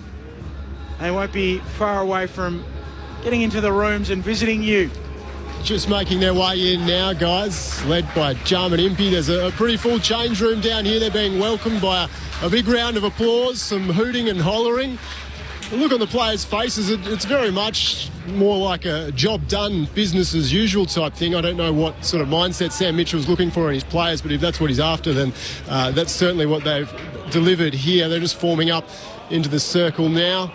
they won't be far away from getting into the rooms and visiting you. Just making their way in now, guys, led by Jarman Impey. There's a pretty full change room down here. They're being welcomed by a big round of applause, some hooting and hollering. The look on the players' faces, it's very much more like a job done, business as usual type thing. I don't know what sort of mindset Sam Mitchell's looking for in his players, but if that's what he's after, then that's certainly what they've delivered here. They're just forming up into the circle now.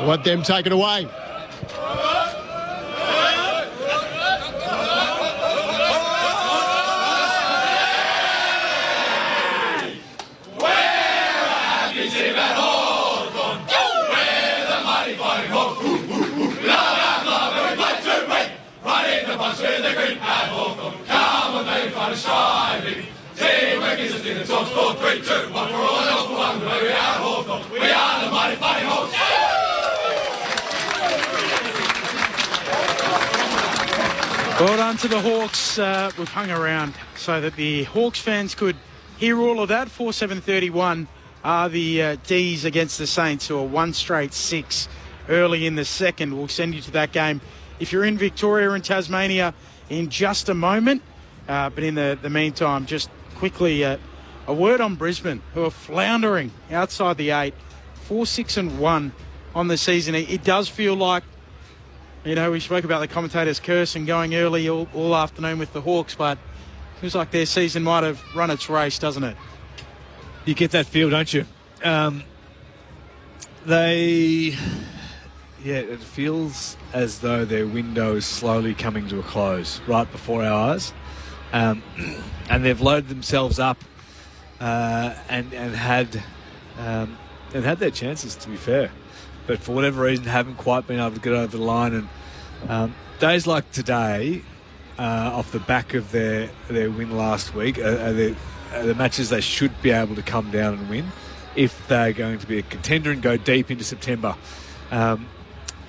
Let them take it away. Well done to the Hawks. We've hung around so that the Hawks fans could hear all of that. 4-7-31 are the D's against the Saints, who are 1 straight 6 early in the second. We'll send you to that game if you're in Victoria and Tasmania in just a moment. But in the meantime, just quickly, a word on Brisbane, who are floundering outside the 8, 4-6-1 on the season. It does feel like, we spoke about the commentators' curse and going early all afternoon with the Hawks, but it feels like their season might have run its race, doesn't it? You get that feel, don't you? It feels as though their window is slowly coming to a close right before our eyes. And they've loaded themselves up and had their chances, to be fair. But for whatever reason, haven't quite been able to get over the line. And days like today, off the back of their win last week, are the matches they should be able to come down and win if they're going to be a contender and go deep into September. And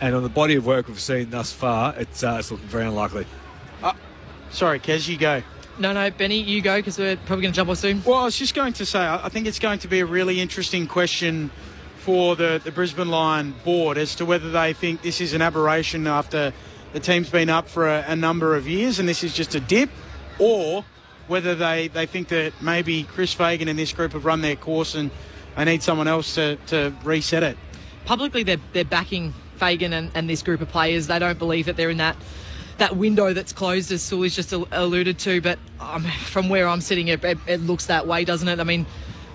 on the body of work we've seen thus far, it's looking very unlikely. Sorry, Kez, you go. No, Benny, you go, because we're probably going to jump off soon. Well, I was just going to say, I think it's going to be a really interesting question for the Brisbane Lion board as to whether they think this is an aberration after the team's been up for a number of years and this is just a dip, or whether they think that maybe Chris Fagan and this group have run their course and they need someone else to reset it. Publicly, they're backing Fagan and this group of players. They don't believe that they're in that window that's closed, as Sully's just alluded to, but from where I'm sitting, it looks that way, doesn't it? I mean,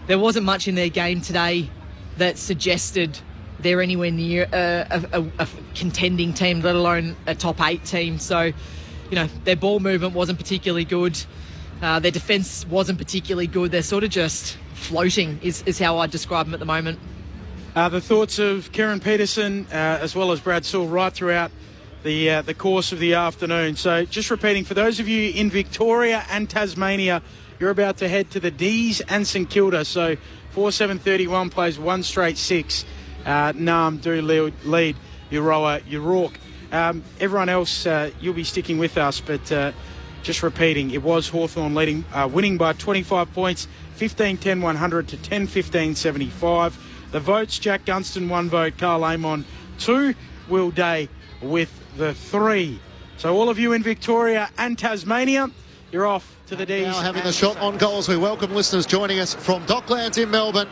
there wasn't much in their game today that suggested they're anywhere near a contending team, let alone a top 8 team. So, their ball movement wasn't particularly good. Their defence wasn't particularly good. They're sort of just floating is how I describe them at the moment. The thoughts of Kieran Peterson as well as Brad Sewell right throughout the course of the afternoon. So just repeating, for those of you in Victoria and Tasmania, you're about to head to the D's and St Kilda. So 4-7-31 plays 1 straight 6. Nam do lead Euroa, York. Everyone else, you'll be sticking with us, but just repeating, it was Hawthorn leading, winning by 25 points, 15-10-100 to 10-15-75. The votes, Jack Gunston 1 vote, Carl Amon 2, Will Day with the 3. So all of you in Victoria and Tasmania, you're off to the D's. Now having the shot on goals, we welcome listeners joining us from Docklands in Melbourne